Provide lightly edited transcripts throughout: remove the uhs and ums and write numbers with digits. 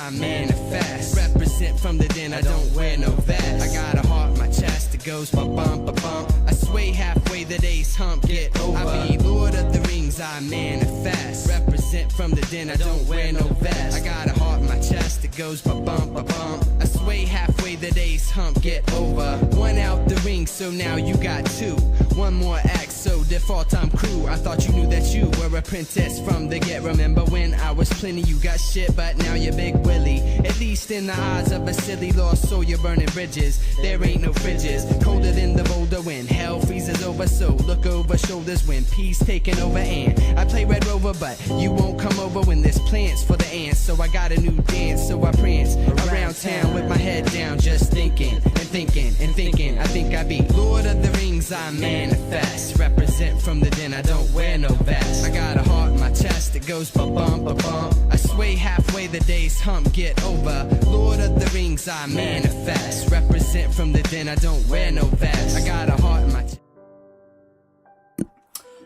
I manifest. Represent from the den, I don't wear no vest. I got a heart in my chest, it goes ba-bump, ba-bump. I sway halfway, the day's hump, get over. I be Lord of the Rings, I manifest. Represent from the den, I don't wear no vest. I got a heart in my chest, it goes ba-bump, ba-bump. I sway halfway, the day's hump, get over. One out the ring, so now you got two. One more act, so default I'm crew. I thought you knew that you were a princess from the get. Remember when I was plenty, you got shit, but now you're Big Willie. At least in the eyes of a silly lost soul, you're burning bridges. There ain't no fridges, colder than the boulder when hell freezes over. So look over shoulders when peace taking over. And I play Red Rover, but you won't come over when there's plants for the ants. So I got a new dance, so I prance around town with my head down, just thinking and thinking and thinking. I think I be Lord of the Rings, I manifest. Represent from the den, I don't wear no vest. I got a heart in my chest, it goes ba-bum, ba-bum. I sway halfway, the day's hump, get over. Lord of the Rings, I manifest. Represent from the den, I don't wear no vest. I got a heart in my chest.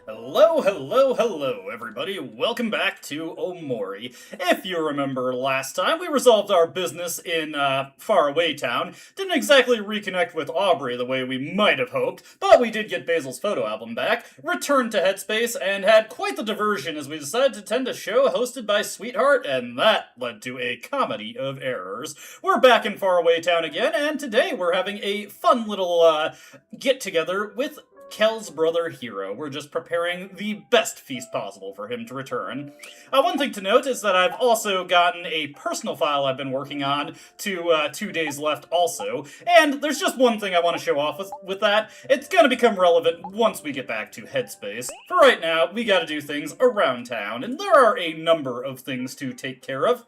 Hello, hello, hello, everybody. Welcome back to Omori. If you remember last time, we resolved our business in Faraway Town. Didn't exactly reconnect with Aubrey the way we might have hoped, but we did get Basil's photo album back, returned to Headspace, and had quite the diversion as we decided to attend a show hosted by Sweetheart, and that led to a comedy of errors. We're back in Faraway Town again, and today we're having a fun little get-together with Kel's brother Hero. We're just preparing the best feast possible for him to return. One thing to note is that I've also gotten a personal file I've been working on to 2 days left also, and there's just one thing I want to show off with that. It's going to become relevant once we get back to Headspace. For right now, we gotta do things around town, and there are a number of things to take care of.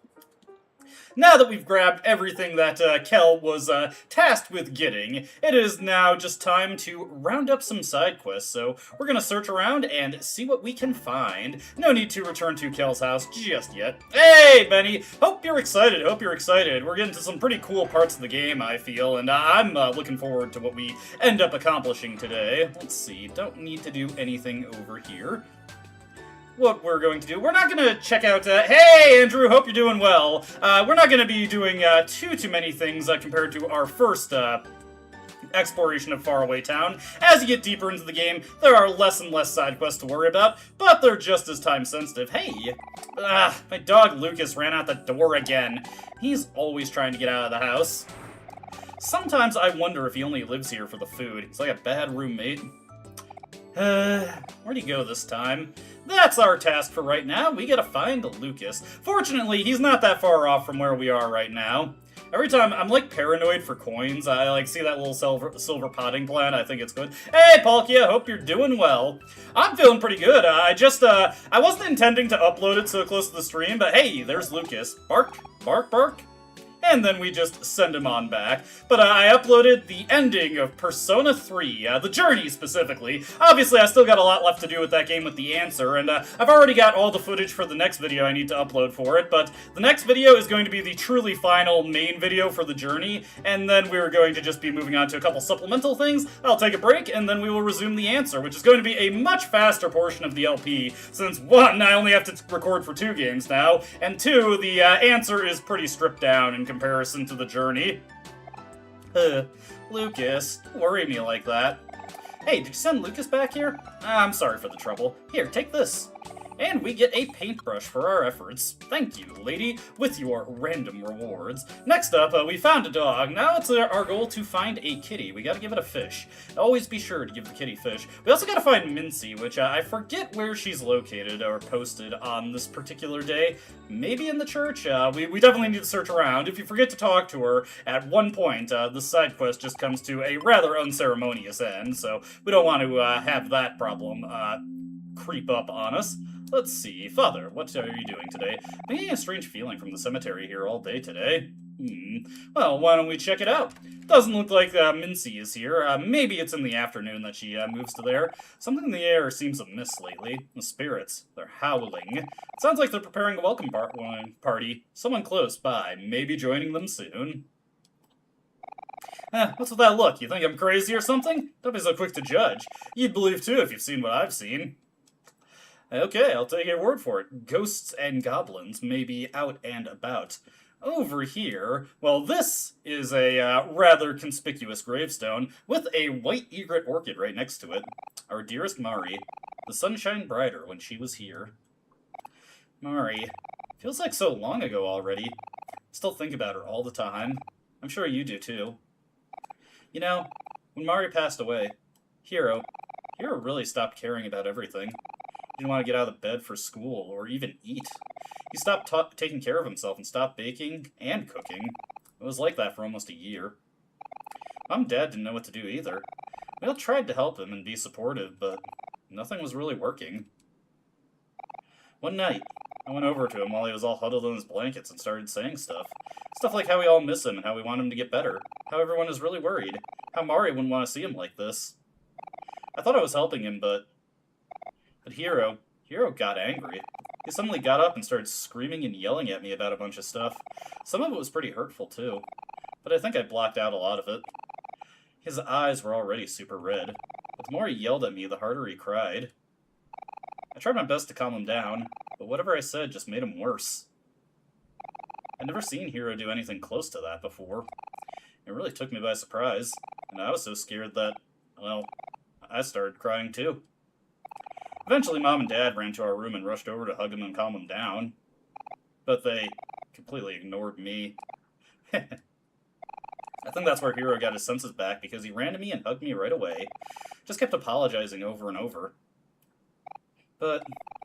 Now that we've grabbed everything that Kel was tasked with getting, it is now just time to round up some side quests, so we're gonna search around and see what we can find. No need to return to Kel's house just yet. Hey, Benny! Hope you're excited, We're getting to some pretty cool parts of the game, I feel, and I'm looking forward to what we end up accomplishing today. Let's see, don't need to do anything over here. What we're going to do, we're not going to check out, hey Andrew, hope you're doing well. We're not going to be doing too many things compared to our first exploration of Faraway Town. As you get deeper into the game, there are less and less side quests to worry about, but they're just as time sensitive. Hey, my dog Lucas ran out the door again. He's always trying to get out of the house. Sometimes I wonder if he only lives here for the food. He's like a bad roommate. Where'd he go this time? That's our task for right now. We gotta find Lucas. Fortunately, he's not that far off from where we are right now. Every time, I'm like paranoid for coins. I like see that little silver potting plant. I think it's good. Hey, Palkia, hope you're doing well. I'm feeling pretty good. I wasn't intending to upload it so close to the stream, but hey, there's Lucas. Bark, bark, bark. And then we just send him on back. But I uploaded the ending of Persona 3, the journey specifically. Obviously, I still got a lot left to do with that game with the answer, and I've already got all the footage for the next video I need to upload for it, but the next video is going to be the truly final main video for the journey, and then we're going to just be moving on to a couple supplemental things. I'll take a break, and then we will resume the answer, which is going to be a much faster portion of the LP, since one, I only have to record for 2 games now, and 2, the answer is pretty stripped down in comparison to the journey. Lucas, don't worry me like that. Hey, did you send Lucas back here? I'm sorry for the trouble. Here, take this. And we get a paintbrush for our efforts. Thank you, lady, with your random rewards. Next up, we found a dog. Now it's our goal to find a kitty. We gotta give it a fish. Always be sure to give the kitty fish. We also gotta find Mincy, which I forget where she's located or posted on this particular day. Maybe in the church? We definitely need to search around. If you forget to talk to her, at one point, the side quest just comes to a rather unceremonious end, so we don't want to have that problem creep up on us. Let's see. Father, what are you doing today? I'm getting a strange feeling from the cemetery here all day today. Well, why don't we check it out? Doesn't look like Mincy is here. Maybe it's in the afternoon that she moves to there. Something in the air seems amiss lately. The spirits, they're howling. It sounds like they're preparing a welcome party. Someone close by, maybe joining them soon. What's with that look? You think I'm crazy or something? Don't be so quick to judge. You'd believe too if you've seen what I've seen. Okay, I'll take your word for it. Ghosts and goblins may be out and about. Over here, well, this is a rather conspicuous gravestone with a white egret orchid right next to it. Our dearest Mari. The sun shined brighter when she was here. Mari. Feels like so long ago already. Still think about her all the time. I'm sure you do too. You know, when Mari passed away, Hiro really stopped caring about everything. He didn't want to get out of bed for school or even eat. He stopped taking care of himself and stopped baking and cooking. It was like that for almost a year. Mom and Dad didn't know what to do either. We all tried to help him and be supportive, but nothing was really working. One night, I went over to him while he was all huddled in his blankets and started saying stuff. Stuff like how we all miss him and how we want him to get better. How everyone is really worried. How Mari wouldn't want to see him like this. I thought I was helping him, but Hiro got angry. He suddenly got up and started screaming and yelling at me about a bunch of stuff. Some of it was pretty hurtful, too. But I think I blocked out a lot of it. His eyes were already super red. But the more he yelled at me, the harder he cried. I tried my best to calm him down, but whatever I said just made him worse. I'd never seen Hiro do anything close to that before. It really took me by surprise, and I was so scared that, well, I started crying too. Eventually, Mom and Dad ran to our room and rushed over to hug him and calm him down. But they completely ignored me. I think that's where Hiro got his senses back, because he ran to me and hugged me right away. Just kept apologizing over and over. But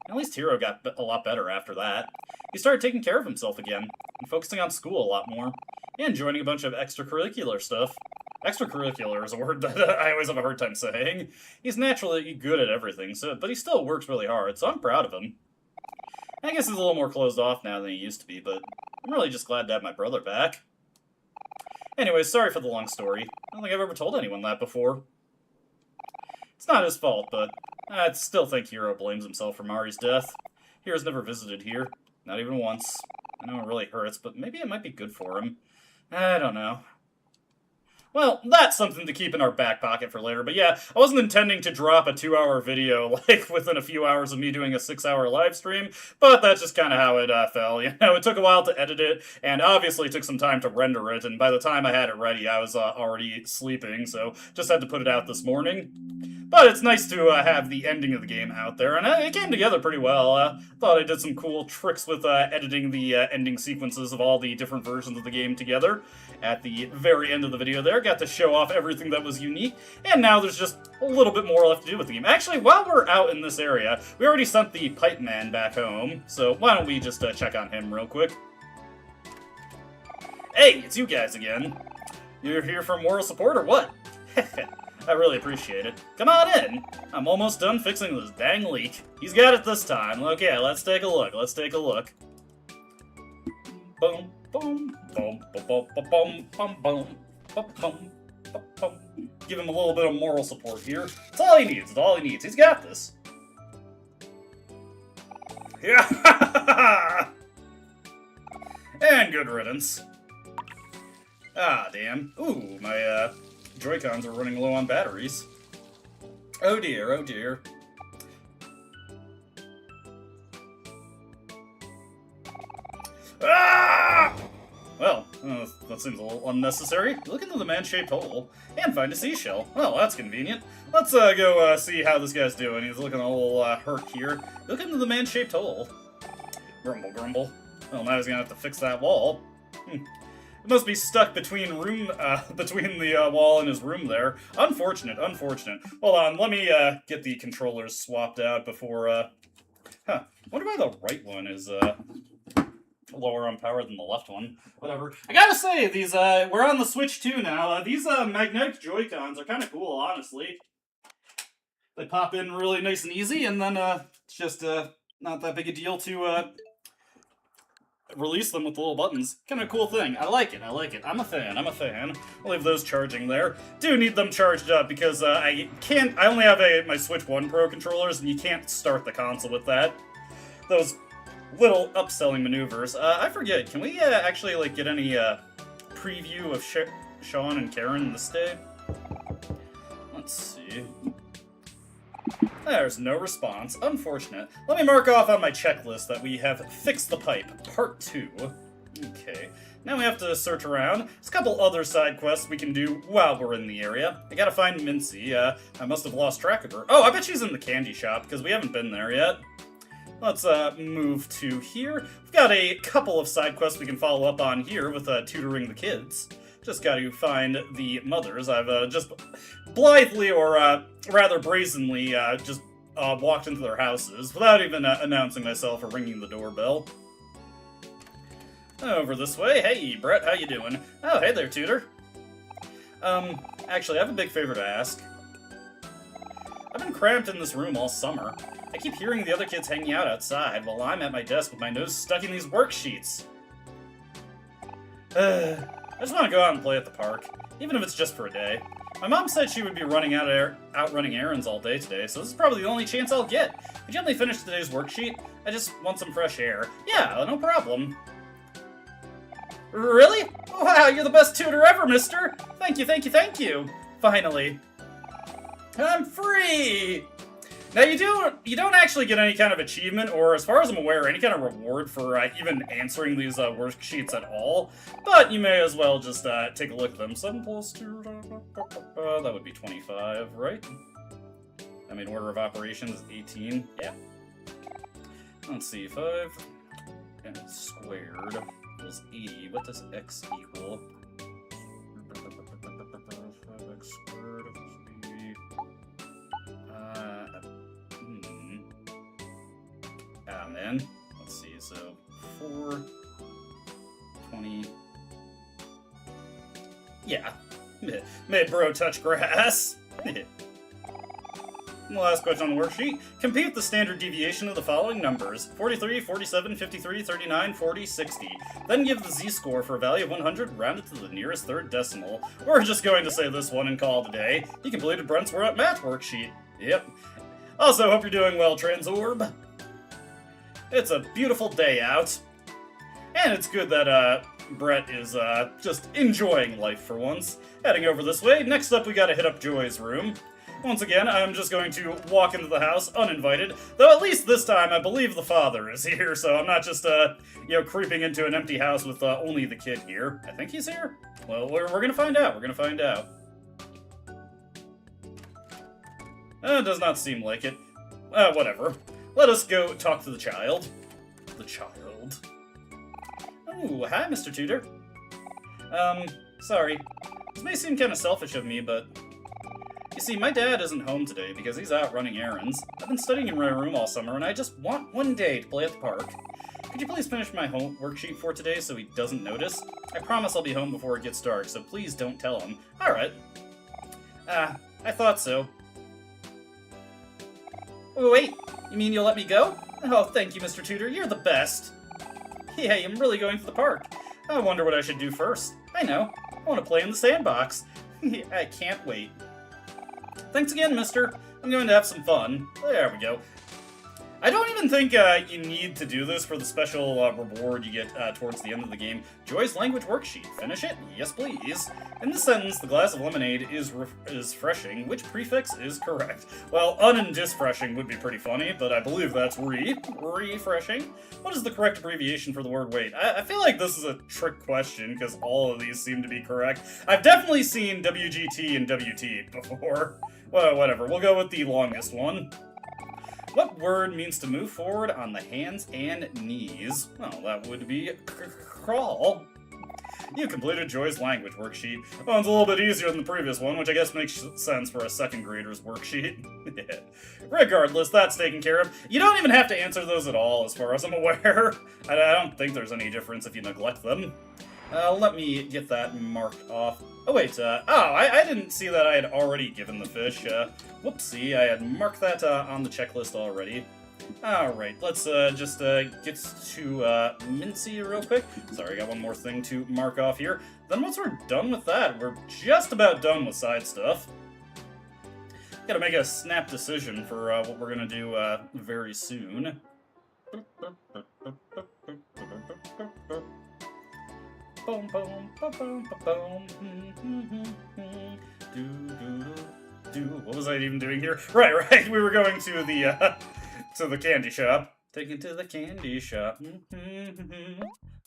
at least Hiro got a lot better after that. He started taking care of himself again, and focusing on school a lot more, and joining a bunch of extracurricular stuff. Extracurricular is a word that I always have a hard time saying. He's naturally good at everything, but he still works really hard, so I'm proud of him. I guess he's a little more closed off now than he used to be, but I'm really just glad to have my brother back. Anyways, sorry for the long story. I don't think I've ever told anyone that before. It's not his fault, but I still think Hiro blames himself for Mari's death. Hiro's never visited here, not even once. I know it really hurts, but maybe it might be good for him. I don't know. Well, that's something to keep in our back pocket for later, but yeah, I wasn't intending to drop a 2-hour video, like, within a few hours of me doing a 6-hour live stream, but that's just kind of how it fell. You know, it took a while to edit it, and obviously it took some time to render it, and by the time I had it ready, I was already sleeping, so just had to put it out this morning. But it's nice to have the ending of the game out there, and it came together pretty well. Thought I did some cool tricks with editing the ending sequences of all the different versions of the game together. At the very end of the video there, got to show off everything that was unique, and now there's just a little bit more left to do with the game. Actually, while we're out in this area, we already sent the Pipe Man back home, so why don't we just check on him real quick. Hey, it's you guys again. You're here for moral support or what? I really appreciate it. Come on in! I'm almost done fixing this dang leak. He's got it this time. Okay, let's take a look. Boom, boom, boom, boom, boom, boom, boom, boom, boom, boom. Give him a little bit of moral support here. It's all he needs. He's got this. Yeah! And good riddance. Ah, damn. Ooh, my, Joy-Cons are running low on batteries. Oh dear, oh dear. Ah! Well, that seems a little unnecessary. Look into the man-shaped hole and find a seashell. Well, that's convenient. Let's go see how this guy's doing. He's looking a little hurt here. Look into the man-shaped hole. Grumble, grumble. Well, now he's gonna have to fix that wall. It must be stuck between the wall and his room there. Unfortunate. Hold on, let me get the controllers swapped out before. Wonder why the right one is lower on power than the left one. Whatever. I gotta say, these we're on the Switch 2 now. These magnetic Joy-Cons are kind of cool, honestly. They pop in really nice and easy, and then it's just not that big a deal to release them with the little buttons. Kind of a cool thing. I like it. I'm a fan. I'll leave those charging there. Do need them charged up because I only have my Switch 1 Pro controllers, and you can't start the console with that. Those little upselling maneuvers. I forget, can we actually like get any preview of Sean and Karen this day? Let's see. There's no response. Unfortunate. Let me mark off on my checklist that we have fixed the pipe. Part 2. Okay, now we have to search around. There's a couple other side quests we can do while we're in the area. I gotta find Mincy. I must have lost track of her. Oh, I bet she's in the candy shop, because we haven't been there yet. Let's move to here. We've got a couple of side quests we can follow up on here with tutoring the kids. Just got to find the mothers. I've just blithely, or rather brazenly, just walked into their houses without even announcing myself or ringing the doorbell. Over this way. Hey, Brett, how you doing? Oh, hey there, tutor. Actually, I have a big favor to ask. I've been cramped in this room all summer. I keep hearing the other kids hanging out outside while I'm at my desk with my nose stuck in these worksheets. I just want to go out and play at the park, even if it's just for a day. My mom said she would be out running errands all day today, so this is probably the only chance I'll get. Could you help me finish today's worksheet? I just want some fresh air. Yeah, no problem. Really? Wow, you're the best tutor ever, mister! Thank you, thank you, thank you! Finally. I'm free! Now, you don't actually get any kind of achievement, or as far as I'm aware, any kind of reward for even answering these worksheets at all, but you may as well just take a look at them. 7 plus 2, that would be 25, right? I mean, order of operations is 18, yeah. Let's see, 5 and squared equals 80. What does x equal? 5x squared equals 80. Ah, man. Let's see, so 4, 20. Yeah. Made bro touch grass. The last question on the worksheet. Compute the standard deviation of the following numbers: 43, 47, 53, 39, 40, 60. Then give the z-score for a value of 100 rounded to the nearest third decimal. We're just going to say this one and call it a day. You completed Brent's math worksheet. Yep. Also, hope you're doing well, Transorb. It's a beautiful day out. And it's good that Brett is just enjoying life for once. Heading over this way. Next up, we gotta hit up Joy's room. Once again, I'm just going to walk into the house uninvited, though at least this time I believe the father is here, so I'm not just, creeping into an empty house with only the kid here. I think he's here? Well, we're gonna find out. We're gonna find out. It does not seem like it. Whatever. Let us go talk to the child. The child. Oh, hi, Mr. Tutor. Sorry. This may seem kind of selfish of me, but... You see, my dad isn't home today because he's out running errands. I've been studying in my room all summer, and I just want one day to play at the park. Could you please finish my home worksheet for today so he doesn't notice? I promise I'll be home before it gets dark, so please don't tell him. Alright. I thought so. Wait, you mean you'll let me go? Oh, thank you, Mr. Tutor. You're the best. Hey, I'm really going to the park. I wonder what I should do first. I know. I want to play in the sandbox. I can't wait. Thanks again, mister. I'm going to have some fun. There we go. I don't even think you need to do this for the special reward you get towards the end of the game. Joy's language worksheet. Finish it? Yes, please. In this sentence, the glass of lemonade is freshing. Which prefix is correct? Well, un and disfreshing would be pretty funny, but I believe that's refreshing. What is the correct abbreviation for the word wait? I feel like this is a trick question, because all of these seem to be correct. I've definitely seen WGT and WT before. Well, whatever. We'll go with the longest one. What word means to move forward on the hands and knees? Well, that would be crawl. You completed Joy's language worksheet. Oh, it's a little bit easier than the previous one, which I guess makes sense for a second grader's worksheet. Regardless, that's taken care of. You don't even have to answer those at all, as far as I'm aware. I don't think there's any difference if you neglect them. Let me get that marked off. Oh, wait, I didn't see that I had already given the fish. Whoopsie, I had marked that on the checklist already. Alright, let's just get to Mincy real quick. Sorry, I got one more thing to mark off here. Then once we're done with that, we're just about done with side stuff. Gotta make a snap decision for what we're gonna do very soon. Boom, boom, boom, boom, boom, boom. What was I even doing here? Right. We were going to the candy shop. Taken to the candy shop.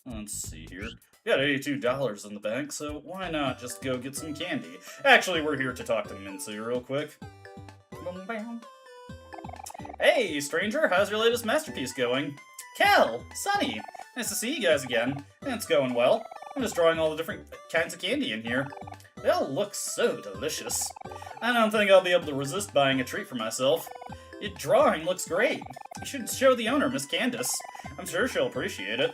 Let's Let's see here. We got $82 in the bank, so why not just go get some candy? Actually, we're here to talk to Mincy real quick. Hey, stranger, how's your latest masterpiece going? Kel! Sunny! Nice to see you guys again. It's going well. I'm just drawing all the different kinds of candy in here. They all look so delicious. I don't think I'll be able to resist buying a treat for myself. Your drawing looks great. You should show the owner, Miss Candace. I'm sure she'll appreciate it.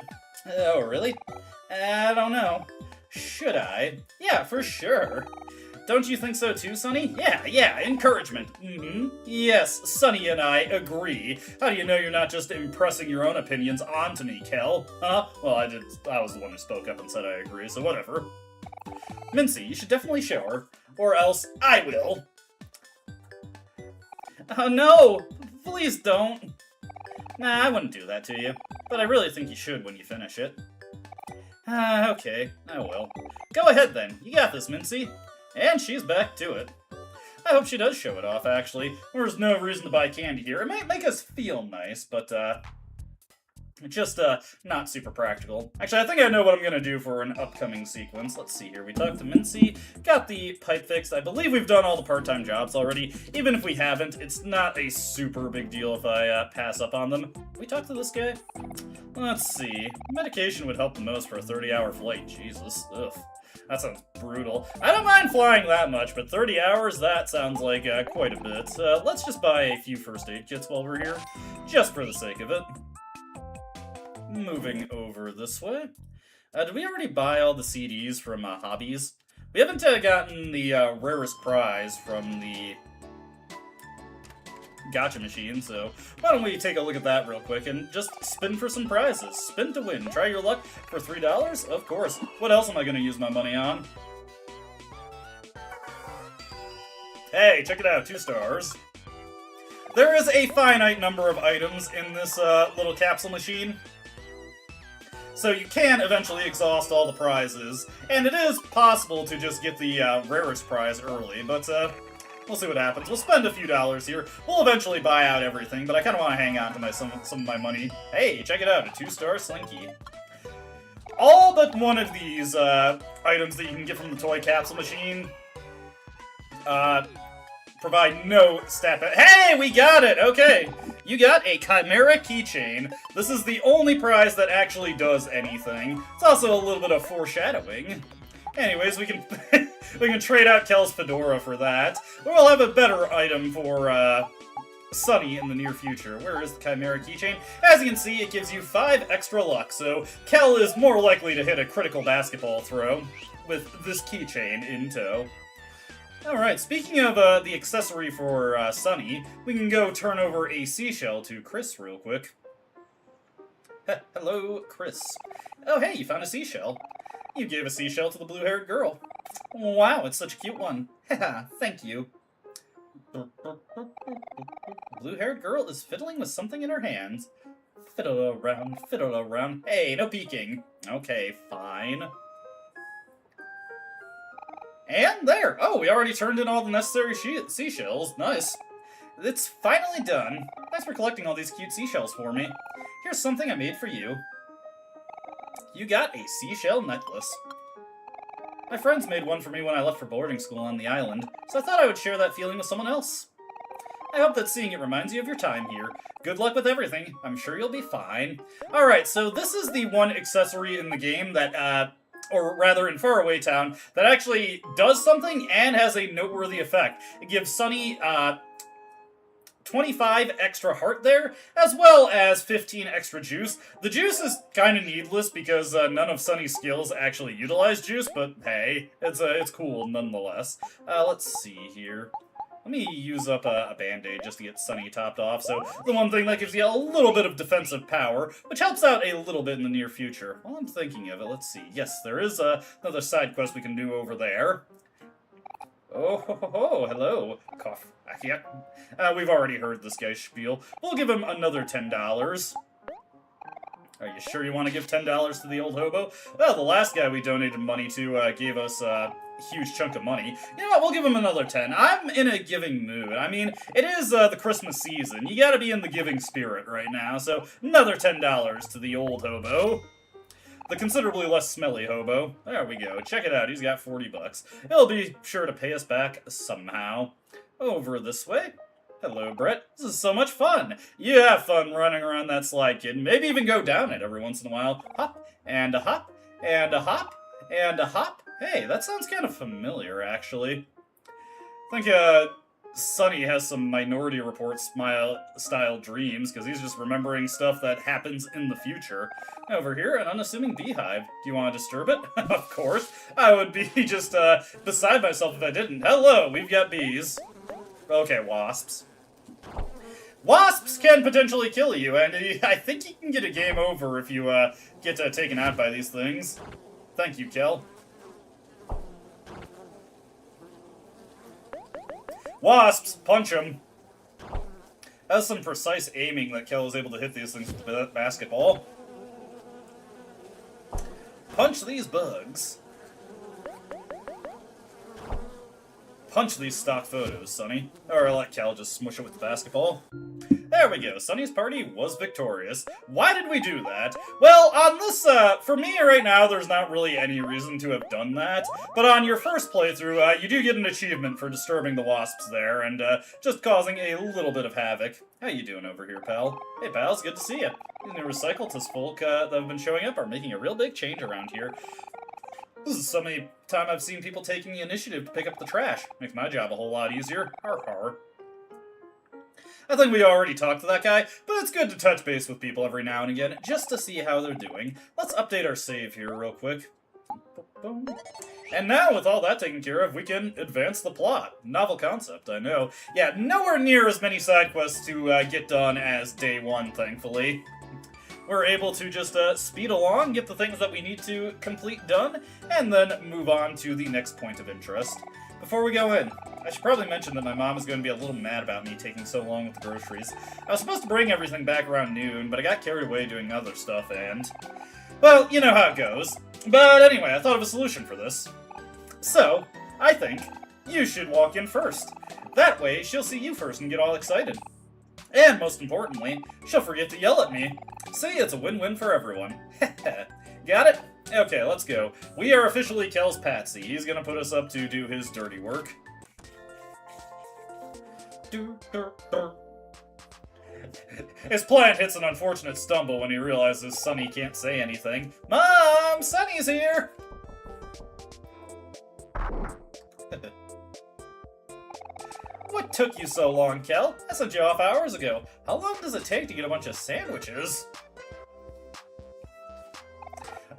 Oh, really? I don't know. Should I? Yeah, for sure. Don't you think so too, Sunny? Yeah, encouragement. Yes, Sunny and I agree. How do you know you're not just impressing your own opinions onto me, Kel? Huh? Well, I was the one who spoke up and said I agree, so whatever. Mincy, you should definitely show her, or else I will. Oh no! Please don't. Nah, I wouldn't do that to you, but I really think you should when you finish it. Okay, I will. Go ahead then, you got this, Mincy. And she's back to it. I hope she does show it off, actually. There's no reason to buy candy here. It might make us feel nice, but, just, not super practical. Actually, I think I know what I'm gonna do for an upcoming sequence. Let's see here. We talked to Mincy, got the pipe fixed. I believe we've done all the part-time jobs already. Even if we haven't, it's not a super big deal if I, pass up on them. We talked to this guy? Let's see. Medication would help the most for a 30-hour flight. Jesus. Ugh. That sounds brutal. I don't mind flying that much, but 30 hours, that sounds like quite a bit. Let's just buy a few first aid kits while we're here, just for the sake of it. Moving over this way. Did we already buy all the CDs from Hobbies? We haven't gotten the rarest prize from the gotcha machine, so why don't we take a look at that real quick and just spin for some prizes. Spin to win. Try your luck for $3? Of course. What else am I going to use my money on? Hey, check it out. 2 stars. There is a finite number of items in this little capsule machine, so you can eventually exhaust all the prizes, and it is possible to just get the rarest prize early, but we'll see what happens. We'll spend a few dollars here. We'll eventually buy out everything, but I kind of want to hang on to some of my money. Hey, check it out, a 2-star Slinky. All but one of these items that you can get from the toy capsule machine provide no stat. Hey, we got it! Okay. You got a Chimera keychain. This is the only prize that actually does anything. It's also a little bit of foreshadowing. Anyways, we can we can trade out Kel's fedora for that. We'll have a better item for Sunny in the near future. Where is the Chimera keychain? As you can see, it gives you 5 extra luck, so Kel is more likely to hit a critical basketball throw with this keychain in tow. Alright, speaking of the accessory for Sunny, we can go turn over a seashell to Chris real quick. Hello, Chris. Oh hey, you found a seashell. You gave a seashell to the blue-haired girl. Wow, it's such a cute one. Haha, thank you. The blue-haired girl is fiddling with something in her hands. Fiddle around, fiddle around. Hey, no peeking. Okay, fine. And there! Oh, we already turned in all the necessary seashells. Nice. It's finally done. Thanks for collecting all these cute seashells for me. Here's something I made for you. You got a seashell necklace. My friends made one for me when I left for boarding school on the island, so I thought I would share that feeling with someone else. I hope that seeing it reminds you of your time here. Good luck with everything. I'm sure you'll be fine. Alright, so this is the one accessory in the game that, or rather in Faraway Town, that actually does something and has a noteworthy effect. It gives Sunny, 25 extra heart there, as well as 15 extra juice. The juice is kind of needless because none of Sunny's skills actually utilize juice, but hey, it's cool nonetheless. Let's see here. Let me use up a band-aid just to get Sunny topped off. So the one thing that gives you a little bit of defensive power, which helps out a little bit in the near future. While I'm thinking of it, let's see. Yes, there is another side quest we can do over there. Oh, ho, ho, ho, hello. Cough. We've already heard this guy's spiel. We'll give him another $10. Are you sure you want to give $10 to the old hobo? Well, the last guy we donated money to gave us a huge chunk of money. You know what, we'll give him another 10. I'm in a giving mood. I mean, it is the Christmas season. You gotta be in the giving spirit right now, so another $10 to the old hobo. The considerably less smelly hobo. There we go. Check it out. He's got 40 bucks. He'll be sure to pay us back somehow. Over this way. Hello, Brett. This is so much fun. You have fun running around that slide, kid. Maybe even go down it every once in a while. Hop, and a hop, and a hop, and a hop. Hey, that sounds kind of familiar, actually. I think, Sunny has some Minority Report style dreams, because he's just remembering stuff that happens in the future. Over here, an unassuming beehive. Do you want to disturb it? Of course. I would be just, beside myself if I didn't. Hello, we've got bees. Okay, wasps. Wasps can potentially kill you, and I think you can get a game over if you get taken out by these things. Thank you, Kel. Wasps! Punch them! That's some precise aiming that Kel was able to hit these things with the basketball. Punch these bugs. Punch these stock photos, Sunny. Or let Cal just smush it with the basketball. There we go. Sunny's party was victorious. Why did we do that? Well, on this, for me right now, there's not really any reason to have done that. But on your first playthrough, you do get an achievement for disturbing the wasps there and just causing a little bit of havoc. How you doing over here, pal? Hey, pals, good to see you. These new Recycletus folk that have been showing up are making a real big change around here. This is so many time I've seen people taking the initiative to pick up the trash. Makes my job a whole lot easier. Har har. I think we already talked to that guy, but it's good to touch base with people every now and again, just to see how they're doing. Let's update our save here real quick. And now, with all that taken care of, we can advance the plot. Novel concept, I know. Yeah, nowhere near as many side quests to get done as day one, thankfully. We're able to just speed along, get the things that we need to complete done, and then move on to the next point of interest. Before we go in, I should probably mention that my mom is going to be a little mad about me taking so long with the groceries. I was supposed to bring everything back around noon, but I got carried away doing other stuff and... well, you know how it goes. But anyway, I thought of a solution for this. So, I think you should walk in first. That way, she'll see you first and get all excited. And most importantly, she'll forget to yell at me. See, it's a win-win for everyone. Got it? Okay, let's go. We are officially Kel's patsy. He's gonna put us up to do his dirty work. His plan hits an unfortunate stumble when he realizes Sunny can't say anything. Mom! Sunny's here! What took you so long, Kel? I sent you off hours ago. How long does it take to get a bunch of sandwiches?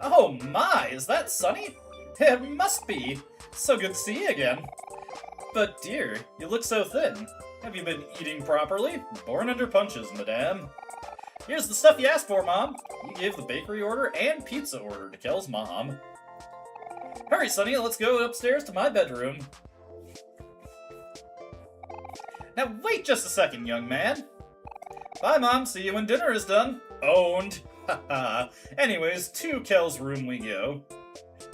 Oh my, is that Sunny? It must be. So good to see you again. But dear, you look so thin. Have you been eating properly? Born under punches, madame. Here's the stuff you asked for, Mom. You gave the bakery order and pizza order to Kel's mom. Hurry, Sunny, let's go upstairs to my bedroom. Now wait just a second, young man. Bye, Mom. See you when dinner is done. Owned. Haha. Anyways, to Kel's room we go.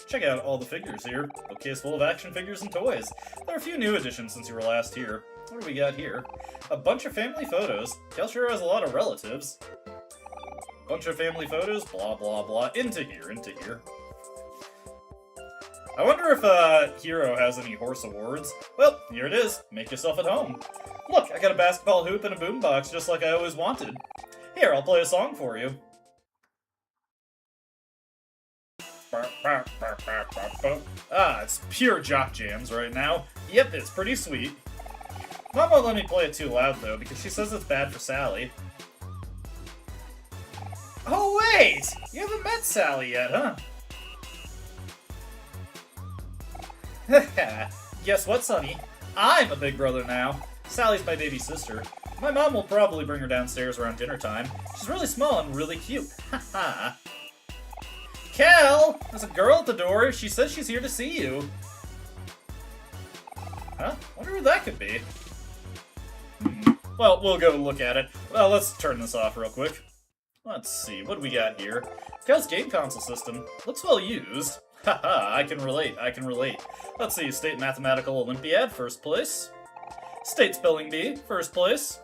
Check out all the figures here. Bookcase full of action figures and toys. There are a few new additions since you were last here. What do we got here? A bunch of family photos. Kel sure has a lot of relatives. Bunch of family photos, blah blah blah. Into here, into here. I wonder if Hero has any horse awards. Well, here it is. Make yourself at home. Look, I got a basketball hoop and a boombox just like I always wanted. Here, I'll play a song for you. Ah, it's pure jock jams right now. Yep, it's pretty sweet. Mom won't let me play it too loud, though, because she says it's bad for Sally. Oh, wait! You haven't met Sally yet, huh? Guess what, Sunny? I'm a big brother now. Sally's my baby sister. My mom will probably bring her downstairs around dinner time. She's really small and really cute. Haha. Kel! There's a girl at the door. She says she's here to see you. Huh? Wonder who that could be. Well, we'll go look at it. Well, let's turn this off real quick. Let's see, what do we got here? Kel's game console system. Looks well used. Haha, I can relate, I can relate. Let's see, State Mathematical Olympiad, first place. State Spelling Bee, first place.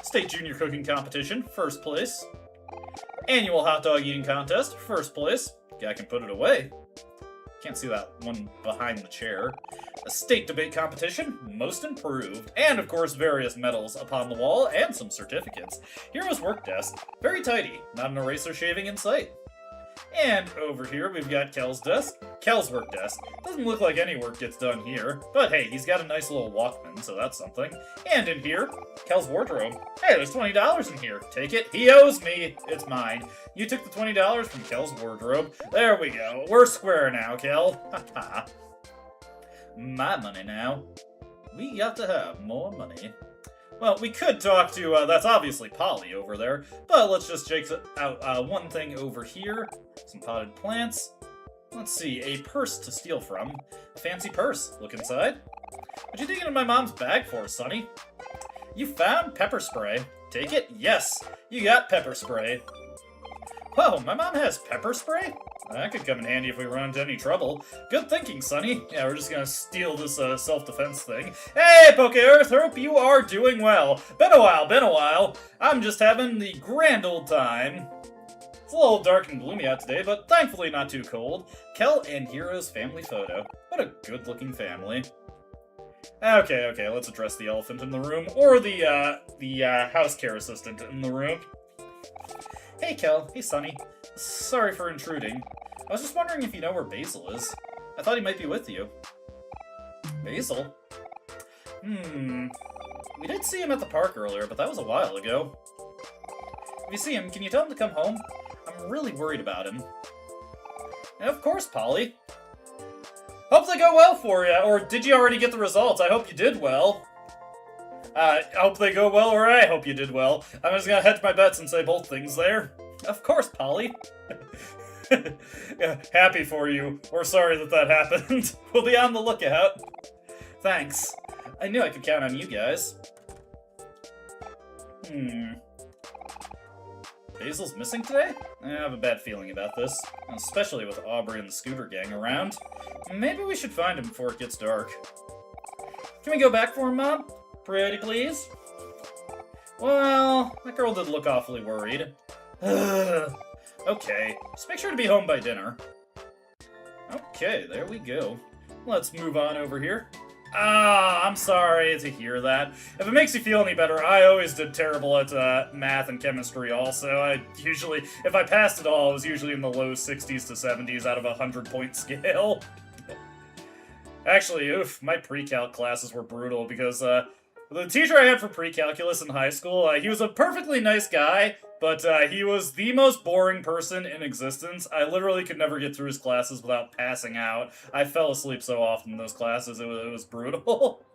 State Junior Cooking Competition, first place. Annual Hot Dog Eating Contest, first place. I can put it away. Can't see that one behind the chair. A state debate competition, most improved, and of course various medals upon the wall and some certificates. Hero's work desk, very tidy, not an eraser shaving in sight. And over here we've got Kel's desk, Kel's work desk. Doesn't look like any work gets done here, but hey, he's got a nice little Walkman, so that's something. And in here, Kel's wardrobe. Hey, there's $20 in here. Take it. He owes me. It's mine. You took the $20 from Kel's wardrobe. There we go. We're square now, Kel. Haha. My money now. We got to have more money. Well, we could talk to, that's obviously Polly over there, but let's just check out one thing over here. Some potted plants. Let's see, a purse to steal from. A fancy purse. Look inside. What'd you dig into my mom's bag for, Sunny? You found pepper spray. Take it? Yes, you got pepper spray. Whoa, my mom has pepper spray? That could come in handy if we run into any trouble. Good thinking, Sunny. Yeah, we're just gonna steal this self-defense thing. Hey, Poke Earth, hope you are doing well. Been a while. I'm just having the grand old time. It's a little dark and gloomy out today, but thankfully not too cold. Kel and Hero's family photo. What a good-looking family. Okay, let's address the elephant in the room, or the house care assistant in the room. Hey, Kel. Hey, Sunny. Sorry for intruding. I was just wondering if you know where Basil is. I thought he might be with you. Basil? We did see him at the park earlier, but that was a while ago. If you see him, can you tell him to come home? I'm really worried about him. And of course, Polly. Hope they go well for you, or did you already get the results? I hope you did well. I hope they go well, or I hope you did well. I'm just gonna hedge my bets and say both things there. Of course, Polly. Yeah, happy for you. We're sorry that happened. We'll be on the lookout. Thanks. I knew I could count on you guys. Basil's missing today? I have a bad feeling about this, especially with Aubrey and the scooter gang around. Maybe we should find him before it gets dark. Can we go back for him, Mom? Pretty please? Well, that girl did look awfully worried. Okay, just make sure to be home by dinner. Okay, there we go. Let's move on over here. I'm sorry to hear that. If it makes you feel any better, I always did terrible at math and chemistry also. If I passed it all, it was usually in the low 60s to 70s out of a 100-point scale. Actually, my pre-calc classes were brutal because the teacher I had for pre-calculus in high school, he was a perfectly nice guy, but he was the most boring person in existence. I literally could never get through his classes without passing out. I fell asleep so often in those classes, it was brutal.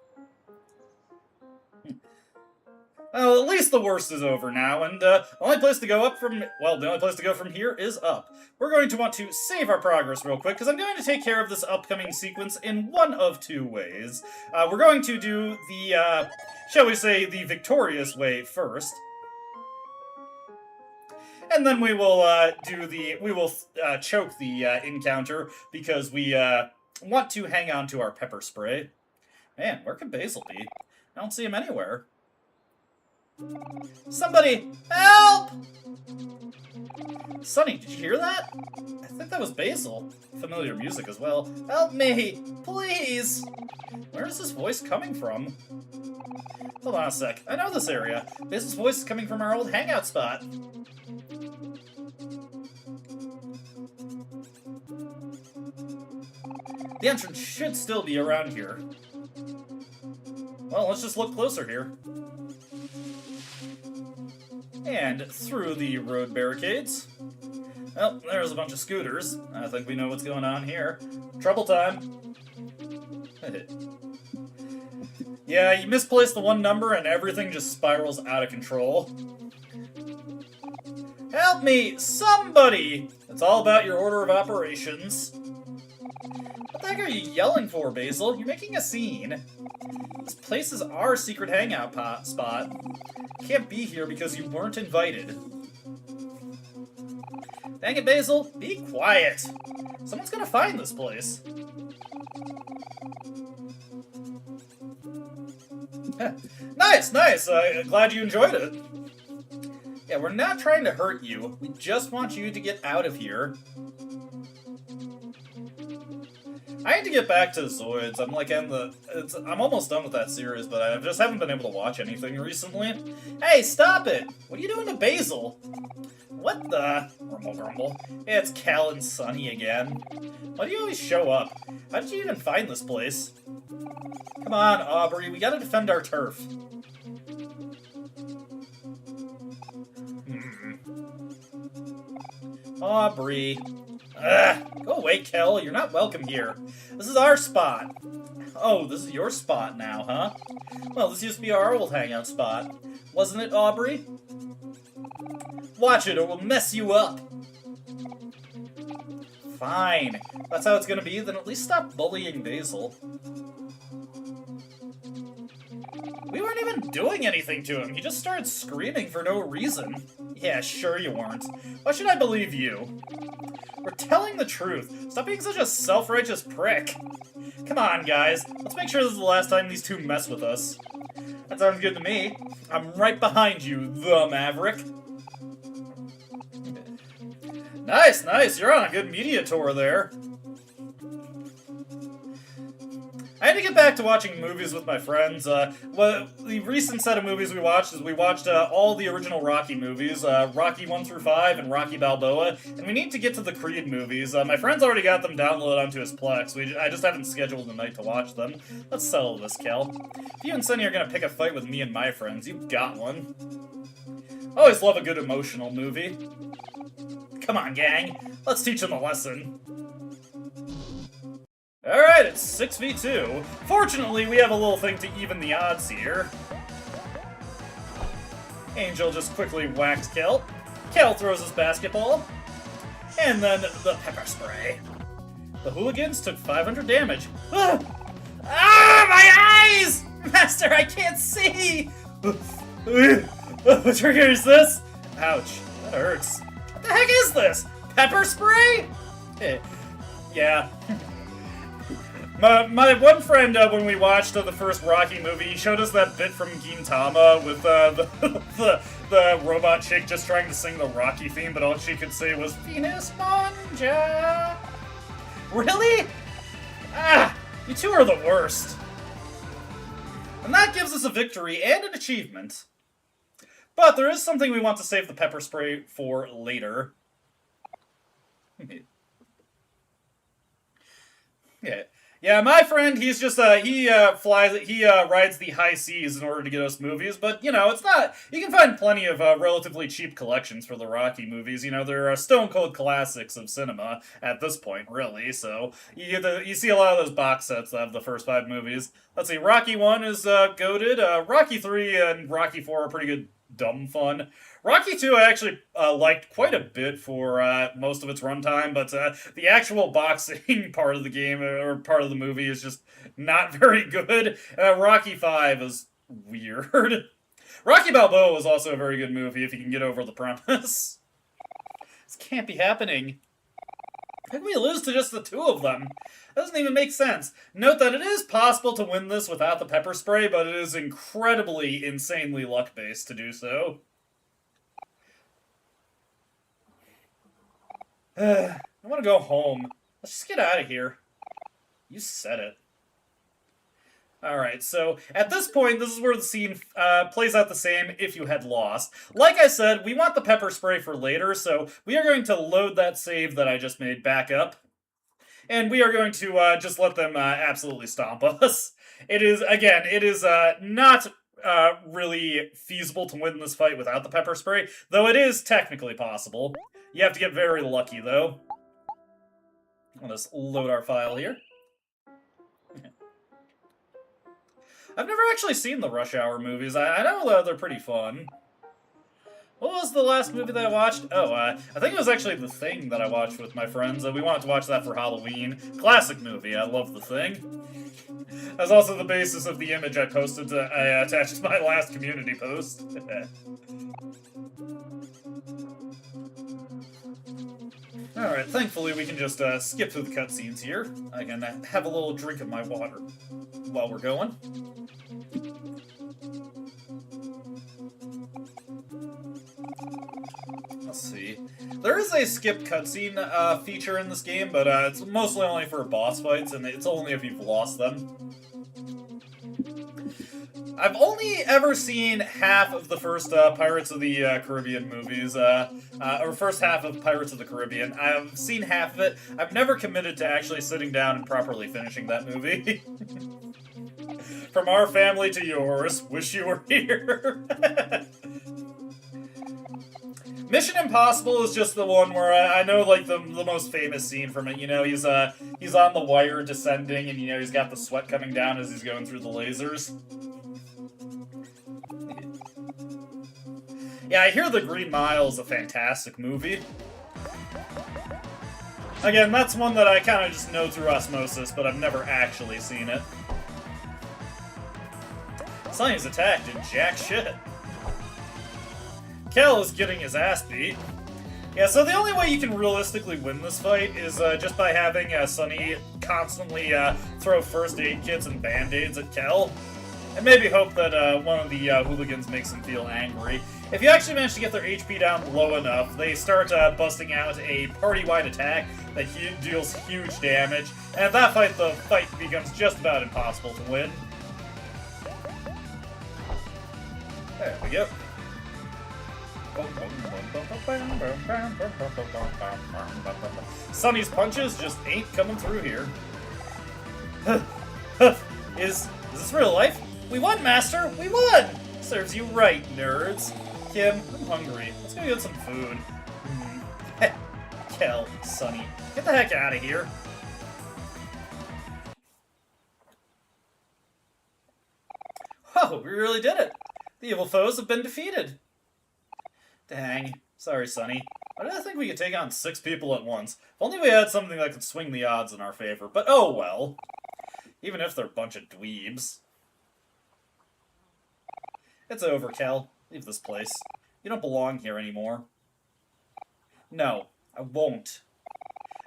Well, at least the worst is over now, and the only place to go from here is up. We're going to want to save our progress real quick, because I'm going to take care of this upcoming sequence in one of two ways. We're going to do the, shall we say, the victorious way first. And then we will choke the encounter, because we want to hang on to our pepper spray. Man, where could Basil be? I don't see him anywhere. Somebody, help! Sunny, did you hear that? I think that was Basil. Familiar music as well. Help me, please! Where is this voice coming from? Hold on a sec. I know this area. Basil's voice is coming from our old hangout spot. The entrance should still be around here. Well, let's just look closer here. And through the road barricades. Well, there's a bunch of scooters. I think we know what's going on here. Trouble time. Yeah, you misplaced the one number and everything just spirals out of control. Help me! Somebody! It's all about your order of operations. What the heck are you yelling for, Basil? You're making a scene. This place is our secret hangout spot. You can't be here because you weren't invited. Dang it, Basil. Be quiet. Someone's gonna find this place. Nice. Glad you enjoyed it. Yeah, we're not trying to hurt you. We just want you to get out of here. I need to get back to Zoids. I'm like I'm almost done with that series, but I just haven't been able to watch anything recently. Hey, stop it! What are you doing to Basil? What the? Grumble, grumble. It's Cal and Sunny again. Why do you always show up? How did you even find this place? Come on, Aubrey, we gotta defend our turf. Aubrey. Ugh, go away, Kel. You're not welcome here. This is our spot. Oh, this is your spot now, huh? Well, this used to be our old hangout spot. Wasn't it, Aubrey? Watch it or we'll mess you up. Fine. If that's how it's gonna be, then at least stop bullying Basil. We weren't even doing anything to him. He just started screaming for no reason. Yeah, sure you weren't. Why should I believe you? We're telling the truth. Stop being such a self-righteous prick. Come on, guys. Let's make sure this is the last time these two mess with us. That sounds good to me. I'm right behind you, the Maverick. Nice, nice. You're on a good media tour there. I had to get back to watching movies with my friends. Well, the recent set of movies we watched is we watched all the original Rocky movies, Rocky 1 through 5 and Rocky Balboa, and we need to get to the Creed movies. My friend's already got them downloaded onto his Plex. I just haven't scheduled a night to watch them. Let's settle this, Kel. If you and Sunny are gonna pick a fight with me and my friends, you've got one. Always love a good emotional movie. Come on, gang. Let's teach them a lesson. Alright, it's 6v2. Fortunately, we have a little thing to even the odds here. Angel just quickly whacks Kel. Kel throws his basketball. And then the pepper spray. The hooligans took 500 damage. Ah! Ah, my eyes! Master, I can't see! What trigger is this? Ouch, that hurts. What the heck is this? Pepper spray? Yeah. My one friend, when we watched the first Rocky movie, he showed us that bit from Gintama with the robot chick just trying to sing the Rocky theme, but all she could say was, Venus Monja! Really? Ah! You two are the worst. And that gives us a victory and an achievement. But there is something we want to save the pepper spray for later. Yeah, my friend, he's just, he rides the high seas in order to get us movies, but, you know, it's not, you can find plenty of, relatively cheap collections for the Rocky movies, you know, they're stone cold classics of cinema at this point, really, so, you see a lot of those box sets that have the first 5 movies. Let's see, Rocky 1 is, goated, Rocky 3 and Rocky 4 are pretty good, dumb fun. Rocky 2 I actually liked quite a bit for most of its runtime, but the actual boxing part of the game, or part of the movie, is just not very good. Rocky 5 is weird. Rocky Balboa was also a very good movie if you can get over the premise. This can't be happening. How can we lose to just the 2 of them? That doesn't even make sense. Note that it is possible to win this without the pepper spray, but it is incredibly, insanely luck-based to do so. I want to go home. Let's just get out of here. You said it. Alright, so at this point, this is where the scene plays out the same if you had lost. Like I said, we want the pepper spray for later, so we are going to load that save that I just made back up. And we are going to just let them absolutely stomp us. It is not really feasible to win this fight without the pepper spray, though it is technically possible. You have to get very lucky, though. Let's load our file here. I've never actually seen the Rush Hour movies. I know they're pretty fun. What was the last movie that I watched? Oh, I think it was actually The Thing that I watched with my friends. We wanted to watch that for Halloween. Classic movie. I love The Thing. That's also the basis of the image I posted. I attached to my last community post. Alright, thankfully we can just skip through the cutscenes here. I can have a little drink of my water while we're going. Let's see. There is a skip cutscene feature in this game, but it's mostly only for boss fights, and it's only if you've lost them. I've only ever seen half of the first Pirates of the Caribbean movies, or first half of Pirates of the Caribbean. I've seen half of it. I've never committed to actually sitting down and properly finishing that movie. From our family to yours, wish you were here. Mission Impossible is just the one where I know, like, the most famous scene from it. You know, he's on the wire descending, and, you know, he's got the sweat coming down as he's going through the lasers. Yeah, I hear The Green Mile is a fantastic movie. Again, that's one that I kind of just know through osmosis, but I've never actually seen it. Sunny's attacked in jack shit. Kel is getting his ass beat. Yeah, so the only way you can realistically win this fight is just by having Sunny constantly throw first aid kits and band-aids at Kel. And maybe hope that one of the hooligans makes him feel angry. If you actually manage to get their HP down low enough, they start busting out a party-wide attack that deals huge damage. And at that fight, the fight becomes just about impossible to win. There we go. Sunny's punches just ain't coming through here. Is this real life? We won, Master! We won! Serves you right, nerds. Kim, I'm hungry. Let's go get some food. Kel, Sunny, get the heck out of here. Oh, we really did it. The evil foes have been defeated. Dang. Sorry, Sunny. I didn't think we could take on 6 people at once. If only we had something that could swing the odds in our favor. But oh well. Even if they're a bunch of dweebs. It's over, Kel. Leave this place. You don't belong here anymore. No, I won't.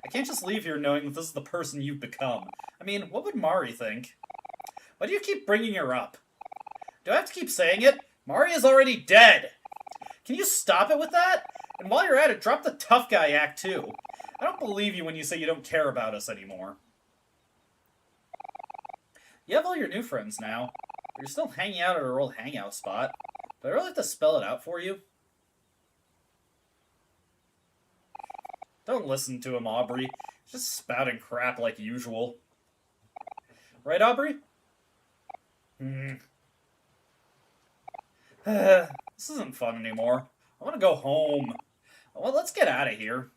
I can't just leave here knowing that this is the person you've become. I mean, what would Mari think? Why do you keep bringing her up? Do I have to keep saying it? Mari is already dead! Can you stop it with that? And while you're at it, drop the tough guy act too. I don't believe you when you say you don't care about us anymore. You have all your new friends now. But you're still hanging out at our old hangout spot. Do I really have to spell it out for you? Don't listen to him, Aubrey. He's just spouting crap like usual. Right, Aubrey? This isn't fun anymore. I want to go home. Well, let's get out of here.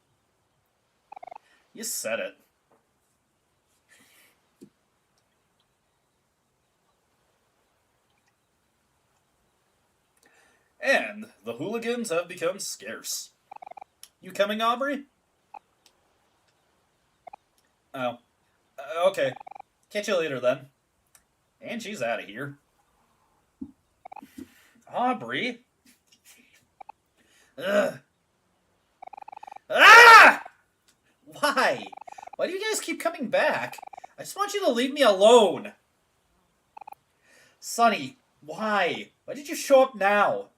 You said it. And the hooligans have become scarce. You coming, Aubrey? Oh. Okay. Catch you later, then. And she's out of here. Aubrey? Ugh. Ah! Why? Why do you guys keep coming back? I just want you to leave me alone. Sunny, why? Why did you show up now?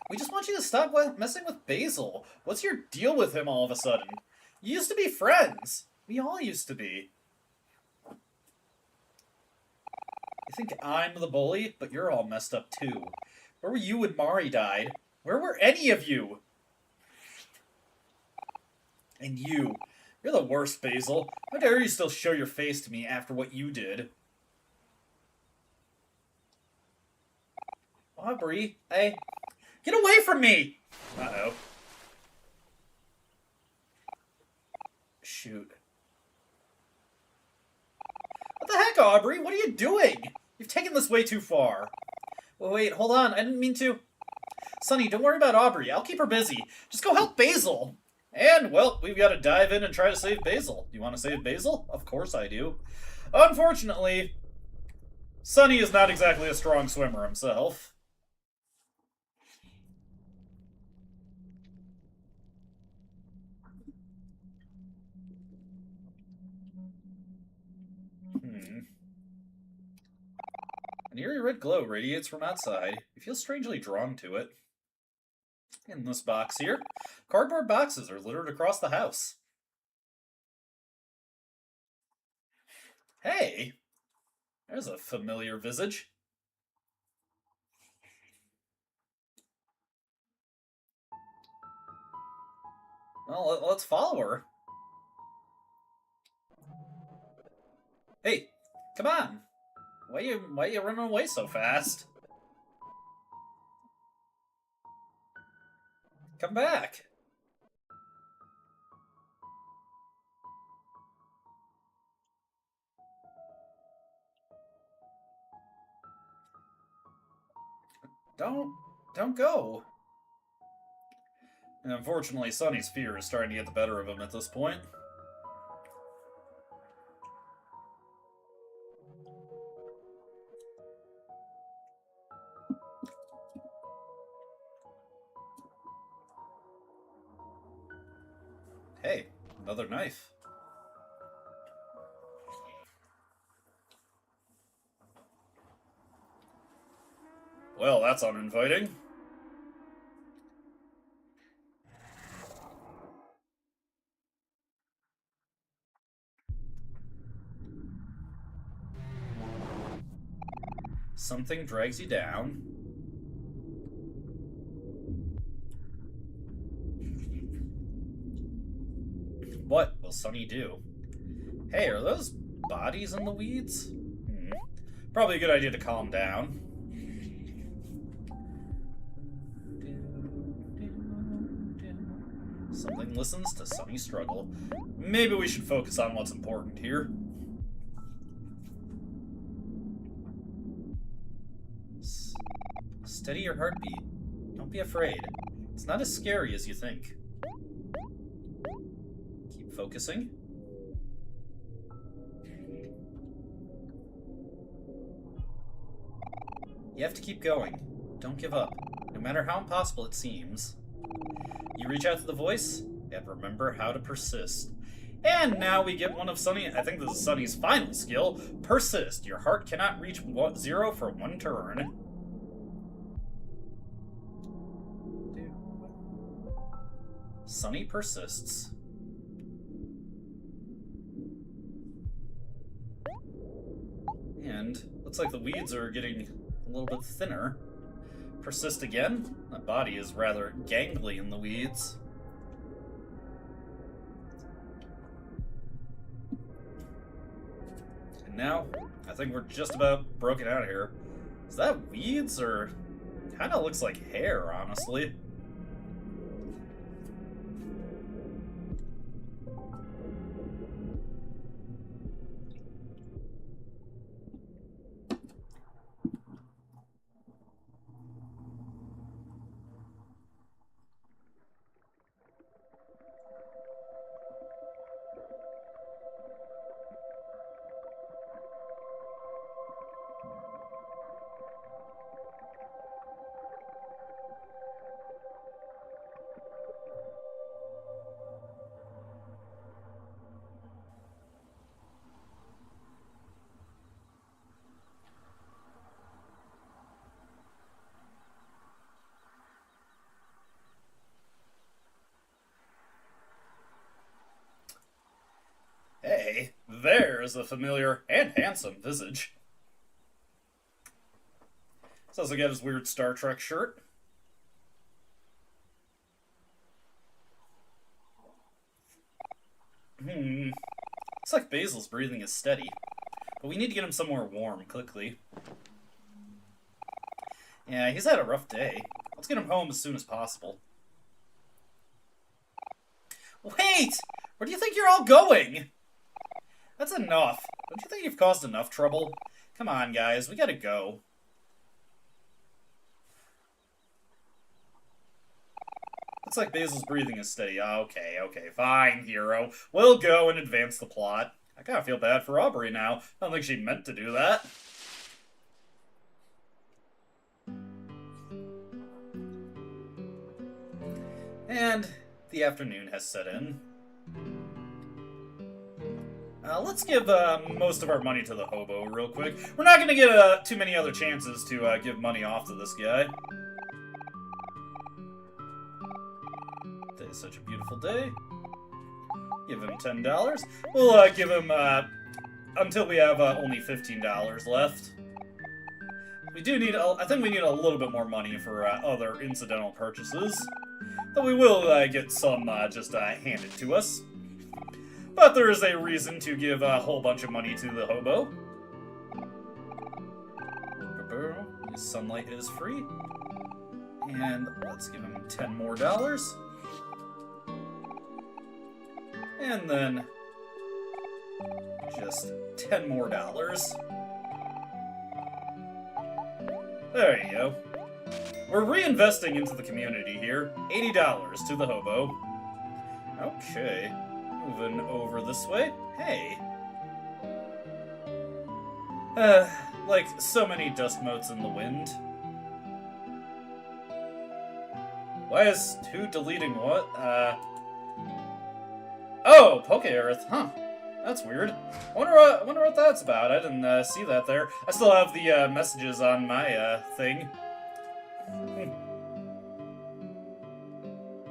We just want you to stop messing with Basil. What's your deal with him all of a sudden? You used to be friends. We all used to be. You think I'm the bully, but you're all messed up too. Where were you when Mari died? Where were any of you? And you. You're the worst, Basil. How dare you still show your face to me after what you did? Aubrey, get away from me! Uh-oh. Shoot. What the heck, Aubrey? What are you doing? You've taken this way too far. Well, wait, hold on. I didn't mean to... Sunny, don't worry about Aubrey. I'll keep her busy. Just go help Basil. And, well, we've got to dive in and try to save Basil. Do you want to save Basil? Of course I do. Unfortunately, Sunny is not exactly a strong swimmer himself. An eerie red glow radiates from outside. You feel strangely drawn to it. In this box here, cardboard boxes are littered across the house. Hey, there's a familiar visage. Well, let's follow her. Hey, come on. Why you running away so fast? Come back. Don't go. And unfortunately, Sunny's fear is starting to get the better of him at this point. Hey, another knife. Well, that's uninviting. Something drags you down. What will Sunny do? Hey, are those bodies in the weeds? Probably a good idea to calm down. Something listens to Sunny's struggle. Maybe we should focus on what's important here. Steady your heartbeat. Don't be afraid. It's not as scary as you think. Keep focusing. You have to keep going. Don't give up, no matter how impossible it seems. You reach out to the voice, and remember how to persist. And now we get one of Sunny, I think this is Sunny's final skill, Persist. Your heart cannot reach 0 for 1 turn. Sunny persists. And looks like the weeds are getting a little bit thinner. Persist again. The body is rather gangly in the weeds. And now, I think we're just about broken out of here. Is that weeds or... Kind of looks like hair, honestly. Hey, there's a familiar and handsome visage. He's also got his weird Star Trek shirt. Looks like Basil's breathing is steady, but we need to get him somewhere warm quickly. Yeah, he's had a rough day. Let's get him home as soon as possible. Wait! Where do you think you're all going? That's enough. Don't you think you've caused enough trouble? Come on, guys, we gotta go. Looks like Basil's breathing is steady. Okay, fine, hero. We'll go and advance the plot. I kinda feel bad for Aubrey now. I don't think she meant to do that. And the afternoon has set in. Let's give most of our money to the hobo real quick. We're not going to get too many other chances to give money off to this guy. Today's such a beautiful day. Give him $10. We'll give him until we have only $15 left. We do need, I think we need a little bit more money for other incidental purchases. Though we will get some just handed to us. But there is a reason to give a whole bunch of money to the hobo. His sunlight is free. And let's give him $10 more. And then just $10 more. There you go. We're reinvesting into the community here. $80 to the hobo. Okay. Moving over this way. Hey. Like so many dust motes in the wind. Why is who deleting what? Oh, Poke Earth, huh. That's weird. Wonder what that's about. I didn't see that there. I still have the messages on my thing.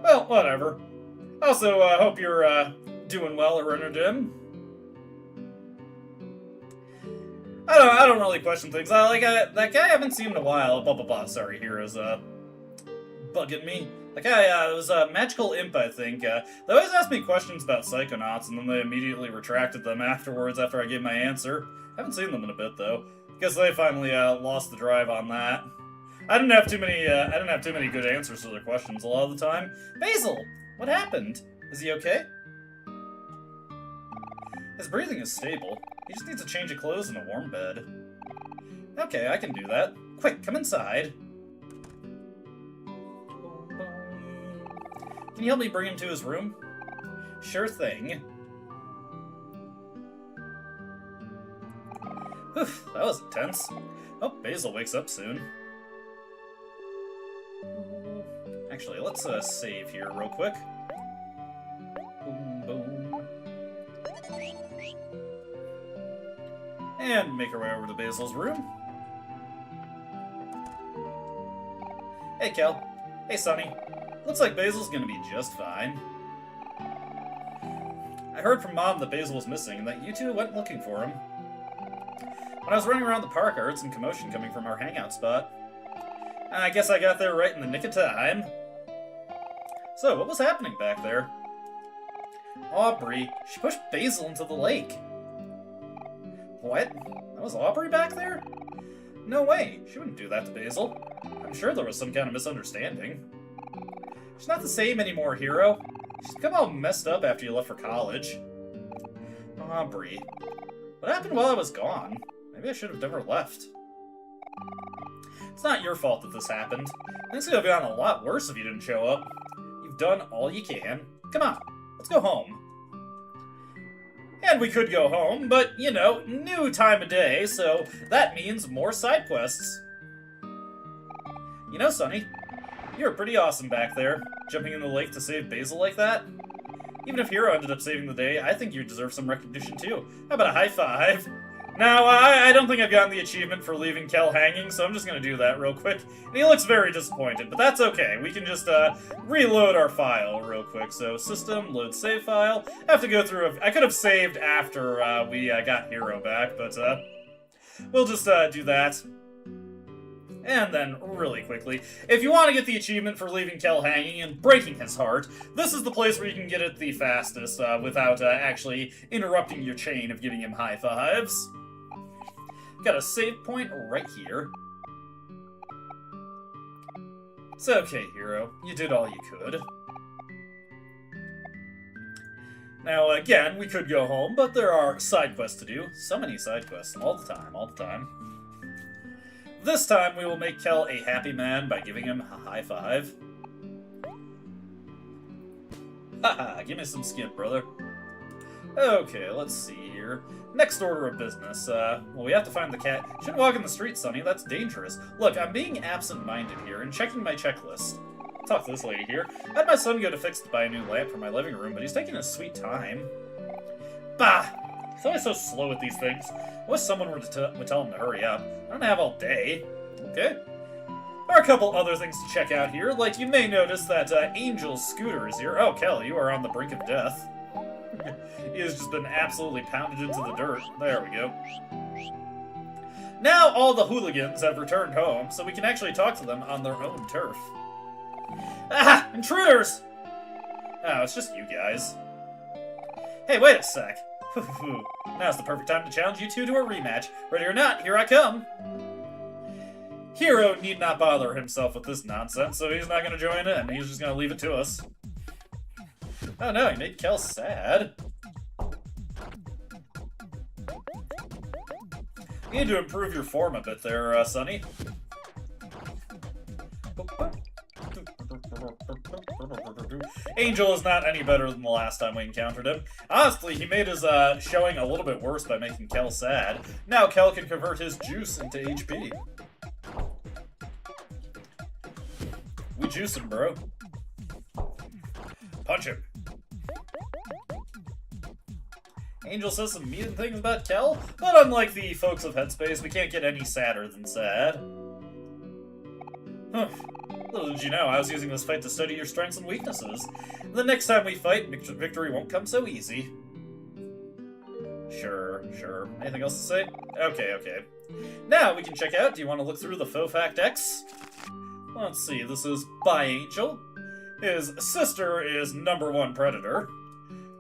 Well, whatever. Also, hope you're doing well at Renerdym. I don't really question things. That guy I haven't seen in a while. Blah blah blah. Sorry, Hero's bugging me. That guy, it was a Magical Imp, I think. They always ask me questions about Psychonauts, and then they immediately retracted them afterwards after I gave my answer. Haven't seen them in a bit, though. Guess they finally lost the drive on that. I didn't have too many good answers to their questions a lot of the time. Basil, what happened? Is he okay? His breathing is stable. He just needs a change of clothes and a warm bed. Okay, I can do that. Quick, come inside. Can you help me bring him to his room? Sure thing. Whew, that was intense. Oh, Basil wakes up soon. Actually, let's save here real quick. Boom, boom. And make our way over to Basil's room. Hey, Kel. Hey, Sunny. Looks like Basil's gonna be just fine. I heard from Mom that Basil was missing and that you two went looking for him. When I was running around the park, I heard some commotion coming from our hangout spot. I guess I got there right in the nick of time. So, what was happening back there? Aubrey, she pushed Basil into the lake. What? That was Aubrey back there? No way, she wouldn't do that to Basil. I'm sure there was some kind of misunderstanding. She's not the same anymore, Hero. She's become all messed up after you left for college. Aubrey. What happened while I was gone? Maybe I should have never left. It's not your fault that this happened. Things could have gotten a lot worse if you didn't show up. You've done all you can. Come on, let's go home. And we could go home, but, you know, new time of day, so that means more side quests. You know, Sunny, you were pretty awesome back there, jumping in the lake to save Basil like that. Even if Hero ended up saving the day, I think you deserve some recognition too. How about a high five? Now, I don't think I've gotten the achievement for leaving Kel hanging, so I'm just gonna do that real quick. And he looks very disappointed, but that's okay. We can just reload our file real quick. So, system, load save file. I have to go through, I could have saved after we got Hero back, but we'll just do that. And then, really quickly, if you want to get the achievement for leaving Kel hanging and breaking his heart, this is the place where you can get it the fastest without actually interrupting your chain of giving him high fives. Got a save point right here. It's okay, Hero. You did all you could. Now, again, we could go home, but there are side quests to do. So many side quests. All the time, all the time. This time, we will make Kel a happy man by giving him a high five. Haha, give me some skin, brother. Okay, let's see here. Next order of business. Well, we have to find the cat. Shouldn't walk in the street, Sunny. That's dangerous. Look, I'm being absent-minded here and checking my checklist. Talk to this lady here. I had my son go to Fix to buy a new lamp for my living room, but he's taking his sweet time. Bah! He's always so slow at these things. I wish someone would tell him to hurry up. I don't have all day. Okay. are a couple other things to check out here. Like, you may notice that Angel's scooter is here. Oh, Kel, you are on the brink of death. He has just been absolutely pounded into the dirt. There we go. Now all the hooligans have returned home, so we can actually talk to them on their own turf. Ah! Intruders! Oh, it's just you guys. Hey, wait a sec. Now's the perfect time to challenge you two to a rematch. Ready or not, here I come. Hero need not bother himself with this nonsense, so he's not going to join in. He's just going to leave it to us. Oh no, he made Kel sad. You need to improve your form a bit there, Sunny. Angel is not any better than the last time we encountered him. Honestly, he made his showing a little bit worse by making Kel sad. Now Kel can convert his juice into HP. We juice him, bro. Punch him. Angel says some mean things about Kel, but unlike the folks of Headspace, we can't get any sadder than sad. Huh. Little did you know, I was using this fight to study your strengths and weaknesses. The next time we fight, victory won't come so easy. Sure. Anything else to say? Okay. Now we can check out, do you want to look through the Faux Fact X? Let's see, this is by Angel. His sister is #1 predator.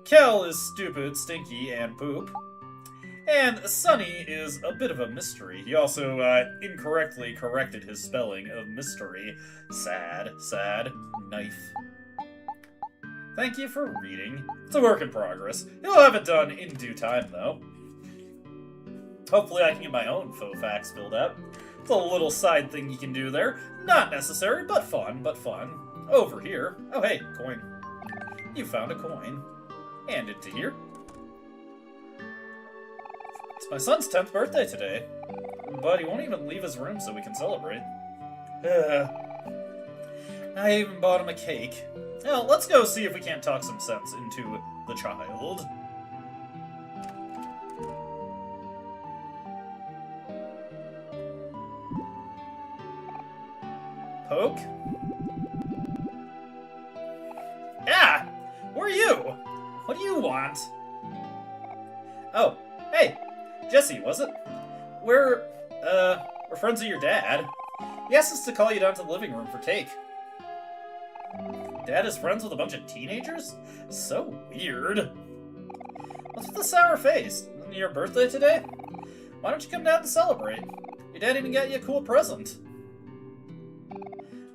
Kel is stupid, stinky, and poop. And Sunny is a bit of a mystery. He also incorrectly corrected his spelling of mystery. Sad, knife. Thank you for reading. It's a work in progress. You'll have it done in due time, though. Hopefully I can get my own faux facts filled out. It's a little side thing you can do there. Not necessary, but fun. Over here. Oh, hey, coin. You found a coin. Hand it to here. It's my son's 10th birthday today, but he won't even leave his room so we can celebrate. I even bought him a cake. Well, let's go see if we can't talk some sense into the child. Poke? Yeah! Who are you? What do you want? Oh, hey! Jesse, was it? We're friends of your dad. He asked us to call you down to the living room for cake. Dad is friends with a bunch of teenagers? So weird. What's with the sour face? Isn't it your birthday today? Why don't you come down to celebrate? Your dad even got you a cool present.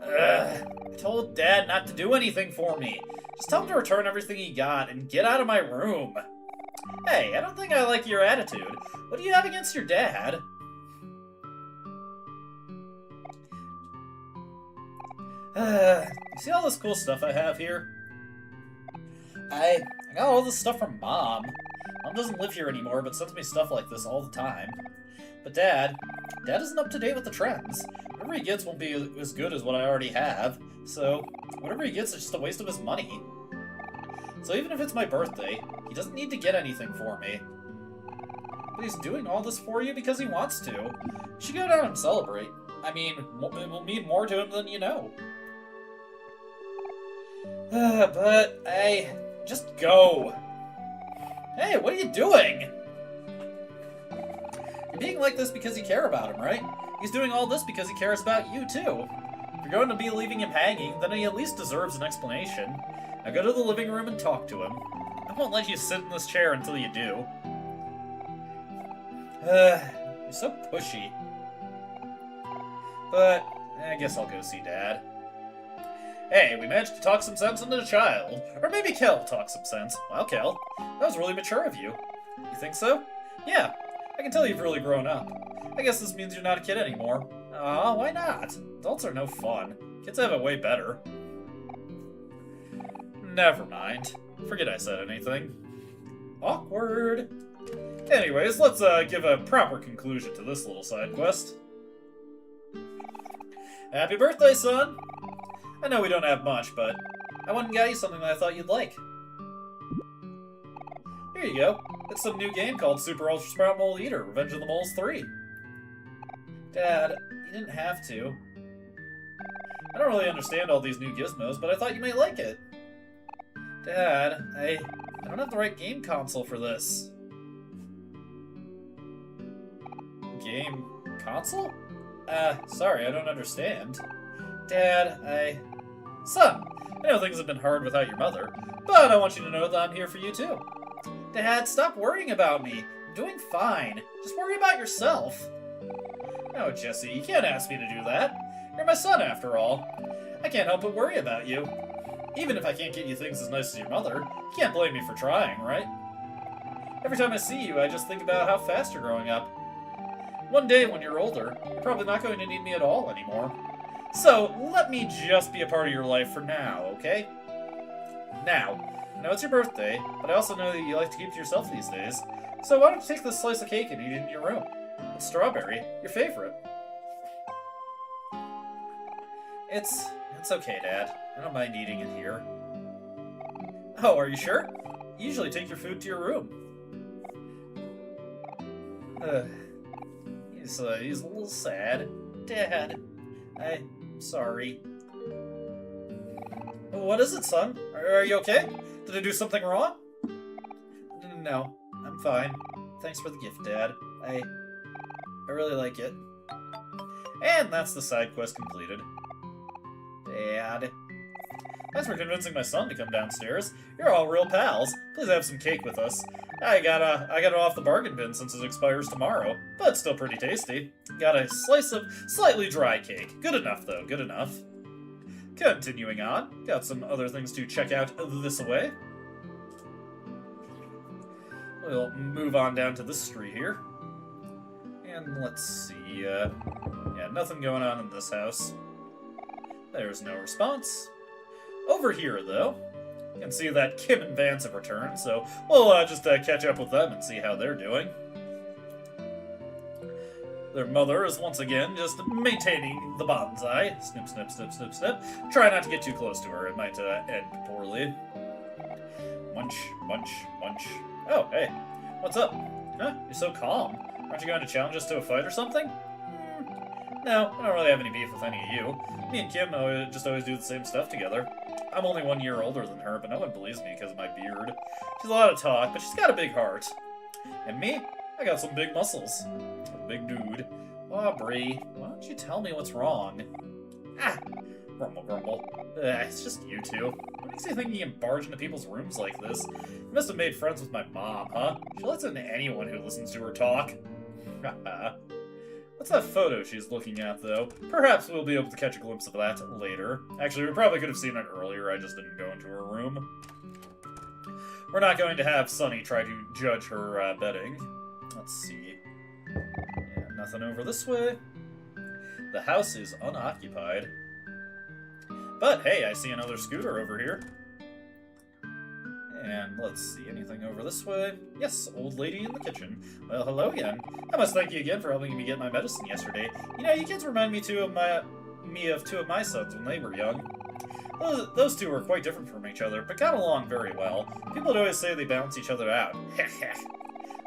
I told Dad not to do anything for me. Just tell him to return everything he got and get out of my room. Hey, I don't think I like your attitude. What do you have against your dad? You see all this cool stuff I have here? I got all this stuff from Mom. Mom doesn't live here anymore, but sends me stuff like this all the time. But Dad isn't up to date with the trends. Whatever he gets won't be as good as what I already have, so whatever he gets is just a waste of his money. So even if it's my birthday, he doesn't need to get anything for me. But he's doing all this for you because he wants to. You should go down and celebrate. I mean, it will mean more to him than you know. But just go. Hey, what are you doing? You're being like this because you care about him, right? He's doing all this because he cares about you, too. If you're going to be leaving him hanging, then he at least deserves an explanation. Now go to the living room and talk to him. I won't let you sit in this chair until you do. You're so pushy. But I guess I'll go see Dad. Hey, we managed to talk some sense into the child. Or maybe Kel talked some sense. Wow, Kel, that was really mature of you. You think so? Yeah, I can tell you've really grown up. I guess this means you're not a kid anymore. Aw, why not? Adults are no fun. Kids have it way better. Never mind. Forget I said anything. Awkward. Anyways, let's give a proper conclusion to this little side quest. Happy birthday, son! I know we don't have much, but I went and got you something that I thought you'd like. Here you go. It's some new game called Super Ultra Sprout Mole Eater, Revenge of the Moles 3. Dad, you didn't have to. I don't really understand all these new gizmos, but I thought you might like it. Dad, I don't have the right game console for this. Game console? Sorry, I don't understand. Dad, Son, I know things have been hard without your mother, but I want you to know that I'm here for you too. Dad, stop worrying about me. I'm doing fine. Just worry about yourself. No, Jesse, you can't ask me to do that. You're my son, after all. I can't help but worry about you. Even if I can't get you things as nice as your mother, you can't blame me for trying, right? Every time I see you, I just think about how fast you're growing up. One day, when you're older, you're probably not going to need me at all anymore. So, let me just be a part of your life for now, okay? Now, I know it's your birthday, but I also know that you like to keep to yourself these days. So why don't you take this slice of cake and eat it in your room? It's strawberry, your favorite. It's okay, Dad. I don't mind eating it here. Oh, are you sure? You usually take your food to your room. He's a little sad. Dad, I'm sorry. What is it, son? Are you okay? Did I do something wrong? No, I'm fine. Thanks for the gift, Dad. I really like it. And that's the side quest completed. Dad. Thanks for convincing my son to come downstairs. You're all real pals. Please have some cake with us. I got it off the bargain bin since it expires tomorrow, but it's still pretty tasty. Got a slice of slightly dry cake. Good enough, though. Good enough. Continuing on, got some other things to check out this way. We'll move on down to this street here. And let's see, yeah, nothing going on in this house. There's no response. Over here, though, you can see that Kim and Vance have returned, so we'll just catch up with them and see how they're doing. Their mother is once again just maintaining the bonsai. Snip, snip, snip, snip, snip. Try not to get too close to her. It might end poorly. Munch, munch, munch. Oh, hey. What's up? Huh? You're so calm. Aren't you going to challenge us to a fight or something? No, I don't really have any beef with any of you. Me and Kim just always do the same stuff together. I'm only 1 year older than her, but no one believes me because of my beard. She's a lot of talk, but she's got a big heart. And me? I got some big muscles. A big dude. Aubrey, why don't you tell me what's wrong? Ah! Grumble, grumble. It's just you two. What makes you think you can barge into people's rooms like this? You must have made friends with my mom, huh? She lets in anyone who listens to her talk. What's that photo she's looking at, though? Perhaps we'll be able to catch a glimpse of that later. Actually, we probably could have seen it earlier, I just didn't go into her room. We're not going to have Sunny try to judge her bedding. Let's see. Yeah, nothing over this way. The house is unoccupied. But hey, I see another scooter over here. And let's see, anything over this way? Yes, old lady in the kitchen. Well, hello again. I must thank you again for helping me get my medicine yesterday. You know, you kids remind me of two of my sons when they were young. Those two were quite different from each other, but got along very well. People would always say they balance each other out.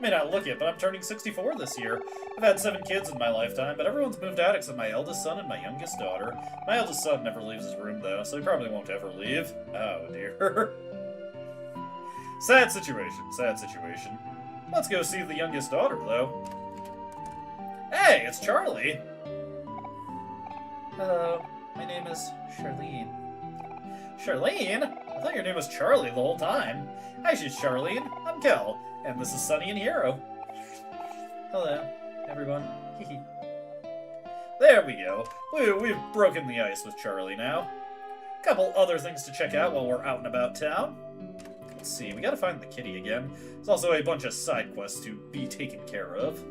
May not look it, but I'm turning 64 this year. I've had 7 kids in my lifetime, but everyone's moved out except my eldest son and my youngest daughter. My eldest son never leaves his room, though, so he probably won't ever leave. Oh, dear. Sad situation, sad situation. Let's go see the youngest daughter, though. Hey, it's Charlie! Hello, my name is Charlene. Charlene? I thought your name was Charlie the whole time. Hi, she's Charlene. I'm Kel, and this is Sunny and Hero. Hello, everyone. There we go. We've broken the ice with Charlie now. Couple other things to check out while we're out and about town. Let's see, we gotta find the kitty again. There's also a bunch of side quests to be taken care of.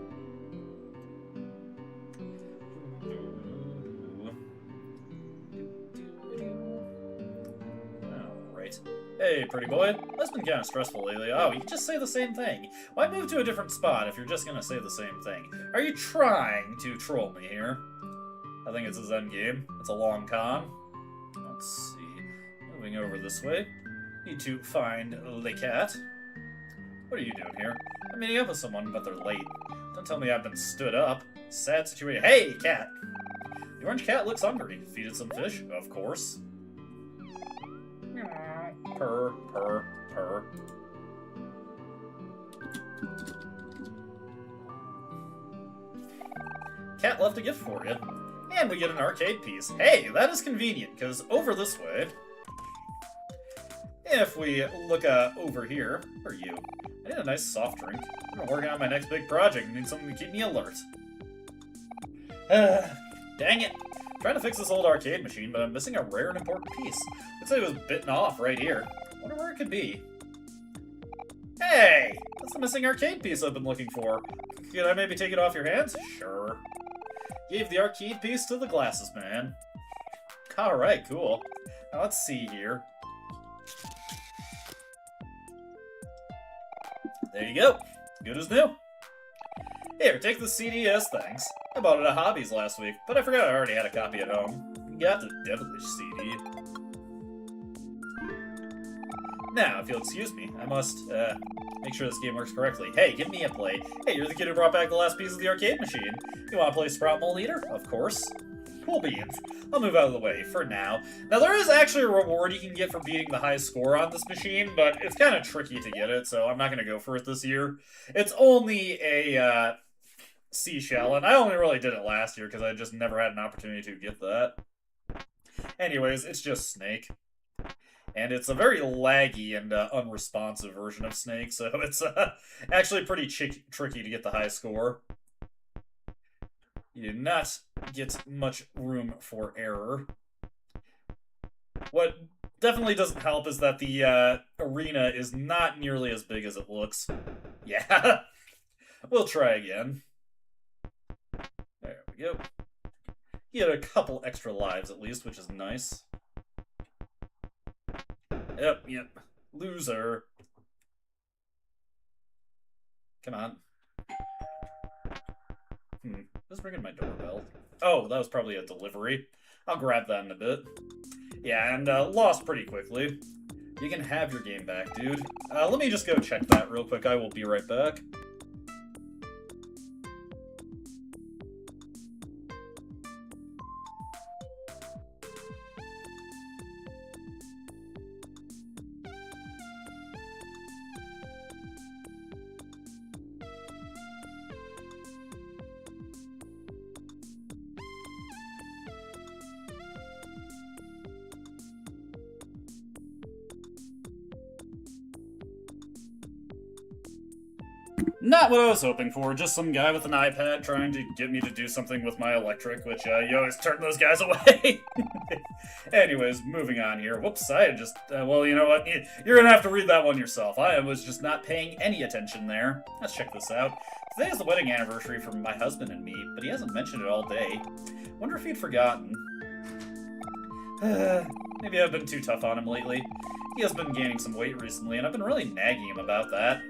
Alright. Hey, pretty boy. That's been kind of stressful lately. Oh, you can just say the same thing. Why move to a different spot if you're just gonna say the same thing? Are you trying to troll me here? I think it's his endgame. It's a long con. Let's see. Moving over this way. Need to find the cat. What are you doing here? I'm meeting up with someone, but they're late. Don't tell me I've been stood up. Sad situation. Hey, cat! The orange cat looks hungry. Feed it some fish, of course. Purr, purr, purr. Cat left a gift for you. And we get an arcade piece. Hey, that is convenient, because over this way... If we look over here... Where are you? I need a nice soft drink. I'm working on my next big project. I need something to keep me alert. Dang it. I'm trying to fix this old arcade machine, but I'm missing a rare and important piece. Looks like it was bitten off right here. Wonder where it could be. Hey! That's the missing arcade piece I've been looking for. Could I maybe take it off your hands? Sure. Gave the arcade piece to the glasses man. Alright, cool. Now let's see here. There you go. Good as new. Here, take the CD as thanks. I bought it at Hobbies last week, but I forgot I already had a copy at home. You got the devilish CD. Now, if you'll excuse me, I must, make sure this game works correctly. Hey, give me a play. Hey, you're the kid who brought back the last piece of the arcade machine. You want to play Sprout Mole Eater? Of course. Cool beans. I'll move out of the way for now. Now, there is actually a reward you can get for beating the highest score on this machine, but it's kind of tricky to get it, so I'm not going to go for it this year. It's only a, seashell, and I only really did it last year because I just never had an opportunity to get that. Anyways, it's just Snake. And it's a very laggy and unresponsive version of Snake, so it's actually pretty tricky to get the high score. You do not get much room for error. What definitely doesn't help is that the arena is not nearly as big as it looks. Yeah. We'll try again. There we go. You get a couple extra lives at least, which is nice. Yep. Loser. Come on. Who's ringing my doorbell? Oh, that was probably a delivery. I'll grab that in a bit. Yeah, and lost pretty quickly. You can have your game back, dude. Let me just go check that real quick. I will be right back. Not what I was hoping for, just some guy with an iPad trying to get me to do something with my electric, which, you always turn those guys away. Anyways, moving on here. Whoops, I just, well, you know what? You're gonna have to read that one yourself. I was just not paying any attention there. Let's check this out. Today is the wedding anniversary for my husband and me, but he hasn't mentioned it all day. Wonder if he'd forgotten. Maybe I've been too tough on him lately. He has been gaining some weight recently, and I've been really nagging him about that.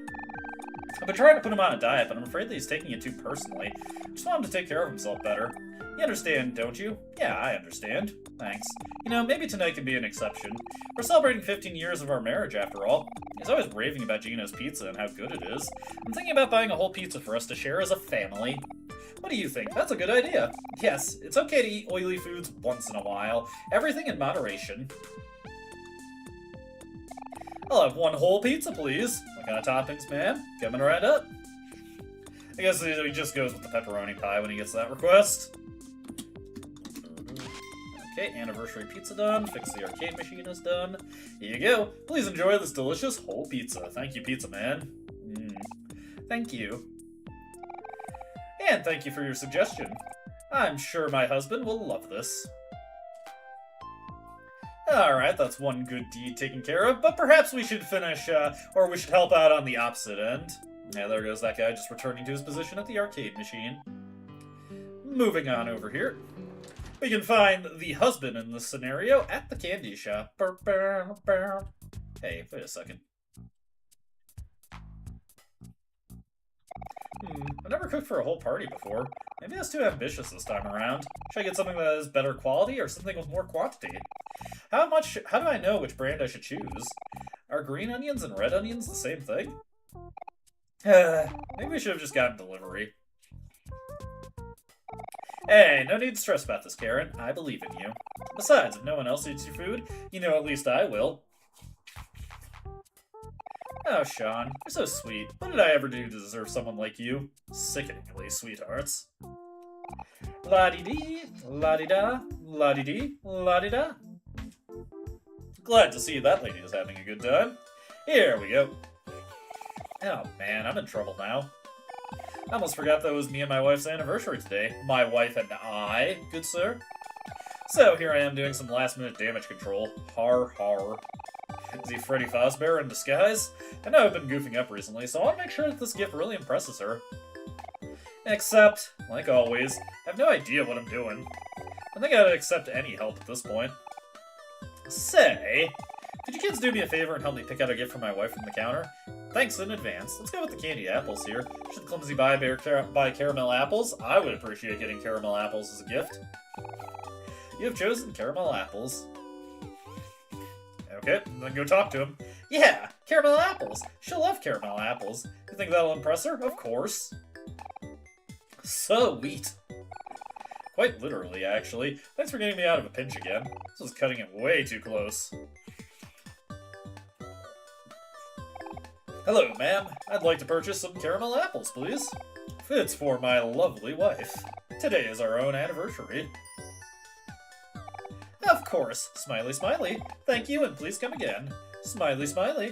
I've been trying to put him on a diet, but I'm afraid that he's taking it too personally. I just want him to take care of himself better. You understand, don't you? Yeah, I understand. Thanks. You know, maybe tonight can be an exception. We're celebrating 15 years of our marriage, after all. He's always raving about Gino's pizza and how good it is. I'm thinking about buying a whole pizza for us to share as a family. What do you think? That's a good idea. Yes, it's okay to eat oily foods once in a while. Everything in moderation. I'll have one whole pizza, please. What kind of toppings, ma'am? Coming right up. I guess he just goes with the pepperoni pie when he gets that request. Okay, anniversary pizza done. Fix the arcade machine is done. Here you go. Please enjoy this delicious whole pizza. Thank you, pizza man. Thank you. And thank you for your suggestion. I'm sure my husband will love this. Alright, that's one good deed taken care of, but perhaps we should finish, or we should help out on the opposite end. Yeah, there goes that guy just returning to his position at the arcade machine. Moving on over here. We can find the husband in this scenario at the candy shop. Hey, wait a second. I never cooked for a whole party before. Maybe that's too ambitious this time around. Should I get something that is better quality or something with more quantity? How do I know which brand I should choose? Are green onions and red onions the same thing? Maybe we should have just gotten delivery. Hey, no need to stress about this, Karen. I believe in you. Besides, if no one else eats your food, you know at least I will. Oh, Sean, you're so sweet. What did I ever do to deserve someone like you? Sickeningly, sweethearts. La-dee-dee, la-dee-da, la-dee-dee, la-dee-da. Glad to see that lady is having a good time. Here we go. Oh man, I'm in trouble now. I almost forgot that it was me and my wife's anniversary today. My wife and I, good sir. So here I am doing some last-minute damage control. Har har. Is he Freddy Fazbear in disguise? I know I've been goofing up recently, so I want to make sure that this gift really impresses her. Except, like always, I have no idea what I'm doing. I think I'd accept any help at this point. Say, could you kids do me a favor and help me pick out a gift for my wife from the counter? Thanks in advance. Let's go with the candy apples here. Should the clumsy buy caramel apples? I would appreciate getting caramel apples as a gift. You have chosen caramel apples. Okay, then go talk to him. Yeah, caramel apples. She'll love caramel apples. You think that'll impress her? Of course. Sweet. Quite literally, actually. Thanks for getting me out of a pinch again. This was cutting it way too close. Hello, ma'am. I'd like to purchase some caramel apples, please. It's for my lovely wife. Today is our own anniversary. Of course. Smiley, smiley. Thank you, and please come again. Smiley, smiley.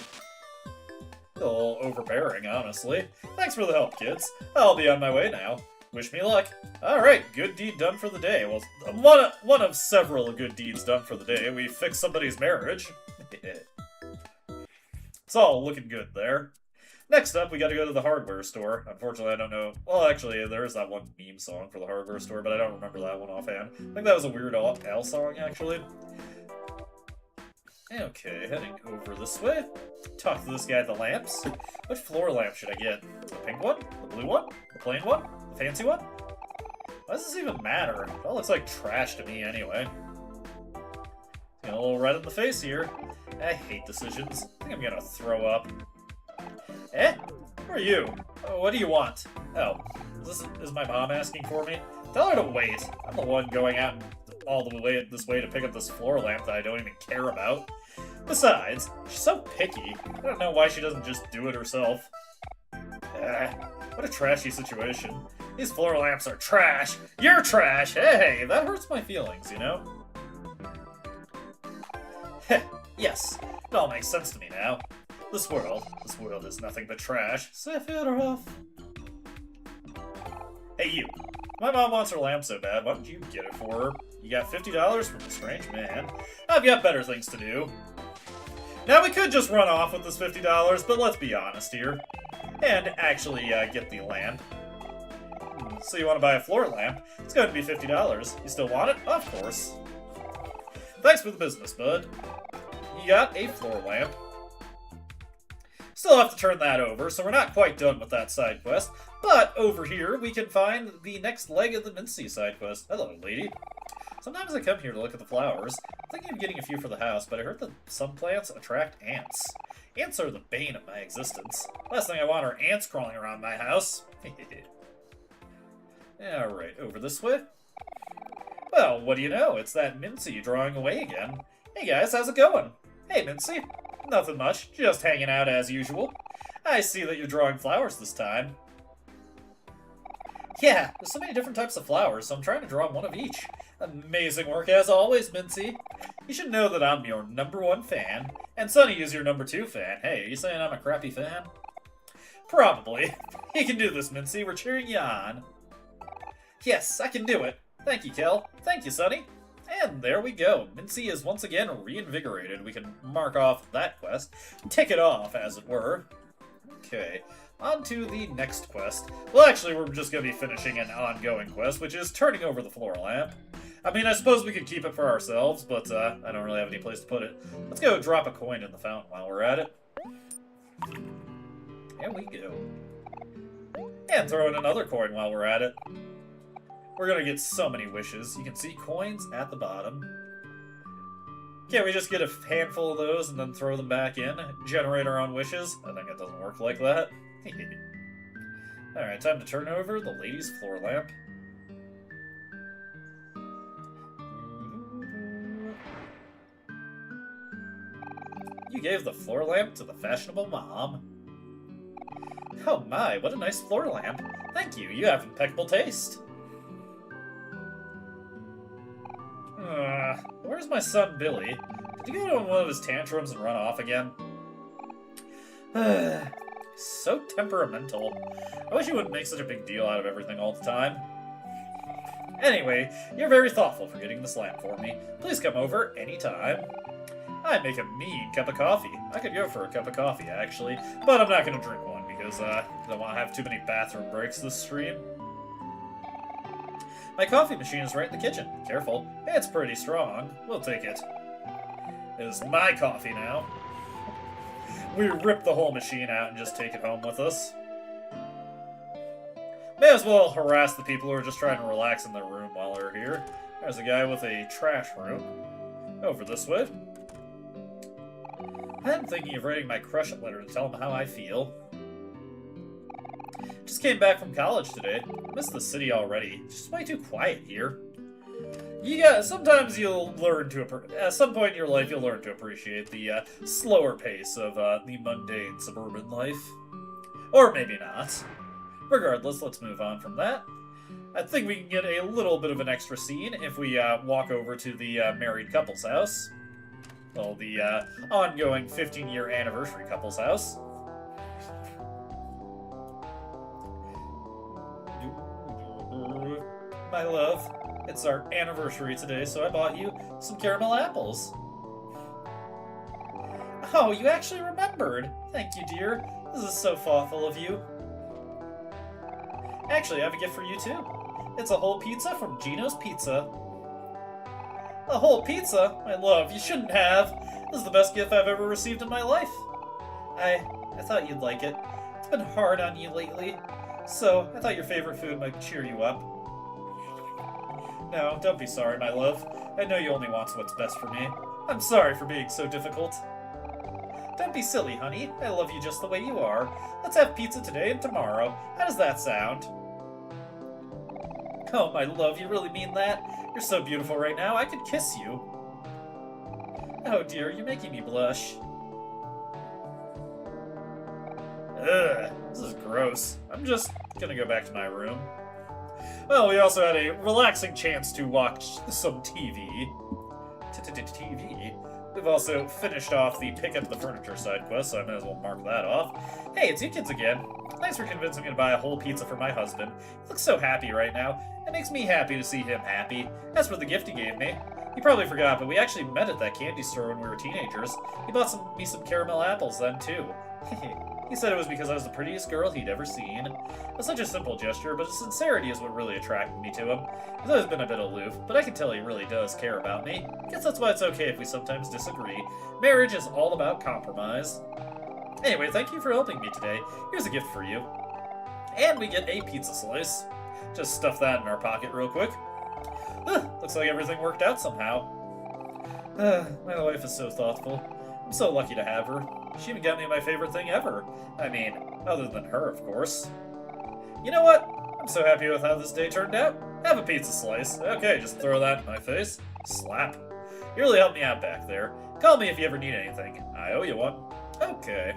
A little overbearing, honestly. Thanks for the help, kids. I'll be on my way now. Wish me luck. Alright, good deed done for the day. Well, one of several good deeds done for the day. We fixed somebody's marriage. It's all looking good there. Next up, we gotta go to the hardware store. Unfortunately, I don't know. Well, actually, there is that one meme song for the hardware store, but I don't remember that one offhand. I think that was a Weird Al song, actually. Okay, heading over this way. Talk to this guy at the lamps. Which floor lamp should I get? The pink one? The blue one? The plain one? The fancy one? Why does this even matter? It all looks like trash to me anyway. Getting a little red in the face here. I hate decisions. I think I'm gonna throw up. Eh? Who are you? Oh, what do you want? Oh, is my mom asking for me? Tell her to wait. I'm the one going out all the way this way to pick up this floor lamp that I don't even care about. Besides, she's so picky. I don't know why she doesn't just do it herself. What a trashy situation. These floor lamps are trash. You're trash. Hey, that hurts my feelings, you know? Heh, yes. It all makes sense to me now. This world is nothing but trash. Sephiroth. Hey, you. My mom wants her lamp so bad, why don't you get it for her? You got $50 from a strange man. I've got better things to do. Now, we could just run off with this $50, but let's be honest here. And actually get the lamp. So you want to buy a floor lamp? It's going to be $50. You still want it? Of course. Thanks for the business, bud. You got a floor lamp. Still have to turn that over, so we're not quite done with that side quest. But over here, we can find the next leg of the Mincy side quest. Hello, lady. Sometimes I come here to look at the flowers. I'm thinking of getting a few for the house, but I heard that some plants attract ants. Ants are the bane of my existence. Last thing I want are ants crawling around my house. Alright, over this way. Well, what do you know? It's that Mincy drawing away again. Hey guys, how's it going? Hey, Mincy. Nothing much, just hanging out as usual. I see that you're drawing flowers this time. Yeah, there's so many different types of flowers, so I'm trying to draw one of each. Amazing work as always, Mincy. You should know that I'm your #1 fan, and Sunny is your #2 fan. Hey, are you saying I'm a crappy fan? Probably. You can do this, Mincy. We're cheering you on. Yes, I can do it. Thank you, Kel. Thank you, Sunny. And there we go. Mincy is once again reinvigorated. We can mark off that quest. Tick it off, as it were. Okay, on to the next quest. Well, actually, we're just going to be finishing an ongoing quest, which is turning over the floor lamp. I mean, I suppose we could keep it for ourselves, but I don't really have any place to put it. Let's go drop a coin in the fountain while we're at it. There we go. And throw in another coin while we're at it. We're gonna get so many wishes. You can see coins at the bottom. Can't we just get a handful of those and then throw them back in? Generate our own wishes? I think it doesn't work like that. Alright, time to turn over the lady's floor lamp. You gave the floor lamp to the fashionable mom. Oh my, what a nice floor lamp. Thank you, you have impeccable taste. Where's my son Billy? Did he go to one of his tantrums and run off again? So temperamental. I wish he wouldn't make such a big deal out of everything all the time. Anyway, you're very thoughtful for getting this lamp for me. Please come over anytime. I make a mean cup of coffee. I could go for a cup of coffee, actually, but I'm not going to drink one because I don't want to have too many bathroom breaks this stream. My coffee machine is right in the kitchen. Careful, it's pretty strong. We'll take it. It is my coffee now. We rip the whole machine out and just take it home with us. May as well harass the people who are just trying to relax in their room while they're here. There's a guy with a trash room. Over this way. I'm thinking of writing my crush a letter to tell him how I feel. Just came back from college today. Missed the city already. It's just way too quiet here. Sometimes you'll learn to, at some point in your life, you'll learn to appreciate the slower pace of the mundane suburban life. Or maybe not. Regardless, let's move on from that. I think we can get a little bit of an extra scene if we walk over to the married couple's house. Well, the ongoing 15-year anniversary couple's house. My love, it's our anniversary today, so I bought you some caramel apples. Oh, you actually remembered. Thank you, dear. This is so thoughtful of you. Actually, I have a gift for you, too. It's a whole pizza from Gino's Pizza. A whole pizza? My love, you shouldn't have. This is the best gift I've ever received in my life. I thought you'd like it. It's been hard on you lately, so I thought your favorite food might cheer you up. No, don't be sorry, my love. I know you only want what's best for me. I'm sorry for being so difficult. Don't be silly, honey. I love you just the way you are. Let's have pizza today and tomorrow. How does that sound? Oh, my love, you really mean that? You're so beautiful right now, I could kiss you. Oh dear, you're making me blush. Ugh, this is gross. I'm just gonna go back to my room. Well, we also had a relaxing chance to watch some TV. TV. We've also finished off the pick up the furniture side quest, so I may as well mark that off. Hey, it's you kids again. Thanks for convincing me to buy a whole pizza for my husband. He looks so happy right now. It makes me happy to see him happy. As for the gift he gave me, you probably forgot, but we actually met at that candy store when we were teenagers. He bought me some caramel apples then, too. He said it was because I was the prettiest girl he'd ever seen. It was such a simple gesture, but his sincerity is what really attracted me to him. He's always been a bit aloof, but I can tell he really does care about me. Guess that's why it's okay if we sometimes disagree. Marriage is all about compromise. Anyway, thank you for helping me today. Here's a gift for you. And we get a pizza slice. Just stuff that in our pocket real quick. Looks like everything worked out somehow. My wife is so thoughtful. I'm so lucky to have her. She even got me my favorite thing ever. I mean, other than her, of course. You know what? I'm so happy with how this day turned out. Have a pizza slice. Okay, just throw that in my face. Slap. You really helped me out back there. Call me if you ever need anything. I owe you one. Okay.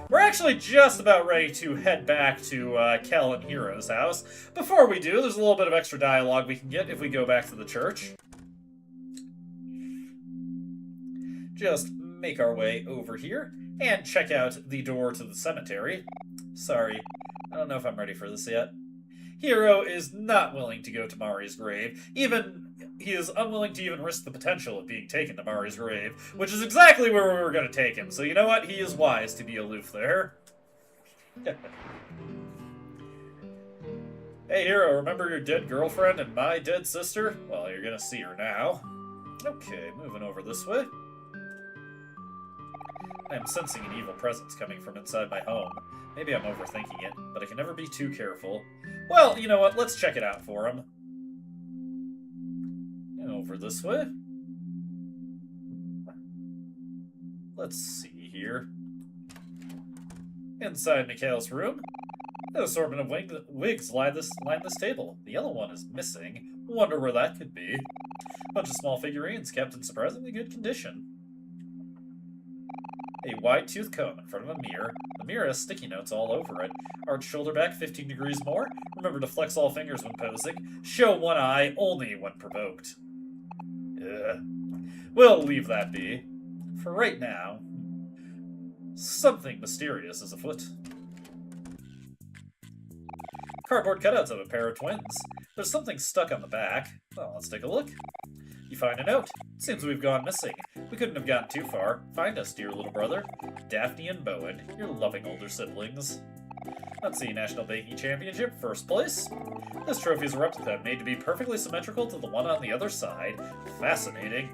We're actually just about ready to head back to Kel and Hero's house. Before we do, there's a little bit of extra dialogue we can get if we go back to the church. Just make our way over here and check out the door to the cemetery. Sorry, I don't know if I'm ready for this yet. Hiro is not willing to go to Mari's grave. He is unwilling to even risk the potential of being taken to Mari's grave, which is exactly where we were going to take him. So you know what? He is wise to be aloof there. Hey, Hiro, remember your dead girlfriend and my dead sister? Well, you're going to see her now. Okay, moving over this way. I am sensing an evil presence coming from inside my home. Maybe I'm overthinking it, but I can never be too careful. Well, you know what? Let's check it out for him. And over this way. Let's see here. Inside Mikhail's room, an assortment of wigs line this table. The yellow one is missing. Wonder where that could be. A bunch of small figurines kept in surprisingly good condition. A wide-toothed comb in front of a mirror. The mirror has sticky notes all over it. Arch shoulder back 15 degrees more. Remember to flex all fingers when posing. Show one eye only when provoked. Ugh. We'll leave that be. For right now, something mysterious is afoot. Cardboard cutouts of a pair of twins. There's something stuck on the back. Well, let's take a look. You find a note. Seems we've gone missing. We couldn't have gotten too far. Find us, dear little brother. Daphne and Bowen, your loving older siblings. Let's see, National Baking Championship, first place. This trophy is a replica made to be perfectly symmetrical to the one on the other side. Fascinating.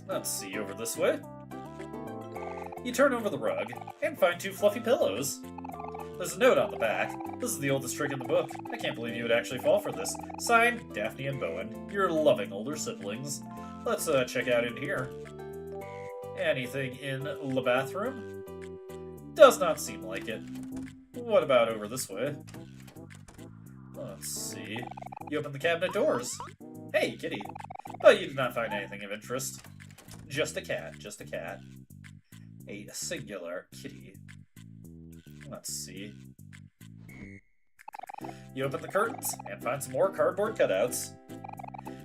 Let's see, over this way. You turn over the rug and find 2 fluffy pillows. There's a note on the back. This is the oldest trick in the book. I can't believe you would actually fall for this. Signed, Daphne and Bowen, your loving older siblings. Let's check out in here. Anything in the bathroom? Does not seem like it. What about over this way? Let's see. You open the cabinet doors. Hey, kitty. But you did not find anything of interest. Just a cat, just a cat. A singular kitty. Let's see. You open the curtains and find some more cardboard cutouts.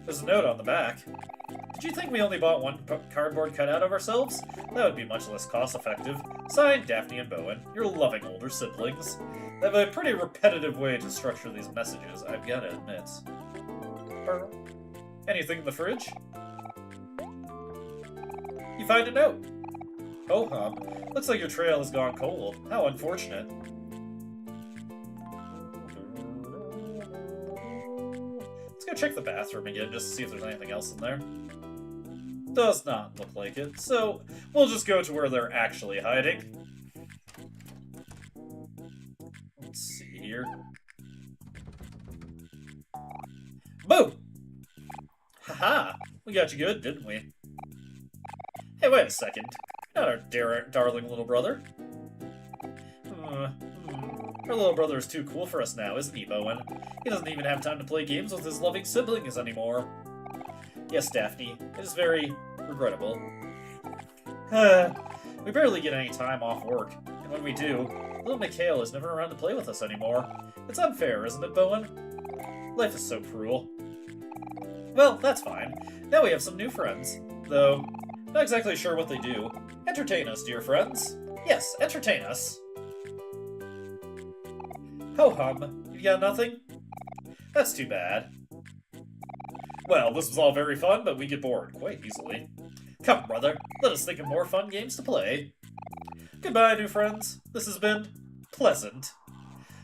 There's a note on the back. Did you think we only bought 1 cardboard cutout of ourselves? That would be much less cost-effective. Signed, Daphne and Bowen, your loving older siblings. They have a pretty repetitive way to structure these messages, I've gotta admit. Anything in the fridge? You find a note. Oh, hum. Looks like your trail has gone cold. How unfortunate. Let's go check the bathroom again just to see if there's anything else in there. Does not look like it, so we'll just go to where they're actually hiding. Let's see here. Boom! Haha! We got you good, didn't we? Hey, wait a second. Not our darling little brother. Our little brother is too cool for us now, isn't he, Bowen? He doesn't even have time to play games with his loving siblings anymore. Yes, Daphne, it is very regrettable. We barely get any time off work, and when we do, little Mikhail is never around to play with us anymore. It's unfair, isn't it, Bowen? Life is so cruel. Well, that's fine. Now we have some new friends, though not exactly sure what they do. Entertain us, dear friends. Yes, entertain us. Ho-hum, you got nothing? That's too bad. Well, this was all very fun, but we get bored quite easily. Come, brother, let us think of more fun games to play. Goodbye, new friends. This has been pleasant.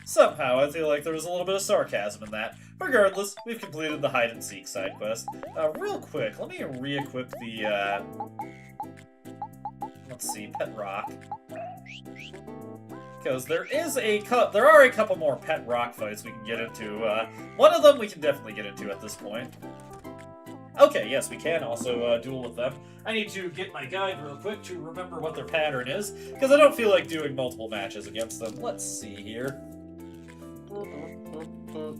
Somehow, I feel like there was a little bit of sarcasm in that. Regardless, we've completed the hide-and-seek side quest. Real quick, let me re-equip the, let's see, Pet Rock. Because there are a couple more Pet Rock fights we can get into. One of them we can definitely get into at this point. Okay, yes, we can also duel with them. I need to get my guide real quick to remember what their pattern is, because I don't feel like doing multiple matches against them. Let's see here.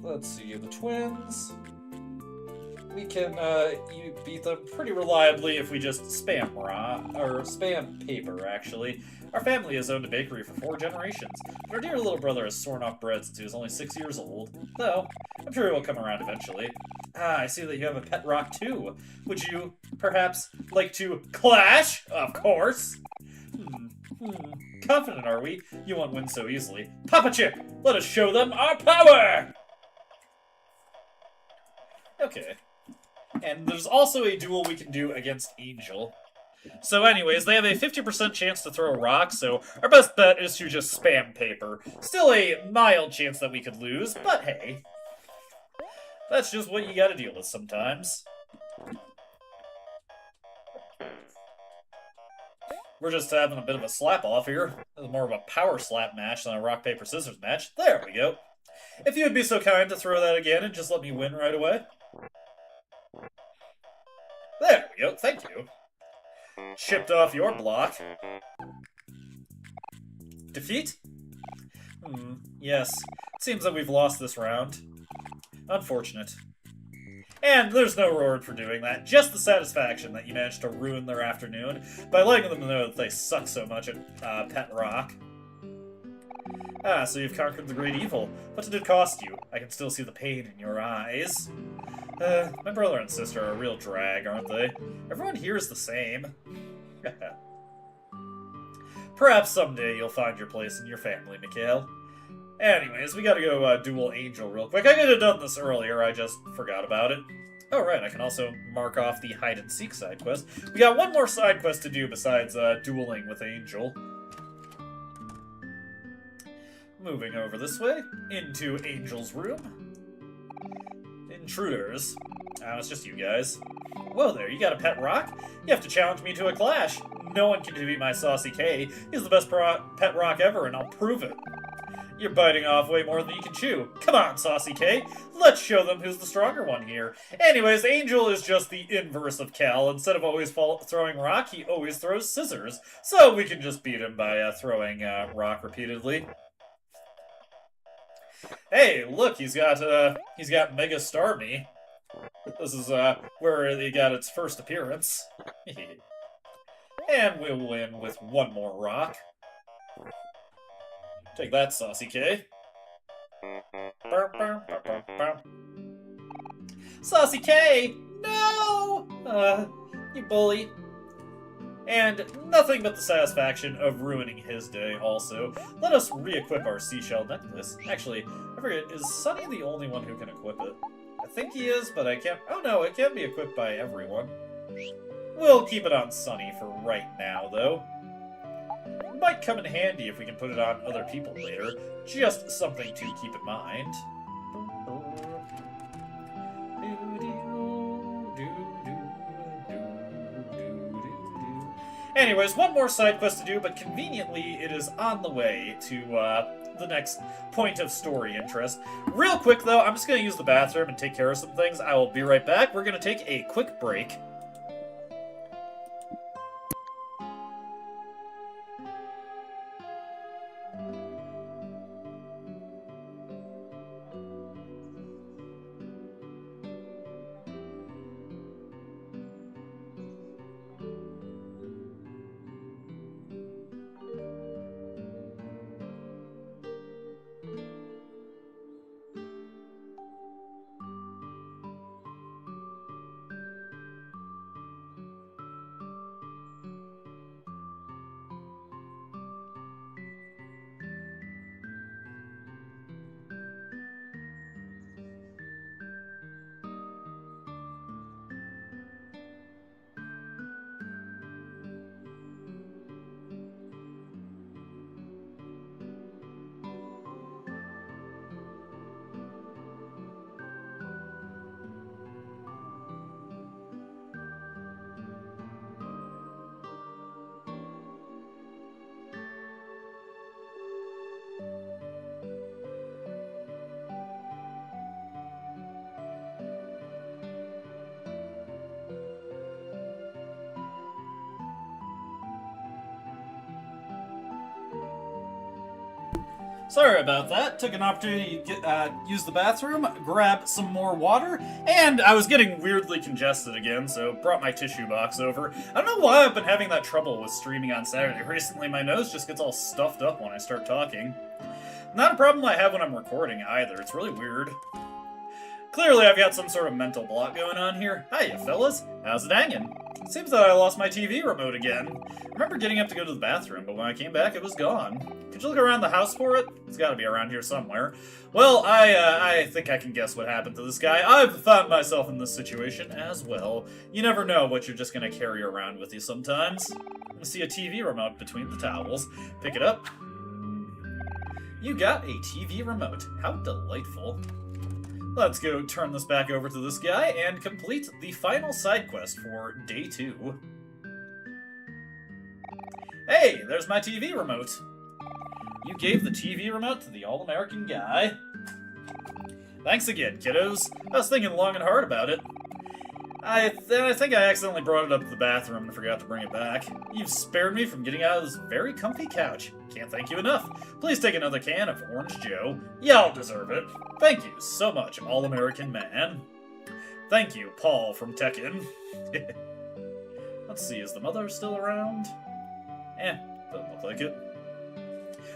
Let's see, the twins. We can you beat them pretty reliably if we just spam paper, actually. Our family has owned a bakery for 4 generations, but our dear little brother has sworn off bread since he was only 6 years old. Though, I'm sure he will come around eventually. Ah, I see that you have a pet rock too. Would you, perhaps, like to clash? Of course! Confident, are we? You won't win so easily. Papa Chip, let us show them our power! Okay. And there's also a duel we can do against Angel. So anyways, they have a 50% chance to throw a rock, so our best bet is to just spam paper. Still a mild chance that we could lose, but hey. That's just what you gotta deal with sometimes. We're just having a bit of a slap-off here. This is more of a power slap match than a rock, paper, scissors match. There we go. If you would be so kind to throw that again and just let me win right away. There we go, thank you. Chipped off your block. Defeat? Yes. Seems that we've lost this round. Unfortunate. And there's no reward for doing that, just the satisfaction that you managed to ruin their afternoon by letting them know that they suck so much at Pet Rock. Ah, so you've conquered the great evil. What did it cost you? I can still see the pain in your eyes. My brother and sister are a real drag, aren't they? Everyone here is the same. Perhaps someday you'll find your place in your family, Mikhail. Anyways, we gotta go duel Angel real quick. I could have done this earlier, I just forgot about it. Oh right, I can also mark off the hide-and-seek side quest. We got one more side quest to do besides dueling with Angel. Moving over this way, into Angel's room. Intruders. Oh, it's just you guys. Whoa there, you got a pet rock? You have to challenge me to a clash. No one can defeat my Saucy K. He's the best pet rock ever, and I'll prove it. You're biting off way more than you can chew. Come on, Saucy K. Let's show them who's the stronger one here. Anyways, Angel is just the inverse of Cal. Instead of always throwing rock, he always throws scissors. So we can just beat him by throwing rock repeatedly. Hey, look, he's got Mega Starmie. This is where he got its first appearance. And we'll win with one more rock. Take that, Saucy K. Saucy K! No! You bully. And nothing but the satisfaction of ruining his day also. Let us re-equip our seashell necklace. Actually, I forget, is Sunny the only one who can equip it? I think he is, but I can't... Oh no, it can be equipped by everyone. We'll keep it on Sunny for right now, though. It might come in handy if we can put it on other people later. Just something to keep in mind. Anyways, one more side quest to do, but conveniently it is on the way to the next point of story interest. Real quick, though, I'm just going to use the bathroom and take care of some things. I will be right back. We're going to take a quick break. Sorry about that. Took an opportunity to use the bathroom, grab some more water, and I was getting weirdly congested again, so brought my tissue box over. I don't know why I've been having that trouble with streaming on Saturday. Recently, my nose just gets all stuffed up when I start talking. Not a problem I have when I'm recording either. It's really weird. Clearly, I've got some sort of mental block going on here. Hiya, fellas. How's it hanging? Seems that I lost my TV remote again. I remember getting up to go to the bathroom, but when I came back, it was gone. Could you look around the house for it? It's gotta be around here somewhere. Well, I think I can guess what happened to this guy. I've found myself in this situation as well. You never know what you're just gonna carry around with you sometimes. I see a TV remote between the towels. Pick it up. You got a TV remote. How delightful. Let's go turn this back over to this guy and complete the final side quest for day 2. Hey, there's my TV remote. You gave the TV remote to the all-American guy. Thanks again, kiddos. I was thinking long and hard about it. I think I accidentally brought it up to the bathroom and forgot to bring it back. You've spared me from getting out of this very comfy couch. Can't thank you enough. Please take another can of Orange Joe. Y'all deserve it. Thank you so much, All-American Man. Thank you, Paul from Tekken. Let's see, is the mother still around? Doesn't look like it.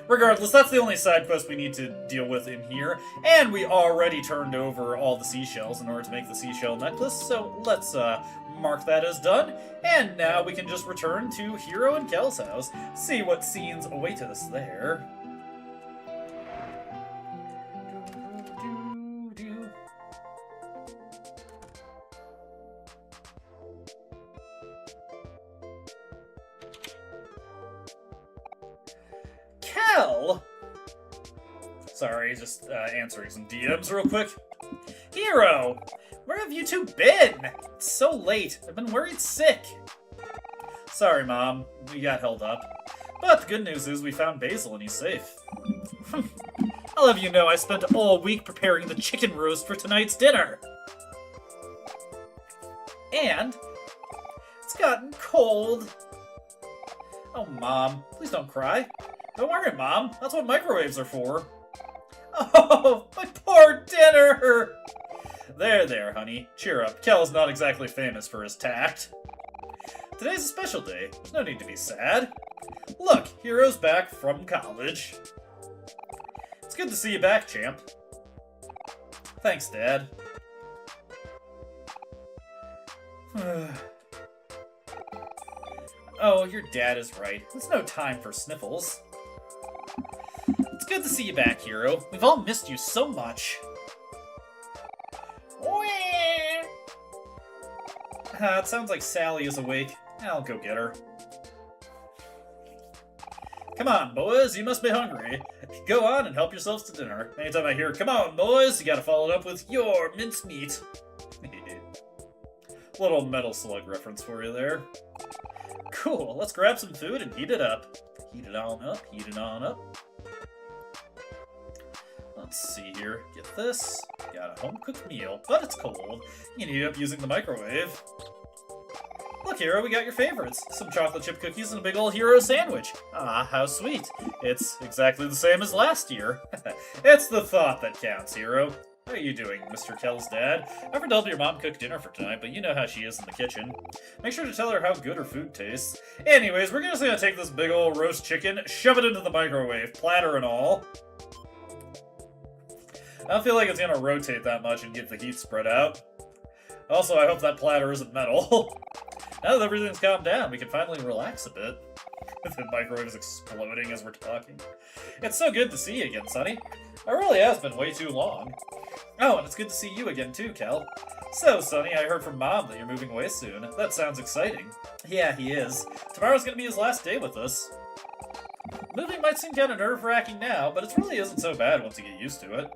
Regardless, that's the only side quest we need to deal with in here, and we already turned over all the seashells in order to make the seashell necklace, so let's mark that as done, and now we can just return to Hiro and Kel's house, see what scenes await us there. Kel! Sorry, just answering some DMs real quick. Hiro! Where have you two been? It's so late. I've been worried sick. Sorry, Mom. We got held up. But the good news is we found Basil and he's safe. I'll have you know I spent all week preparing the chicken roast for tonight's dinner. And it's gotten cold. Oh, Mom, please don't cry. Don't worry, Mom. That's what microwaves are for. Oh, my poor dinner! There, honey. Cheer up. Kel's not exactly famous for his tact. Today's a special day. There's no need to be sad. Look, Hiro's back from college. It's good to see you back, champ. Thanks, Dad. Oh, your dad is right. There's no time for sniffles. It's good to see you back, Hiro. We've all missed you so much. It sounds like Sally is awake. I'll go get her. Come on, boys, you must be hungry. Go on and help yourselves to dinner. Anytime I hear, come on, boys, you gotta follow it up with your mincemeat. Little Metal Slug reference for you there. Cool, let's grab some food and heat it up. Heat it on up, heat it on up. Let's see here. Get this. Got a home-cooked meal, but it's cold. You can heat it up using the microwave. Look, Hiro, we got your favorites. Some chocolate chip cookies and a big old Hiro sandwich. Ah, how sweet. It's exactly the same as last year. It's the thought that counts, Hiro. How are you doing, Mr. Kel's dad? I never told your mom cooked dinner for tonight, but you know how she is in the kitchen. Make sure to tell her how good her food tastes. Anyways, we're just gonna take this big old roast chicken, shove it into the microwave, platter and all. I don't feel like it's gonna rotate that much and get the heat spread out. Also, I hope that platter isn't metal. Now that everything's calmed down, we can finally relax a bit. The microwave is exploding as we're talking. It's so good to see you again, Sunny. It really has been way too long. Oh, and it's good to see you again too, Kel. So, Sunny, I heard from Mom that you're moving away soon. That sounds exciting. Yeah, he is. Tomorrow's gonna be his last day with us. Moving might seem kind of nerve-wracking now, but it really isn't so bad once you get used to it.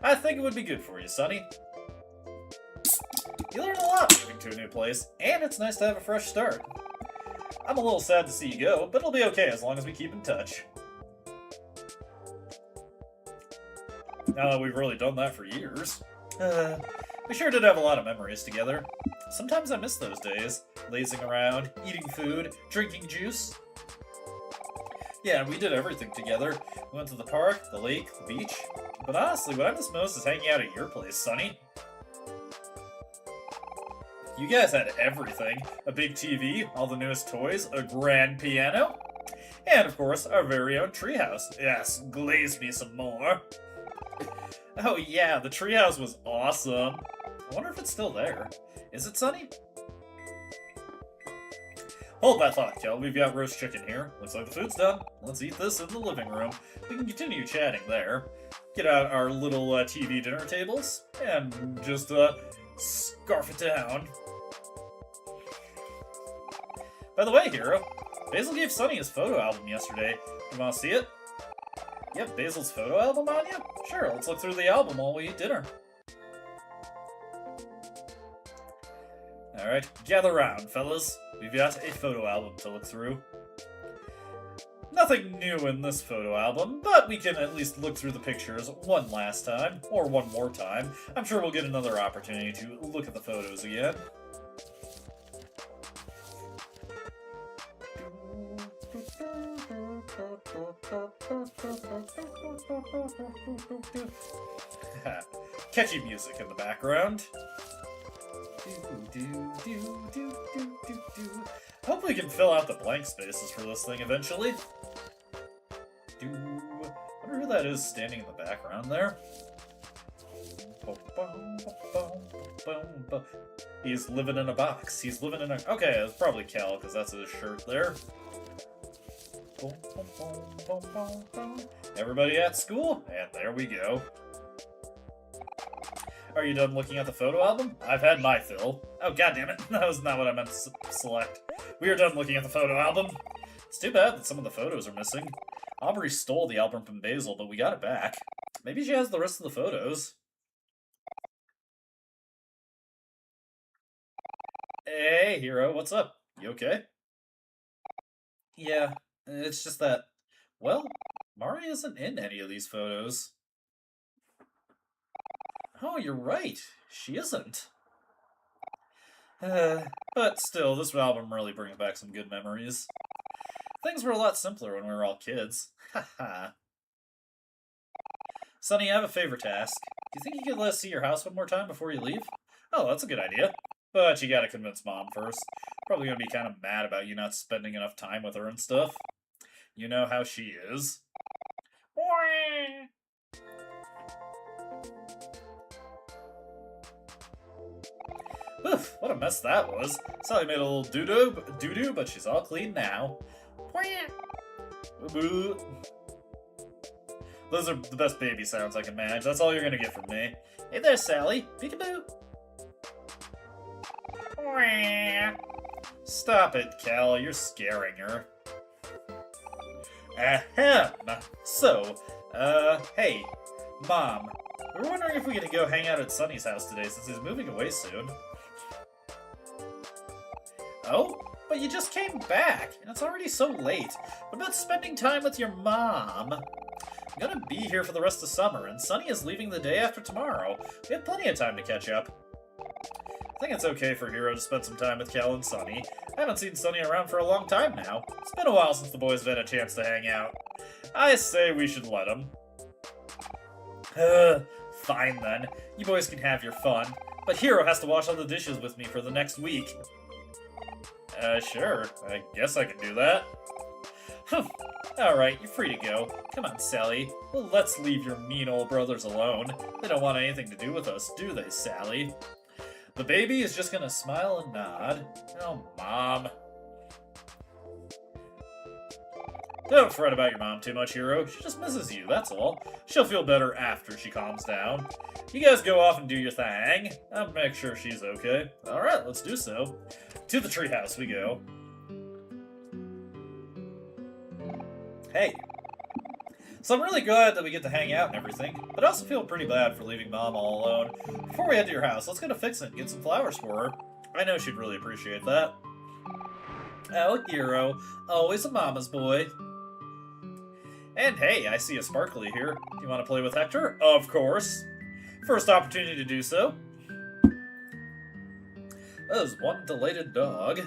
I think it would be good for you, Sunny. You learn a lot moving to a new place, and it's nice to have a fresh start. I'm a little sad to see you go, but it'll be okay as long as we keep in touch. Now that we've really done that for years. We sure did have a lot of memories together. Sometimes I miss those days. Lazing around, eating food, drinking juice. Yeah, we did everything together. We went to the park, the lake, the beach. But honestly, what I miss most is hanging out at your place, Sunny. You guys had everything. A big TV, all the newest toys, a grand piano, and of course, our very own treehouse. Yes, glaze me some more. Oh yeah, the treehouse was awesome. I wonder if it's still there. Is it, Sunny? Hold that thought, Kel. We've got roast chicken here. Looks like the food's done. Let's eat this in the living room. We can continue chatting there. Get out our little TV dinner tables and just scarf it down. By the way, Hiro, Basil gave Sunny his photo album yesterday. You want to see it? Yep, Basil's photo album on you? Sure, let's look through the album while we eat dinner. Alright, gather round, fellas. We've got a photo album to look through. Nothing new in this photo album, but we can at least look through the pictures one last time, or one more time. I'm sure we'll get another opportunity to look at the photos again. Catchy music in the background. Hope we can fill out the blank spaces for this thing eventually. Wonder who that is standing in the background there. He's living in a box. He's living in a... Okay, it's probably Cal, because that's his shirt there. Everybody at school? And there we go. Are you done looking at the photo album? I've had my fill. Oh, goddammit. That was not what I meant to select. We are done looking at the photo album. It's too bad that some of the photos are missing. Aubrey stole the album from Basil, but we got it back. Maybe she has the rest of the photos. Hey, Hero, what's up? You okay? Yeah, it's just that, well, Mari isn't in any of these photos. Oh, you're right. She isn't. But still, this album really brings back some good memories. Things were a lot simpler when we were all kids. Haha. Sunny, I have a favor to ask. Do you think you could let us see your house one more time before you leave? Oh, that's a good idea. But you gotta convince Mom first. Probably gonna be kind of mad about you not spending enough time with her and stuff. You know how she is. Oof, what a mess that was. Sally made a little doo-doo, but she's all clean now. Those are the best baby sounds I can manage. That's all you're gonna get from me. Hey there, Sally. Peekaboo. Stop it, Cal. You're scaring her. Ahem. So, hey, Mom. We were wondering if we could go hang out at Sunny's house today since he's moving away soon. Oh? But you just came back, and it's already so late. What about spending time with your mom? I'm gonna be here for the rest of summer, and Sunny is leaving the day after tomorrow. We have plenty of time to catch up. I think it's okay for Hero to spend some time with Cal and Sunny. I haven't seen Sunny around for a long time now. It's been a while since the boys have had a chance to hang out. I say we should let them. Fine then. You boys can have your fun. But Hero has to wash all the dishes with me for the next week. Sure. I guess I can do that. Alright, you're free to go. Come on, Sally. Well, let's leave your mean old brothers alone. They don't want anything to do with us, do they, Sally? The baby is just gonna smile and nod. Oh, Mom. Don't fret about your mom too much, Hero. She just misses you, that's all. She'll feel better after she calms down. You guys go off and do your thing. I'll make sure she's okay. Alright, let's do so. To the treehouse we go. Hey. So I'm really glad that we get to hang out and everything, but I also feel pretty bad for leaving Mom all alone. Before we head to your house, let's go to Fix It and get some flowers for her. I know she'd really appreciate that. Oh, Hero. Always a mama's boy. And hey, I see a Sparkly here. Do you want to play with Hector? Of course. First opportunity to do so. There's one delighted dog.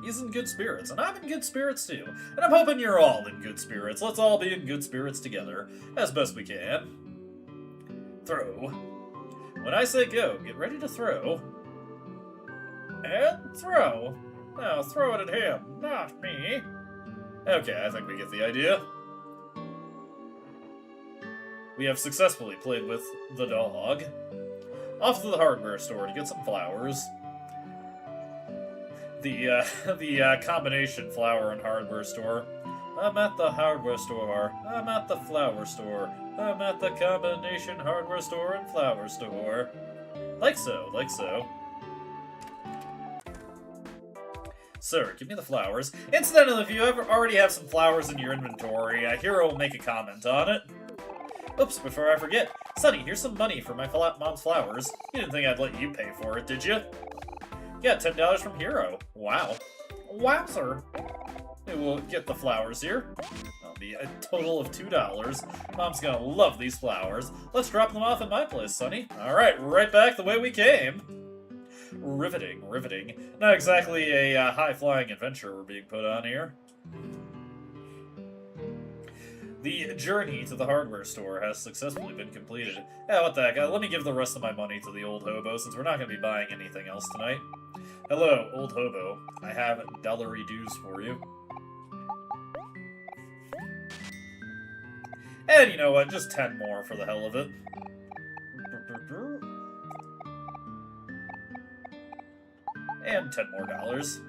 He's in good spirits, and I'm in good spirits too. And I'm hoping you're all in good spirits. Let's all be in good spirits together, as best we can. Throw. When I say go, get ready to throw. And throw. Now throw it at him, not me. Okay, I think we get the idea. We have successfully played with the dog. Off to the hardware store to get some flowers. The combination flower and hardware store. I'm at the hardware store. I'm at the flower store. I'm at the combination hardware store and flower store. Like so, like so. Sir, give me the flowers. Incidentally, if you already have some flowers in your inventory, Hero will make a comment on it. Oops, before I forget. Sunny, here's some money for my mom's flowers. You didn't think I'd let you pay for it, did you? Yeah, $10 from Hero. Wow. Wow, sir. We will get the flowers here. That'll be a total of $2. Mom's gonna love these flowers. Let's drop them off at my place, Sunny. Alright, right back the way we came. Riveting, riveting. Not exactly a high-flying adventure we're being put on here. The journey to the hardware store has successfully been completed. Yeah, what the heck? Let me give the rest of my money to the old hobo since we're not going to be buying anything else tonight. Hello, old hobo. I have dollary dues for you. And you know what? Just 10 more for the hell of it. And 10 more dollars.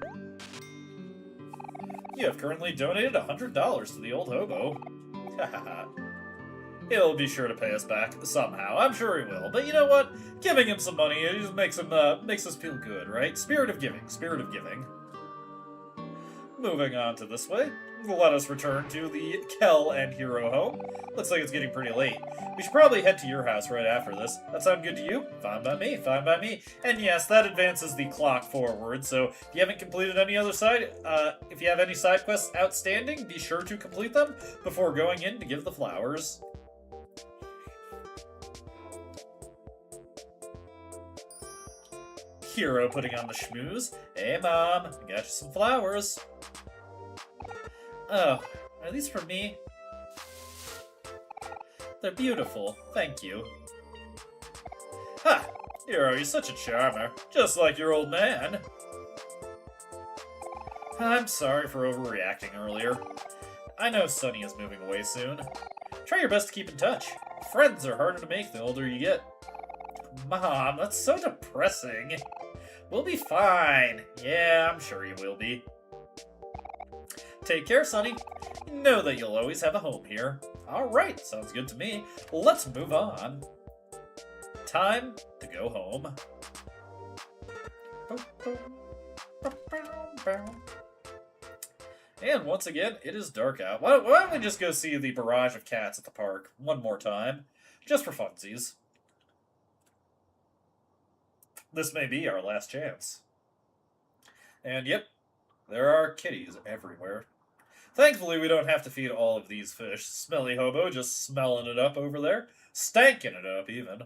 You have currently donated $100 to the old hobo. He'll be sure to pay us back somehow. I'm sure he will. But you know what? Giving him some money, it just makes us feel good, right? Spirit of giving. Spirit of giving. Moving on to this way. Let us return to the Kel and Hero home. Looks like it's getting pretty late. We should probably head to your house right after this. That sound good to you? Fine by me, fine by me. And yes, that advances the clock forward, so if you haven't completed any other side, if you have any side quests outstanding, be sure to complete them before going in to give the flowers. Hero putting on the schmooze. Hey Mom, I got you some flowers. Oh, are these for me? They're beautiful, thank you. Ha! Hero, you're such a charmer, just like your old man. I'm sorry for overreacting earlier. I know Sunny is moving away soon. Try your best to keep in touch. Friends are harder to make the older you get. Mom, that's so depressing. We'll be fine. Yeah, I'm sure you will be. Take care, Sunny. Know that you'll always have a home here. Alright, sounds good to me. Let's move on. Time to go home. And once again, it is dark out. Why don't we just go see the barrage of cats at the park one more time? Just for funsies. This may be our last chance. And yep, there are kitties everywhere. Thankfully, we don't have to feed all of these fish. Smelly hobo just smelling it up over there. Stanking it up, even.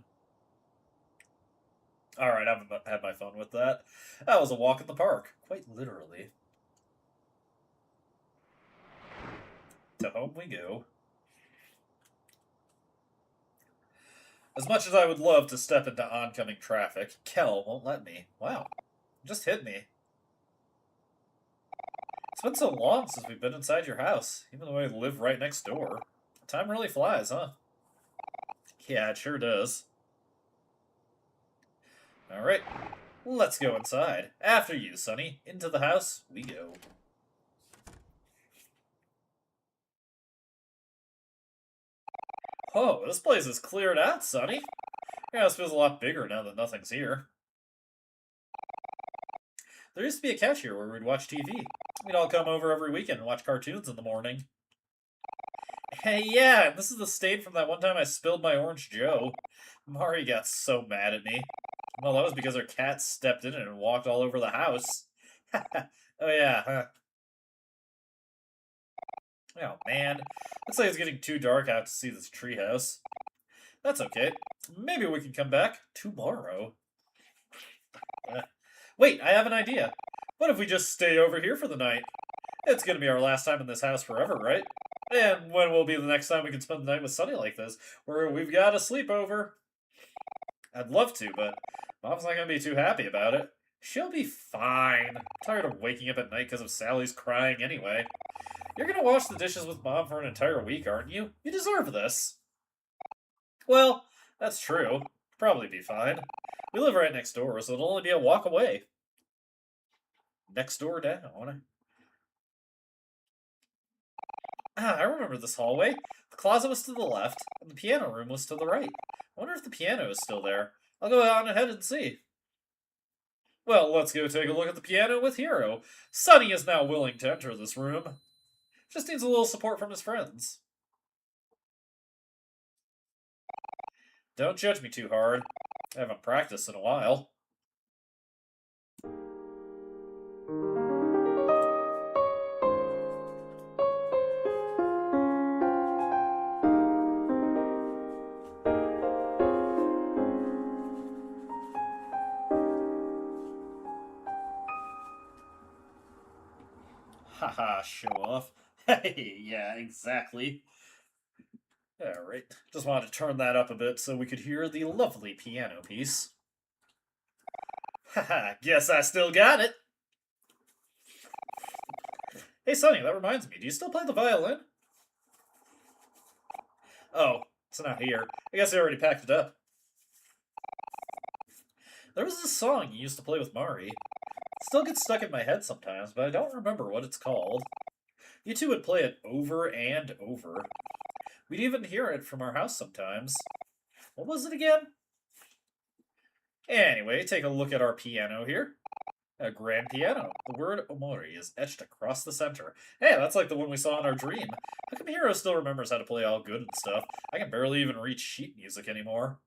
Alright, I've had my fun with that. That was a walk in the park, quite literally. To home we go. As much as I would love to step into oncoming traffic, Kel won't let me. Wow, just hit me. It's been so long since we've been inside your house, even though I live right next door. Time really flies, huh? Yeah, it sure does. Alright, let's go inside. After you, Sunny. Into the house we go. Oh, this place is cleared out, Sunny. Your house feels a lot bigger now that nothing's here. There used to be a couch here where we'd watch TV. We'd all come over every weekend and watch cartoons in the morning. Hey, yeah, this is the stain from that one time I spilled my Orange Joe. Mari got so mad at me. Well, that was because her cat stepped in it and walked all over the house. Oh, yeah, huh? Oh, man. Looks like it's getting too dark out to see this treehouse. That's okay. Maybe we can come back tomorrow. Wait, I have an idea. What if we just stay over here for the night? It's gonna be our last time in this house forever, right? And when will be the next time we can spend the night with Sunny like this, where we've got a sleepover? I'd love to, but Mom's not gonna be too happy about it. She'll be fine. I'm tired of waking up at night because of Sally's crying anyway. You're gonna wash the dishes with Mom for an entire week, aren't you? You deserve this. Well, that's true. Probably be fine. We live right next door, so it'll only be a walk away. Next door down. Ah, I remember this hallway. The closet was to the left, and the piano room was to the right. I wonder if the piano is still there. I'll go on ahead and see. Well, let's go take a look at the piano with Hero. Sunny is now willing to enter this room. Just needs a little support from his friends. Don't judge me too hard. I haven't practiced in a while. Haha, show off. Hey, yeah, exactly. Alright, just wanted to turn that up a bit so we could hear the lovely piano piece. Haha, guess I still got it. Hey, Sunny, that reminds me, do you still play the violin? Oh, it's not here. I guess I already packed it up. There was this song you used to play with Mari. It still gets stuck in my head sometimes, but I don't remember what it's called. You two would play it over and over. We'd even hear it from our house sometimes. What was it again? Anyway, take a look at our piano here. A grand piano. The word Omori is etched across the center. Hey, that's like the one we saw in our dream. How come Hiro still remembers how to play all good and stuff? I can barely even read sheet music anymore.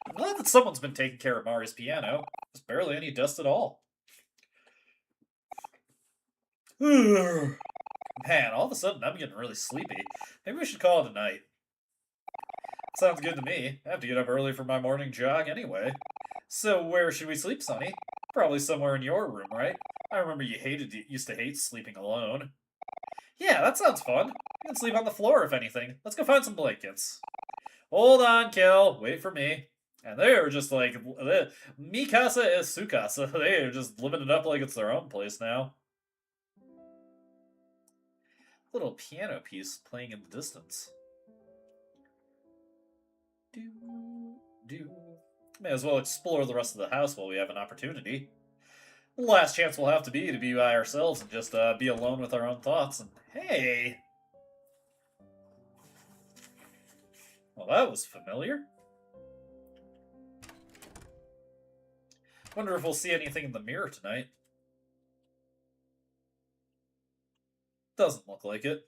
I'm glad that someone's been taking care of Mari's piano. There's barely any dust at all. Man, all of a sudden I'm getting really sleepy. Maybe we should call it a night. Sounds good to me. I have to get up early for my morning jog anyway. So where should we sleep, Sunny? Probably somewhere in your room, right? I remember you used to hate sleeping alone. Yeah, that sounds fun. You can sleep on the floor if anything. Let's go find some blankets. Hold on, Kel. Wait for me. And they're just like, Mikasa is Sukasa. They're just living it up like it's their own place now. Little piano piece playing in the distance. May as well explore the rest of the house while we have an opportunity. The last chance we'll have to be by ourselves and just be alone with our own thoughts. And hey! Well, that was familiar. Wonder if we'll see anything in the mirror tonight. Doesn't look like it.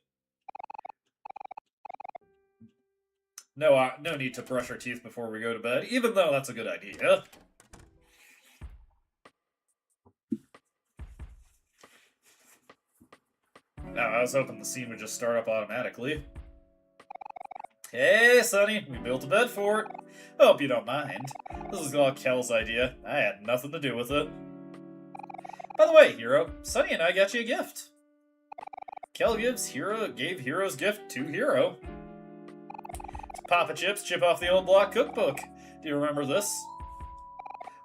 No need to brush our teeth before we go to bed, even though that's a good idea. Now, I was hoping the scene would just start up automatically. Hey, Sunny, we built a bed for it. Hope you don't mind. This is all Kel's idea. I had nothing to do with it. By the way, Hiro, Sunny and I got you a gift. Kel gave Hiro's gift to Hiro. It's Papa Chip's Chip Off the Old Block cookbook. Do you remember this?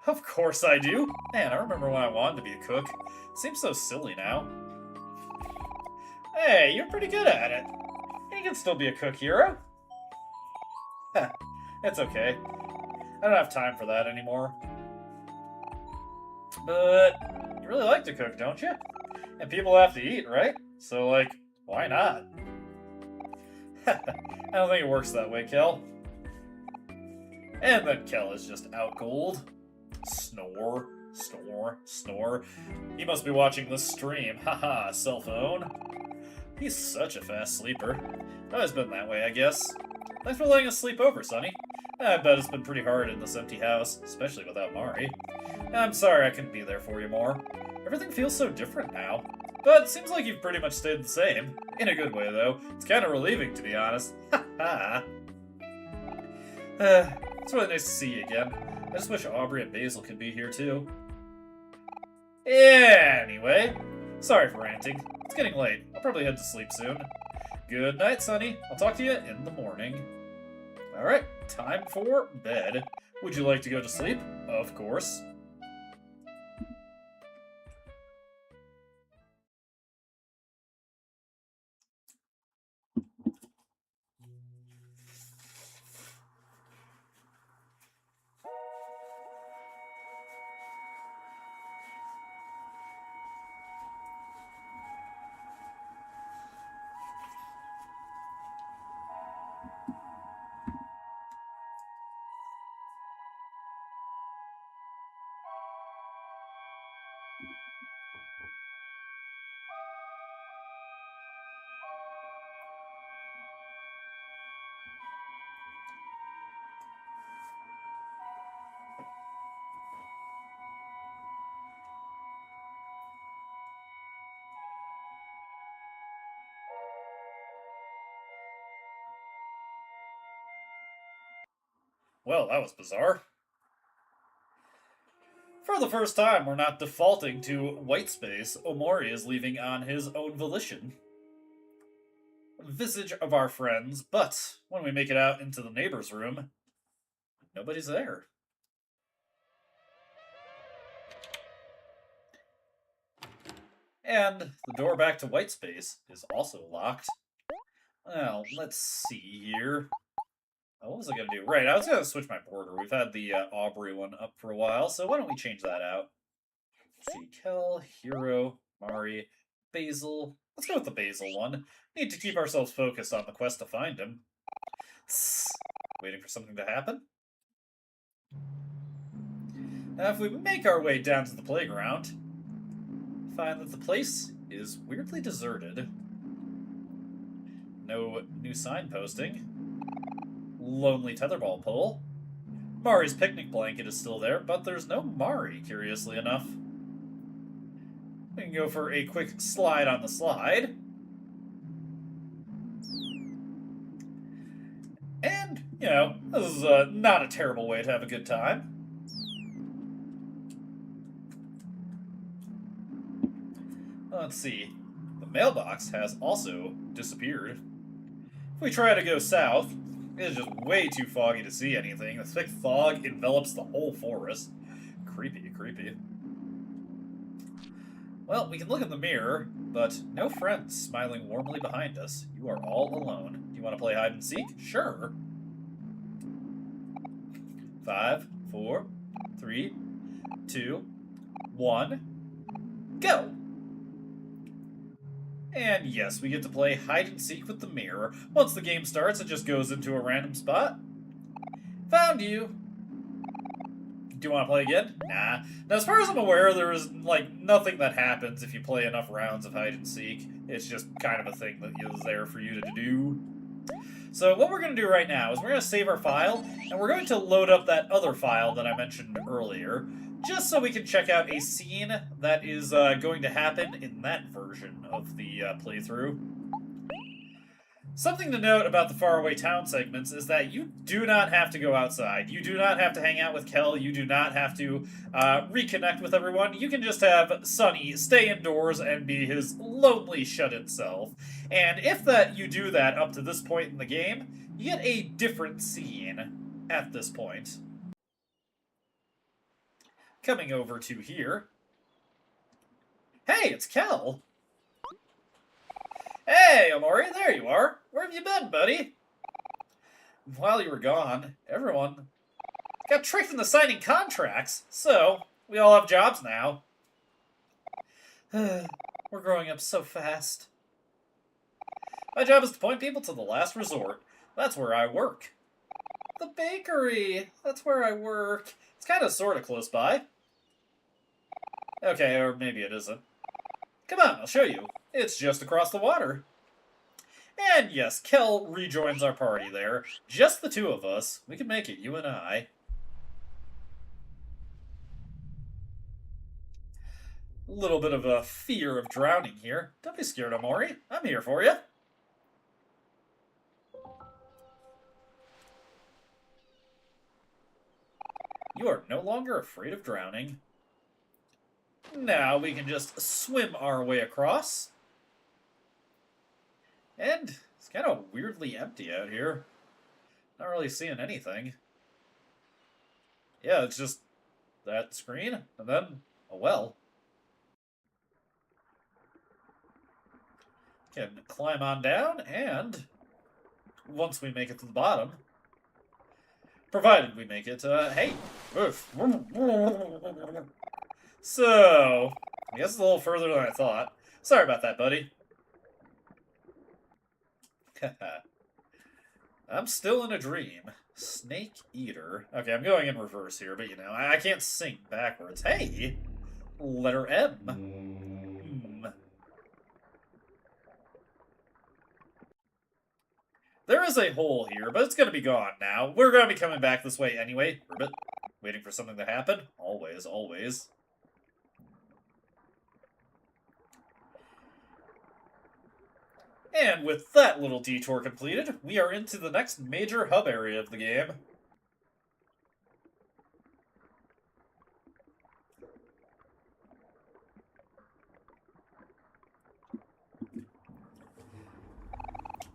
Of course I do. Man, I remember when I wanted to be a cook. Seems so silly now. Hey, you're pretty good at it. You can still be a cook, Hiro. It's okay. I don't have time for that anymore. But you really like to cook, don't you? And people have to eat, right? So, like, why not? I don't think it works that way, Kel. And then Kel is just out cold. Snore, snore, snore. He must be watching this stream. Haha, cell phone. He's such a fast sleeper. Always been that way, I guess. Thanks for letting us sleep over, Sunny. I bet it's been pretty hard in this empty house, especially without Mari. I'm sorry I couldn't be there for you more. Everything feels so different now. But it seems like you've pretty much stayed the same. In a good way, though. It's kind of relieving, to be honest. Ha ha. It's really nice to see you again. I just wish Aubrey and Basil could be here, too. Anyway, sorry for ranting. It's getting late. I'll probably head to sleep soon. Good night, Sunny. I'll talk to you in the morning. Alright, time for bed. Would you like to go to sleep? Of course. Well, that was bizarre. For the first time, we're not defaulting to white space. Omori is leaving on his own volition. visage of our friends, but when we make it out into the neighbor's room, nobody's there. And the door back to white space is also locked. Well, let's see here. Oh, what was I going to do? Right, I was going to switch my border. We've had the Aubrey one up for a while, so why don't we change that out? Let's see, Kel, Hero, Mari, Basil. Let's go with the Basil one. Need to keep ourselves focused on the quest to find him. Waiting for something to happen. Now, if we make our way down to the playground, find that the place is weirdly deserted. No new signposting. Lonely tetherball pole. Mari's picnic blanket is still there, but there's no Mari, curiously enough. We can go for a quick slide on the slide. And, you know, this is not a terrible way to have a good time. Let's see. The mailbox has also disappeared. If we try to go south, it is just way too foggy to see anything. The thick fog envelops the whole forest. Creepy, creepy. Well, we can look in the mirror, but no friends smiling warmly behind us. You are all alone. Do you want to play hide and seek? Sure. 5, 4, 3, 2, 1, go! And yes, we get to play hide and seek with the mirror. Once the game starts, it just goes into a random spot. Found you! Do you want to play again? Nah. Now, as far as I'm aware, there is, like, nothing that happens if you play enough rounds of hide and seek. It's just kind of a thing that is there for you to do. So what we're going to do right now is we're going to save our file, and we're going to load up that other file that I mentioned earlier, just so we can check out a scene that is going to happen in that version of the playthrough. Something to note about the faraway town segments is that you do not have to go outside. You do not have to hang out with Kel. You do not have to reconnect with everyone. You can just have Sunny stay indoors and be his lonely shut-in self. And if you do that up to this point in the game, you get a different scene at this point. Coming over to here. Hey, it's Kel! Hey, Omori, there you are. Where have you been, buddy? While you were gone, everyone got tricked into signing contracts, so we all have jobs now. We're growing up so fast. My job is to point people to the last resort. That's where I work. The bakery. That's where I work. It's kind of sort of close by. Okay, or maybe it isn't. Come on, I'll show you. It's just across the water. And yes, Kel rejoins our party there. Just the two of us. We can make it, you and I. A little bit of a fear of drowning here. Don't be scared, Omori. I'm here for you. You are no longer afraid of drowning. Now we can just swim our way across. And it's kind of weirdly empty out here. Not really seeing anything. Yeah, it's just that screen, and then a well. Can climb on down, and once we make it to the bottom, provided we make it, hey! So, I guess it's a little further than I thought. Sorry about that, buddy. I'm still in a dream. Snake Eater. Okay, I'm going in reverse here, but you know, I can't sink backwards. Hey! Letter M. There is a hole here, but it's going to be gone now. We're going to be coming back this way anyway. Ribbit. Waiting for something to happen. Always, always. And with that little detour completed, we are into the next major hub area of the game.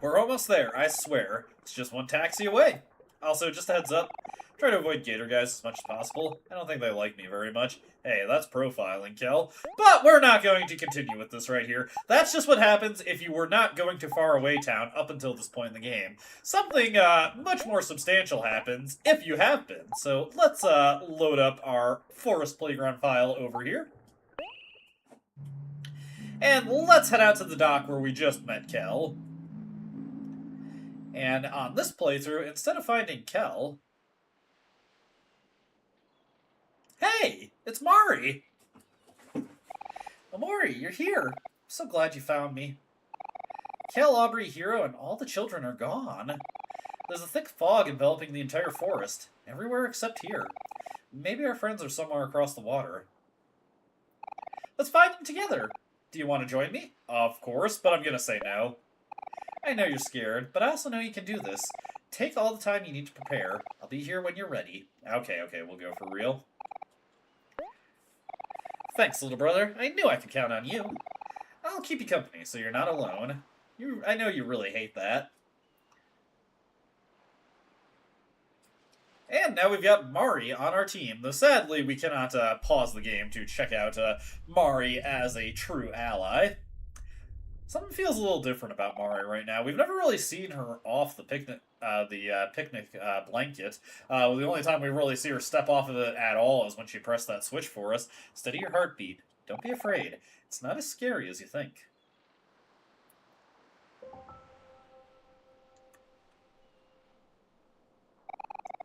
We're almost there, I swear. It's just one taxi away. Also, just a heads up, try to avoid gator guys as much as possible. I don't think they like me very much. Hey, that's profiling, Kel. But we're not going to continue with this right here. That's just what happens if you were not going to Faraway Town up until this point in the game. Something much more substantial happens if you have been. So let's load up our Forest Playground file over here. And let's head out to the dock where we just met Kel. And on this playthrough, instead of finding Kel... Hey! It's Mari! Omori, you're here! I'm so glad you found me. Kel, Aubrey, Hero, and all the children are gone. There's a thick fog enveloping the entire forest, everywhere except here. Maybe our friends are somewhere across the water. Let's find them together! Do you want to join me? Of course, but I'm gonna say no. I know you're scared, but I also know you can do this. Take all the time you need to prepare. I'll be here when you're ready. Okay, we'll go for real. Thanks, little brother. I knew I could count on you. I'll keep you company, so you're not alone. I know you really hate that. And now we've got Mari on our team, though sadly we cannot pause the game to check out Mari as a true ally. Something feels a little different about Mari right now. We've never really seen her off the picnic blanket. The only time we really see her step off of it at all is when she pressed that switch for us. Steady your heartbeat. Don't be afraid. It's not as scary as you think.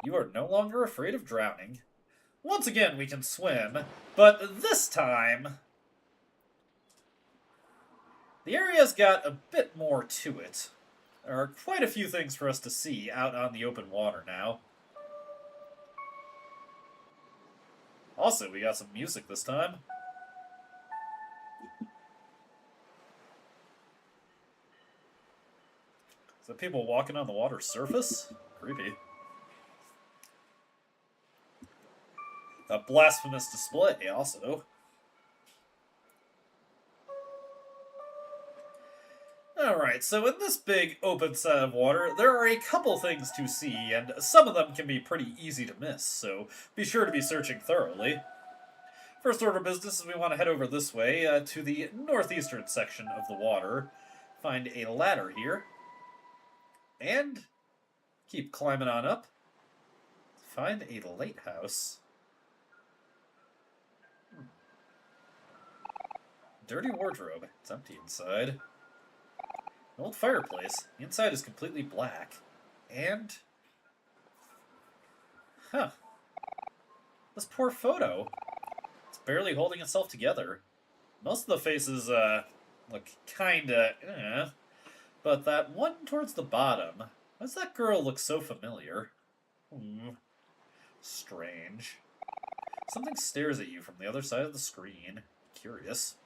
You are no longer afraid of drowning. Once again, we can swim, but this time... the area's got a bit more to it. There are quite a few things for us to see out on the open water now. Also, we got some music this time. Is that people walking on the water's surface? Creepy. A blasphemous display, also. Alright, so in this big open set of water, there are a couple things to see, and some of them can be pretty easy to miss, so be sure to be searching thoroughly. First order of business is we want to head over this way to the northeastern section of the water, find a ladder here, and keep climbing on up, find a lighthouse. Dirty wardrobe. It's empty inside. An old fireplace. The inside is completely black. And... huh. This poor photo. It's barely holding itself together. Most of the faces, look kinda... but that one towards the bottom... why does that girl look so familiar? Strange. Something stares at you from the other side of the screen. Curious.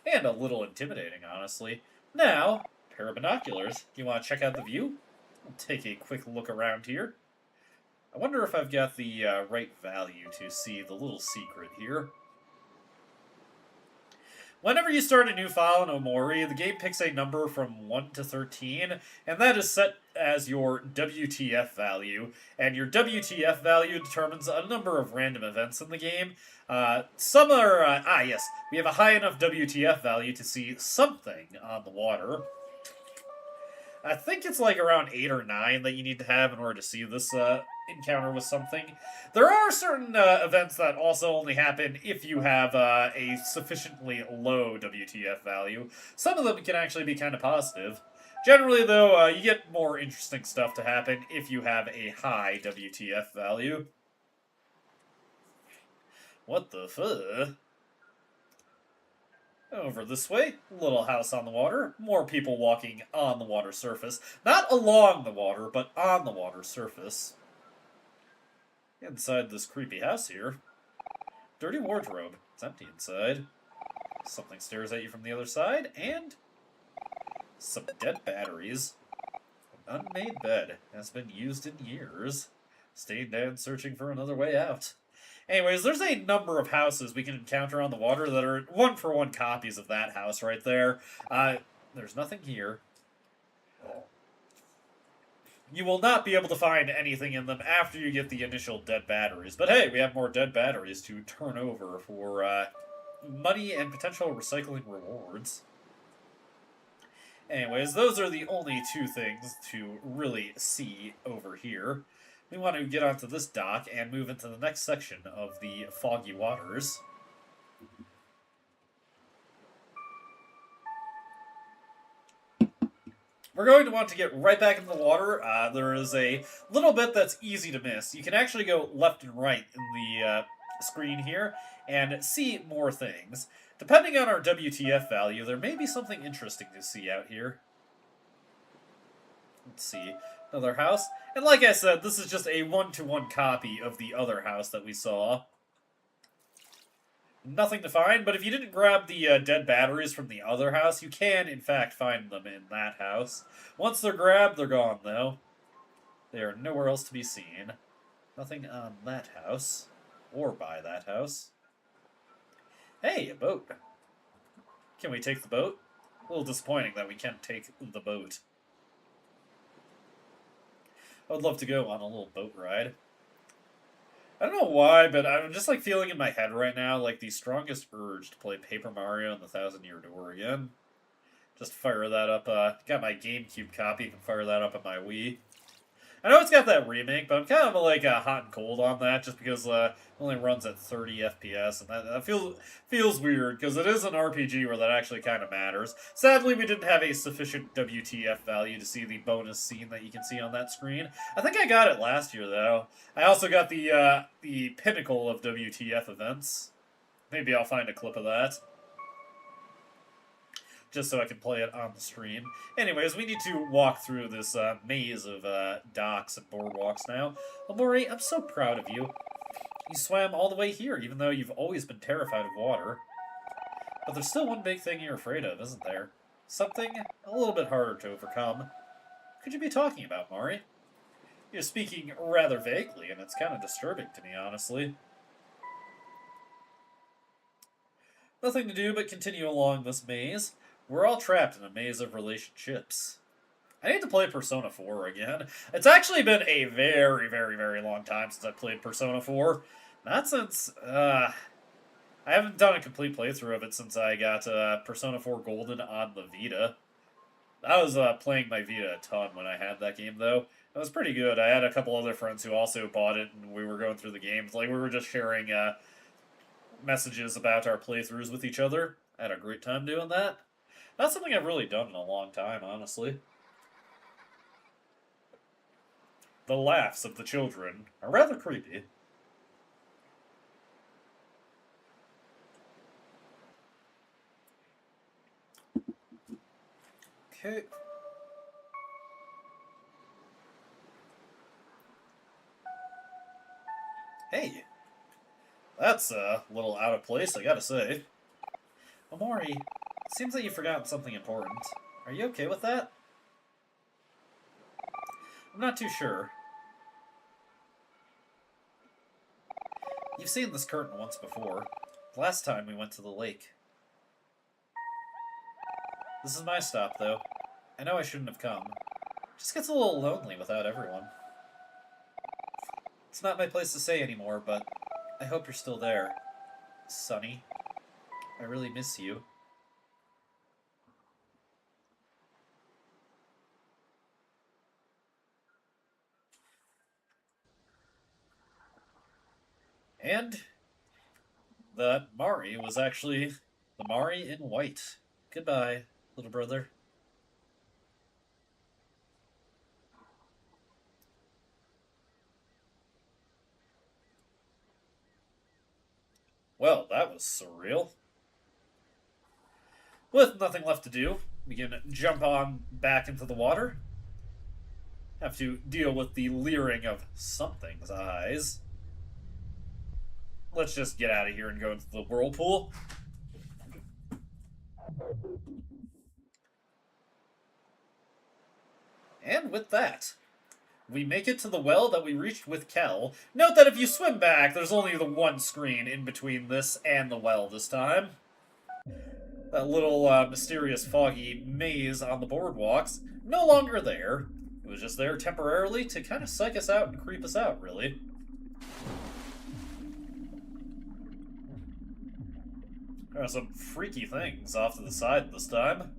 And a little intimidating, honestly. Now, a pair of binoculars. Do you want to check out the view? I'll take a quick look around here. I wonder if I've got the right value to see the little secret here. Whenever you start a new file in Omori, the game picks a number from 1 to 13, and that is set as your WTF value. And your WTF value determines a number of random events in the game. Some are, yes, we have a high enough WTF value to see something on the water. I think it's like around 8 or 9 that you need to have in order to see this encounter with something. There are certain events that also only happen if you have a sufficiently low WTF value. Some of them can actually be kind of positive. Generally, though, you get more interesting stuff to happen if you have a high WTF value. What the fuck? Over this way, little house on the water, more people walking on the water surface. Not along the water, but on the water surface. Inside this creepy house here. Dirty wardrobe. It's empty inside. Something stares at you from the other side, and some dead batteries. An unmade bed has been used in years. Staying down searching for another way out. Anyways, there's a number of houses we can encounter on the water that are one-for-one copies of that house right there. There's nothing here. You will not be able to find anything in them after you get the initial dead batteries. But hey, we have more dead batteries to turn over for money and potential recycling rewards. Anyways, those are the only two things to really see over here. We want to get onto this dock and move into the next section of the foggy waters. We're going to want to get right back into the water. There is a little bit that's easy to miss. You can actually go left and right in the screen here and see more things. Depending on our WTF value, there may be something interesting to see out here. Let's see. Another house. And like I said, this is just a one-to-one copy of the other house that we saw. Nothing to find, but if you didn't grab the dead batteries from the other house, you can, in fact, find them in that house. Once they're grabbed, they're gone, though. They are nowhere else to be seen. Nothing on that house. Or by that house. Hey, a boat. Can we take the boat? A little disappointing that we can't take the boat. I would love to go on a little boat ride. I don't know why, but I'm just like feeling in my head right now like the strongest urge to play Paper Mario and the Thousand-Year Door again. Just fire that up. Got my GameCube copy. You can fire that up on my Wii. I know it's got that remake, but I'm kind of like hot and cold on that just because it only runs at 30 FPS, and that feels weird because it is an RPG where that actually kind of matters. Sadly, we didn't have a sufficient WTF value to see the bonus scene that you can see on that screen. I think I got it last year, though. I also got the pinnacle of WTF events. Maybe I'll find a clip of that, just so I can play it on the stream. Anyways, we need to walk through this maze of docks and boardwalks now. Omori, I'm so proud of you. You swam all the way here, even though you've always been terrified of water. But there's still one big thing you're afraid of, isn't there? Something a little bit harder to overcome. Could you be talking about, Mari? You're speaking rather vaguely, and it's kind of disturbing to me, honestly. Nothing to do but continue along this maze. We're all trapped in a maze of relationships. I need to play Persona 4 again. It's actually been a very, very, very long time since I played Persona 4. Not since, I haven't done a complete playthrough of it since I got Persona 4 Golden on the Vita. I was playing my Vita a ton when I had that game, though. It was pretty good. I had a couple other friends who also bought it, and we were going through the games. Like, we were just sharing messages about our playthroughs with each other. I had a great time doing that. Not something I've really done in a long time, honestly. The laughs of the children are rather creepy. Okay. Hey. That's a little out of place, I gotta say. Omori, it seems like you've forgotten something important. Are you okay with that? I'm not too sure. You've seen this curtain once before. The last time we went to the lake. This is my stop, though. I know I shouldn't have come. It just gets a little lonely without everyone. It's not my place to say anymore, but I hope you're still there. Sunny. I really miss you. And that Mari was actually the Mari in white. Goodbye, little brother. Well, that was surreal. With nothing left to do, we can jump on back into the water. Have to deal with the leering of something's eyes. Let's just get out of here and go into the whirlpool. And with that, we make it to the well that we reached with Kel. Note that if you swim back, there's only the one screen in between this and the well this time. That little mysterious foggy maze on the boardwalks, no longer there. It was just there temporarily to kind of psych us out and creep us out, really. There are some freaky things off to the side this time.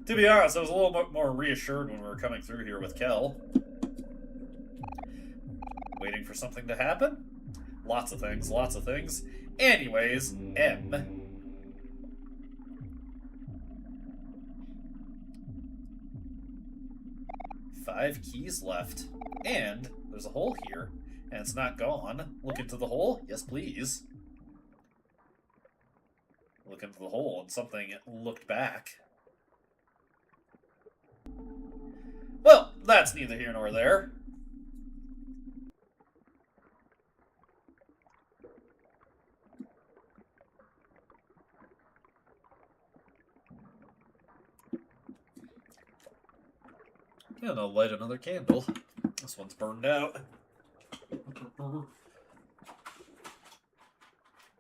To be honest, I was a little bit more reassured when we were coming through here with Kel. Waiting for something to happen? Lots of things, lots of things. Anyways, M. 5 keys left. And there's a hole here, and it's not gone. Look into the hole? Yes, please. Look into the hole, and something looked back. Well, that's neither here nor there. And I'll light another candle. This one's burned out. A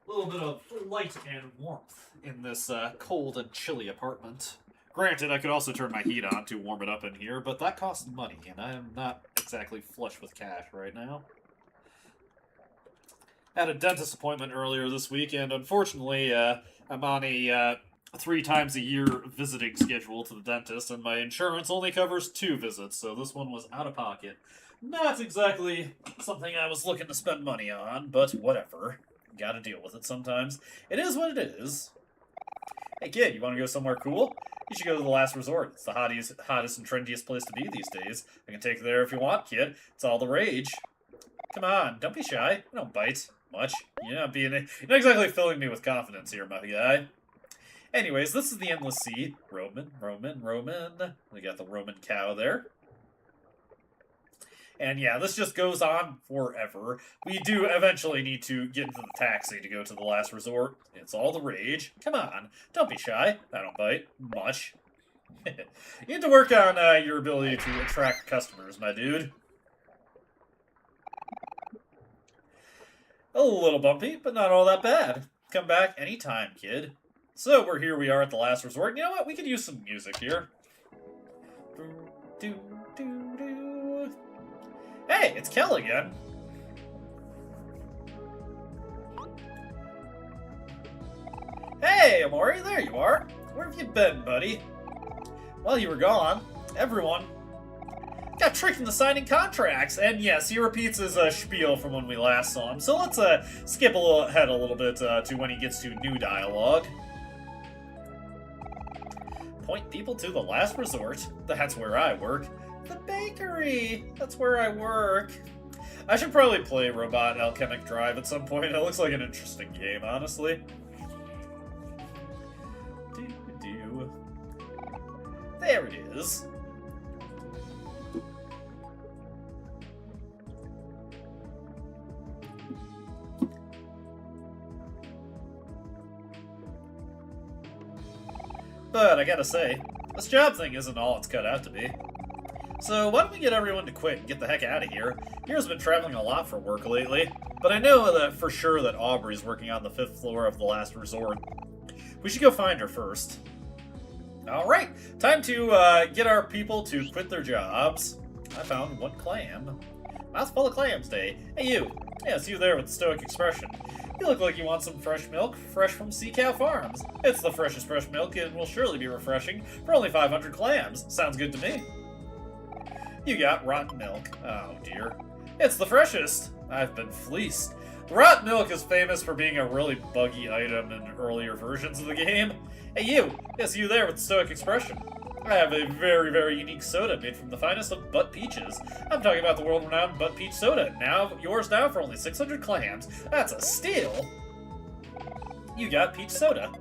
little bit of light and warmth in this cold and chilly apartment. Granted, I could also turn my heat on to warm it up in here, but that costs money, and I am not exactly flush with cash right now. Had a dentist appointment earlier this week, and unfortunately, I'm on a 3 times a year visiting schedule to the dentist, and my insurance only covers 2 visits, so this one was out of pocket. Not exactly something I was looking to spend money on, but whatever. Gotta deal with it sometimes. It is what it is. Hey kid, you wanna go somewhere cool? You should go to the Last Resort. It's the hottest and trendiest place to be these days. I can take you there if you want, kid. It's all the rage. Come on, don't be shy. I don't bite much. You're not exactly filling me with confidence here, my guy. Anyways, this is the Endless Sea. Roman. We got the Roman cow there. And yeah, this just goes on forever. We do eventually need to get into the taxi to go to the Last Resort. It's all the rage. Come on, don't be shy. I don't bite much. You need to work on your ability to attract customers, my dude. A little bumpy, but not all that bad. Come back anytime, kid. So we are at the Last Resort. You know what? We could use some music here. Hey, it's Kel again. Hey, Omori, there you are. Where have you been, buddy? While you were gone, everyone got tricked into signing contracts. And yes, he repeats his spiel from when we last saw him. So let's skip ahead a little bit to when he gets to new dialogue. Point people to the Last Resort. That's where I work. The bakery! That's where I work. I should probably play Robot Alchemic Drive at some point. It looks like an interesting game, honestly. There it is. But I gotta say, this job thing isn't all it's cut out to be. So why don't we get everyone to quit and get the heck out of here? Hero's been traveling a lot for work lately, but I know that for sure that Aubrey's working on the 5th floor of the Last Resort. We should go find her first. Alright, time to get our people to quit their jobs. I found 1 clam. Mouthful of clams day. Hey you! Yeah, it's you there with the stoic expression. You look like you want some fresh milk, fresh from Sea Cow Farms. It's the freshest fresh milk and will surely be refreshing for only 500 clams. Sounds good to me. You got rotten milk. Oh dear. It's the freshest. I've been fleeced. Rotten milk is famous for being a really buggy item in earlier versions of the game. Hey you! Yes, you there with the stoic expression. I have a very, very unique soda made from the finest of butt peaches. I'm talking about the world-renowned butt peach soda. Now, yours now for only 600 clams. That's a steal! You got peach soda.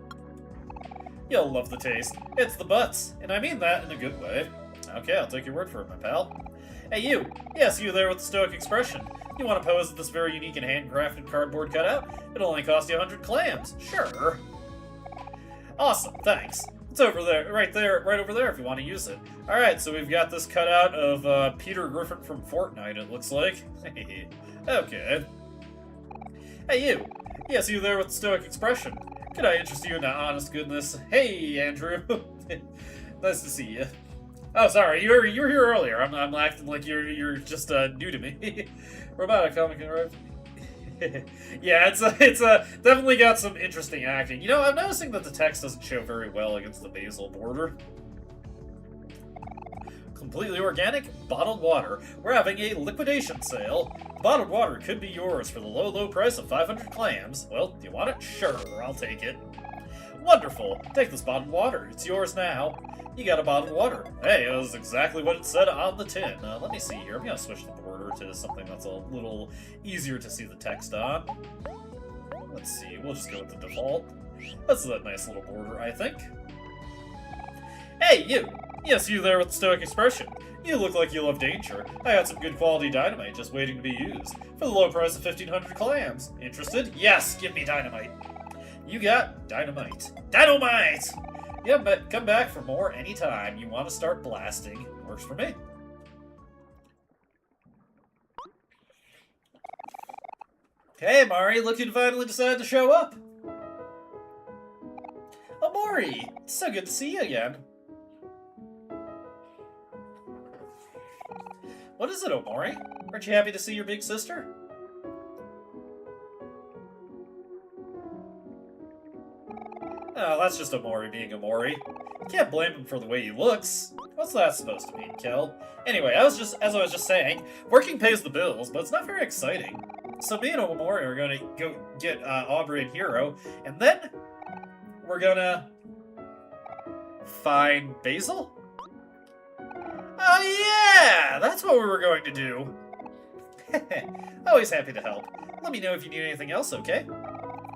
You'll love the taste. It's the butts, and I mean that in a good way. Okay, I'll take your word for it, my pal. Hey you! Yes, you there with the stoic expression. You want to pose with this very unique and handcrafted cardboard cutout? It'll only cost you 100 clams. Sure. Awesome, thanks. It's over there, right over there if you want to use it. Alright, so we've got this cutout of Peter Griffin from Fortnite, it looks like. Okay. Hey you! Yes, you there with the stoic expression. Could I interest you in honest goodness? Hey, Andrew. Nice to see you. Oh, sorry, you were here earlier. I'm acting like you're just new to me. Robotic comic and yeah, it's definitely got some interesting acting. You know, I'm noticing that the text doesn't show very well against the basil border. Completely organic bottled water. We're having a liquidation sale. Bottled water could be yours for the low price of 500 clams. Well, do you want it? Sure, I'll take it. Wonderful. Take this bottled water. It's yours now. You got a bottled water. Hey, that was exactly what it said on the tin. Let me see here. I'm going to switch the border to something that's a little easier to see the text on. Let's see. We'll just go with the default. That's a nice little border, I think. Hey, you! Yes, you there with the stoic expression. You look like you love danger. I got some good quality dynamite just waiting to be used. For the low price of 1,500 clams. Interested? Yes, give me dynamite. You got dynamite. Dynamite! Yeah, but come back for more anytime you want to start blasting. Works for me. Hey, Mari, look who finally decided to show up. Omori, it's so good to see you again. What is it, Omori? Aren't you happy to see your big sister? Oh, that's just Omori being Omori. Can't blame him for the way he looks. What's that supposed to mean, Kel? Anyway, as I was just saying, working pays the bills, but it's not very exciting. So me and Omori are gonna go get Aubrey and Hero, and then we're gonna find Basil? Oh yeah! That's what we were going to do. Always happy to help. Let me know if you need anything else, okay?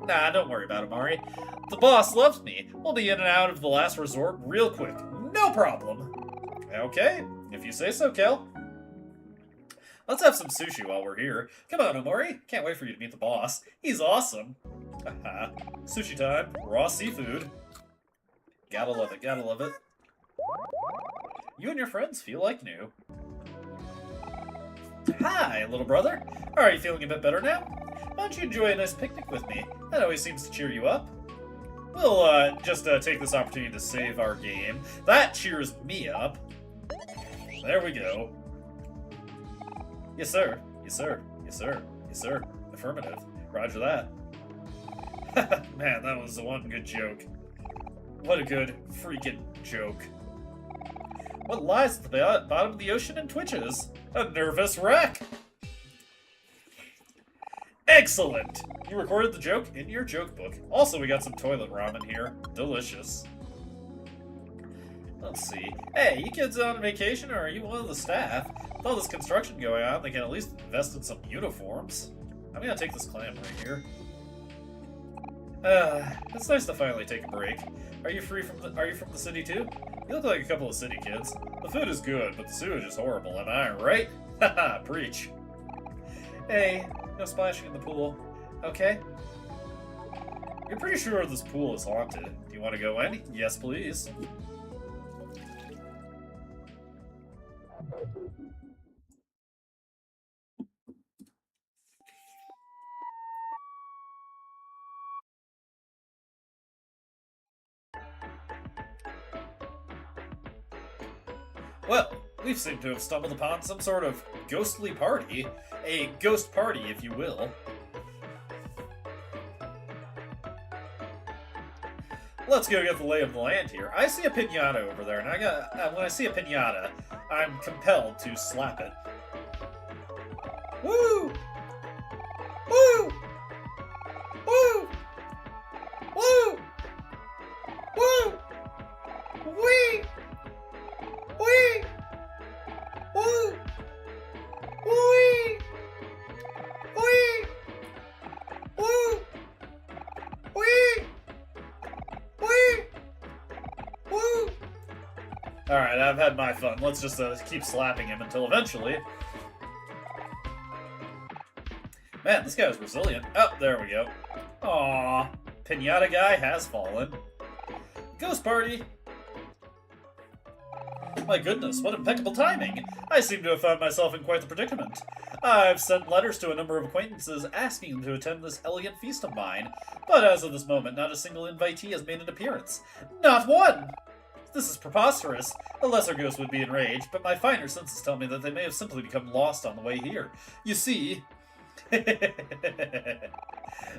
Nah, don't worry about it, Mari. The boss loves me. We'll be in and out of the last resort real quick. No problem. Okay, if you say so, Kel. Let's have some sushi while we're here. Come on, Omori. Can't wait for you to meet the boss. He's awesome. Haha. Sushi time. Raw seafood. Gotta love it, gotta love it. You and your friends feel like new. Hi, little brother. Are you feeling a bit better now? Why don't you enjoy a nice picnic with me? That always seems to cheer you up. We'll just take this opportunity to save our game. That cheers me up. There we go. Yes, sir. Yes, sir. Yes, sir. Yes, sir. Affirmative. Roger that. Man, that was the one good joke. What a good freaking joke. What lies at the bottom of the ocean and twitches? A nervous wreck. Excellent! You recorded the joke in your joke book. Also, we got some toilet ramen here. Delicious. Let's see. Hey, you kids on vacation, or are you one of the staff? With all this construction going on, they can at least invest in some uniforms. I'm gonna take this clam right here. It's nice to finally take a break. Are you from the city too? You look like a couple of city kids. The food is good, but the sewage is horrible, am I right? Haha, preach. Hey, no splashing in the pool. Okay? You're pretty sure this pool is haunted. Do you want to go in? Yes, please. Well, we seem to have stumbled upon some sort of ghostly party. A ghost party, if you will. Let's go get the lay of the land here. I see a piñata over there, and when I see a piñata, I'm compelled to slap it. Woo! Woo! Woo! Woo! Woo! Wee! Wee! Woo! Wee! Wee! Woo! Wee! Wee! Woo! Alright, I've had my fun. Let's just keep slapping him until eventually... Man, this guy was resilient. Oh, there we go. Aww. Piñata guy has fallen. Ghost party! My goodness, what impeccable timing! I seem to have found myself in quite the predicament. I've sent letters to a number of acquaintances asking them to attend this elegant feast of mine, but as of this moment, not a single invitee has made an appearance. Not one! This is preposterous. A lesser ghost would be enraged, but my finer senses tell me that they may have simply become lost on the way here. You see...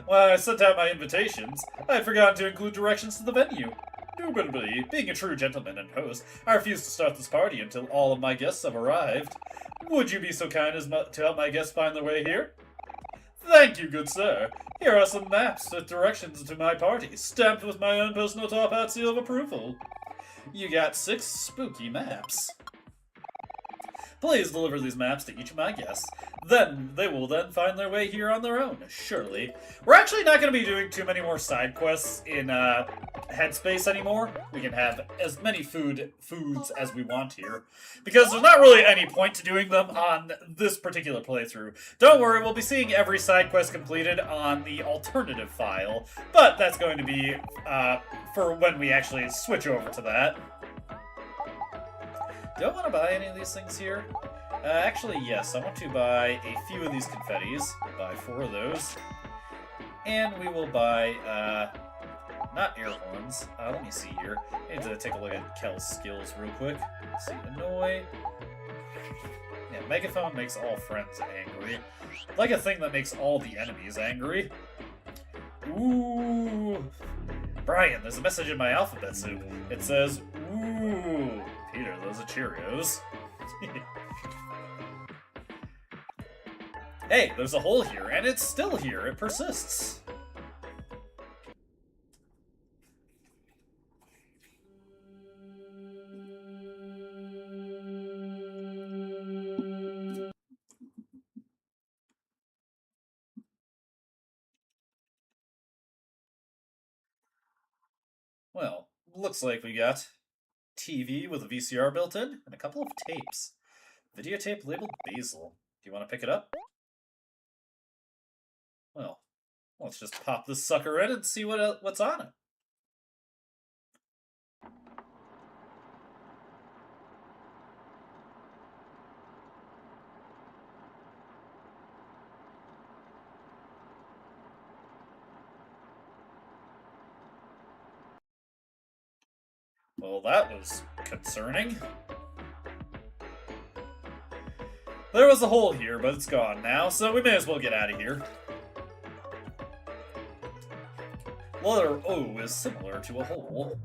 When I sent out my invitations, I had forgotten to include directions to the venue. Indubitably, being a true gentleman and host, I refuse to start this party until all of my guests have arrived. Would you be so kind as to help my guests find their way here? Thank you, good sir. Here are some maps with directions to my party, stamped with my own personal top hat seal of approval. You got 6 spooky maps. Please deliver these maps to each of my guests. Then they will find their way here on their own, surely. We're actually not going to be doing too many more side quests in Headspace anymore. We can have as many foods as we want here, because there's not really any point to doing them on this particular playthrough. Don't worry, we'll be seeing every side quest completed on the alternative file, but that's going to be for when we actually switch over to that. Do I want to buy any of these things here? Actually, yes. I want to buy a few of these confettis. We'll buy 4 of those. And we will buy, not air horns. Let me see here. I need to take a look at Kel's skills real quick. Let's see. Annoy. Yeah, Megaphone makes all friends angry. Like a thing that makes all the enemies angry. Ooh. Brian, there's a message in my alphabet soup. It says, ooh. Peter, those are Cheerios. Hey, there's a hole here, and it's still here. It persists. Well, looks like we got TV with a VCR built in, and a couple of tapes. Videotape labeled Basil. Do you want to pick it up? Well, let's just pop this sucker in and see what's on it. Well, that was concerning. There was a hole here, but it's gone now, so we may as well get out of here. Letter O is similar to a hole.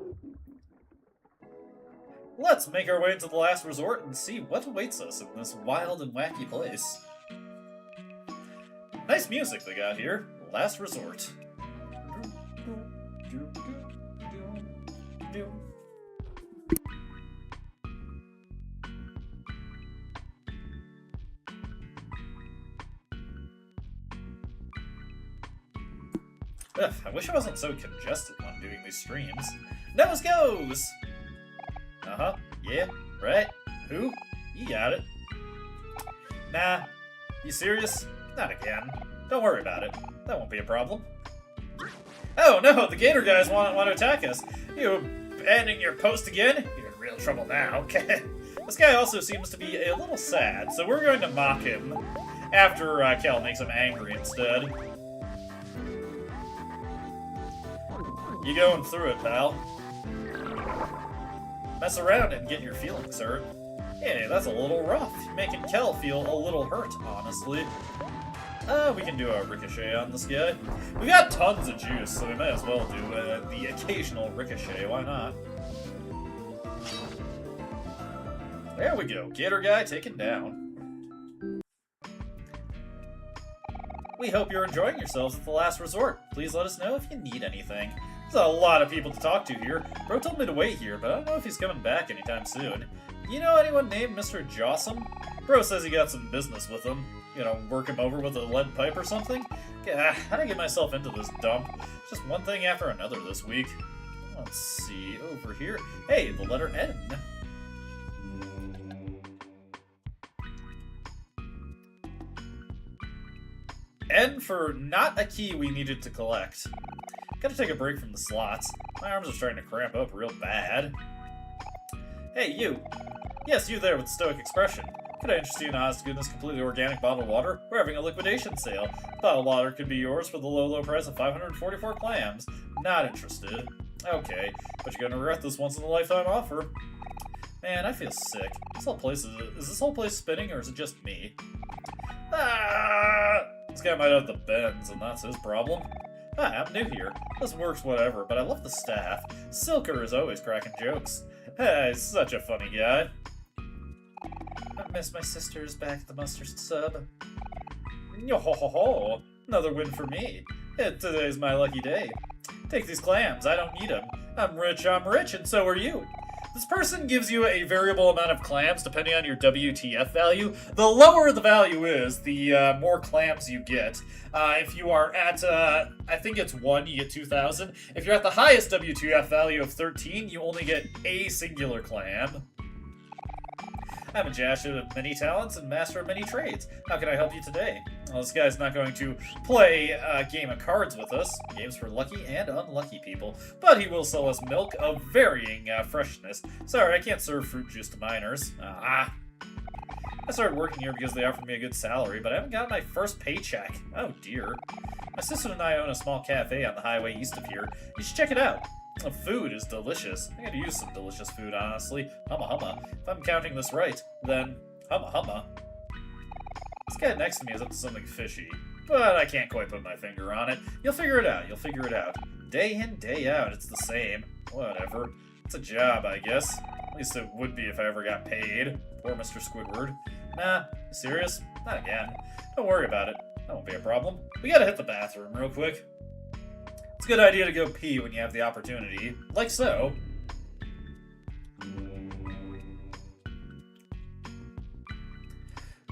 Let's make our way into the last resort and see what awaits us in this wild and wacky place. Nice music they got here. Last resort. Ugh, I wish I wasn't so congested when doing these streams. Nose goes! Uh-huh, yeah, right? Who? You got it. Nah, you serious? Not again. Don't worry about it. That won't be a problem. Oh no, the gator guys want to attack us. You abandoning your post again? You're in real trouble now. This guy also seems to be a little sad, so we're going to mock him after Kel makes him angry instead. You going through it, pal. Mess around and get your feelings hurt. Hey, that's a little rough. You're making Kel feel a little hurt, honestly. We can do a ricochet on this guy. We got tons of juice, so we may as well do the occasional ricochet. Why not? There we go. Gator guy taken down. We hope you're enjoying yourselves at the last resort. Please let us know if you need anything. There's a lot of people to talk to here. Bro told me to wait here, but I don't know if he's coming back anytime soon. You know anyone named Mr. Jossum? Bro says he got some business with him. You know, work him over with a lead pipe or something? How'd I get myself into this dump? Just one thing after another this week. Let's see, over here. Hey, the letter N. N for not a key we needed to collect. Gotta take a break from the slots. My arms are starting to cramp up real bad. Hey, you. Yes, you there with the stoic expression. Could I interest you in honest goodness, completely organic bottled water? We're having a liquidation sale. Bottled water could be yours for the low, low price of 544 clams. Not interested. Okay, but you're gonna regret this once-in-a-lifetime offer. Man, I feel sick. This whole place is this whole place spinning, or is it just me? Ah! This guy might have the bends, and that's his problem. Hi, I'm new here. This works whatever, but I love the staff. Silker is always cracking jokes. Hey, he's such a funny guy. I miss my sisters back at the mustard sub. Yo ho ho ho! Another win for me. Today's my lucky day. Take these clams, I don't need them. I'm rich, and so are you. This person gives you a variable amount of clams depending on your WTF value. The lower the value is, the more clams you get. If you are at, I think it's 1, you get 2,000. If you're at the highest WTF value of 13, you only get a singular clam. I'm a jashid of many talents and master of many trades. How can I help you today? Well, this guy's not going to play a game of cards with us. Games for lucky and unlucky people. But he will sell us milk of varying freshness. Sorry, I can't serve fruit juice to minors. I started working here because they offered me a good salary, but I haven't gotten my first paycheck. Oh dear. My sister and I own a small cafe on the highway east of here. You should check it out. The food is delicious. I could use some delicious food, honestly. Humma humma. If I'm counting this right, then humma humma. This guy next to me is up to something fishy, but I can't quite put my finger on it. You'll figure it out. You'll figure it out. Day in, day out, it's the same. Whatever. It's a job, I guess. At least it would be if I ever got paid. Poor Mr. Squidward. Nah, you serious? Not again. Don't worry about it. That won't be a problem. We gotta hit the bathroom real quick. It's a good idea to go pee when you have the opportunity. Like so.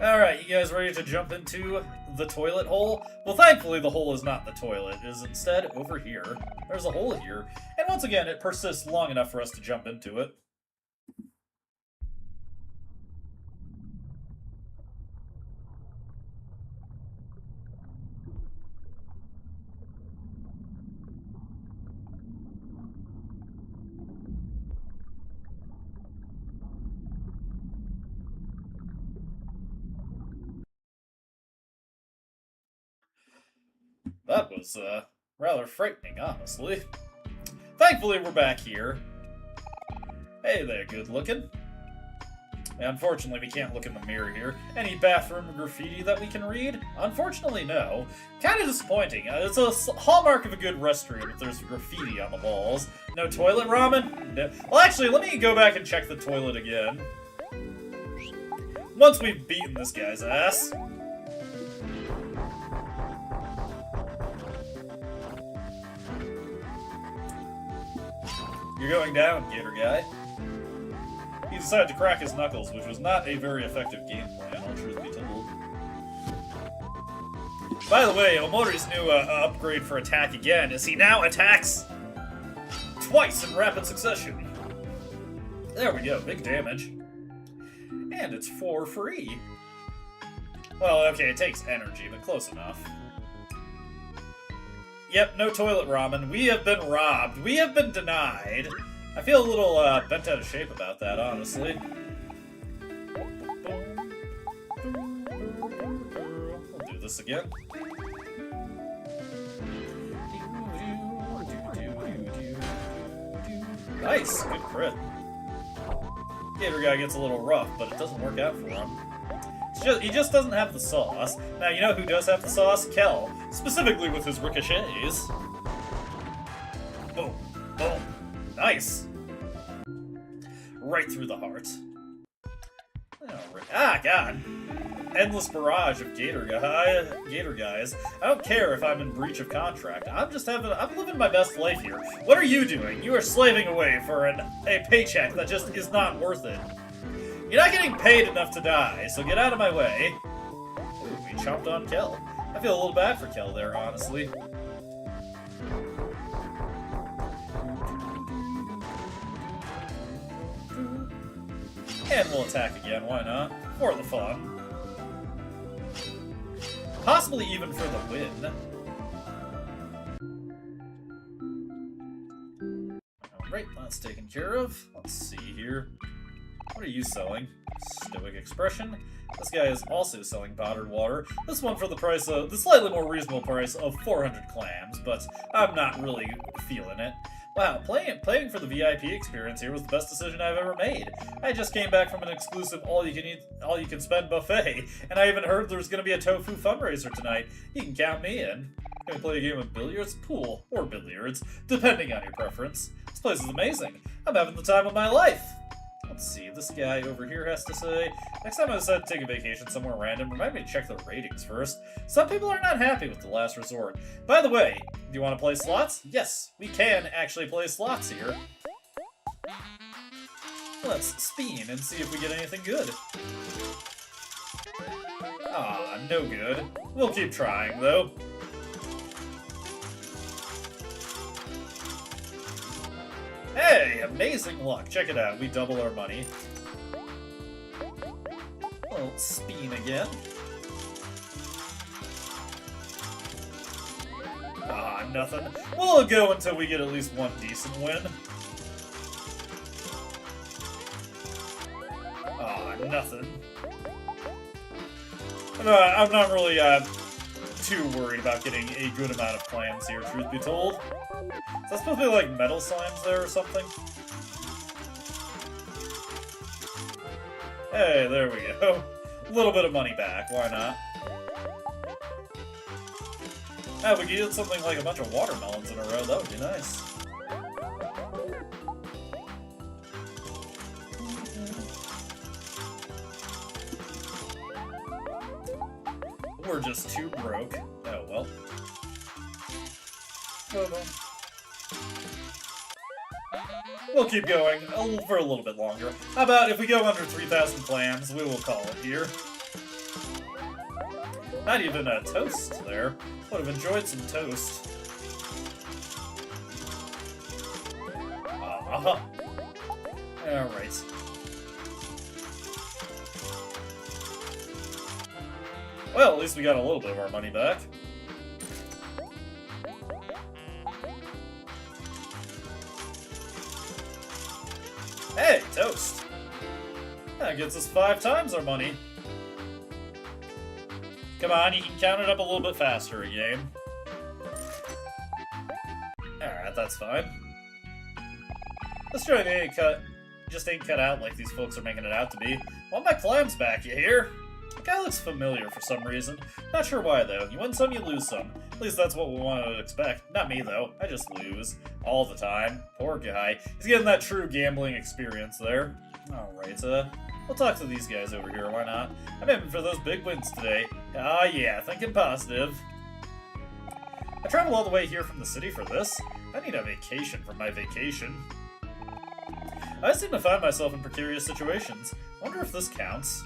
Alright, you guys ready to jump into the toilet hole? Well, thankfully the hole is not the toilet. It is instead over here. There's a hole here. And once again, it persists long enough for us to jump into it. That was, rather frightening, honestly. Thankfully, we're back here. Hey there, good looking. Unfortunately, we can't look in the mirror here. Any bathroom graffiti that we can read? Unfortunately, no. Kind of disappointing. It's a hallmark of a good restroom if there's graffiti on the walls. No toilet ramen? No. Well, actually, let me go back and check the toilet again. Once we've beaten this guy's ass. You're going down, Gator Guy. He decided to crack his knuckles, which was not a very effective game plan, all truth be told. By the way, Omori's new upgrade for attack again is he now attacks twice in rapid succession. There we go, big damage. And it's for free. Well, okay, it takes energy, but close enough. Yep, no toilet ramen. We have been robbed. We have been denied. I feel a little bent out of shape about that, honestly. We'll do this again. Nice, good crit. Gator Guy gets a little rough, but it doesn't work out for him. He just doesn't have the sauce. Now, you know who does have the sauce? Kel. Specifically with his ricochets. Boom. Boom. Nice. Right through the heart. Ah, God. Endless barrage of Gator guys. I don't care if I'm in breach of contract. I'm living my best life here. What are you doing? You are slaving away for a paycheck that just is not worth it. You're not getting paid enough to die, so get out of my way. Ooh, we chomped on Kel. I feel a little bad for Kel there, honestly. And we'll attack again, why not? For the fun. Possibly even for the win. Alright, that's taken care of. Let's see here. What are you selling? Stoic expression. This guy is also selling powdered water. This one for the price of the slightly more reasonable price of 400 clams, but I'm not really feeling it. Wow, playing for the VIP experience here was the best decision I've ever made. I just came back from an exclusive all-you-can-spend buffet, and I even heard there's going to be a tofu fundraiser tonight. You can count me in. Gonna play a game of billiards, pool, or billiards, depending on your preference. This place is amazing. I'm having the time of my life. Let's see, this guy over here has to say, next time I decide to take a vacation somewhere random, remind me to check the ratings first. Some people are not happy with the last resort. By the way, do you want to play slots? Yes, we can actually play slots here. Let's spin and see if we get anything good. Ah, no good. We'll keep trying, though. Hey, amazing luck. Check it out. We double our money. We'll spin again. Ah, nothing. We'll go until we get at least one decent win. Ah, nothing. I'm not really too worried about getting a good amount of clams here, truth be told. Is that supposed to be like metal slimes there or something? Hey, there we go. A little bit of money back, why not? Ah, we could get something like a bunch of watermelons in a row, that would be nice. We're just too broke. Oh well. We'll keep going for a little bit longer. How about if we go under 3,000 clams, we will call it here. Not even a toast there. Would have enjoyed some toast. Alright. Well, at least we got a little bit of our money back. Hey, toast! That gets us 5 times our money. Come on, you can count it up a little bit faster, game. Alright, that's fine. This string just ain't cut out like these folks are making it out to be. Want my clams back, you hear? The guy looks familiar for some reason. Not sure why, though. You win some, you lose some. At least that's what we want to expect. Not me, though. I just lose. All the time. Poor guy. He's getting that true gambling experience there. Alright, we'll talk to these guys over here, why not? I'm aiming for those big wins today. Ah, yeah, thinking positive. I traveled all the way here from the city for this. I need a vacation from my vacation. I seem to find myself in precarious situations. Wonder if this counts.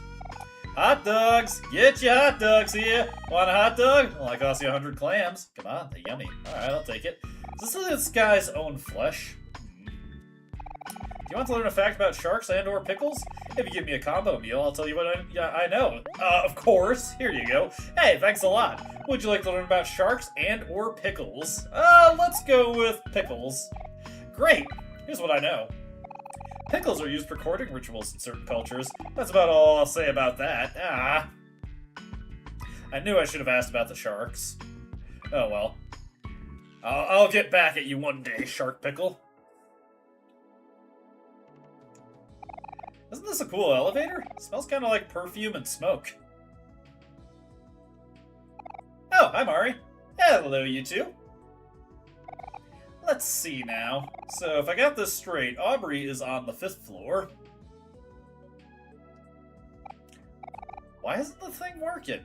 Hot dogs! Get your hot dogs here! Want a hot dog? Well, I cost you 100 clams. Come on, they're yummy. Alright, I'll take it. Is this guy's own flesh? Do you want to learn a fact about sharks and or pickles? If you give me a combo meal, I'll tell you what I know. Of course. Here you go. Hey, thanks a lot. Would you like to learn about sharks and or pickles? Let's go with pickles. Great. Here's what I know. Pickles are used for courting rituals in certain cultures. That's about all I'll say about that. I knew I should have asked about the sharks. Oh well. I'll get back at you one day, Shark Pickle. Isn't this a cool elevator? It smells kind of like perfume and smoke. Oh, hi Mari. Hello, you two. Let's see now. So, if I got this straight, Aubrey is on the 5th floor. Why isn't the thing working?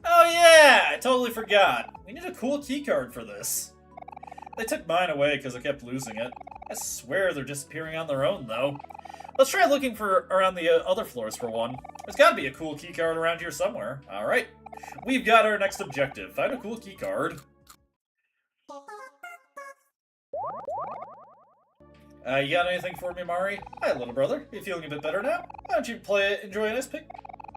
Oh yeah! I totally forgot. We need a cool keycard for this. They took mine away because I kept losing it. I swear they're disappearing on their own, though. Let's try looking for around the other floors for one. There's gotta be a cool keycard around here somewhere. Alright. We've got our next objective. Find a cool keycard. You got anything for me, Mari? Hi, little brother. You feeling a bit better now? Why don't you enjoy an ice pick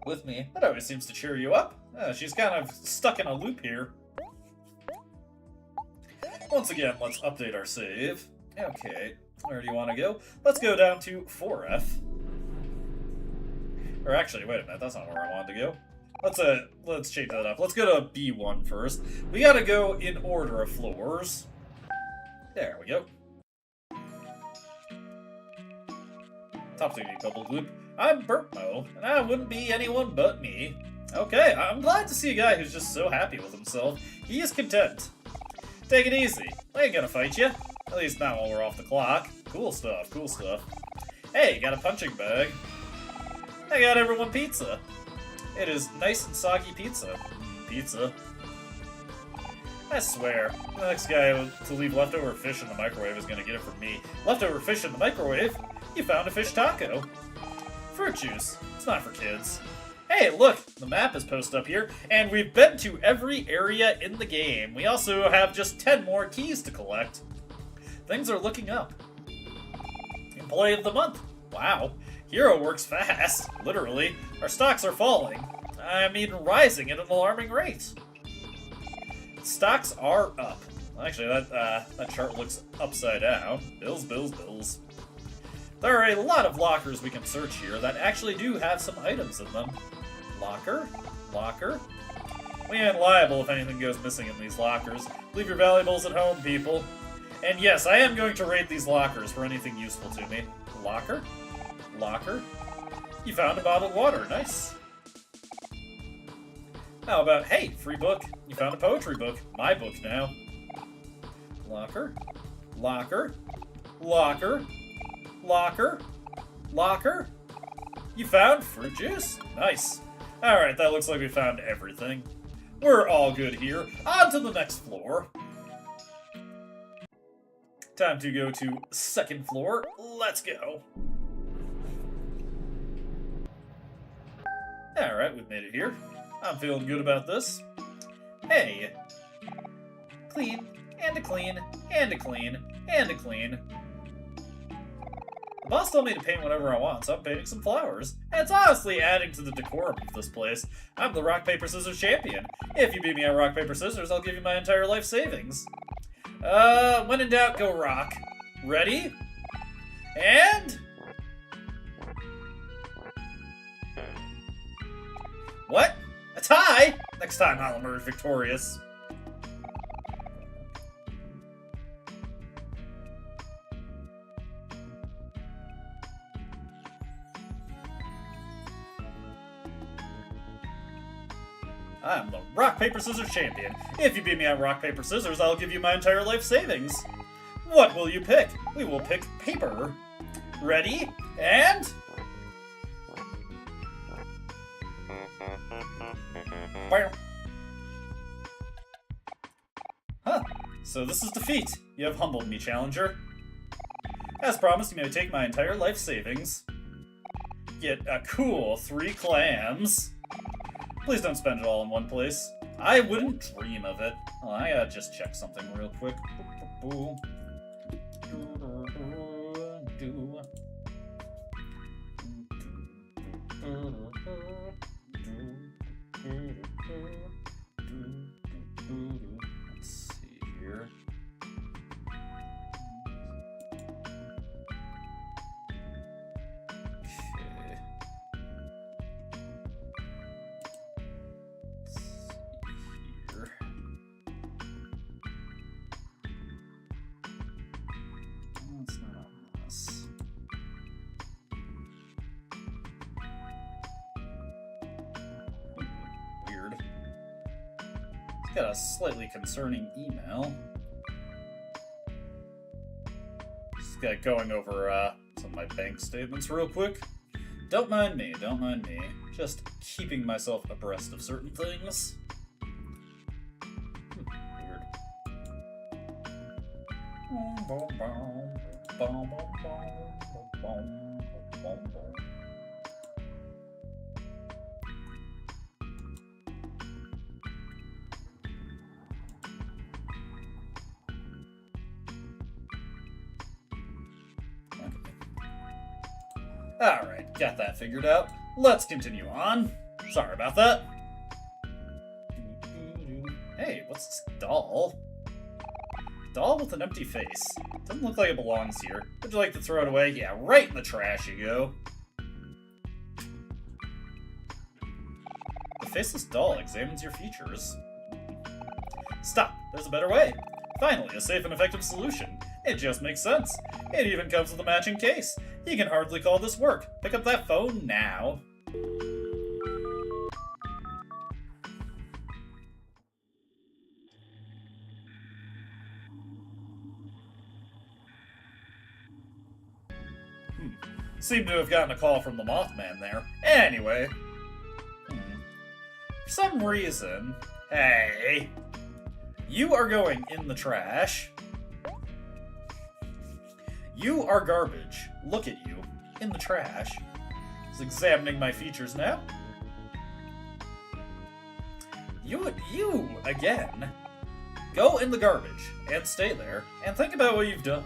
with me? That always seems to cheer you up. She's kind of stuck in a loop here. Once again, let's update our save. Okay. Where do you want to go? Let's go down to 4F. Or actually, wait a minute, that's not where I wanted to go. Let's change that up. Let's go to B1 first. We gotta go in order of floors. There we go. Top 2 bubble gloop. I'm Burpmo, and I wouldn't be anyone but me. Okay, I'm glad to see a guy who's just so happy with himself. He is content. Take it easy. I ain't gonna fight you. At least not while we're off the clock. Cool stuff, cool stuff. Hey, got a punching bag. I got everyone pizza. It is nice and soggy pizza. Pizza. I swear, the next guy to leave leftover fish in the microwave is gonna get it from me. Leftover fish in the microwave? You found a fish taco. Fruit juice. It's not for kids. Hey, look! The map is posted up here, and we've been to every area in the game. We also have just 10 more keys to collect. Things are looking up. Employee of the month. Wow. Hero works fast. Literally. Our stocks are falling. I mean, rising at an alarming rate. Stocks are up. Actually, that chart looks upside down. Bills, bills, bills. There are a lot of lockers we can search here that actually do have some items in them. Locker? Locker? We ain't liable if anything goes missing in these lockers. Leave your valuables at home, people. And yes, I am going to rate these lockers for anything useful to me. Locker? Locker? You found a bottled water. Nice. How about, hey, free book. You found a poetry book. My book now. Locker? Locker? Locker? Locker? Locker? You found fruit juice? Nice. Alright, that looks like we found everything. We're all good here. On to the next floor. Time to go to second floor. Let's go. Alright, we've made it here. I'm feeling good about this. Hey. Clean, and a clean, and a clean, and a clean. The boss told me to paint whatever I want, so I'm painting some flowers. And it's honestly adding to the decorum of this place. I'm the rock, paper, scissors champion. If you beat me at rock, paper, scissors, I'll give you my entire life savings. When in doubt, go rock. Ready? And... What? A tie? Next time I'll emerge victorious. I'm the rock, paper, scissors champion. If you beat me at rock, paper, scissors, I'll give you my entire life savings. What will you pick? We will pick paper. Ready? And... Huh. So this is defeat. You have humbled me, challenger. As promised, you may take my entire life savings. Get a cool 3 clams. Please don't spend it all in one place. I wouldn't dream of it. Oh, I gotta just check something real quick. Let's see here. Got a slightly concerning email. Just got going over some of my bank statements real quick. Don't mind me, don't mind me. Just keeping myself abreast of certain things. Weird. Alright, got that figured out. Let's continue on. Sorry about that. Hey, what's this doll? Doll with an empty face. Doesn't look like it belongs here. Would you like to throw it away? Yeah, right in the trash you go. The faceless doll examines your features. Stop! There's a better way. Finally, a safe and effective solution. It just makes sense. It even comes with a matching case. You can hardly call this work. Pick up that phone now. Seem to have gotten a call from the Mothman there. Anyway. For some reason... Hey... You are going in the trash. You are garbage. Look at you. In the trash. Just examining my features now. You, again. Go in the garbage, and stay there, and think about what you've done.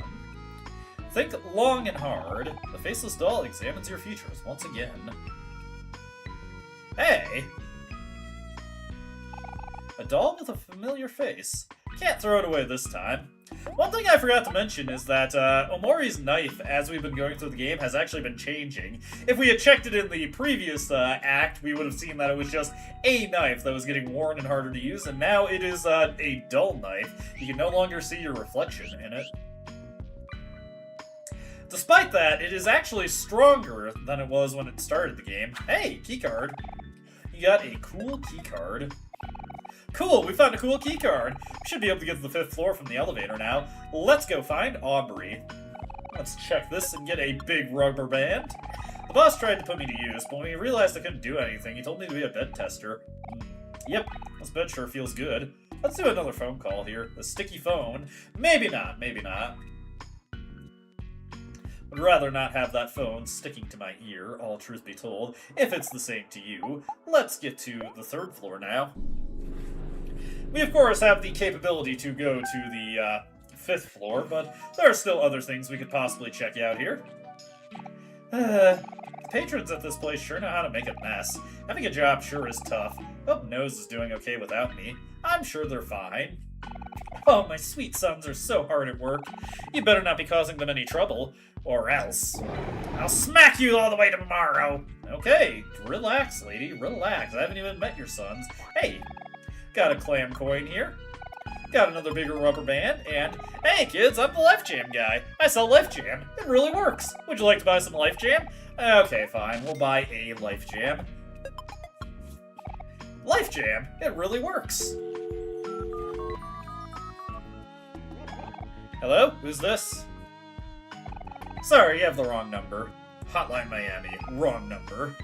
Think long and hard. The faceless doll examines your features once again. Hey! A doll with a familiar face. Can't throw it away this time. One thing I forgot to mention is that Omori's knife, as we've been going through the game, has actually been changing. If we had checked it in the previous act, we would have seen that it was just a knife that was getting worn and harder to use, and now it is a dull knife. You can no longer see your reflection in it. Despite that, it is actually stronger than it was when it started the game. Hey, keycard. You got a cool keycard. Cool, we found a cool keycard. We should be able to get to the 5th floor from the elevator now. Let's go find Aubrey. Let's check this and get a big rubber band. The boss tried to put me to use, but when he realized I couldn't do anything, he told me to be a bed tester. Yep, this bed sure feels good. Let's do another phone call here. The sticky phone. Maybe not, maybe not. Would rather not have that phone sticking to my ear, all truth be told, if it's the same to you. Let's get to the 3rd floor now. We, of course, have the capability to go to the 5th floor, but there are still other things we could possibly check out here. The patrons at this place sure know how to make a mess. Having a job sure is tough. Hope Nose is doing okay without me. I'm sure they're fine. Oh, my sweet sons are so hard at work. You better not be causing them any trouble, or else I'll smack you all the way tomorrow. Okay, relax, lady, relax. I haven't even met your sons. Hey, got a clam coin here. Got another bigger rubber band, and hey kids, I'm the Life Jam guy. I sell Life Jam. It really works. Would you like to buy some Life Jam? Okay, fine. We'll buy a Life Jam. Life Jam, it really works. Hello? Who's this? Sorry, you have the wrong number. Hotline Miami, wrong number.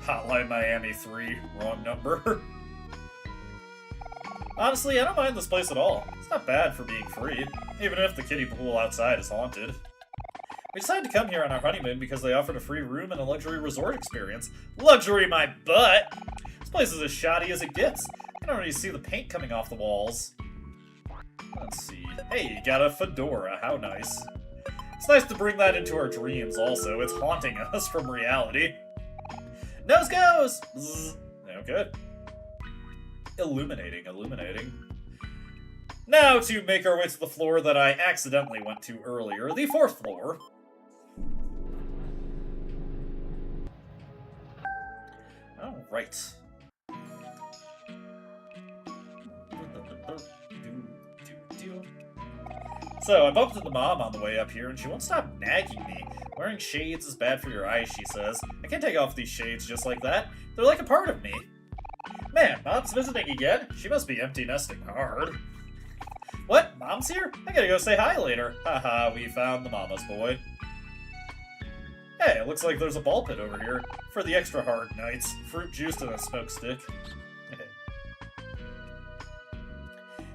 Hotline Miami 3, wrong number. Honestly, I don't mind this place at all. It's not bad for being free, even if the kiddie pool outside is haunted. We decided to come here on our honeymoon because they offered a free room and a luxury resort experience. Luxury my butt! This place is as shoddy as it gets. I can already see the paint coming off the walls. Let's see. Hey, you got a fedora. How nice. It's nice to bring that into our dreams also. It's haunting us from reality. Nose goes! Zzz. Okay. Illuminating, illuminating. Now to make our way to the floor that I accidentally went to earlier, the 4th floor. Alright. So, I bumped into Mom on the way up here, and she won't stop nagging me. Wearing shades is bad for your eyes, she says. I can't take off these shades just like that. They're like a part of me. Man, Mom's visiting again? She must be empty nesting hard. What? Mom's here? I gotta go say hi later. Haha, we found the mama's boy. Hey, it looks like there's a ball pit over here. For the extra hard nights. Fruit juice and a smoke stick.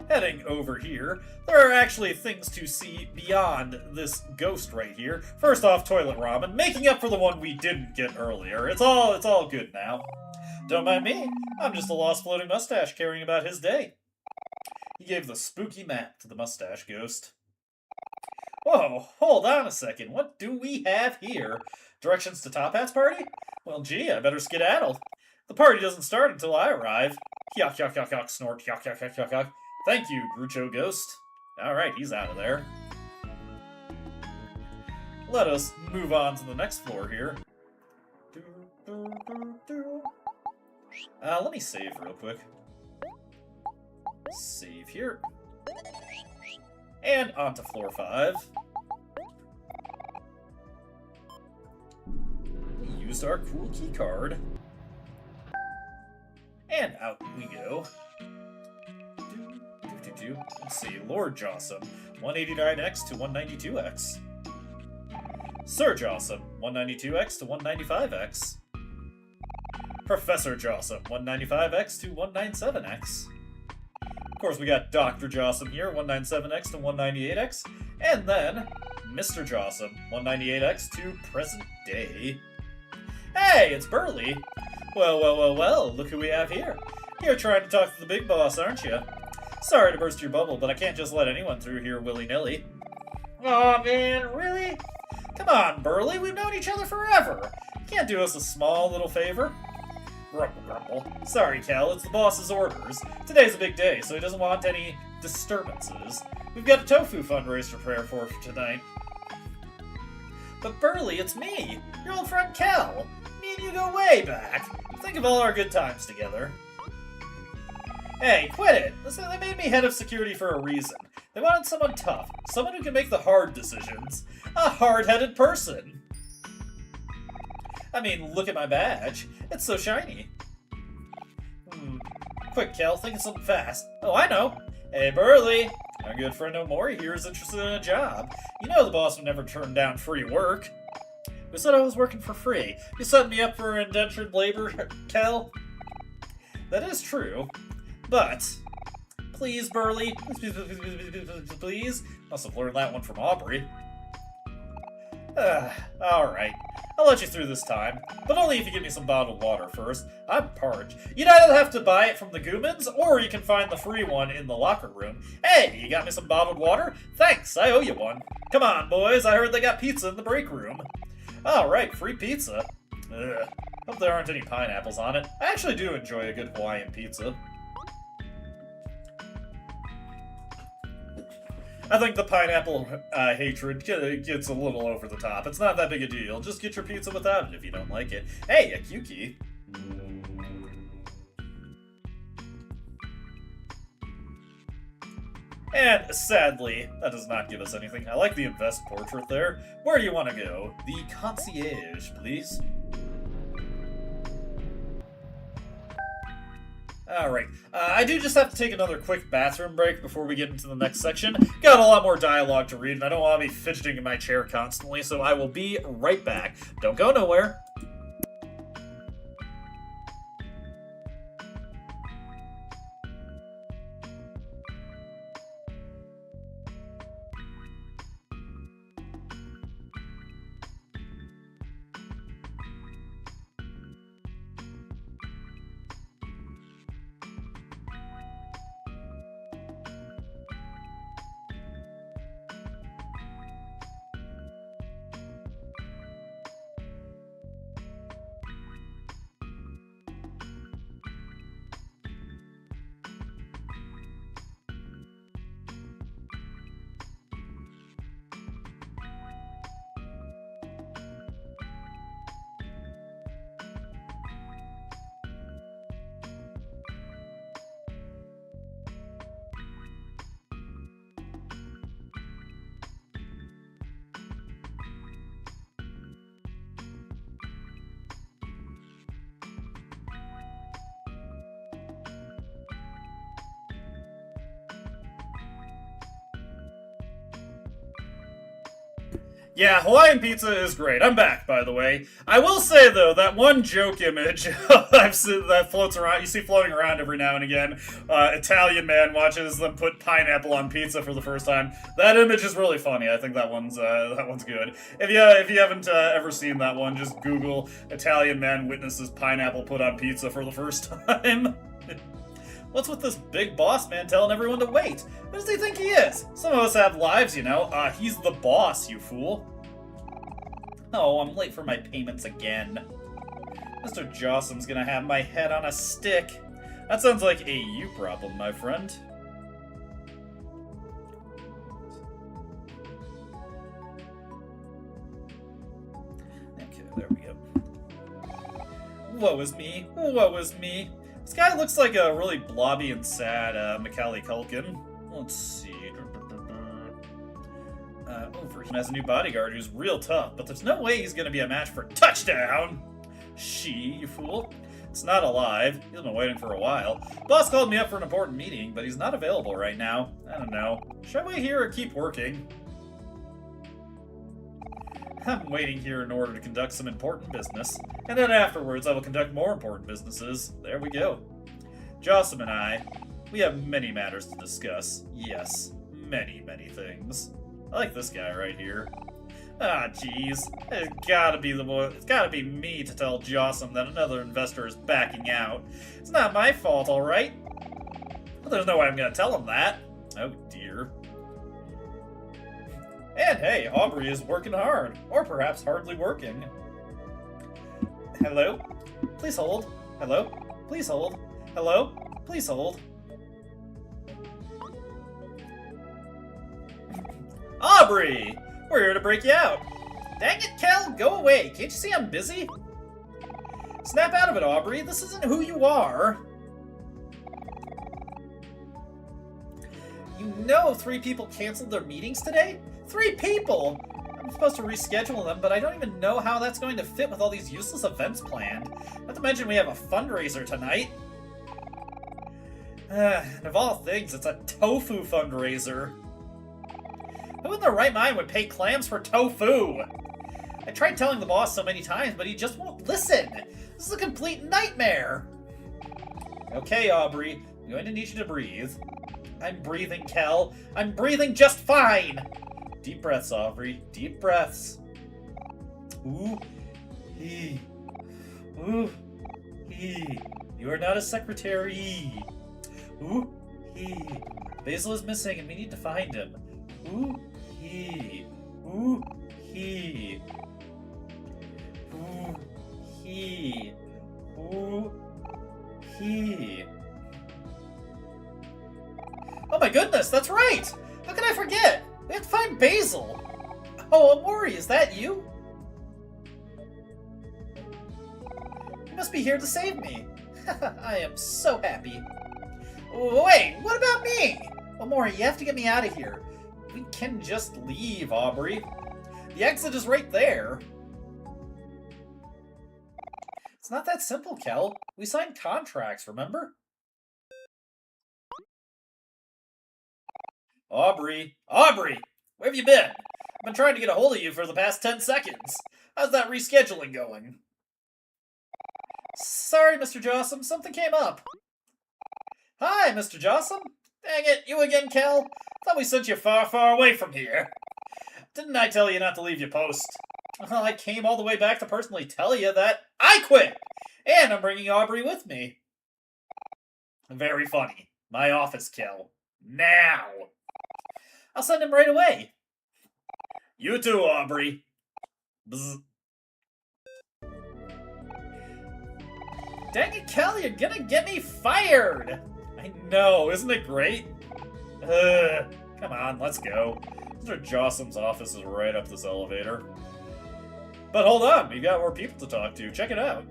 Heading over here, there are actually things to see beyond this ghost right here. First off, toilet ramen, making up for the one we didn't get earlier. It's all good now. Don't mind me, I'm just a lost floating mustache caring about his day. He gave the spooky map to the mustache ghost. Whoa, hold on a second, what do we have here? Directions to Top Hat's party? Well, gee, I better skedaddle. The party doesn't start until I arrive. Yuck, yuck, yuck, yuck, snort, yuck, yuck, yuck, yuck, yuck. Thank you, Groucho Ghost. Alright, he's out of there. Let us move on to the next floor here. Let me save real quick. Save here. And on to floor 5. We used our cool key card. And out we go. Let's see, Lord Jossum, 189x to 192x. Sir Jossum, 192x to 195x. Professor Jossum, 195x to 197x. Of course, we got Dr. Jossum here, 197x to 198x. And then, Mr. Jossum, 198x to present day. Hey, it's Burley! Well, look who we have here. You're trying to talk to the big boss, aren't you? Sorry to burst your bubble, but I can't just let anyone through here willy-nilly. Aw, man, really? Come on, Burley, we've known each other forever. You can't do us a small little favor? Grumble, grumble. Sorry, Cal, it's the boss's orders. Today's a big day, so he doesn't want any disturbances. We've got a tofu fundraiser to prepare for tonight. But Burley, it's me, your old friend Cal. Me and you go way back. Think of all our good times together. Hey, quit it! Listen, they made me head of security for a reason. They wanted someone tough, someone who can make the hard decisions. A hard-headed person. I mean, look at my badge. It's so shiny. Quick, Kel, think of something fast. Oh, I know. Hey, Burley. Our good friend Omori here is interested in a job. You know the boss would never turn down free work. Who said I was working for free? You set me up for indentured labor, Kel? That is true. But, please, Burley, please. Must have learned that one from Aubrey. Alright. I'll let you through this time, but only if you give me some bottled water first. I'm parched. You'd either have to buy it from the Goomans, or you can find the free one in the locker room. Hey, you got me some bottled water? Thanks, I owe you one. Come on, boys, I heard they got pizza in the break room. Alright, free pizza. Ugh. Hope there aren't any pineapples on it. I actually do enjoy a good Hawaiian pizza. I think the pineapple hatred gets a little over the top. It's not that big a deal. Just get your pizza without it if you don't like it. Hey, a Kyuki. And sadly, that does not give us anything. I like the invest portrait there. Where do you want to go? The concierge, please. Alright, I do just have to take another quick bathroom break before we get into the next section. Got a lot more dialogue to read, and I don't want to be fidgeting in my chair constantly, so I will be right back. Don't go nowhere. Yeah, Hawaiian pizza is great. I'm back, by the way. I will say, though, that one joke image I've seen that floats around, you see floating around every now and again, Italian man watches them put pineapple on pizza for the first time. That image is really funny. I think that one's good. If you haven't ever seen that one, just Google Italian man witnesses pineapple put on pizza for the first time. What's with this big boss man telling everyone to wait? Who does he think he is? Some of us have lives, you know. He's the boss, you fool. Oh, I'm late for my payments again. Mr. Jossum's gonna have my head on a stick. That sounds like a you problem, my friend. There we go. Woe is me. Woe is me. This guy looks like a really blobby and sad Macaulay Culkin. Let's see. Over he has a new bodyguard who's real tough, but there's no way he's going to be a match for touchdown. You fool. It's not alive. He's been waiting for a while. Boss called me up for an important meeting, but he's not available right now. I don't know. Should I wait here or keep working? I'm waiting here in order to conduct some important business, and then afterwards I will conduct more important businesses. There we go. Jossam and I, we have many matters to discuss. Yes, many, many things. I like this guy right here. Ah, jeez. It's gotta be me to tell Jossam that another investor is backing out. It's not my fault, alright? Well, there's no way I'm gonna tell him that. Oh, dear. And hey, Aubrey is working hard. Or perhaps hardly working. Hello? Please hold. Hello? Please hold. Hello? Please hold. Aubrey! We're here to break you out. Dang it, Kel, go away. Can't you see I'm busy? Snap out of it, Aubrey. This isn't who you are. You know 3 people canceled their meetings today? 3 people! I'm supposed to reschedule them, but I don't even know how that's going to fit with all these useless events planned. Not to mention we have a fundraiser tonight. And of all things, it's a tofu fundraiser. Who in their right mind would pay clams for tofu? I tried telling the boss so many times, but he just won't listen. This is a complete nightmare. Okay, Aubrey, I'm going to need you to breathe. I'm breathing, Kel. I'm breathing just fine. Deep breaths, Aubrey. Deep breaths. Ooh, he. Ooh, he. You are not a secretary. Ooh, he. Basil is missing and we need to find him. Ooh, he. Ooh, he. Ooh, he. Ooh, he. Oh my goodness, that's right! How can I forget? We have to find Basil! Oh, Omori, is that you? You must be here to save me. I am so happy. Wait, what about me? Omori, you have to get me out of here. We can just leave, Aubrey. The exit is right there. It's not that simple, Kel. We signed contracts, remember? Aubrey! Aubrey! Where have you been? I've been trying to get a hold of you for the past 10 seconds. How's that rescheduling going? Sorry, Mr. Jossam. Something came up. Hi, Mr. Jossam. Dang it, you again, Kel? Thought we sent you far, far away from here. Didn't I tell you not to leave your post? Well, I came all the way back to personally tell you that I quit! And I'm bringing Aubrey with me. Very funny. My office, Kel. Now! I'll send him right away. You too, Aubrey. Bzz. Dang it, Kel, you're gonna get me fired! I know, isn't it great? Come on, let's go. Mr. Jossam's office is right up this elevator. But hold on, we got more people to talk to. Check it out.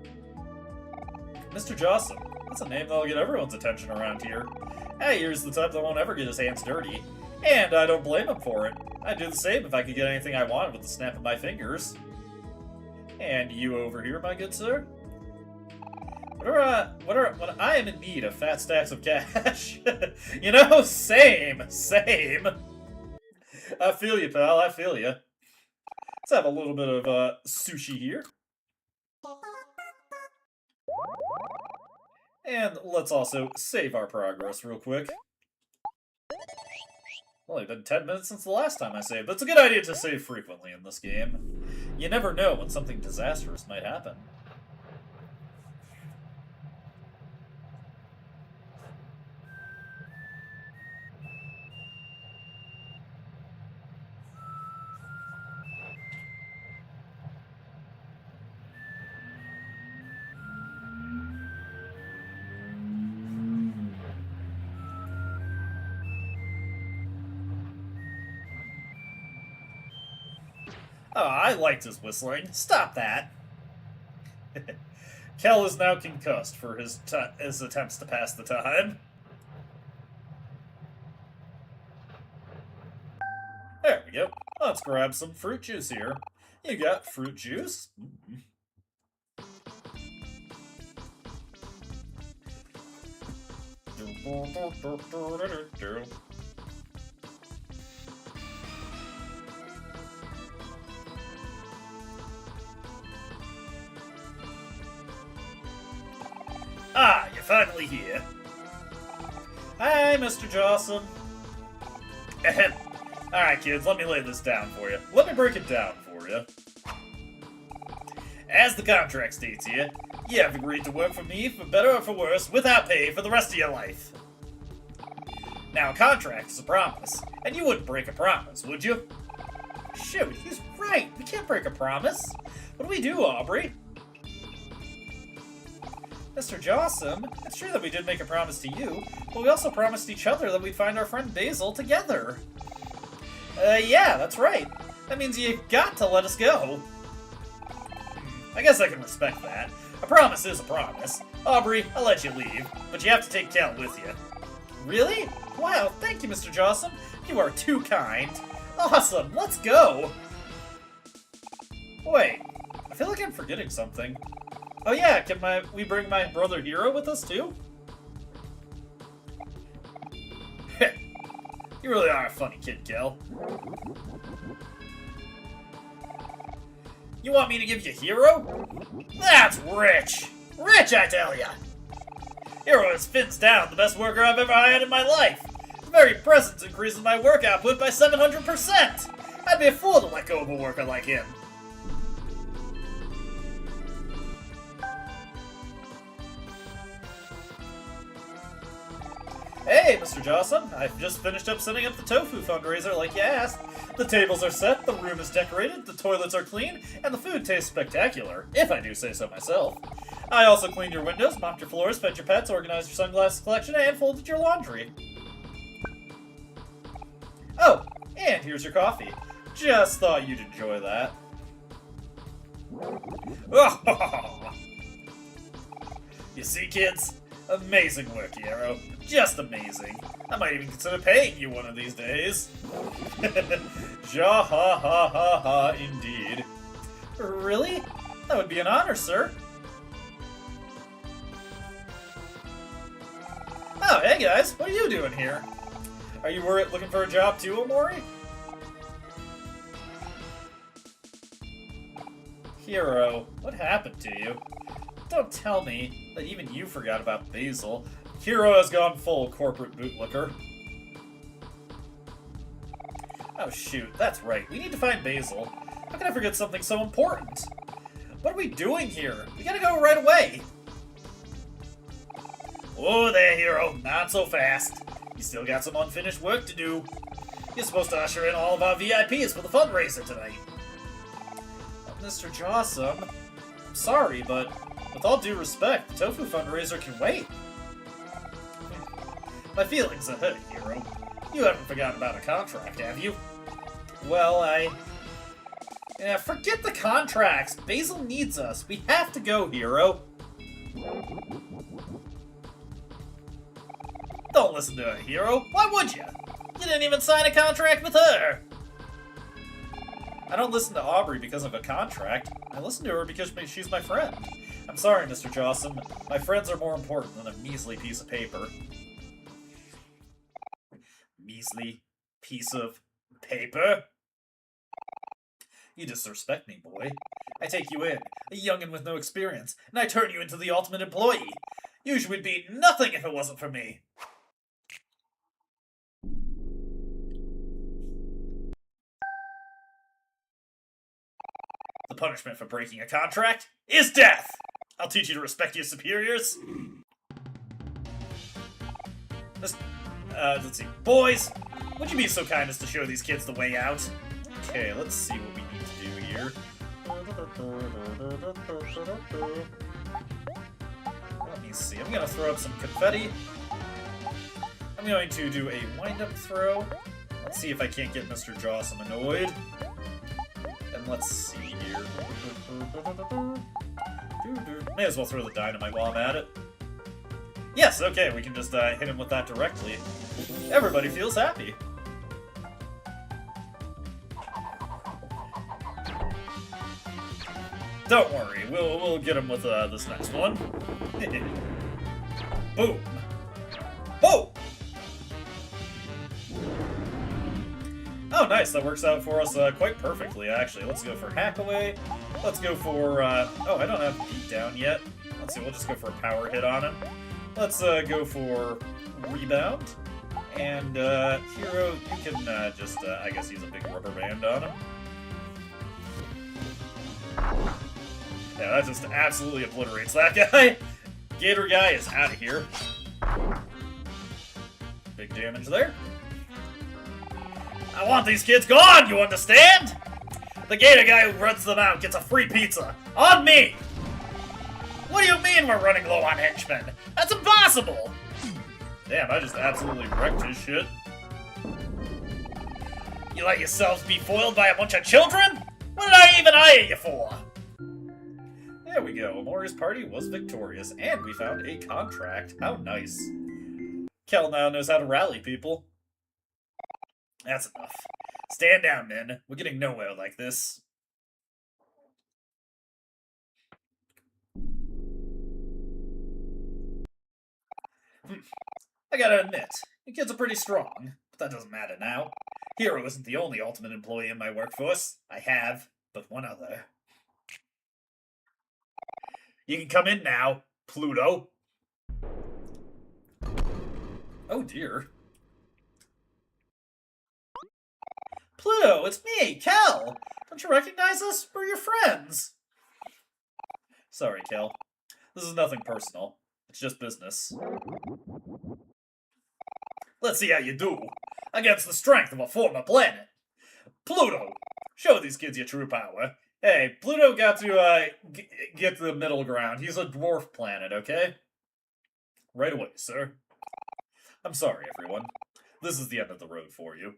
Mr. Jossam. That's a name that'll get everyone's attention around here. Hey, here's the type that won't ever get his hands dirty. And I don't blame him for it. I'd do the same if I could get anything I wanted with the snap of my fingers. And you over here, my good sir? When I am in need of fat stacks of cash. You know, same. I feel you, pal, I feel you. Let's have a little bit of sushi here. And let's also save our progress real quick. Well, it's been 10 minutes since the last time I saved, but it's a good idea to save frequently in this game. You never know when something disastrous might happen. Oh, I liked his whistling. Stop that. Kel is now concussed for his attempts to pass the time. There we go. Let's grab some fruit juice here. You got fruit juice? Mm. Ah, you're finally here. Hi, Mr. Jawsome. Ahem. Alright, kids, let me lay this down for you. Let me break it down for you. As the contract states here, you have agreed to work for me, for better or for worse, without pay for the rest of your life. Now, a contract is a promise, and you wouldn't break a promise, would you? Shoot, he's right. We can't break a promise. What do we do, Aubrey? Mr. Jawsome, it's true that we did make a promise to you, but we also promised each other that we'd find our friend Basil together. Yeah, that's right. That means you've got to let us go. I guess I can respect that. A promise is a promise. Aubrey, I'll let you leave, but you have to take Kel with you. Really? Wow, thank you, Mr. Jawsome. You are too kind. Awesome, let's go! Wait, I feel like I'm forgetting something. Oh yeah, can we bring my brother Hero with us too? You really are a funny kid, Kel. You want me to give you Hero? That's rich! Rich, I tell ya! Hero is fins down, the best worker I've ever had in my life. The very presence increases my work output by 700%! I'd be a fool to let go of a worker like him. Hey, Mr. Jawsome, I've just finished up setting up the tofu fundraiser like you asked. The tables are set, the room is decorated, the toilets are clean, and the food tastes spectacular, if I do say so myself. I also cleaned your windows, mopped your floors, fed your pets, organized your sunglasses collection, and folded your laundry. Oh, and here's your coffee. Just thought you'd enjoy that. You see, kids? Amazing work, Hero. Just amazing. I might even consider paying you one of these days. Ja-ha-ha-ha-ha, indeed. Really? That would be an honor, sir. Oh, hey guys, what are you doing here? Are you looking for a job too, Omori? Hero, what happened to you? Don't tell me that even you forgot about Basil. Hero has gone full corporate bootlicker. Oh shoot, that's right. We need to find Basil. How can I forget something so important? What are we doing here? We gotta go right away. Oh there, Hero. Not so fast. You still got some unfinished work to do. You're supposed to usher in all of our VIPs for the fundraiser tonight. Mr. Jawsome, I'm sorry, but with all due respect, the tofu fundraiser can wait. My feelings are hurt, Hero. You haven't forgotten about a contract, have you? Well, yeah, forget the contracts. Basil needs us. We have to go, Hero. Don't listen to her, Hero. Why would you? You didn't even sign a contract with her. I don't listen to Aubrey because of a contract. I listen to her because she's my friend. I'm sorry, Mr. Jawsome. My friends are more important than a measly piece of paper. Measly piece of paper? You disrespect me, boy. I take you in, a youngin' with no experience, and I turn you into the ultimate employee. You would be nothing if it wasn't for me. The punishment for breaking a contract is death! I'll teach you to respect your superiors. Let's see. Boys, would you be so kind as to show these kids the way out? Okay, let's see what we need to do here. Let me see. I'm gonna throw up some confetti. I'm going to do a wind-up throw. Let's see if I can't get Mr. Jawsome annoyed. And let's see here. May as well throw the dynamite while I'm at it. Yes, okay, we can just hit him with that directly. Everybody feels happy. Don't worry, we'll get him with this next one. Boom. Boom! Oh, nice. That works out for us quite perfectly, actually. Let's go for Hackaway. Let's go for... oh, I don't have Beat Down yet. Let's see, we'll just go for a power hit on him. Let's go for Rebound. And, Hero, you can just, I guess, use a big rubber band on him. Yeah, that just absolutely obliterates that guy. Gator guy is out of here. Big damage there. I want these kids gone, you understand? The Gator guy who runs them out gets a free pizza. On me! What do you mean we're running low on henchmen? That's impossible! Damn, I just absolutely wrecked his shit. You let yourselves be foiled by a bunch of children? What did I even hire you for? There we go. Omori's party was victorious, and we found a contract. How nice. Kel now knows how to rally people. That's enough. Stand down, men. We're getting nowhere like this. I gotta admit, the kids are pretty strong, but that doesn't matter now. Hero isn't the only ultimate employee in my workforce. I have but one other. You can come in now, Pluto. Oh dear. Pluto, it's me, Kel! Don't you recognize us? We're your friends! Sorry, Kel. This is nothing personal. It's just business. Let's see how you do against the strength of a former planet. Pluto, show these kids your true power. Hey, Pluto got to get to the middle ground. He's a dwarf planet, okay? Right away, sir. I'm sorry, everyone. This is the end of the road for you.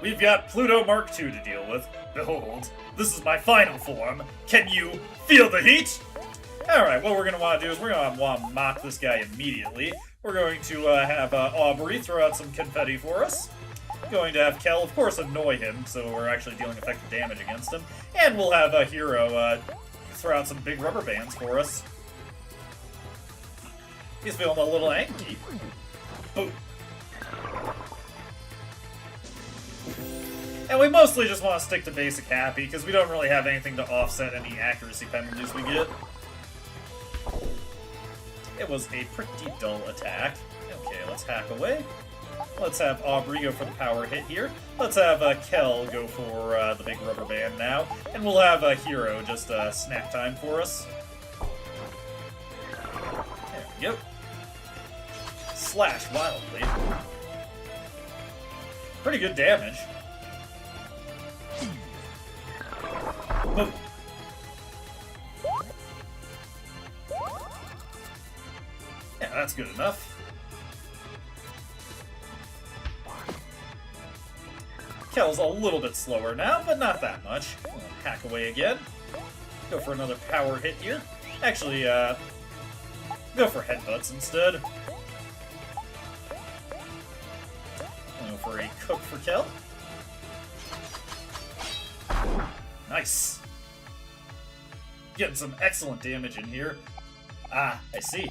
We've got Pluto Mark II to deal with. Behold, this is my final form. Can you feel the heat? Alright, what we're going to want to do is we're going to want to mock this guy immediately. We're going to have Aubrey throw out some confetti for us. Going to have Kel, of course, annoy him, so we're actually dealing effective damage against him. And we'll have Hero throw out some big rubber bands for us. He's feeling a little angry. Boom. And we mostly just want to stick to basic happy, because we don't really have anything to offset any accuracy penalties we get. It was a pretty dull attack. Okay, let's hack away. Let's have Aubrey go for the power hit here. Let's have Kel go for the big rubber band now. And we'll have Hero just snap time for us. There we go. Slash wildly. Pretty good damage. Boom. Yeah, that's good enough. Kel's a little bit slower now, but not that much. We'll hack away again. Go for another power hit here. Actually, go for headbutts instead. Go for a cook for Kel. Nice. Getting some excellent damage in here. Ah, I see.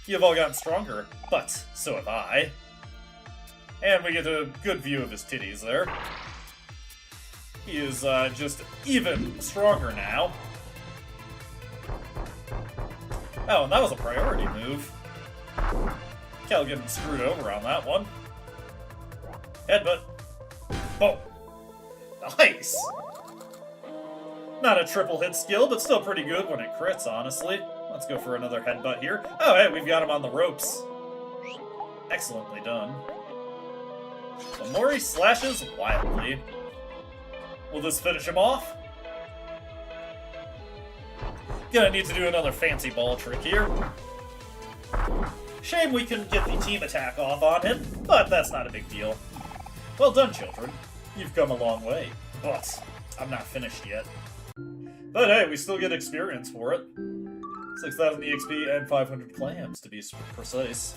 You've all gotten stronger, but so have I. And we get a good view of his titties there. He is just even stronger now. Oh, and that was a priority move. Kel getting screwed over on that one. Headbutt. Boom. Nice! Not a triple hit skill, but still pretty good when it crits, honestly. Let's go for another headbutt here. Oh, hey, we've got him on the ropes. Excellently done. Omori slashes wildly. Will this finish him off? Gonna need to do another fancy ball trick here. Shame we couldn't get the team attack off on him, but that's not a big deal. Well done, children. You've come a long way, but I'm not finished yet. But hey, we still get experience for it. 6,000 EXP and 500 clams, to be precise.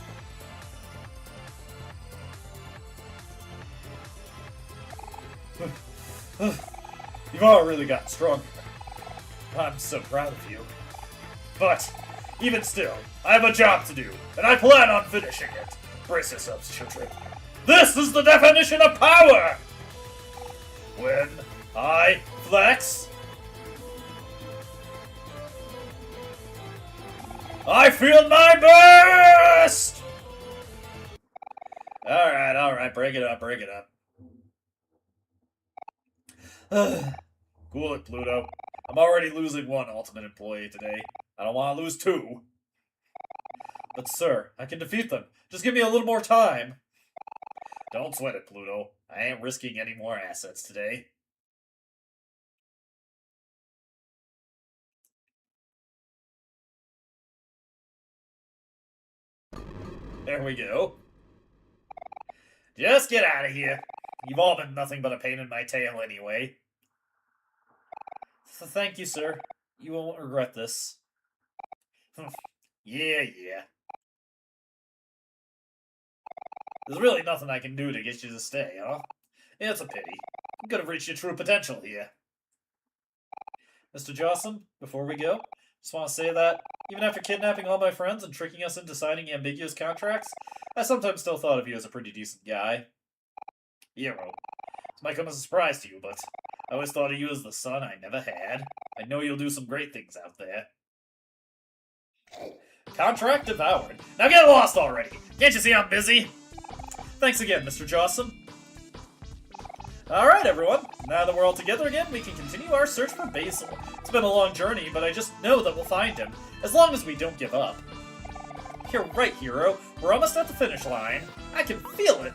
You've all really gotten stronger. I'm so proud of you. But, even still, I have a job to do, and I plan on finishing it. Brace yourselves, children. This is the definition of power! When I flex, I feel my best! Alright, break it up. Cool it, Pluto. I'm already losing one ultimate employee today. I don't want to lose two. But sir, I can defeat them. Just give me a little more time. Don't sweat it, Pluto. I ain't risking any more assets today. There we go. Just get out of here. You've all been nothing but a pain in my tail anyway. Thank you, sir. You won't regret this. Yeah. There's really nothing I can do to get you to stay, huh? It's a pity. You could have reached your true potential here. Mr. Jocelyn, before we go, just want to say that, even after kidnapping all my friends and tricking us into signing ambiguous contracts, I sometimes still thought of you as a pretty decent guy. Hero. This might come as a surprise to you, but I always thought of you as the son I never had. I know you'll do some great things out there. Contract devoured. Now get lost already! Can't you see I'm busy? Thanks again, Mr. Jocelyn. Alright, everyone. Now that we're all together again, we can continue our search for Basil. It's been a long journey, but I just know that we'll find him, as long as we don't give up. You're right, Hero. We're almost at the finish line. I can feel it.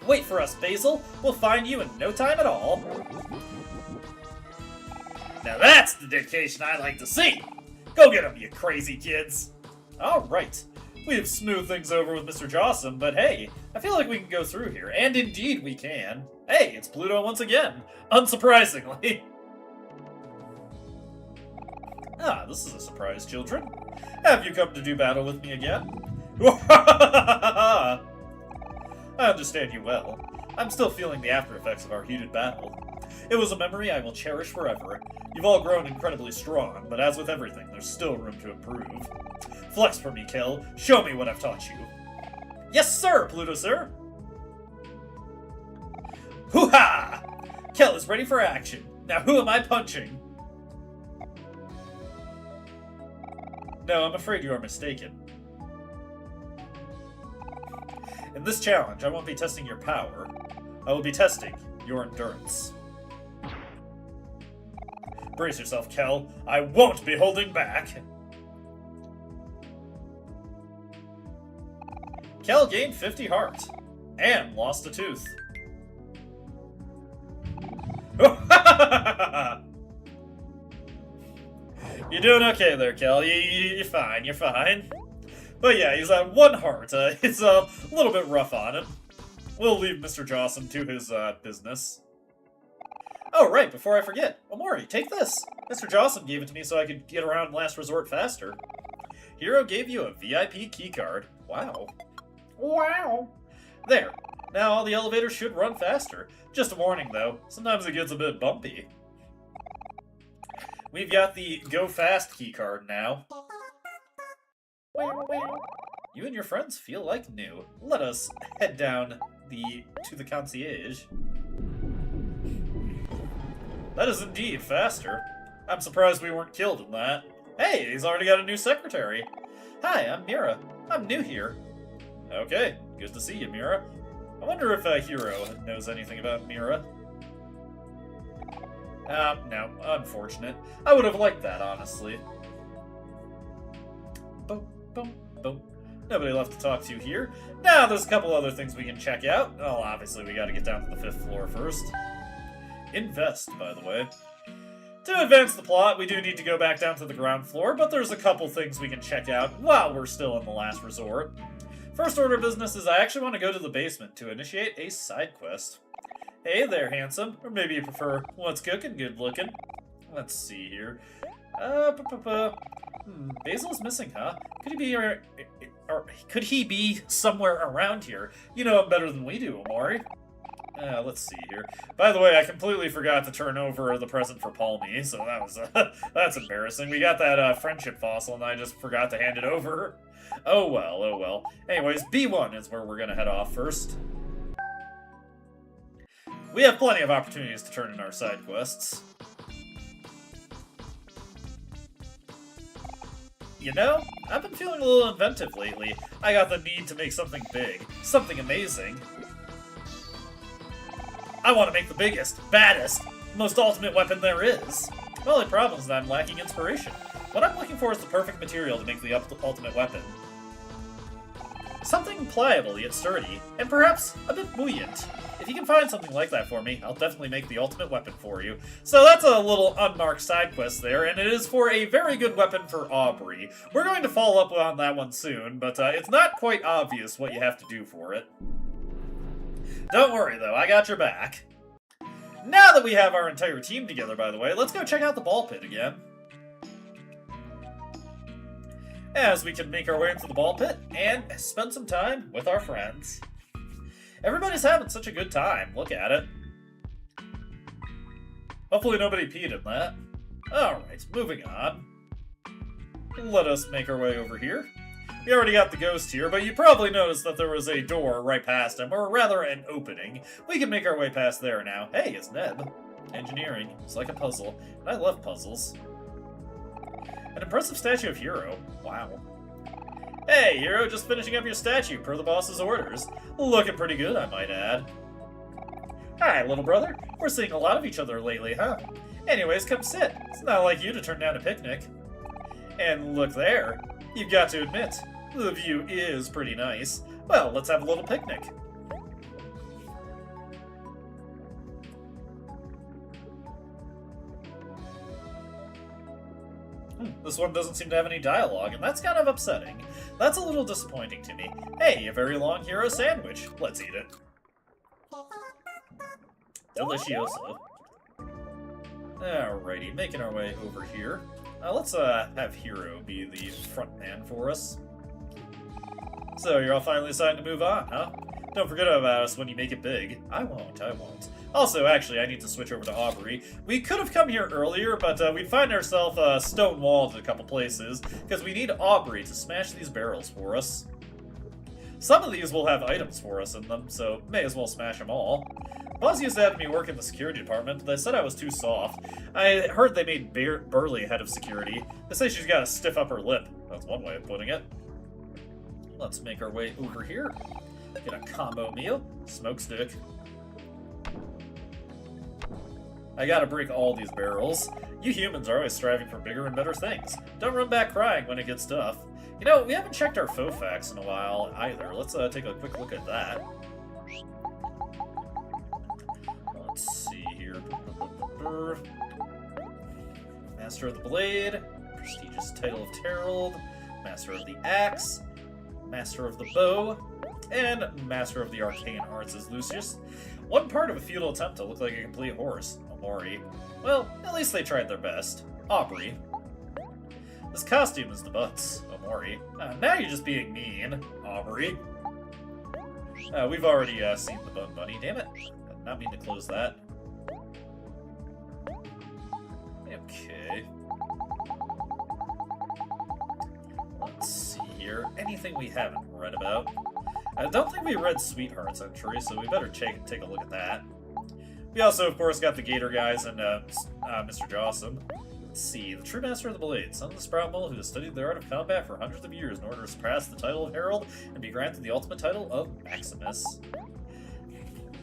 Wait for us, Basil. We'll find you in no time at all. Now that's the dedication I like to see. Go get him, you crazy kids. Alright. We've smoothed things over with Mr. Jocelyn, but hey, I feel like we can go through here, and indeed we can. Hey, it's Pluto once again, unsurprisingly. Ah, this is a surprise, children. Have you come to do battle with me again? I understand you well. I'm still feeling the after effects of our heated battle. It was a memory I will cherish forever. You've all grown incredibly strong, but as with everything, there's still room to improve. Flex for me, Kel. Show me what I've taught you. Yes, sir, Pluto, sir. Hoo-ha! Kel is ready for action. Now who am I punching? No, I'm afraid you are mistaken. In this challenge, I won't be testing your power. I will be testing your endurance. Brace yourself, Kel. I won't be holding back. Kel gained 50 heart. And lost a tooth. You're doing okay there, Kel. You're fine, you're fine. But yeah, he's at 1 heart. It's a little bit rough on him. We'll leave Mr. Jocelyn to his business. Oh, right, before I forget. Omori, take this. Mr. Jocelyn gave it to me so I could get around Last Resort faster. Hero gave you a VIP keycard. Wow. Wow. There. Now all the elevators should run faster. Just a warning, though. Sometimes it gets a bit bumpy. We've got the Go Fast keycard now. You and your friends feel like new. Let us head down to the concierge. That is indeed faster. I'm surprised we weren't killed in that. Hey, he's already got a new secretary. Hi, I'm Mira. I'm new here. Okay, good to see you, Mira. I wonder if Hiro knows anything about Mira. No, unfortunate. I would have liked that, honestly. Boom, boom, boom. Nobody left to talk to here. Now, there's a couple other things we can check out. Oh, obviously, we gotta get down to the 5th floor first. Invest, by the way. To advance the plot, we do need to go back down to the ground floor, but there's a couple things we can check out while we're still in the last resort. First order of business is I actually want to go to the basement to initiate a side quest. Hey there, handsome. Or maybe you prefer what's cooking, good looking. Let's see here. Basil's missing, huh? Could he be or could he be somewhere around here? You know him better than we do, Omori. Let's see here. By the way, I completely forgot to turn over the present for Palmy, so that was that's embarrassing. We got that friendship fossil, and I just forgot to hand it over. Oh well, oh well. Anyways, B1 is where we're gonna head off first. We have plenty of opportunities to turn in our side quests. You know, I've been feeling a little inventive lately. I got the need to make something big, something amazing. I want to make the biggest, baddest, most ultimate weapon there is. The only problem is that I'm lacking inspiration. What I'm looking for is the perfect material to make the ultimate weapon. Something pliable yet sturdy, and perhaps a bit buoyant. If you can find something like that for me, I'll definitely make the ultimate weapon for you. So that's a little unmarked side quest there, and it is for a very good weapon for Aubrey. We're going to follow up on that one soon, but it's not quite obvious what you have to do for it. Don't worry, though, I got your back. Now that we have our entire team together, by the way, let's go check out the ball pit again. As we can make our way into the ball pit and spend some time with our friends. Everybody's having such a good time. Look at it. Hopefully nobody peed in that. Alright, moving on. Let us make our way over here. We already got the ghost here, but you probably noticed that there was a door right past him, or rather an opening. We can make our way past there now. Hey, it's Neb. Engineering. It's like a puzzle, and I love puzzles. An impressive statue of Hiro. Wow. Hey, Hiro, just finishing up your statue per the boss's orders. Looking pretty good, I might add. Hi, little brother. We're seeing a lot of each other lately, huh? Anyways, come sit. It's not like you to turn down a picnic. And look there. You've got to admit, the view is pretty nice. Well, let's have a little picnic. This one doesn't seem to have any dialogue, and that's kind of upsetting. That's a little disappointing to me. Hey, a very long Hiro sandwich. Let's eat it. Delicioso. Alrighty, making our way over here. Let's have Hiro be the front man for us. So, you're all finally deciding to move on, huh? Don't forget about us when you make it big. I won't, I won't. Also, actually, I need to switch over to Aubrey. We could have come here earlier, but we'd find ourselves stone-walled in a couple places, because we need Aubrey to smash these barrels for us. Some of these will have items for us in them, so may as well smash them all. Boss used to have me work in the security department, but they said I was too soft. I heard they made Burley head of security. They say she's got to stiff up her lip. That's one way of putting it. Let's make our way over here. Get a combo meal. Smoke stick. I gotta break all these barrels. You humans are always striving for bigger and better things. Don't run back crying when it gets tough. You know, we haven't checked our faux facts in a while either. Let's take a quick look at that. Let's see here. Master of the Blade, prestigious title of Herald, Master of the Axe, Master of the Bow, and Master of the Arcane Arts is Lucius. One part of a futile attempt to look like a complete horse. Omori. Well, at least they tried their best. Aubrey. This costume is the butts. Omori. Now you're just being mean. Aubrey. We've already seen the Bone Bunny. Damn it. Did not mean to close that. Okay. Let's see here. Anything we haven't read about? I don't think we read Sweetheart's entry, so we better take a look at that. We also, of course, got the Gator guys and Mr. Jawsome. Let's see. The true master of the blade, son of the Sprout Mole, who has studied the art of combat for hundreds of years in order to surpass the title of Herald and be granted the ultimate title of Maximus.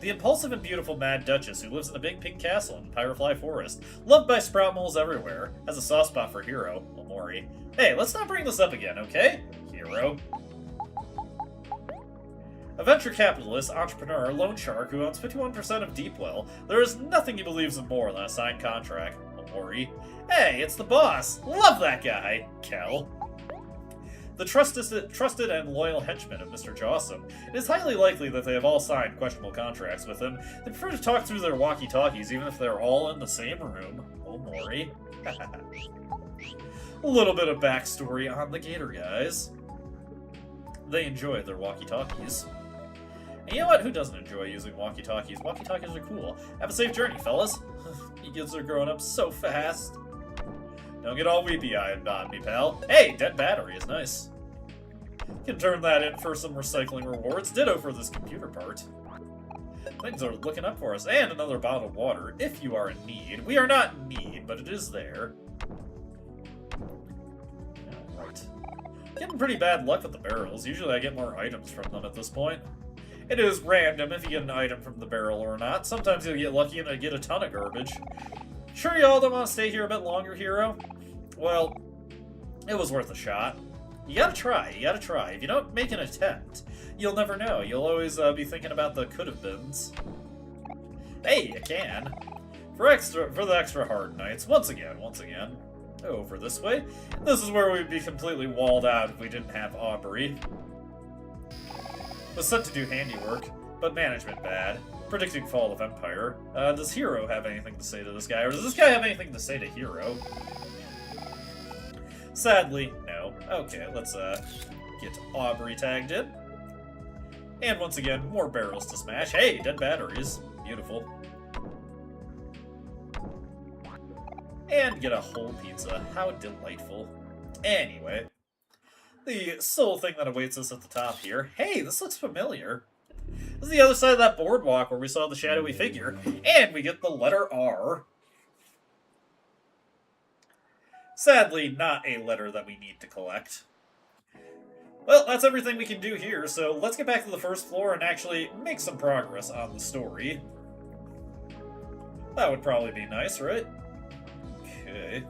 The impulsive and beautiful Mad Duchess, who lives in a big pink castle in Pyrofly Forest, loved by Sprout Moles everywhere, has a soft spot for Hero, Omori. Hey, let's not bring this up again, okay? Hero. A venture capitalist, entrepreneur, loan shark who owns 51% of Deepwell, there is nothing he believes in more than a signed contract, Omori. Hey, it's the boss! Love that guy! Kel. The trusted and loyal henchman of Mr. Jawsome. It is highly likely that they have all signed questionable contracts with him. They prefer to talk through their walkie-talkies even if they're all in the same room. Omori. A little bit of backstory on the Gator guys. They enjoy their walkie-talkies. And you know what? Who doesn't enjoy using walkie-talkies? Walkie-talkies are cool. Have a safe journey, fellas. You kids are growing up so fast. Don't get all weepy-eyed on me, pal. Hey, dead battery is nice. Can turn that in for some recycling rewards. Ditto for this computer part. Things are looking up for us. And another bottle of water, if you are in need. We are not in need, but it is there. Alright. Getting pretty bad luck with the barrels. Usually I get more items from them at this point. It is random if you get an item from the barrel or not. Sometimes you'll get lucky and I get a ton of garbage. Sure y'all don't want to stay here a bit longer, Hero? Well, it was worth a shot. You gotta try, If you don't make an attempt, you'll never know. You'll always be thinking about the could-have-beens. Hey, you can. For the extra hard nights, once again. Over this way. This is where we'd be completely walled out if we didn't have Aubrey. Was sent to do handiwork, but management bad. Predicting fall of Empire. Does Hero have anything to say to this guy, or does this guy have anything to say to Hero? Sadly, no. Okay, let's get Aubrey tagged in. And once again, more barrels to smash. Hey, dead batteries. Beautiful. And get a whole pizza. How delightful. Anyway, the sole thing that awaits us at the top here. Hey, this looks familiar. This is the other side of that boardwalk where we saw the shadowy figure. And we get the letter R. Sadly, not a letter that we need to collect. Well, that's everything we can do here, so let's get back to the first floor and actually make some progress on the story. That would probably be nice, right? Okay.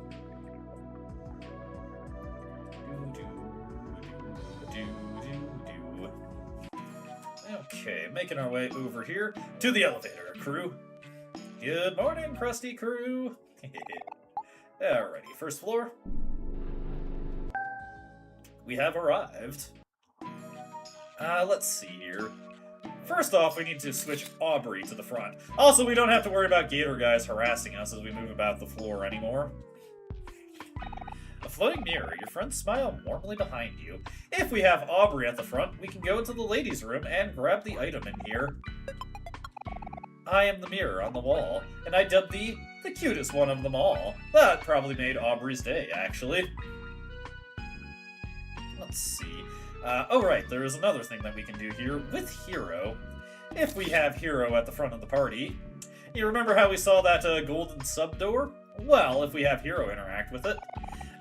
Okay, making our way over here to the elevator, crew. Good morning, crusty crew. Alrighty, first floor. We have arrived. Let's see here. First off, we need to switch Aubrey to the front. Also, we don't have to worry about Gator guys harassing us as we move about the floor anymore. A floating mirror, your friends smile warmly behind you. If we have Aubrey at the front, we can go into the ladies' room and grab the item in here. I am the mirror on the wall, and I dubbed thee the cutest one of them all. That probably made Aubrey's day, actually. Let's see. Oh right, there is another thing that we can do here with Hero. If we have Hero at the front of the party. You remember how we saw that golden sub-door? Well, if we have Hero interact with it.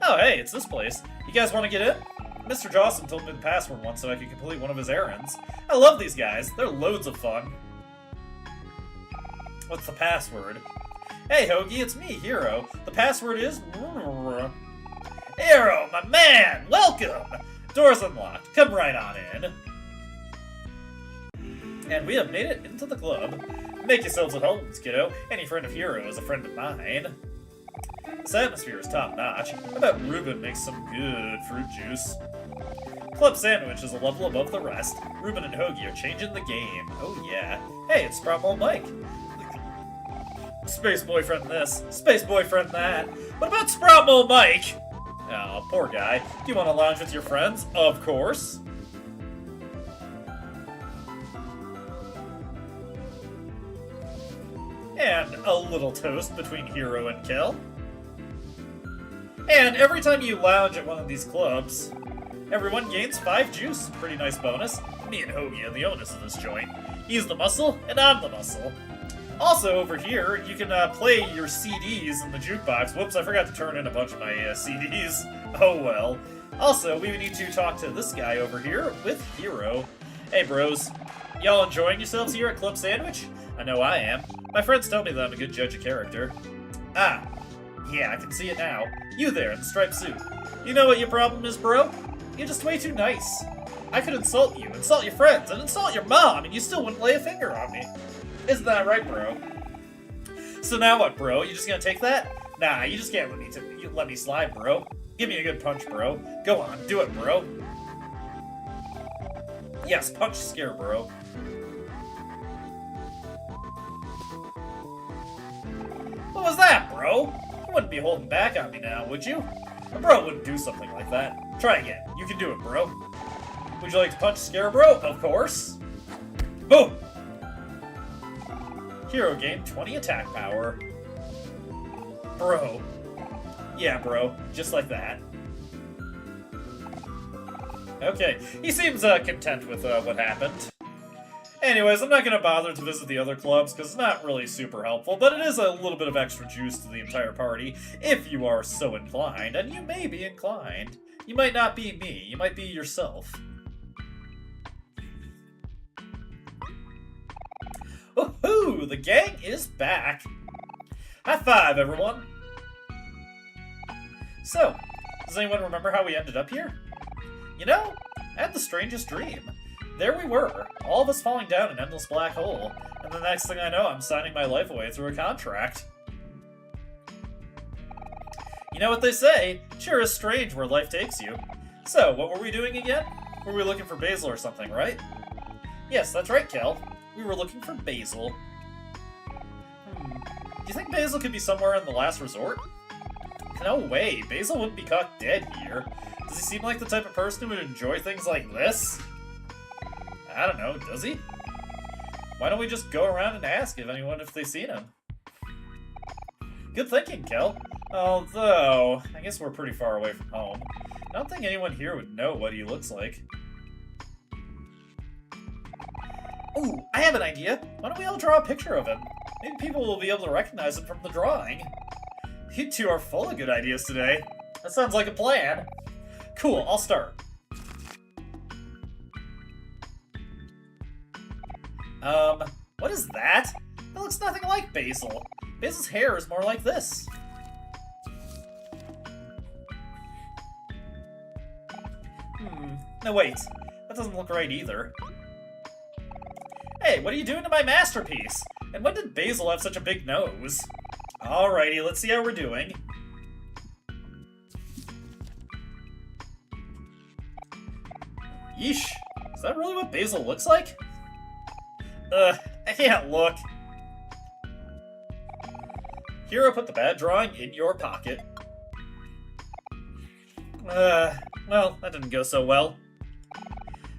Oh hey, it's this place. You guys want to get in? Mr. Jawsome told me the password once so I could complete one of his errands. I love these guys. They're loads of fun. What's the password? Hey, Hoagie, it's me, Hero. The password is... Hero, my man! Welcome! Door's unlocked. Come right on in. And we have made it into the club. Make yourselves at home, kiddo. Any friend of Hero is a friend of mine. This atmosphere is top-notch. I bet Ruben makes some good fruit juice. Club Sandwich is a level above the rest. Ruben and Hoagie are changing the game. Oh yeah. Hey, it's Sprout Mole Mike. Space boyfriend this, space boyfriend that. What about Sprout Mole Mike? Oh, poor guy. Do you want to lounge with your friends? Of course. And a little toast between Hero and Kel. And every time you lounge at one of these clubs, everyone gains 5 juice. Pretty nice bonus. Me and Hoagie are the owners of this joint. He's the muscle, and I'm the muscle. Also, over here, you can play your CDs in the jukebox. Whoops, I forgot to turn in a bunch of my CDs. Oh well. Also, we need to talk to this guy over here with Hero. Hey, bros. Y'all enjoying yourselves here at Club Sandwich? I know I am. My friends tell me that I'm a good judge of character. Ah, yeah, I can see it now. You there in the striped suit. You know what your problem is, bro? You're just way too nice. I could insult you, insult your friends, and insult your mom, and you still wouldn't lay a finger on me. Isn't that right, bro? So now what, bro? You just gonna take that? Nah, you just can't let me slide, bro. Give me a good punch, bro. Go on, do it, bro. Yes, punch scare, bro. What was that, bro? You wouldn't be holding back on me now, would you? A bro wouldn't do something like that. Try again. You can do it, bro. Would you like to punch scare, bro? Of course. Boom! Hero gained 20 attack power. Bro. Yeah, bro. Just like that. Okay. He seems content with what happened. Anyways, I'm not going to bother to visit the other clubs because it's not really super helpful, but it is a little bit of extra juice to the entire party if you are so inclined, and you may be inclined. You might not be me. You might be yourself. Woohoo! The gang is back! High five, everyone! So, does anyone remember how we ended up here? You know, I had the strangest dream. There we were, all of us falling down an endless black hole, and the next thing I know, I'm signing my life away through a contract. You know what they say, sure is strange where life takes you. So, what were we doing again? Were we looking for Basil or something, right? Yes, that's right, Kel. We were looking for Basil. Do you think Basil could be somewhere in the last resort? No way, Basil wouldn't be caught dead here. Does he seem like the type of person who would enjoy things like this? I don't know, does he? Why don't we just go around and ask if they've seen him? Good thinking, Kel. Although, I guess we're pretty far away from home. I don't think anyone here would know what he looks like. Ooh, I have an idea. Why don't we all draw a picture of him? Maybe people will be able to recognize him from the drawing. You two are full of good ideas today. That sounds like a plan. Cool, I'll start. What is that? That looks nothing like Basil. Basil's hair is more like this. No wait, that doesn't look right either. Hey, what are you doing to my masterpiece? And when did Basil have such a big nose? Alrighty, let's see how we're doing. Yeesh, is that really what Basil looks like? I can't look. Hero put the bad drawing in your pocket. Well, that didn't go so well.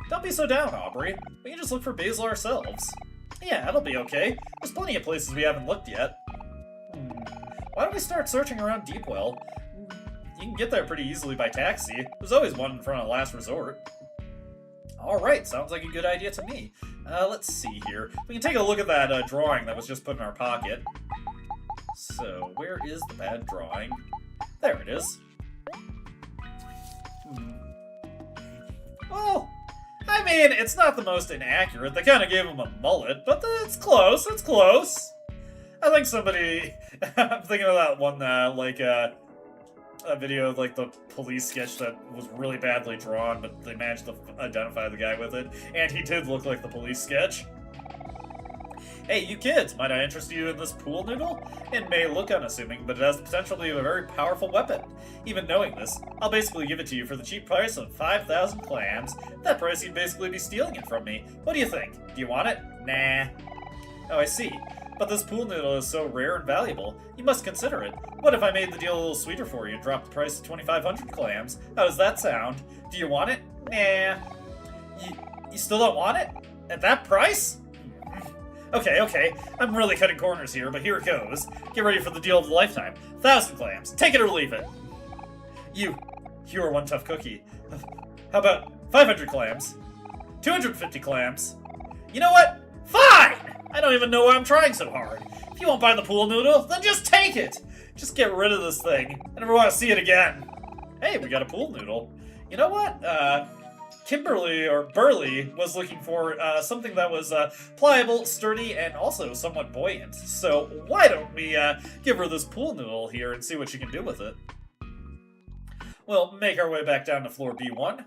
Don't be so down, Aubrey. We can just look for Basil ourselves. Yeah, that'll be okay. There's plenty of places we haven't looked yet. Why don't we start searching around Deepwell? You can get there pretty easily by taxi. There's always one in front of Last Resort. Alright, sounds like a good idea to me. Let's see here. We can take a look at that drawing that was just put in our pocket. So, where is the bad drawing? There it is. Well, I mean, it's not the most inaccurate. They kind of gave him a mullet, but it's close. It's close. I think somebody... I'm thinking of that one, a video of, like, the police sketch that was really badly drawn, but they managed to identify the guy with it, and he did look like the police sketch. Hey, you kids, might I interest you in this pool noodle? It may look unassuming, but it has the potential to be a very powerful weapon. Even knowing this, I'll basically give it to you for the cheap price of 5,000 clams. That price, you'd basically be stealing it from me. What do you think? Do you want it? Nah. Oh, I see. But this pool noodle is so rare and valuable, you must consider it. What if I made the deal a little sweeter for you and dropped the price to 2,500 clams? How does that sound? Do you want it? Nah. You still don't want it? At that price? Okay, I'm really cutting corners here, but here it goes. Get ready for the deal of the lifetime. 1,000 clams. Take it or leave it. You are one tough cookie. How about 500 clams? 250 clams? You know what? Fine! I don't even know why I'm trying so hard. If you won't buy the pool noodle, then just take it! Just get rid of this thing. I never want to see it again. Hey, we got a pool noodle. You know what? Kimberly, or Burley, was looking for something that was pliable, sturdy, and also somewhat buoyant. So why don't we give her this pool noodle here and see what she can do with it? We'll make our way back down to floor B1.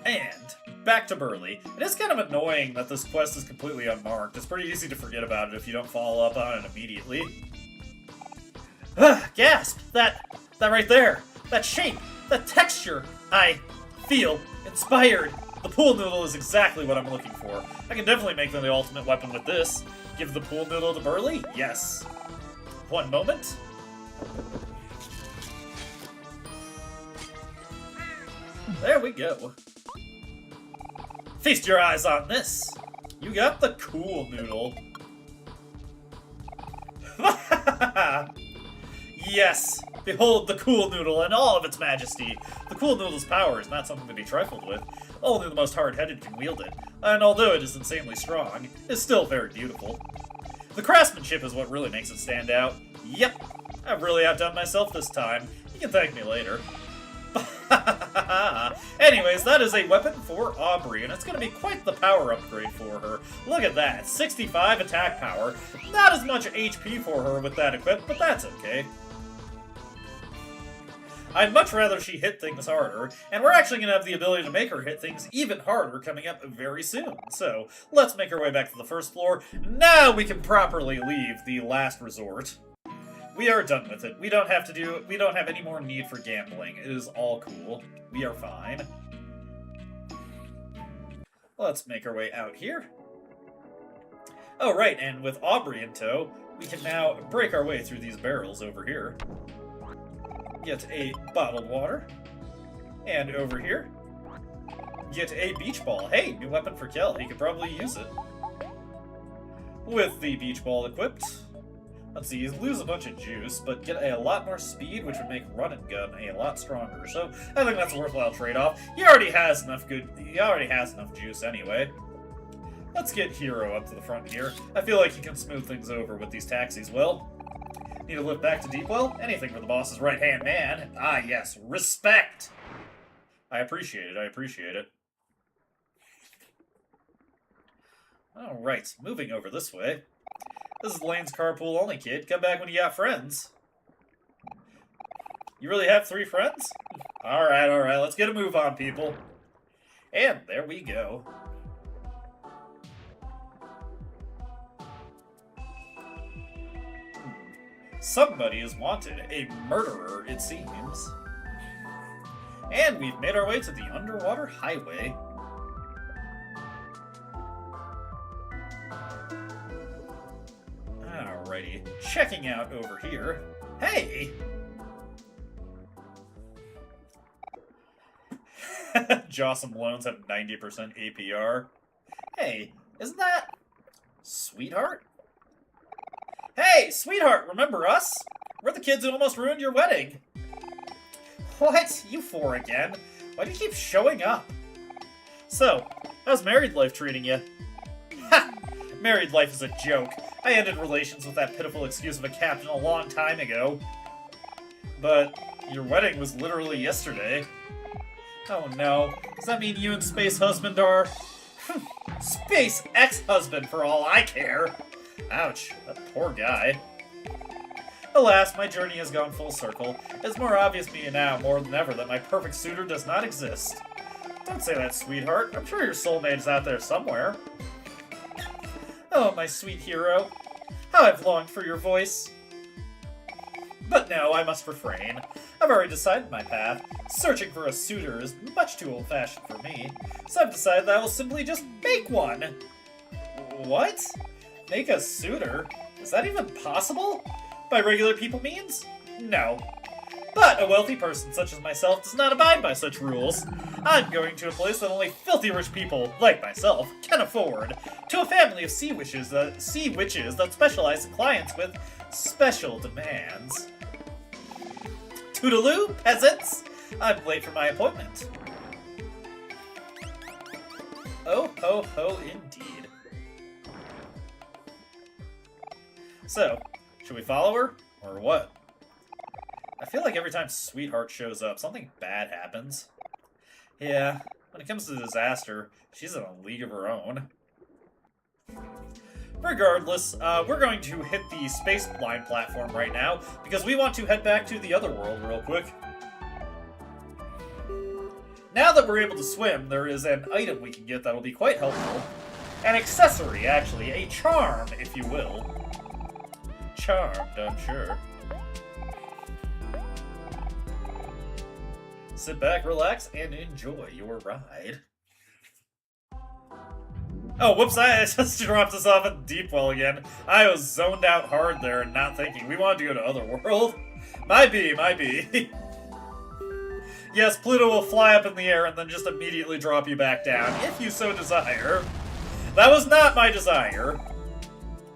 And back to Burley. It is kind of annoying that this quest is completely unmarked. It's pretty easy to forget about it if you don't follow up on it immediately. Gasp! That right there! That shape! That texture! I feel inspired! The pool noodle is exactly what I'm looking for. I can definitely make them the ultimate weapon with this. Give the pool noodle to Burley? Yes. One moment. There we go. Feast your eyes on this. You got the cool noodle. Yes! Behold the cool noodle in all of its majesty. The cool noodle's power is not something to be trifled with. Only the most hard-headed can wield it, and although it is insanely strong, it's still very beautiful. The craftsmanship is what really makes it stand out. Yep, I've really outdone myself this time. You can thank me later. Anyways, that is a weapon for Aubrey, and it's going to be quite the power upgrade for her. Look at that, 65 attack power. Not as much HP for her with that equipped, but that's okay. I'd much rather she hit things harder, and we're actually going to have the ability to make her hit things even harder coming up very soon. So, let's make our way back to the first floor. Now we can properly leave the last resort. We are done with it. We don't have any more need for gambling. It is all cool. We are fine. Let's make our way out here. Oh, right, and with Aubrey in tow, we can now break our way through these barrels over here. Get a bottled water. And over here, get a beach ball. Hey, new weapon for Kel. He could probably use it. With the beach ball equipped, let's see, you lose a bunch of juice, but get a lot more speed, which would make run and gun a lot stronger. So I think that's a worthwhile trade-off. He already has enough juice anyway. Let's get Hero up to the front here. I feel like he can smooth things over with these taxis well. Need a lift back to Deepwell? Anything for the boss's right-hand man. Ah, yes, respect! I appreciate it, I appreciate it. Alright, moving over this way. This is Lane's carpool only, kid. Come back when you got friends. You really have 3 friends? Alright, let's get a move on, people. And there we go. Somebody is wanted. A murderer, it seems. And we've made our way to the underwater highway. Alrighty. Checking out over here. Hey! Jossum loans have 90% APR. Hey, isn't that Sweetheart? Hey, Sweetheart, remember us? We're the kids who almost ruined your wedding. What? You 4 again? Why do you keep showing up? So, how's married life treating you? Ha! Married life is a joke. I ended relations with that pitiful excuse of a captain a long time ago. But your wedding was literally yesterday. Oh no. Does that mean you and Space Husband are... Space Ex-Husband for all I care. Ouch, that poor guy. Alas, my journey has gone full circle. It's more obvious to me now, more than ever, that my perfect suitor does not exist. Don't say that, sweetheart. I'm sure your soulmate is out there somewhere. Oh, my sweet hero. How I've longed for your voice. But no, I must refrain. I've already decided my path. Searching for a suitor is much too old-fashioned for me, so I've decided that I will simply just make one. What? Make a suitor? Is that even possible? By regular people means? No. But a wealthy person such as myself does not abide by such rules. I'm going to a place that only filthy rich people, like myself, can afford. To a family of sea witches that specialize in clients with special demands. Toodaloo, peasants! I'm late for my appointment. Oh ho ho indeed. So, should we follow her? Or what? I feel like every time Sweetheart shows up, something bad happens. Yeah, when it comes to disaster, she's in a league of her own. Regardless, we're going to hit the space line platform right now, because we want to head back to the other world real quick. Now that we're able to swim, there is an item we can get that'll be quite helpful. An accessory, actually. A charm, if you will. Charmed, I'm sure. Sit back, relax, and enjoy your ride. Oh, whoops, I just dropped us off at Deep Well again. I was zoned out hard there and not thinking. We wanted to go to Otherworld. Might be. Yes, Pluto will fly up in the air and then just immediately drop you back down, if you so desire. That was not my desire.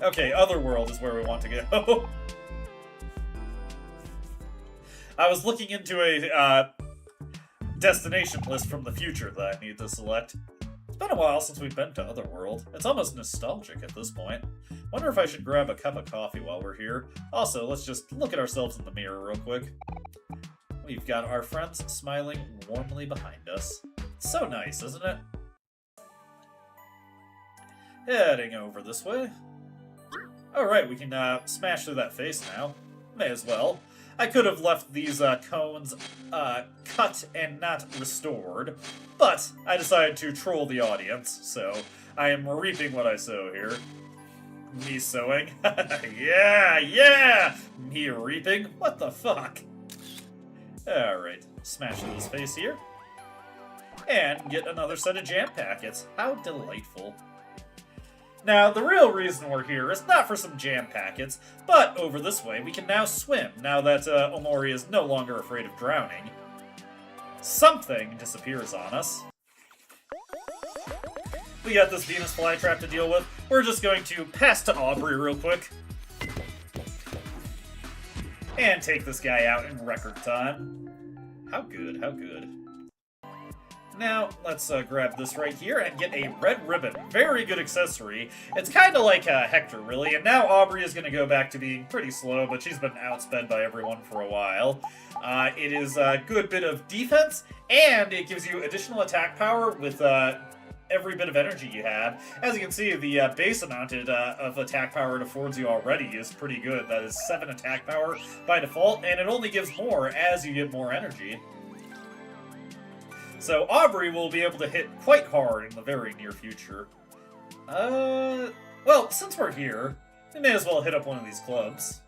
Okay, Otherworld is where we want to go. I was looking into a destination list from the future that I need to select. It's been a while since we've been to Otherworld. It's almost nostalgic at this point. Wonder if I should grab a cup of coffee while we're here. Also, let's just look at ourselves in the mirror real quick. We've got our friends smiling warmly behind us. It's so nice, isn't it? Heading over this way. Alright, we can smash through that face now. May as well. I could have left these cones cut and not restored, but I decided to troll the audience, so I am reaping what I sow here. Me sowing? Yeah! Me reaping? What the fuck? Alright, smash through this face here. And get another set of jam packets. How delightful. Now, the real reason we're here is not for some jam packets, but over this way we can now swim, now that Omori is no longer afraid of drowning. Something disappears on us. We got this Venus flytrap to deal with. We're just going to pass to Aubrey real quick. And take this guy out in record time. How good, how good. Now, let's grab this right here and get a red ribbon. Very good accessory. It's kind of like Hector, really, and now Aubrey is going to go back to being pretty slow, but she's been outsped by everyone for a while. It is a good bit of defense, and it gives you additional attack power with every bit of energy you have. As you can see, the base amount of attack power it affords you already is pretty good. That is 7 attack power by default, and it only gives more as you get more energy. So Aubrey will be able to hit quite hard in the very near future. Well, since we're here, we may as well hit up one of these clubs.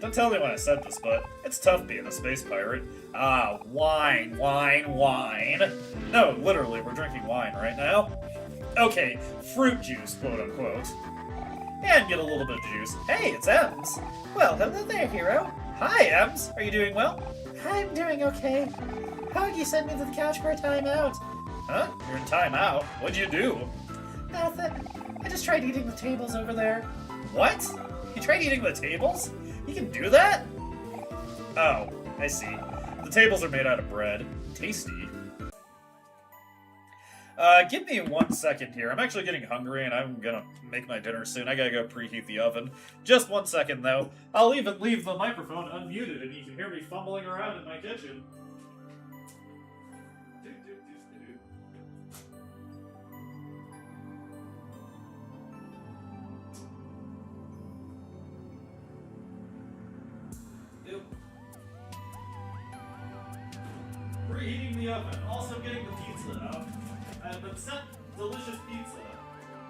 Don't tell anyone I said this, but it's tough being a space pirate. Ah, wine. No, literally, we're drinking wine right now. Okay, fruit juice, quote-unquote. And get a little bit of juice. Hey, it's Ems. Well, hello there, hero. Hi, Ems. Are you doing well? I'm doing okay. How'd you send me to the couch for a timeout? Huh? You're in timeout? What'd you do? Nothing. I just tried eating the tables over there. What? You tried eating the tables? You can do that? Oh, I see. The tables are made out of bread. Tasty. Give me 1 second here. I'm actually getting hungry and I'm gonna make my dinner soon. I gotta go preheat the oven. Just 1 second though. I'll even leave the microphone unmuted and you can hear me fumbling around in my kitchen. Preheating the oven. Also getting the pizza out. I have been sent delicious pizza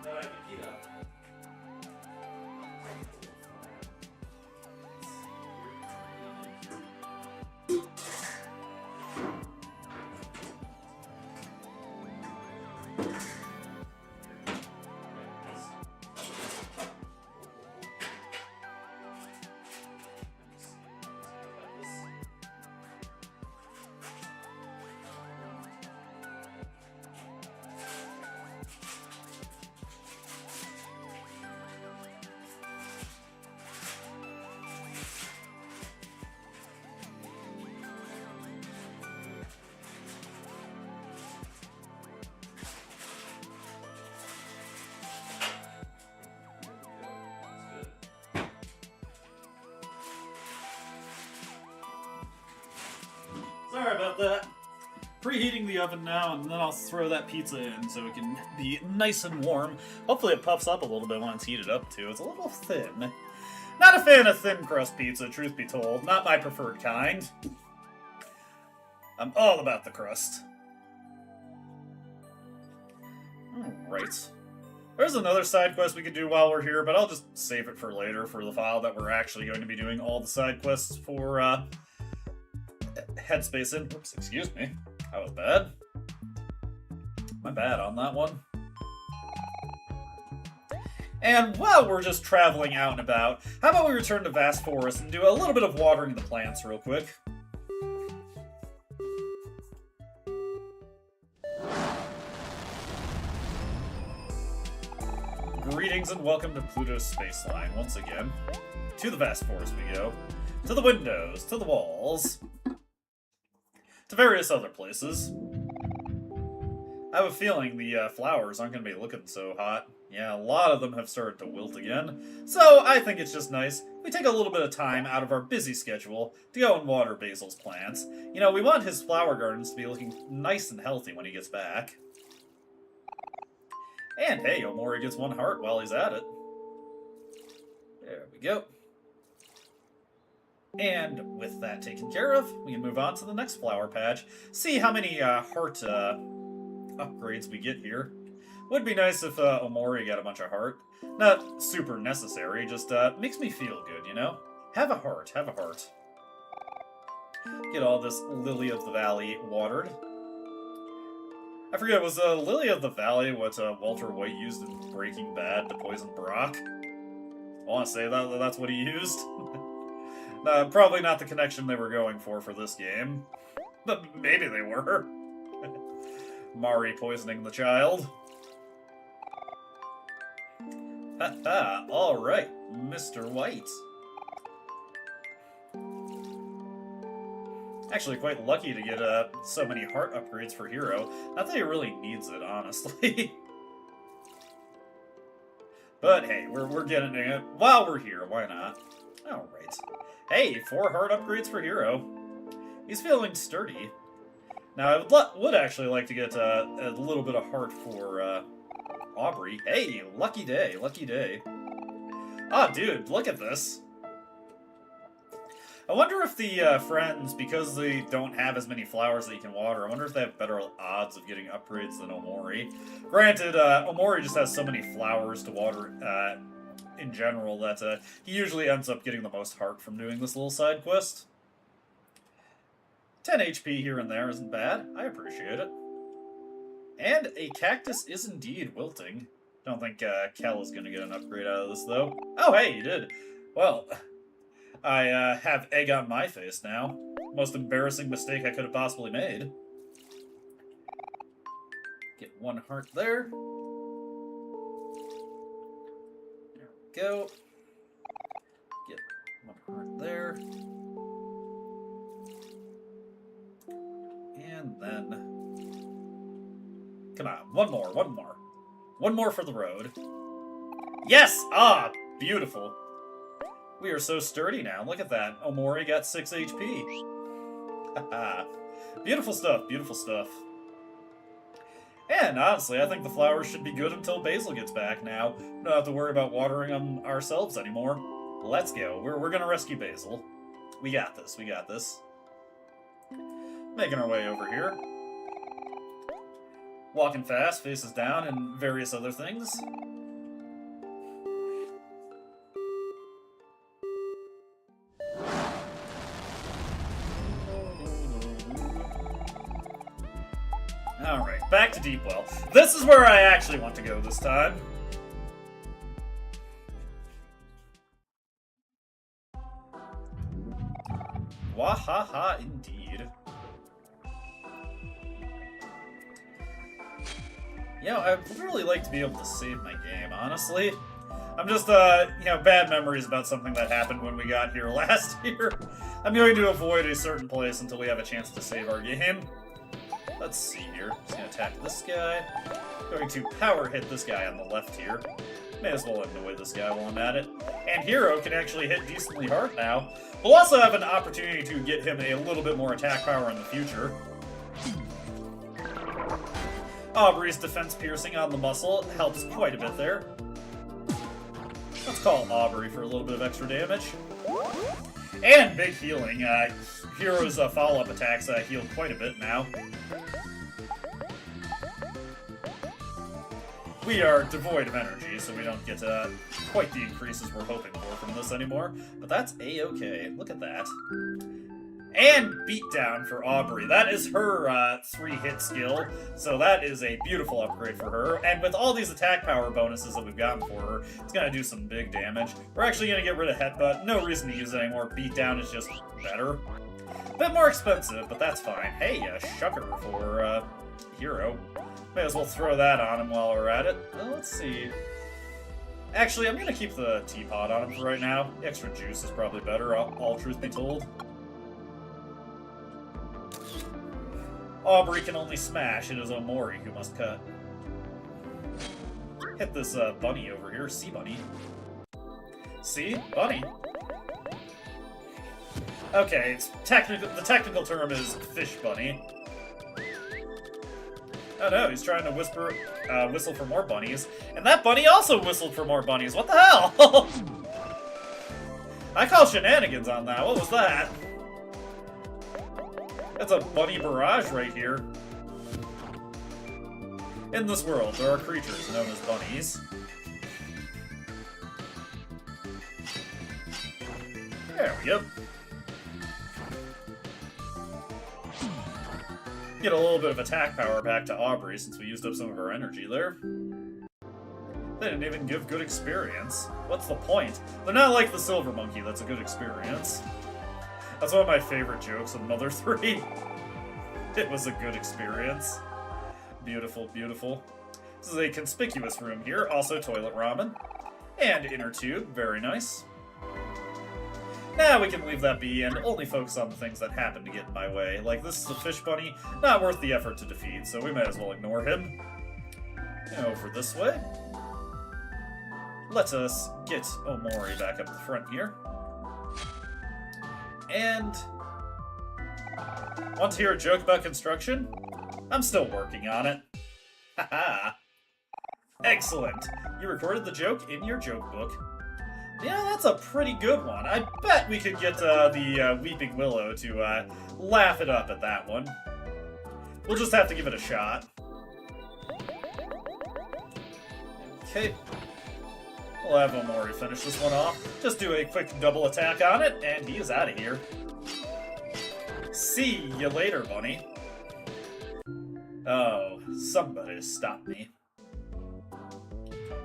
that I can heat up. about that. Preheating the oven now, and then I'll throw that pizza in so it can be nice and warm. Hopefully it puffs up a little bit when it's heated up, too. It's a little thin. Not a fan of thin crust pizza, truth be told. Not my preferred kind. I'm all about the crust. Alright. There's another side quest we could do while we're here, but I'll just save it for later for the file that we're actually going to be doing all the side quests for, Headspace in. Oops, excuse me. That was bad. My bad on that one. And while we're just traveling out and about, how about we return to Vast Forest and do a little bit of watering the plants real quick? Greetings and welcome to Pluto's space line once again. To the Vast Forest we go. To the windows, to the walls, to various other places. I have a feeling the flowers aren't going to be looking so hot. Yeah, a lot of them have started to wilt again. So I think it's just nice we take a little bit of time out of our busy schedule to go and water Basil's plants. You know, we want his flower gardens to be looking nice and healthy when he gets back. And hey, Omori gets 1 heart while he's at it. There we go. And with that taken care of, we can move on to the next flower patch. See how many heart upgrades we get here. Would be nice if Omori got a bunch of heart. Not super necessary, just makes me feel good, you know? Have a heart, have a heart. Get all this Lily of the Valley watered. I forget, was Lily of the Valley what Walter White used in Breaking Bad to poison Brock? I want to say that's what he used. Probably not the connection they were going for this game. But maybe they were. Mari poisoning the child. Ha-ha, alright, Mr. White. Actually quite lucky to get so many heart upgrades for Hero. Not that he really needs it, honestly. But hey, we're getting it while we're here, why not? Alright. Hey, 4 heart upgrades for Hero. He's feeling sturdy. Now, I would actually like to get a little bit of heart for Aubrey. Hey, lucky day, lucky day. Ah, dude, look at this. I wonder if the friends, because they don't have as many flowers that you can water, I wonder if they have better odds of getting upgrades than Omori. Granted, Omori just has so many flowers to water in general that he usually ends up getting the most heart from doing this little side quest. 10 HP here and there isn't bad. I appreciate it. And a cactus is indeed wilting. Don't think Kel is going to get an upgrade out of this, though. Oh, hey, he did. Well, I have egg on my face now. Most embarrassing mistake I could have possibly made. Get 1 heart there. There we go. Get 1 heart there. And then... come on, one more. One more for the road. Yes! Ah, beautiful. We are so sturdy now. Look at that. Omori got 6 HP. Haha. Beautiful stuff, beautiful stuff. And honestly, I think the flowers should be good until Basil gets back now. We don't have to worry about watering them ourselves anymore. Let's go. We're gonna rescue Basil. We got this, we got this. Making our way over here. Walking fast, faces down, and various other things. Alright, back to Deepwell. This is where I actually want to go this time. Wahaha, indeed. You know, I'd really like to be able to save my game, honestly. I'm just, you know, bad memories about something that happened when we got here last year. I'm going to avoid a certain place until we have a chance to save our game. Let's see here. Just going to attack this guy. Going to power hit this guy on the left here. May as well annoy this guy while I'm at it. And Hero can actually hit decently hard now. We'll also have an opportunity to get him a little bit more attack power in the future. Aubrey's defense piercing on the muscle helps quite a bit there. Let's call Aubrey for a little bit of extra damage. And big healing. Hero's follow-up attacks healed quite a bit now. We are devoid of energy, so we don't get quite the increases we're hoping for from this anymore. But that's a-okay. Look at that. And beatdown for Aubrey. That is her 3-hit skill, so that is a beautiful upgrade for her. And with all these attack power bonuses that we've gotten for her, it's going to do some big damage. We're actually going to get rid of Headbutt. No reason to use it anymore. Beatdown is just better. A bit more expensive, but that's fine. Hey, a Shucker for Hero. May as well throw that on him while we're at it. Well, let's see. Actually, I'm going to keep the teapot on him for right now. The extra juice is probably better, all truth be told. Aubrey can only smash. It is Omori who must cut. Hit this bunny over here. Sea bunny. See? Bunny. Okay, it's the technical term is fish bunny. Oh no, he's trying to whistle for more bunnies. And that bunny also whistled for more bunnies. What the hell? I call shenanigans on that. What was that? That's a bunny barrage right here. In this world, there are creatures known as bunnies. There we go. Get a little bit of attack power back to Aubrey since we used up some of our energy there. They didn't even give good experience. What's the point? They're not like the Silver Monkey that's a good experience. That's one of my favorite jokes in Mother 3. It was a good experience. Beautiful, beautiful. This is a conspicuous room here. Also toilet ramen. And inner tube. Very nice. Now we can leave that be and only focus on the things that happen to get in my way. Like, this is a fish bunny. Not worth the effort to defeat, so we may as well ignore him. And over this way. Let us get Omori back up the front here. And want to hear a joke about construction? I'm still working on it. Haha. Excellent. You recorded the joke in your joke book. Yeah, that's a pretty good one. I bet we could get the Weeping Willow to laugh it up at that one. We'll just have to give it a shot. Okay. We'll have Omori finish this one off. Just do a quick double attack on it, and he is out of here. See you later, bunny. Oh, somebody stop me.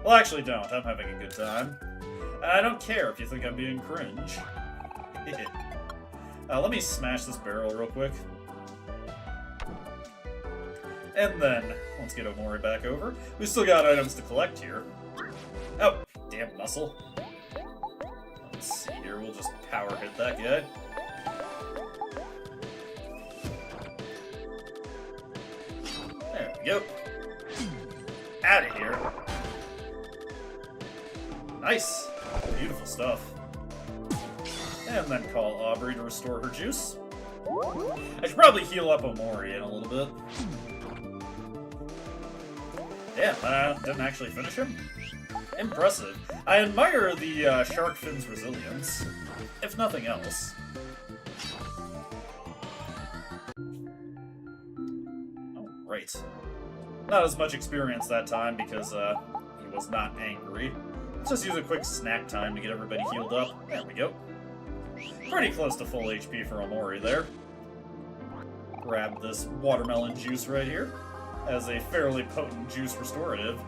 Well, actually don't. I'm having a good time. And I don't care if you think I'm being cringe. Let me smash this barrel real quick. And then, let's get Omori back over. We still got items to collect here. Oh, damn muscle. Let's see here, we'll just power hit that guy. There we go. Out of here. Nice. Beautiful stuff. And then call Aubrey to restore her juice. I should probably heal up Omori in a little bit. Damn, didn't actually finish him? Impressive. I admire the shark fin's resilience, if nothing else. Oh, right. Not as much experience that time because he was not angry. Let's just use a quick snack time to get everybody healed up. There we go. Pretty close to full HP for Omori there. Grab this watermelon juice right here as a fairly potent juice restorative.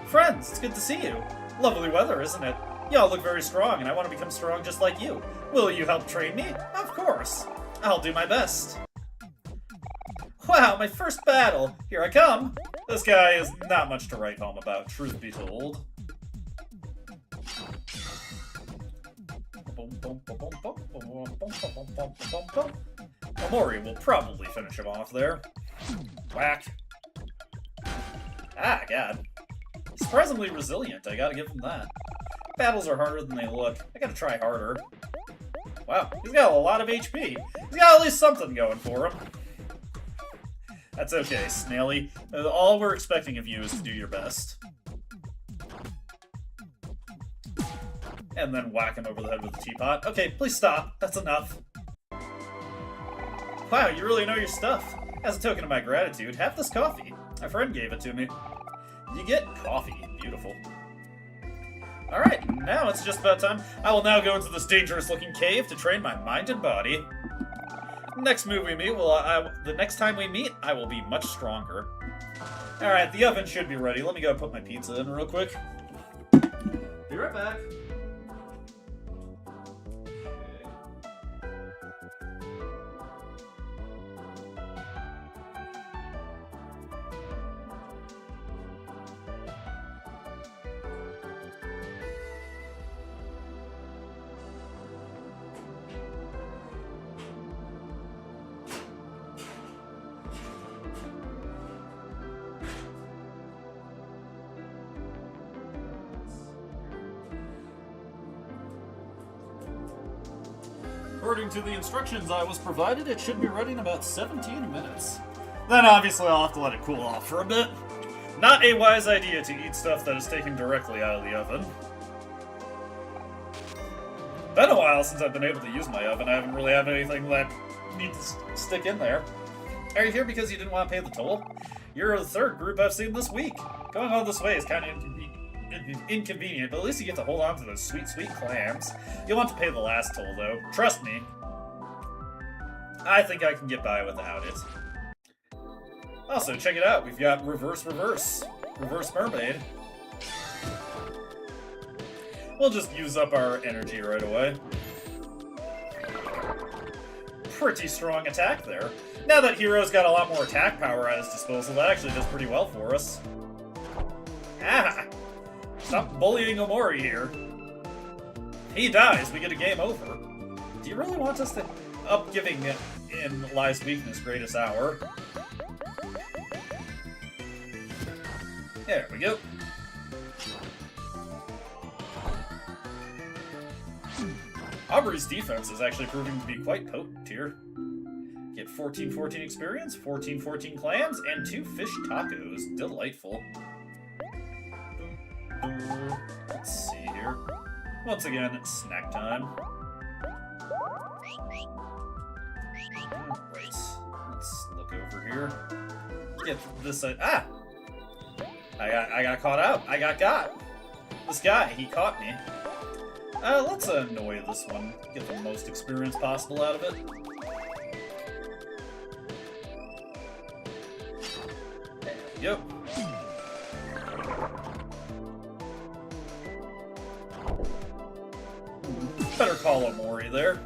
Friends, it's good to see you. Lovely weather, isn't it? Y'all look very strong, and I want to become strong just like you. Will you help train me? Of course. I'll do my best. Wow, my first battle. Here I come. This guy is not much to write home about, truth be told. Omori will probably finish him off there. Whack. Ah, God. Surprisingly resilient, I gotta give him that. Battles are harder than they look. I gotta try harder. Wow, he's got a lot of HP. He's got at least something going for him. That's okay, Snaily. All we're expecting of you is to do your best. And then whack him over the head with the teapot. Okay, please stop. That's enough. Wow, you really know your stuff. As a token of my gratitude, have this coffee. My friend gave it to me. You get coffee. Beautiful. Alright, now it's just about time. I will now go into this dangerous-looking cave to train my mind and body. Next move we meet, the next time we meet, I will be much stronger. Alright, the oven should be ready. Let me go put my pizza in real quick. Be right back. According to the instructions I was provided, it should be ready in about 17 minutes. Then obviously I'll have to let it cool off for a bit. Not a wise idea to eat stuff that is taken directly out of the oven. Been a while since I've been able to use my oven. I haven't really had anything that needs to stick in there. Are you here because you didn't want to pay the toll? You're the third group I've seen this week. Going all this way is kind of inconvenient, but at least you get to hold on to those sweet, sweet clams. You'll want to pay the last toll, though. Trust me. I think I can get by without it. Also, check it out. We've got Reverse Mermaid. We'll just use up our energy right away. Pretty strong attack there. Now that Hero's got a lot more attack power at his disposal, that actually does pretty well for us. Ah! Stop bullying Omori here. He dies, we get a game over. Do you really want us to up giving in lies weakness greatest hour? There we go. Aubrey's defense is actually proving to be quite potent here. Get 14-14 experience, 14-14 clams, and 2 fish tacos. Delightful. Let's see here. Once again, snack time. Right. Let's look over here. Get this side. Ah! I got caught out. I got. This guy, he caught me. Let's annoy this one. Get the most experience possible out of it. There we go. Better call Omori there.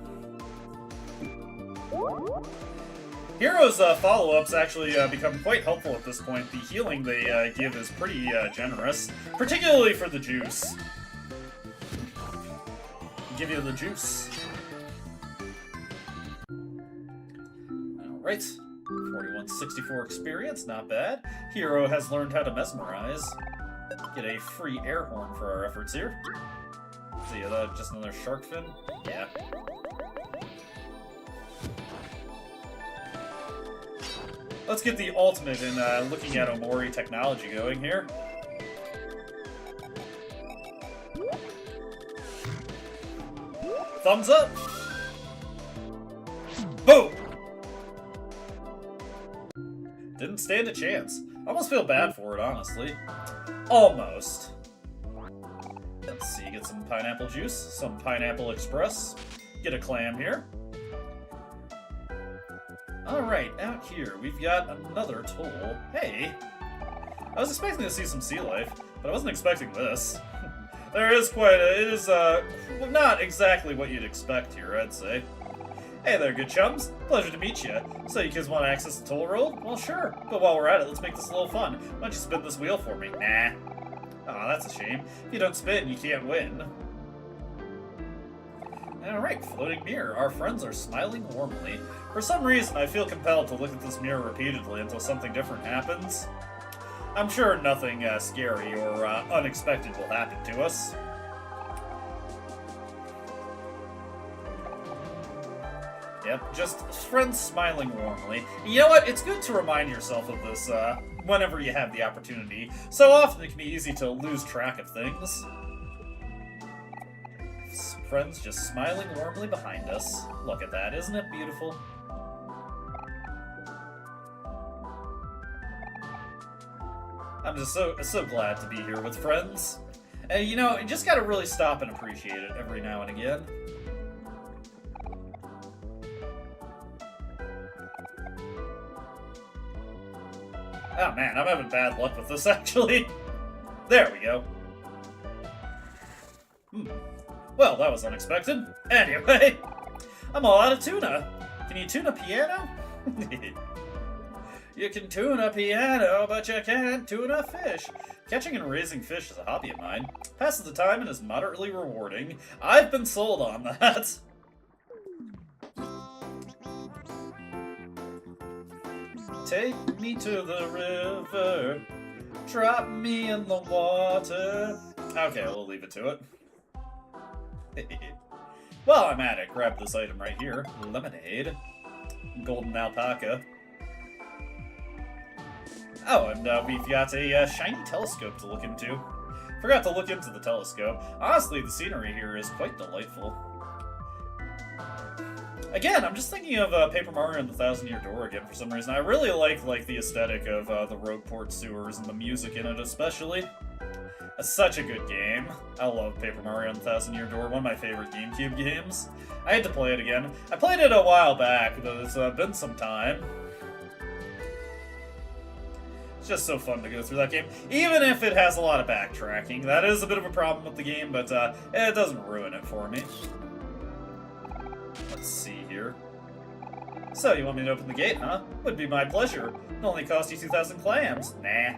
Hero's follow-ups actually become quite helpful at this point. The healing they give is pretty generous, particularly for the juice. Give you the juice. Alright. 4164 experience, not bad. Hero has learned how to mesmerize. Get a free air horn for our efforts here. See, just another shark fin? Yeah. Let's get the ultimate in looking at Omori technology going here. Thumbs up! Boom! Didn't stand a chance. Almost feel bad for it, honestly. Almost. Let's see, get some pineapple juice, some pineapple express. Get a clam here. Alright, out here, we've got another toll. Hey! I was expecting to see some sea life, but I wasn't expecting this. There is it is, not exactly what you'd expect here, I'd say. Hey there, good chums. Pleasure to meet you. So you kids want to access the toll road? Well, sure. But while we're at it, let's make this a little fun. Why don't you spin this wheel for me? Nah. Aw, that's a shame. If you don't spin, you can't win. Alright, floating mirror. Our friends are smiling warmly. For some reason, I feel compelled to look at this mirror repeatedly until something different happens. I'm sure nothing scary or unexpected will happen to us. Yep, just friends smiling warmly. You know what? It's good to remind yourself of this whenever you have the opportunity. So often it can be easy to lose track of things. Friends just smiling warmly behind us. Look at that, isn't it beautiful? I'm just so glad to be here with friends. And you know, you just gotta really stop and appreciate it every now and again. Oh man, I'm having bad luck with this actually. There we go. Well, that was unexpected. Anyway, I'm all out of tuna. Can you tune a piano? You can tune a piano, but you can't tune a fish. Catching and raising fish is a hobby of mine. Passes the time and is moderately rewarding. I've been sold on that. Take me to the river, drop me in the water. Okay, we'll leave it to it. While I'm at it, grab this item right here. Lemonade. Golden alpaca. Oh, and we've got a shiny telescope to look into. Forgot to look into the telescope. Honestly, the scenery here is quite delightful. Again, I'm just thinking of Paper Mario and the Thousand-Year Door again for some reason. I really like the aesthetic of the Rogueport sewers and the music in it especially. It's such a good game. I love Paper Mario and the Thousand-Year Door, one of my favorite GameCube games. I had to play it again. I played it a while back, but it's been some time. It's just so fun to go through that game, even if it has a lot of backtracking. That is a bit of a problem with the game, but it doesn't ruin it for me. Let's see here. So, you want me to open the gate, huh? Would be my pleasure. It only cost you 2,000 clams. Nah.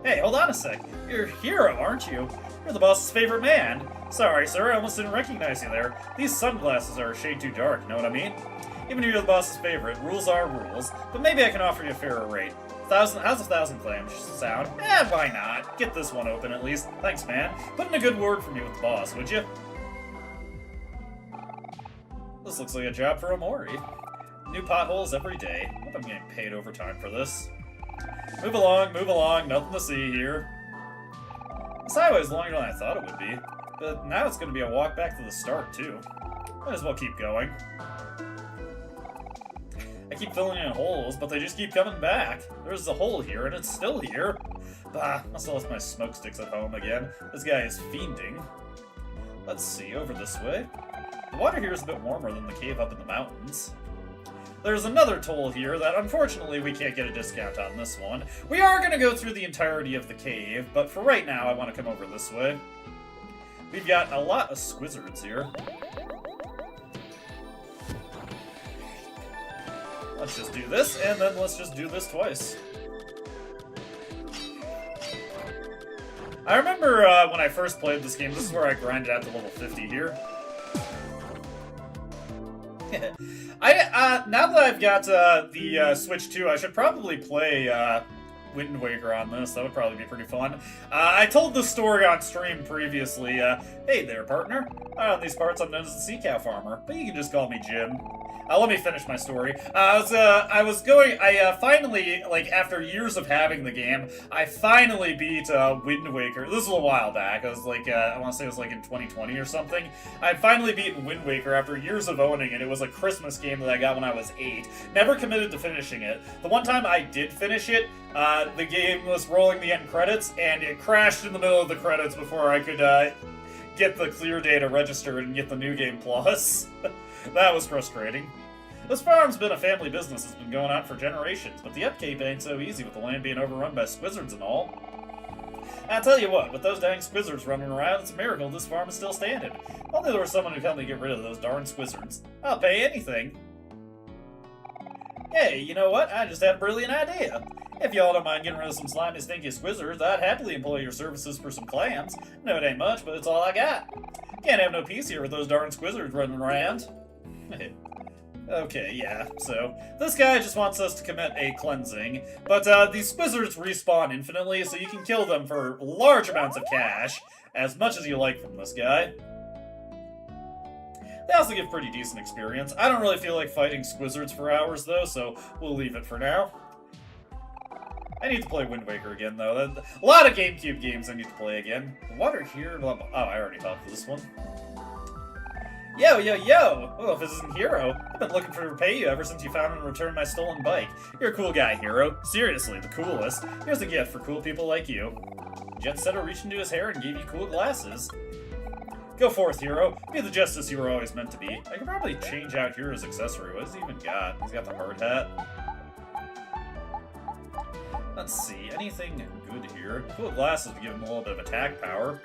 Hey, hold on a sec. You're a hero, aren't you? You're the boss's favorite man. Sorry, sir, I almost didn't recognize you there. These sunglasses are a shade too dark, know what I mean? Even if you're the boss's favorite, rules are rules. But maybe I can offer you a fairer rate. How's 1,000 clams sound? Why not? Get this one open at least. Thanks, man. Put in a good word for me with the boss, would you? This looks like a job for Omori. New potholes every day. I hope I'm getting paid overtime for this. Move along, nothing to see here. This highway is longer than I thought it would be, but now it's going to be a walk back to the start, too. Might as well keep going. I keep filling in holes, but they just keep coming back. There's a hole here, and it's still here. Bah, must have left my smoke sticks at home again. This guy is fiending. Let's see, over this way. The water here is a bit warmer than the cave up in the mountains. There's another toll here that unfortunately we can't get a discount on this one. We are going to go through the entirety of the cave, but for right now I want to come over this way. We've got a lot of squizzards here. Let's just do this, and then let's just do this twice. I remember when I first played this game, this is where I grinded out to level 50 here. Now that I've got the Switch 2, I should probably play Wind Waker on this. That would probably be pretty fun. I told the story on stream previously. Hey there, partner. On these parts, I'm known as the Sea Cow Farmer, but you can just call me Jim. Let me finish my story. I finally, like, after years of having the game, I finally beat Wind Waker. This was a while back. I was like, I want to say it was like in 2020 or something. I had finally beaten Wind Waker after years of owning it. It was a Christmas game that I got when I was 8. Never committed to finishing it. The one time I did finish it, the game was rolling the end credits, and it crashed in the middle of the credits before I could get the clear data registered and get the New Game Plus. That was frustrating. This farm's been a family business that's been going on for generations, but the upkeep ain't so easy with the land being overrun by squizzards and all. I'll tell you what, with those dang squizzards running around, it's a miracle this farm is still standing. If only there was someone who'd help me get rid of those darn squizzards. I'll pay anything. Hey, you know what? I just had a brilliant idea. If y'all don't mind getting rid of some slimy, stinky squizzards, I'd happily employ your services for some clams. No, it ain't much, but it's all I got. Can't have no peace here with those darn squizzards running around. Okay, yeah, so this guy just wants us to commit a cleansing, but these Squizzards respawn infinitely, so you can kill them for large amounts of cash, as much as you like from this guy. They also give pretty decent experience. I don't really feel like fighting Squizzards for hours, though, so we'll leave it for now. I need to play Wind Waker again, though. A lot of GameCube games I need to play again. The water here... Oh, I already talked to this one. Yo, yo, yo! Well, if this isn't Hero, I've been looking to repay you ever since you found and returned my stolen bike. You're a cool guy, Hero. Seriously, the coolest. Here's a gift for cool people like you. Jet Setter reached into his hair and gave you cool glasses. Go forth, Hero. Be the justice you were always meant to be. I could probably change out Hero's accessory. What has he even got? He's got the hard hat. Let's see. Anything good here? Cool glasses to give him a little bit of attack power.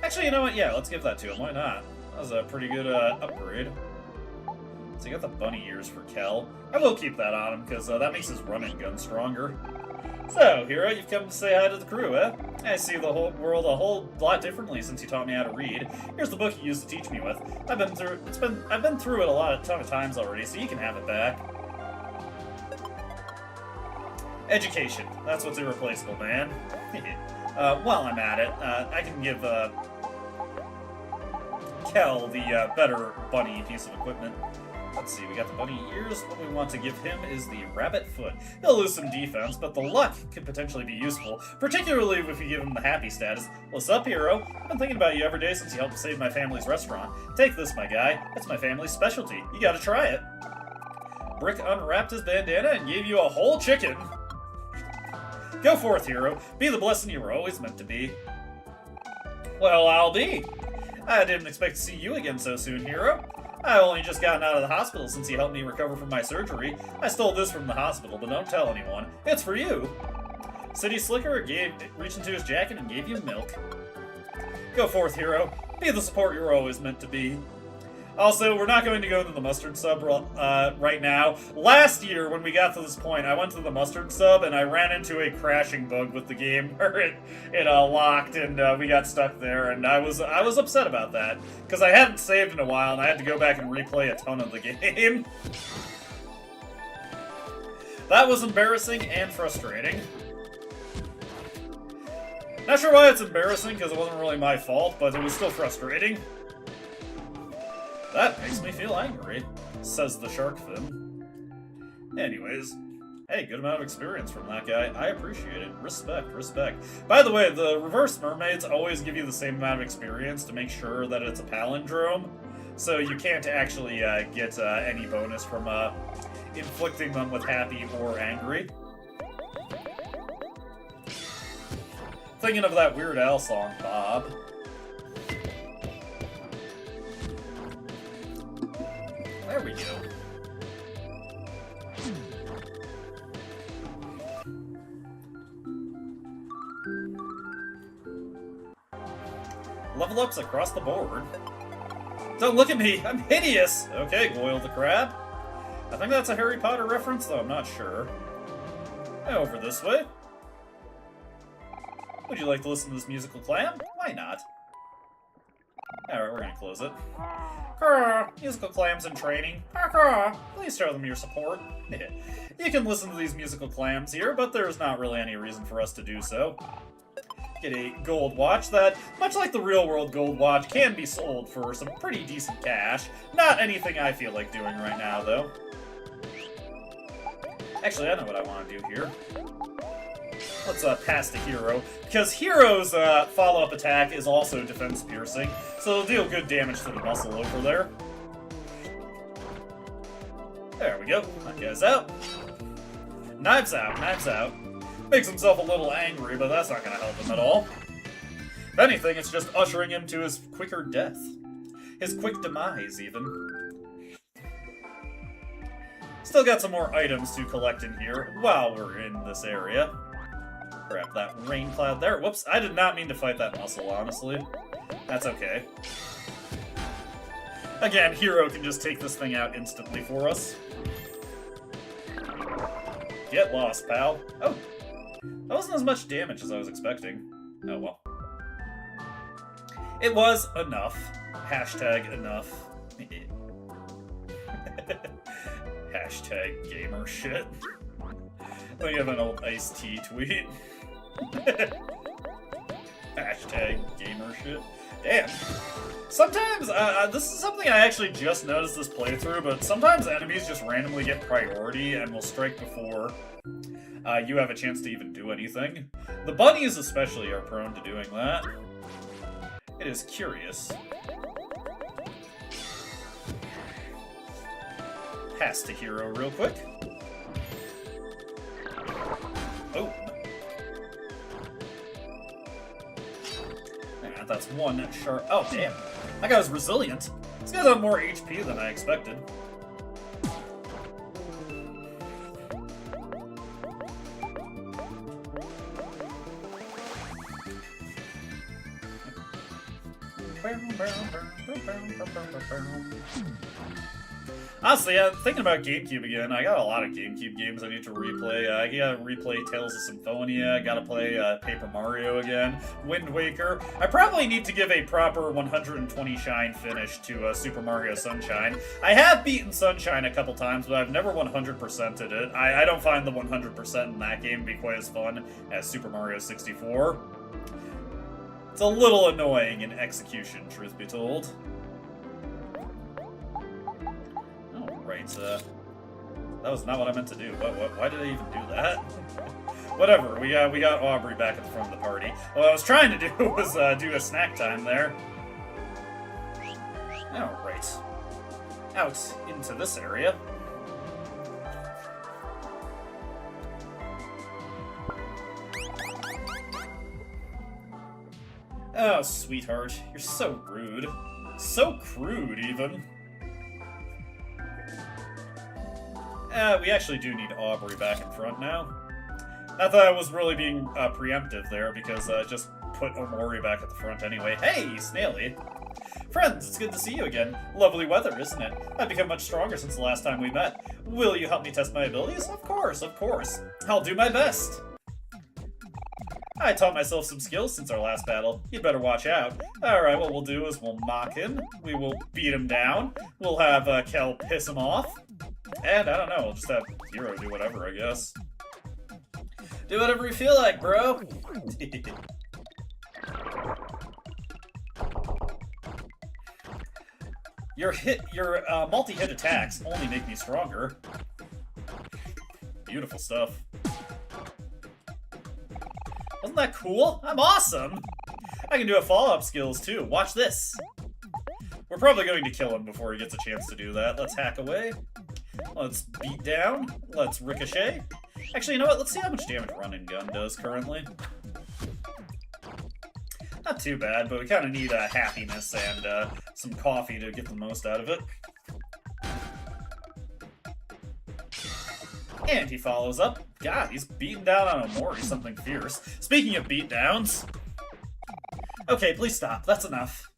Actually, you know what? Yeah, let's give that to him. Why not? That was a pretty good upgrade. So you got the bunny ears for Kel. I will keep that on him, because that makes his running gun stronger. So, Hero, you've come to say hi to the crew, eh? I see the whole world a whole lot differently since you taught me how to read. Here's the book you used to teach me with. I've been through it a ton of times already, so you can have it back. Education. That's what's irreplaceable, man. While I'm at it, I can give Kel the better bunny piece of equipment. Let's see, we got the bunny ears. What we want to give him is the rabbit foot. He'll lose some defense, but the luck could potentially be useful, particularly if you give him the happy status. What's up, Hero? I've been thinking about you every day since you helped save my family's restaurant. Take this, my guy. It's my family's specialty. You gotta try it. Brick unwrapped his bandana and gave you a whole chicken. Go forth, Hero. Be the blessing you were always meant to be. Well, I'll be. I didn't expect to see you again so soon, Hero. I've only just gotten out of the hospital since you helped me recover from my surgery. I stole this from the hospital, but don't tell anyone. It's for you. City Slicker reached into his jacket and gave you milk. Go forth, Hero. Be the support you're always meant to be. Also, we're not going to go to the mustard sub right now. Last year, when we got to this point, I went to the mustard sub and I ran into a crashing bug with the game where it locked and we got stuck there, and I was upset about that because I hadn't saved in a while and I had to go back and replay a ton of the game. That was embarrassing and frustrating. Not sure why it's embarrassing because it wasn't really my fault, but it was still frustrating. That makes me feel angry, says the shark fin. Anyways, hey, good amount of experience from that guy. I appreciate it. Respect, respect. By the way, the reverse mermaids always give you the same amount of experience to make sure that it's a palindrome, so you can't actually get any bonus from inflicting them with happy or angry. Thinking of that Weird Al song, Bob. There we go. Level ups across the board. Don't look at me! I'm hideous! Okay, Goyle the Crab. I think that's a Harry Potter reference, though I'm not sure. Over this way. Would you like to listen to this musical clam? Why not? Alright, we're gonna close it. Musical clams in training. Please show them your support. You can listen to these musical clams here, but there's not really any reason for us to do so. Get a gold watch that, much like the real world gold watch, can be sold for some pretty decent cash. Not anything I feel like doing right now, though. Actually, I know what I want to do here. Let's pass to Hero, because Hero's follow-up attack is also defense piercing, so it'll deal good damage to the muscle over there. There we go. That guy's out. Knives out, knives out. Makes himself a little angry, but that's not going to help him at all. If anything, it's just ushering him to his quicker death. His quick demise, even. Still got some more items to collect in here while we're in this area. Grab that rain cloud there. Whoops, I did not mean to fight that muscle, honestly. That's okay. Again, Hero can just take this thing out instantly for us. Get lost, pal. Oh, that wasn't as much damage as I was expecting. Oh well. It was enough. Hashtag enough. Hashtag gamer shit. Think of an old Ice-T tweet. Hashtag gamer shit. Damn. Sometimes, this is something I actually just noticed this playthrough, but sometimes enemies just randomly get priority and will strike before you have a chance to even do anything. The bunnies especially are prone to doing that. It is curious. Pass to hero real quick. Oh. Yeah, that's one sharp. Oh, damn. That guy was resilient. This guy's got more HP than I expected. Honestly, thinking about GameCube again, I got a lot of GameCube games I need to replay. I gotta replay Tales of Symphonia, I gotta play Paper Mario again, Wind Waker. I probably need to give a proper 120 shine finish to Super Mario Sunshine. I have beaten Sunshine a couple times, but I've never 100%ed it. I don't find the 100% in that game to be quite as fun as Super Mario 64. It's a little annoying in execution, truth be told. Right, that was not what I meant to do. Why did I even do that? Whatever, we got Aubrey back at the front of the party. What I was trying to do was do a snack time there. Alright. Out into this area. Oh, sweetheart, you're so rude. So crude, even. We actually do need Aubrey back in front now. Not that I was really being preemptive there, because just put Omori back at the front anyway. Hey, Snaily! Friends, it's good to see you again. Lovely weather, isn't it? I've become much stronger since the last time we met. Will you help me test my abilities? Of course, of course. I'll do my best. I taught myself some skills since our last battle. You'd better watch out. Alright, what we'll do is we'll mock him. We will beat him down. We'll have Kel piss him off. And, I don't know, we'll just have Hero do whatever, I guess. Do whatever you feel like, bro! Your multi-hit attacks only make me stronger. Beautiful stuff. Wasn't that cool? I'm awesome! I can do a follow-up skills, too. Watch this! We're probably going to kill him before he gets a chance to do that. Let's hack away. Let's beat down. Let's ricochet. Actually, you know what? Let's see how much damage Run and Gun does currently. Not too bad, but we kind of need happiness and some coffee to get the most out of it. And he follows up. God, he's beating down on Omori, something fierce. Speaking of beatdowns... Okay, please stop. That's enough.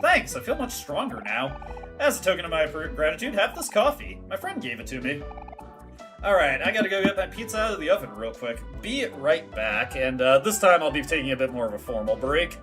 Thanks, I feel much stronger now. As a token of my gratitude, have this coffee. My friend gave it to me. Alright, I gotta go get my pizza out of the oven real quick. Be right back, and this time I'll be taking a bit more of a formal break.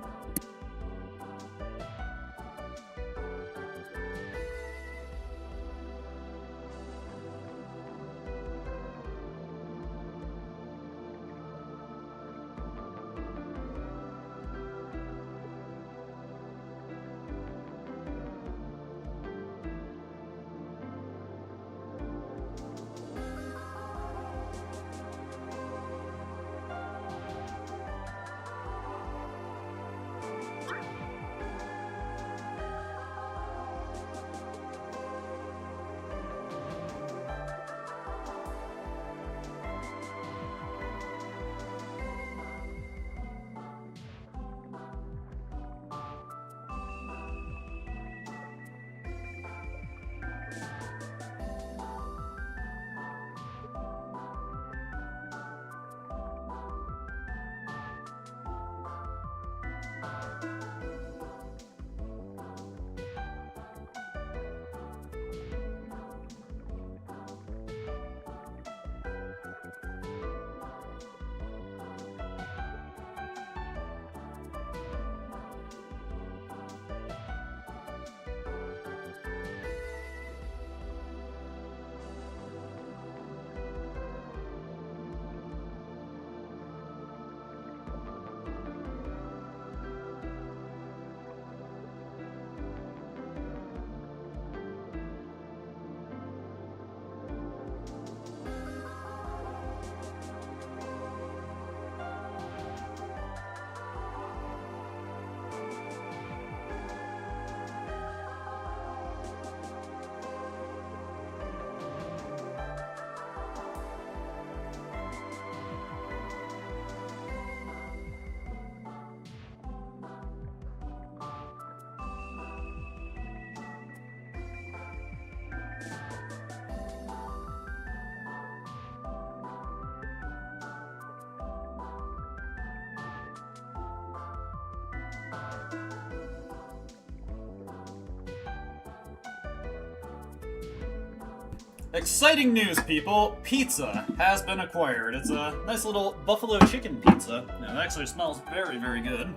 Exciting news, people! Pizza has been acquired. It's a nice little buffalo chicken pizza. Now, it actually smells very, very good.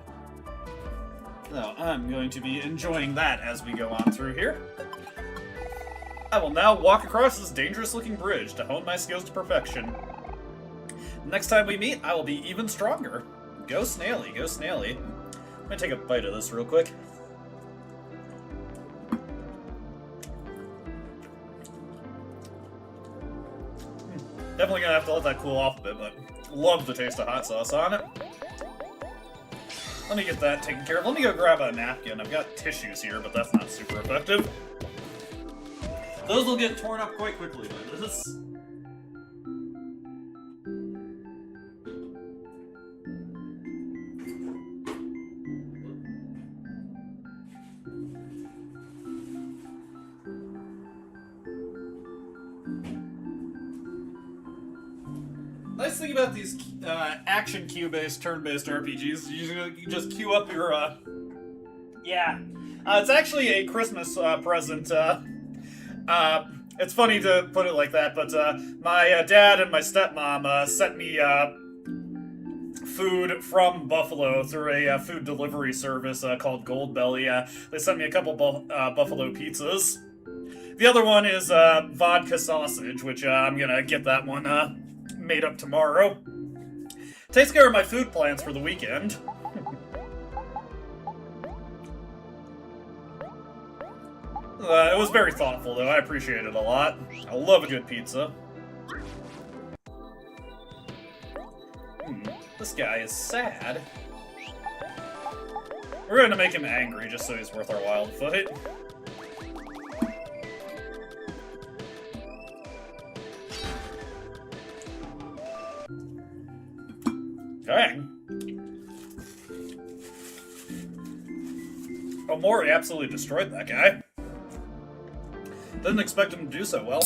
So, I'm going to be enjoying that as we go on through here. I will now walk across this dangerous-looking bridge to hone my skills to perfection. Next time we meet, I will be even stronger. Go Snaily, go Snaily. I'm gonna take a bite of this real quick. Definitely gonna have to let that cool off a bit, but love the taste of hot sauce on it. Let me get that taken care of. Let me go grab a napkin. I've got tissues here, but that's not super effective. Those will get torn up quite quickly by this. Nice thing about these action queue-based, turn-based RPGs, you just queue up your, yeah. It's actually a Christmas present. It's funny to put it like that, but my dad and my stepmom sent me food from Buffalo through a food delivery service called Goldbelly. They sent me a couple Buffalo pizzas. The other one is vodka sausage, which I'm gonna get that one made up tomorrow. Takes care of my food plans for the weekend. It was very thoughtful, though. I appreciate it a lot. I love a good pizza. This guy is sad. We're going to make him angry just so he's worth our while to fight. Dang. Omori absolutely destroyed that guy. Didn't expect him to do so well.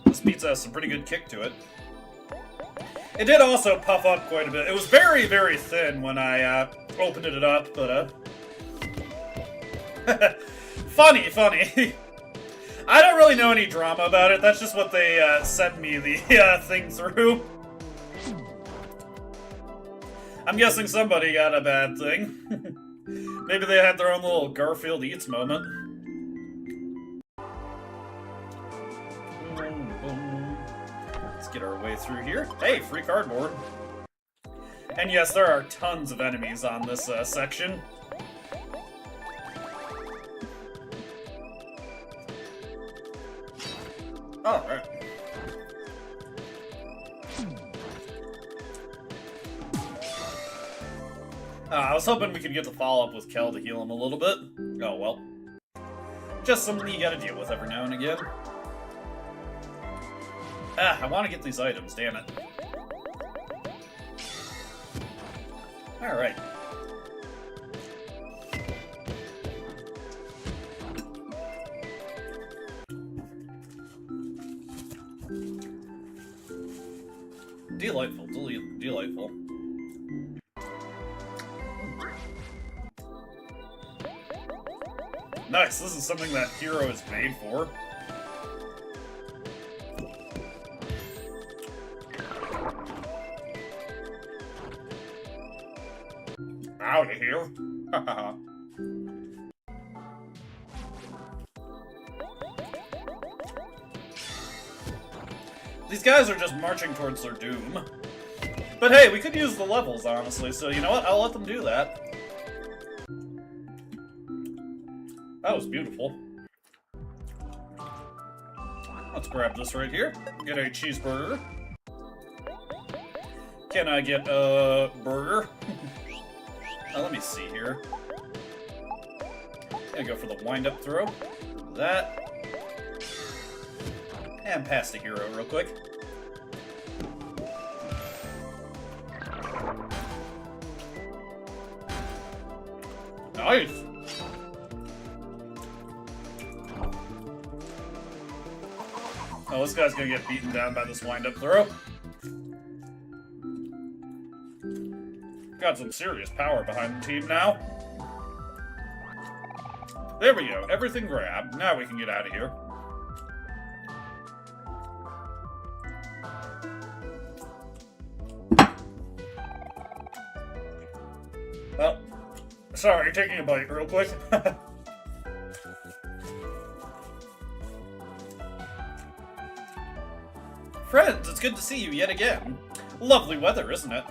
This pizza has some pretty good kick to it. It did also puff up quite a bit. It was very, very thin when I opened it up, but funny. I don't really know any drama about it. That's just what they sent me the thing through. I'm guessing somebody got a bad thing. Maybe they had their own little Garfield Eats moment. Let's get our way through here. Hey, free cardboard. And yes, there are tons of enemies on this section. Alright. I was hoping we could get the follow-up with Kel to heal him a little bit. Oh, well. Just something you gotta deal with every now and again. I want to get these items, damn it. Alright. Delightful, delightful. Nice, this is something that hero is made for. Out of here. These guys are just marching towards their doom. But hey, we could use the levels, honestly, so you know what? I'll let them do that. That was beautiful. Let's grab this right here. Get a cheeseburger. Can I get a burger? Let me see here. Gonna go for the wind-up throw. That. And pass the hero real quick. Nice! Oh, this guy's gonna get beaten down by this wind-up throw. Got some serious power behind the team now. There we go. Everything grabbed. Now we can get out of here. Well, sorry, taking a bite real quick. Friends, it's good to see you yet again. Lovely weather, isn't it?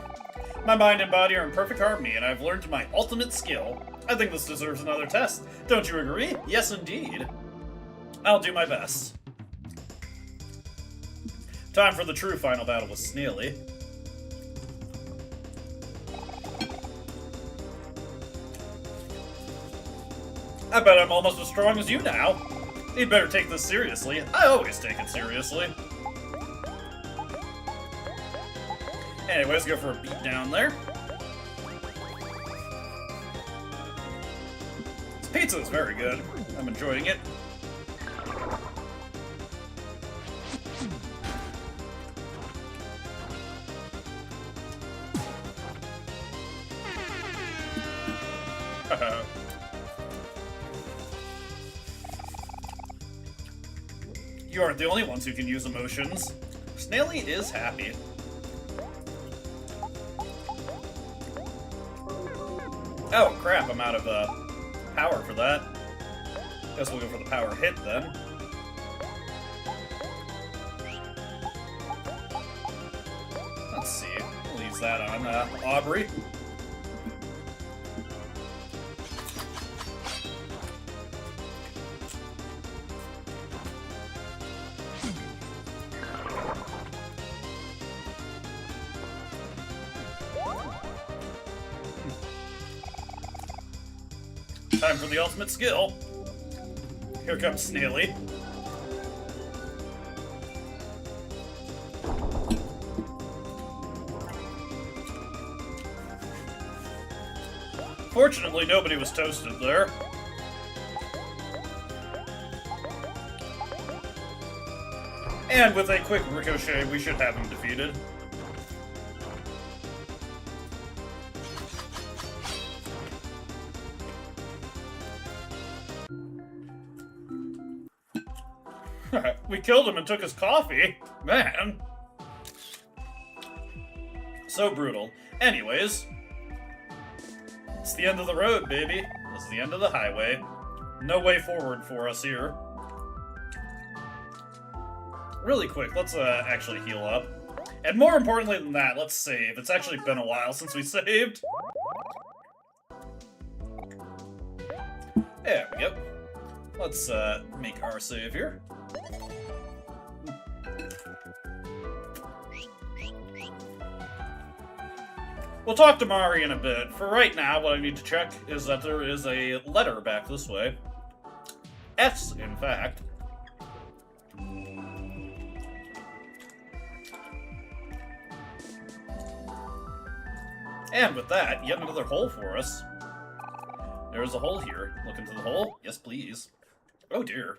My mind and body are in perfect harmony, and I've learned my ultimate skill. I think this deserves another test. Don't you agree? Yes, indeed. I'll do my best. Time for the true final battle with Snaily. I bet I'm almost as strong as you now. You'd better take this seriously. I always take it seriously. Anyways, go for a beat down there. This pizza is very good. I'm enjoying it. You aren't the only ones who can use emotions. Snaily is happy. Oh crap, I'm out of power for that. Guess we'll go for the power hit then. Let's see. We'll use that on Aubrey. Time for the ultimate skill. Here comes Snaily. Fortunately, nobody was toasted there. And with a quick ricochet, we should have him defeated. We killed him and took his coffee. Man. So brutal. Anyways. It's the end of the road, baby. It's the end of the highway. No way forward for us here. Really quick, let's actually heal up. And more importantly than that, let's save. It's actually been a while since we saved. There we go. Let's make our save here. We'll talk to Mari in a bit. For right now, what I need to check is that there is a letter back this way. S, in fact. And with that, yet another hole for us. There's a hole here. Look into the hole? Yes, please. Oh dear.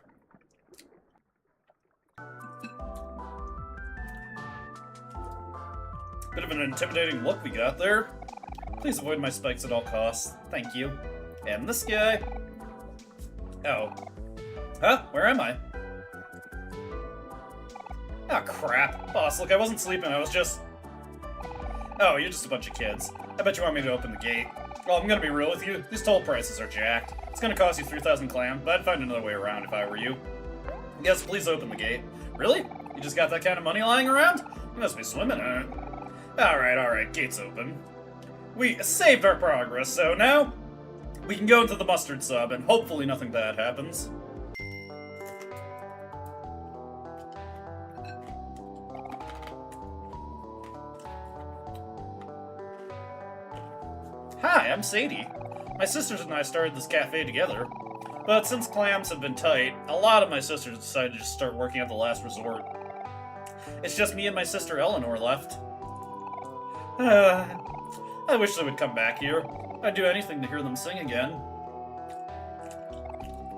Bit of an intimidating look we got there. Please avoid my spikes at all costs. Thank you. And this guy. Oh. Huh? Where am I? Oh, crap. Boss, look, I wasn't sleeping. I was just... Oh, you're just a bunch of kids. I bet you want me to open the gate. Well, I'm gonna be real with you. These toll prices are jacked. It's gonna cost you 3,000 clam, but I'd find another way around if I were you. Yes, please open the gate. Really? You just got that kind of money lying around? You must be swimming in it. Alright, gate's open. We saved our progress, so now we can go into the mustard sub, and hopefully nothing bad happens. Hi, I'm Sadie. My sisters and I started this cafe together, but since clams have been tight, a lot of my sisters decided to just start working at the last resort. It's just me and my sister Eleanor left. I wish they would come back here. I'd do anything to hear them sing again.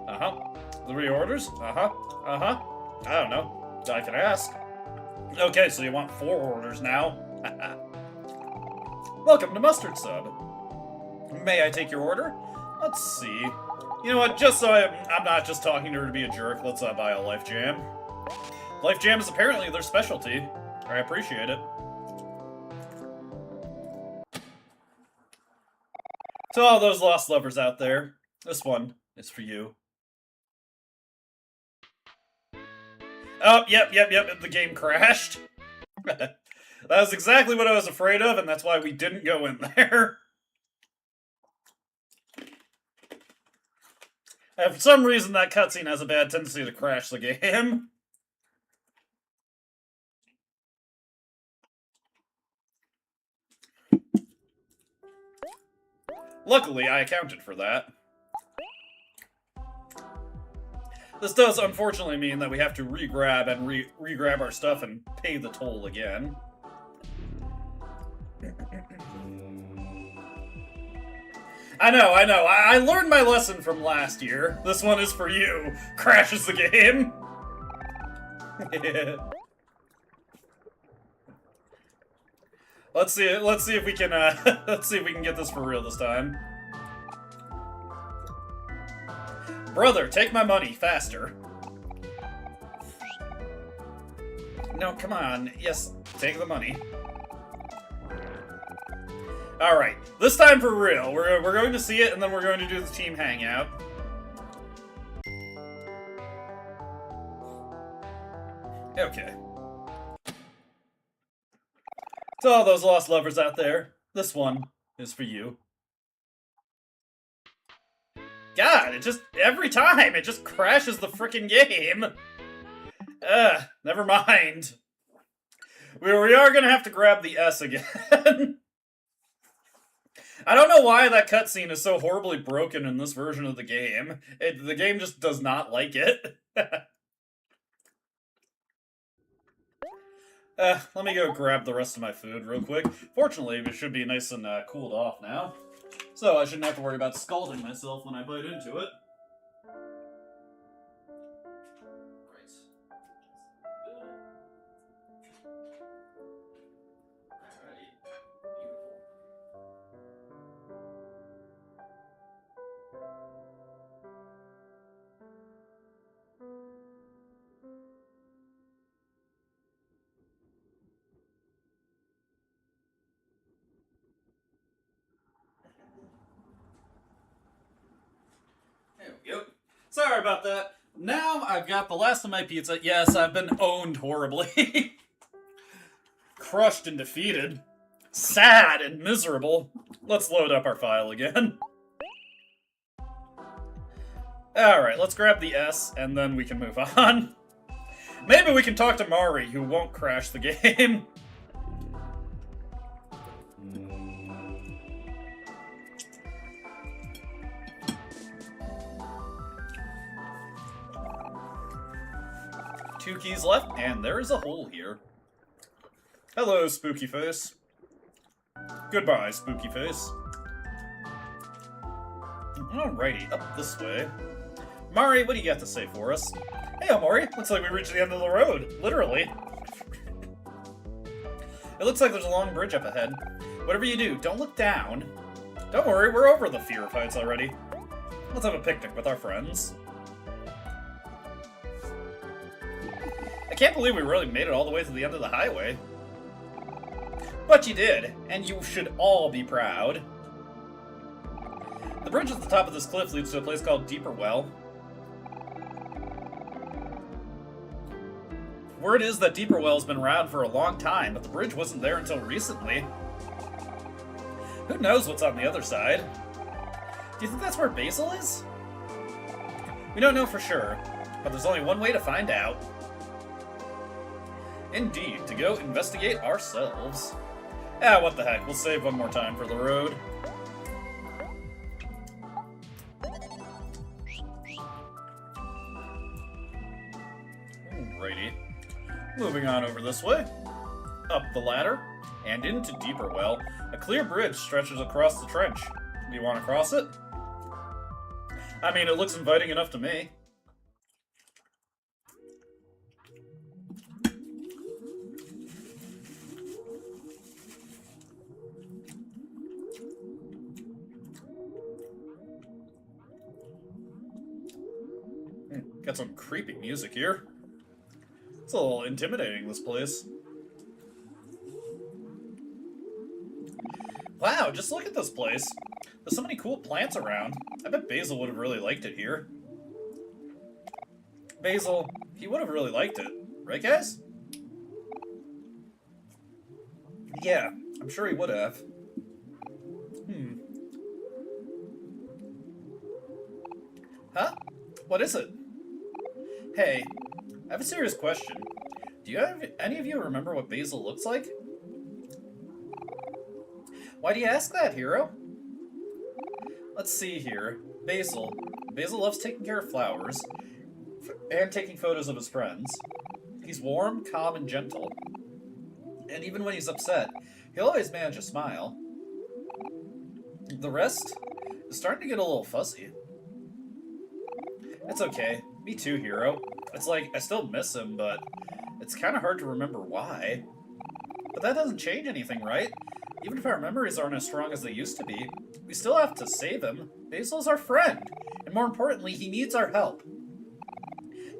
Uh-huh. 3 orders? Uh-huh. Uh-huh. I don't know. I can ask. Okay, so you want 4 orders now? Welcome to Mustard Sub. May I take your order? Let's see. You know what, just so I'm not just talking to her to be a jerk, let's buy a Life Jam. Life Jam is apparently their specialty. I appreciate it. To all those lost lovers out there, this one is for you. Oh, yep, the game crashed. That was exactly what I was afraid of, and that's why we didn't go in there. And for some reason, that cutscene has a bad tendency to crash the game. Luckily, I accounted for that. This does unfortunately mean that we have to re-grab and re-grab our stuff and pay the toll again. I know. I learned my lesson from last year. This one is for you. Crashes the game. Let's see if we can let's see if we can get this for real this time. Brother, take my money faster. No, come on. Yes, take the money. Alright, this time for real. We're going to see it, and then we're going to do the team hangout. Okay. To all those lost lovers out there, this one is for you. God, it just, every time, it just crashes the frickin' game. Never mind. We are gonna have to grab the S again. I don't know why that cutscene is so horribly broken in this version of the game. The game just does not like it. Let me go grab the rest of my food real quick. Fortunately, it should be nice and cooled off now. So I shouldn't have to worry about scalding myself when I bite into it. There we go. Sorry about that. Now I've got the last of my pizza. Yes, I've been owned horribly. Crushed and defeated. Sad and miserable. Let's load up our file again. Alright, let's grab the S, and then we can move on. Maybe we can talk to Mari, who won't crash the game. Two keys left, and there is a hole here. Hello, Spooky Face. Goodbye, Spooky Face. Alrighty, up this way. Mari, what do you got to say for us? Hey, Omori, looks like we reached the end of the road. Literally. It looks like there's a long bridge up ahead. Whatever you do, don't look down. Don't worry, we're over the fear fights already. Let's have a picnic with our friends. I can't believe we really made it all the way to the end of the highway. But you did, and you should all be proud. The bridge at the top of this cliff leads to a place called Deeper Well. Word is that Deeper Well's been around for a long time, but the bridge wasn't there until recently. Who knows what's on the other side? Do you think that's where Basil is? We don't know for sure, but there's only one way to find out. Indeed, to go investigate ourselves. Ah, what the heck, we'll save one more time for the road. Alrighty. Moving on over this way. Up the ladder, and into Deeper Well. A clear bridge stretches across the trench. Do you want to cross it? I mean, it looks inviting enough to me. Got some creepy music here. It's a little intimidating, this place. Wow, just look at this place. There's so many cool plants around. I bet Basil would have really liked it here. Basil, he would have really liked it. Right, guys? Yeah, I'm sure he would have. Huh? What is it? Hey, I have a serious question. Do you have any of you remember what Basil looks like? Why do you ask that, hero? Let's see here. Basil. Basil loves taking care of flowers and taking photos of his friends. He's warm, calm, and gentle. And even when he's upset, he'll always manage a smile. The rest is starting to get a little fuzzy. It's okay. Me too, hero. It's like, I still miss him, but it's kind of hard to remember why. But that doesn't change anything, right? Even if our memories aren't as strong as they used to be, we still have to save him. Basil's our friend, and more importantly, he needs our help.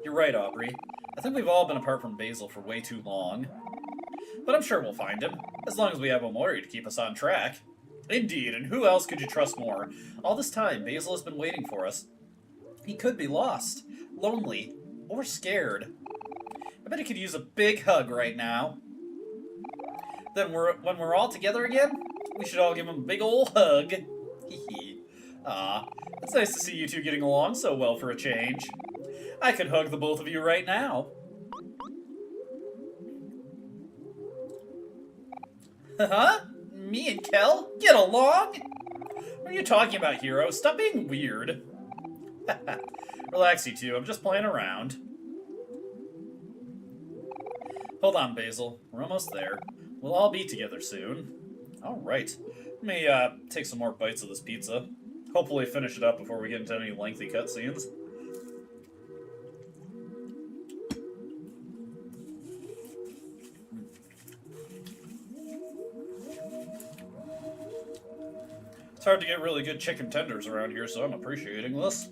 You're right, Aubrey. I think we've all been apart from Basil for way too long. But I'm sure we'll find him, as long as we have Omori to keep us on track. Indeed, and who else could you trust more? All this time, Basil has been waiting for us. He could be lost, lonely, or scared. I bet he could use a big hug right now. Then when we're all together again, we should all give him a big ol' hug. Hee. Ah, it's nice to see you two getting along so well for a change. I could hug the both of you right now. Huh? Me and Kel? Get along? What are you talking about, hero? Stop being weird. Relax, you two. I'm just playing around. Hold on, Basil. We're almost there. We'll all be together soon. Alright. Let me take some more bites of this pizza. Hopefully finish it up before we get into any lengthy cutscenes. It's hard to get really good chicken tenders around here, so I'm appreciating this.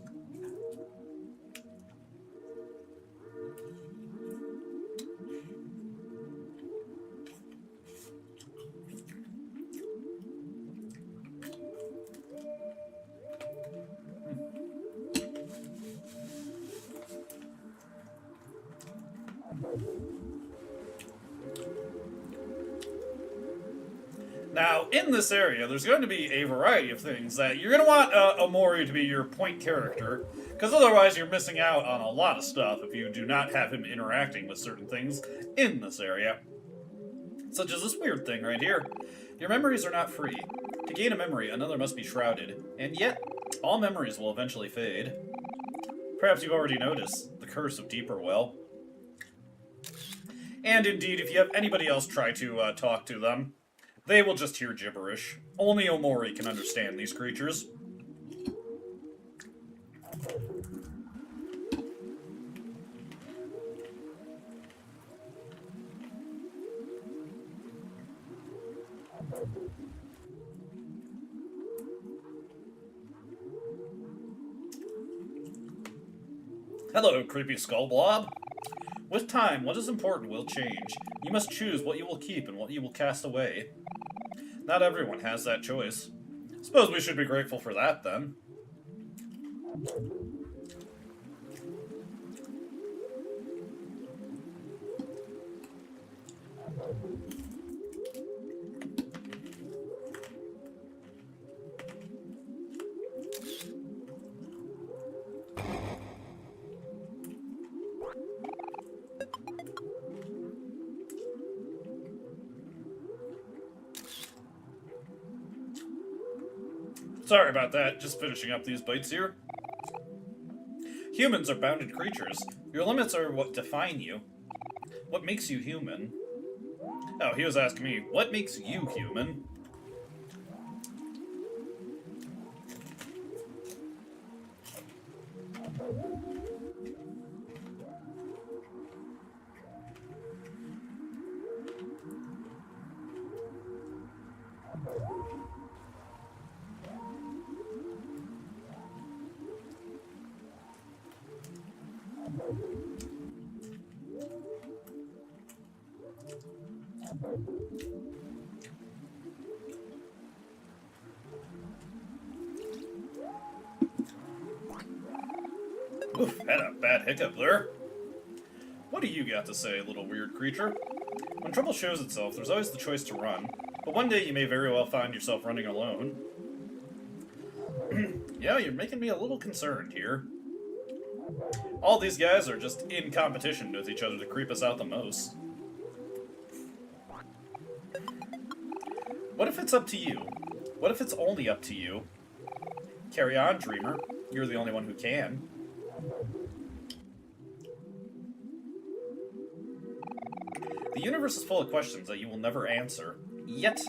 Now, in this area, there's going to be a variety of things that you're going to want Omori to be your point character, because otherwise you're missing out on a lot of stuff if you do not have him interacting with certain things in this area. Such as this weird thing right here. Your memories are not free. To gain a memory, another must be shrouded, and yet, all memories will eventually fade. Perhaps you've already noticed the curse of Deeper Well. And indeed, if you have anybody else try to talk to them, they will just hear gibberish. Only Omori can understand these creatures. Hello, creepy skull blob. With time, what is important will change. You must choose what you will keep and what you will cast away. Not everyone has that choice. Suppose we should be grateful for that, then. Sorry about that, just finishing up these bites here. Humans are bounded creatures. Your limits are what define you. What makes you human? Oh, he was asking me, what makes you human? Oof, had a bad hiccup there. What do you got to say, little weird creature? When trouble shows itself, there's always the choice to run, but one day you may very well find yourself running alone. Yeah, you're making me a little concerned here. All these guys are just in competition with each other to creep us out the most. What if it's up to you? What if it's only up to you? Carry on, dreamer. You're the only one who can. The universe is full of questions that you will never answer. Yet,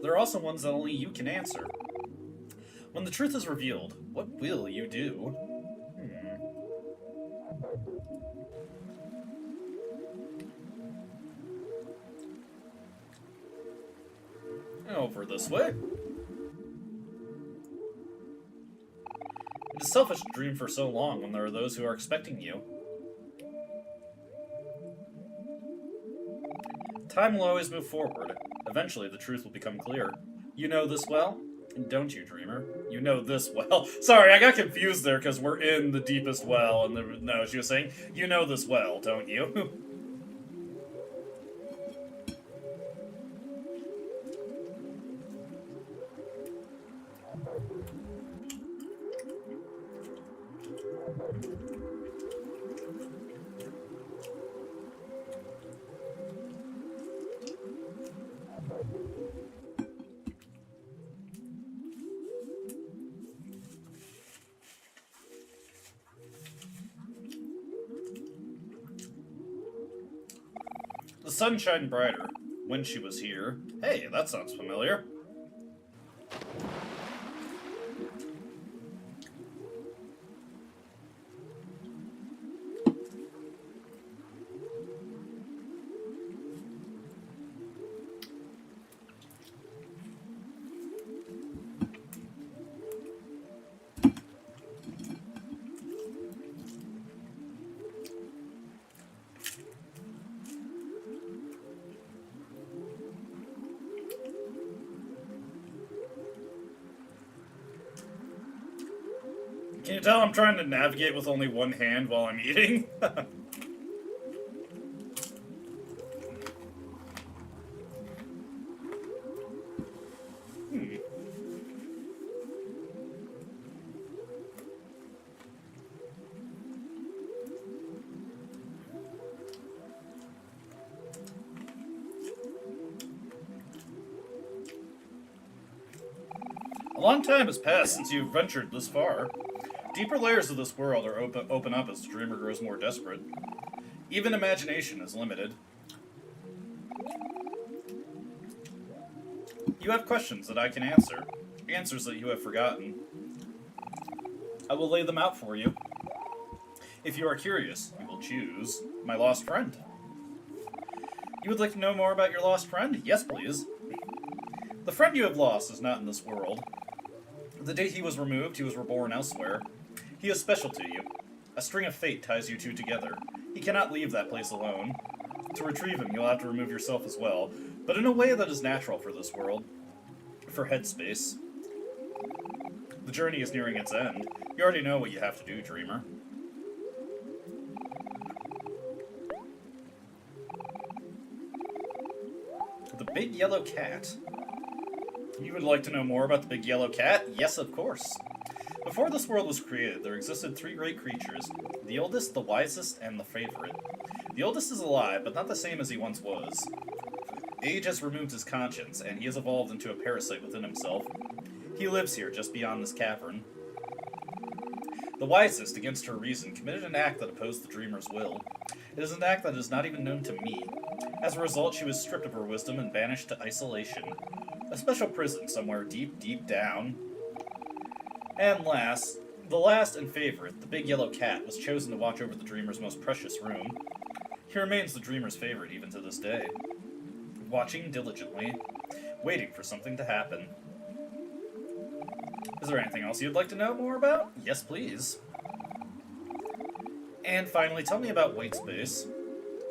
there are also ones that only you can answer. When the truth is revealed, what will you do? Over this way. It is selfish to dream for so long when there are those who are expecting you. Time will always move forward. Eventually, the truth will become clear. You know this well? And don't you, dreamer? You know this well. Sorry, I got confused there because we're in the deepest well, and no, she was saying, you know this well, don't you? The sun shined brighter when she was here. Hey, that sounds familiar. Can you tell I'm trying to navigate with only one hand while I'm eating? A long time has passed since you've ventured this far. Deeper layers of this world are open up as the dreamer grows more desperate. Even imagination is limited. You have questions that I can answer, answers that you have forgotten. I will lay them out for you. If you are curious, you will choose my lost friend. You would like to know more about your lost friend? Yes, please. The friend you have lost is not in this world. The day he was removed, he was reborn elsewhere. He is special to you. A string of fate ties you two together. He cannot leave that place alone. To retrieve him, you'll have to remove yourself as well, but in a way that is natural for this world. For headspace. The journey is nearing its end. You already know what you have to do, dreamer. The big yellow cat. You would like to know more about the big yellow cat? Yes, of course. Before this world was created, there existed three great creatures. The oldest, the wisest, and the favorite. The oldest is alive, but not the same as he once was. Age has removed his conscience, and he has evolved into a parasite within himself. He lives here, just beyond this cavern. The wisest, against her reason, committed an act that opposed the dreamer's will. It is an act that is not even known to me. As a result, she was stripped of her wisdom and banished to isolation. A special prison somewhere deep, deep down. And last, the last and favorite, the big yellow cat, was chosen to watch over the dreamer's most precious room. He remains the dreamer's favorite even to this day. Watching diligently, waiting for something to happen. Is there anything else you'd like to know more about? Yes, please. And finally, tell me about white space.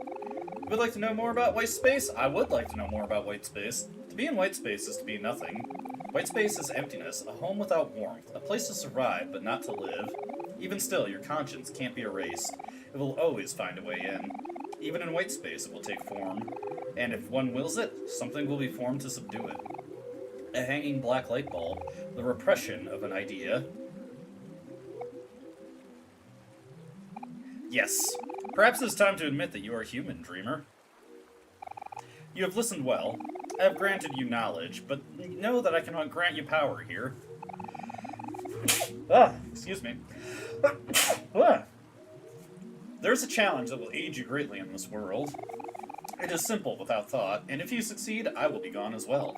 You would like to know more about white space? I would like to know more about white space. To be in white space is to be nothing. White space is emptiness, a home without warmth, a place to survive but not to live. Even still, your conscience can't be erased. It will always find a way in. Even in white space, it will take form. And if one wills it, something will be formed to subdue it. A hanging black light bulb, the repression of an idea. Yes. Perhaps it's time to admit that you are human, dreamer. You have listened well. I have granted you knowledge, but know that I cannot grant you power here. Excuse me. There's a challenge that will aid you greatly in this world. It is simple without thought, and if you succeed, I will be gone as well.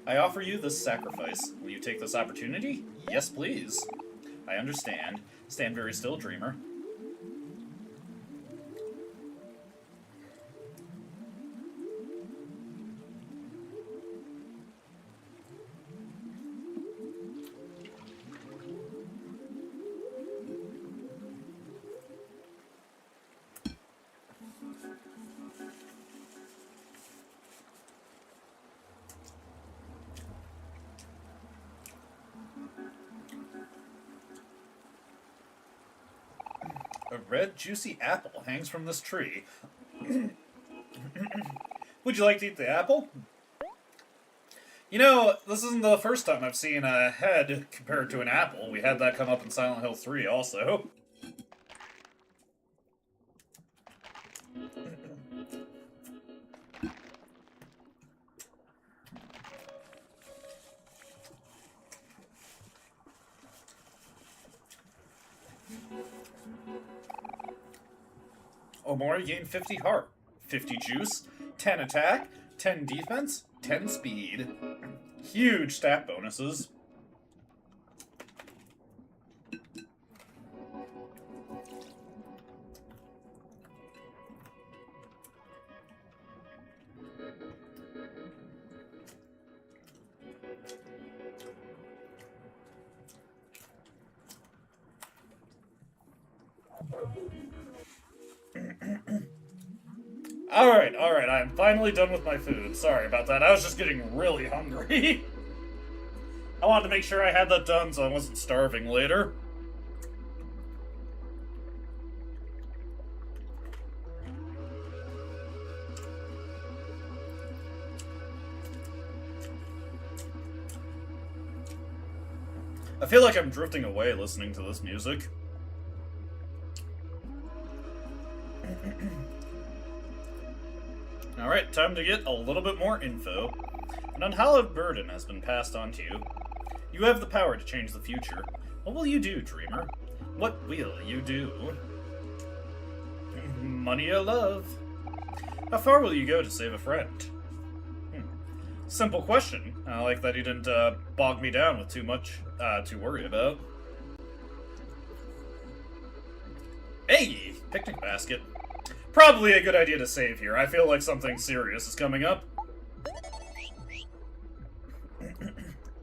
I offer you this sacrifice. Will you take this opportunity? Yes, please. I understand. Stand very still, dreamer. A red, juicy apple hangs from this tree. Would you like to eat the apple? You know, this isn't the first time I've seen a head compared to an apple. We had that come up in Silent Hill 3 also. Omori gained 50 heart, 50 juice, 10 attack, 10 defense, 10 speed. Huge stat bonuses. Alright, I'm finally done with my food. Sorry about that, I was just getting really hungry. I wanted to make sure I had that done so I wasn't starving later. I feel like I'm drifting away listening to this music. Alright, time to get a little bit more info. An unhallowed burden has been passed on to you. You have the power to change the future. What will you do, dreamer? What will you do? Money or love? How far will you go to save a friend? Simple question. I like that he didn't bog me down with too much to worry about. Hey! Picnic basket. Probably a good idea to save here. I feel like something serious is coming up.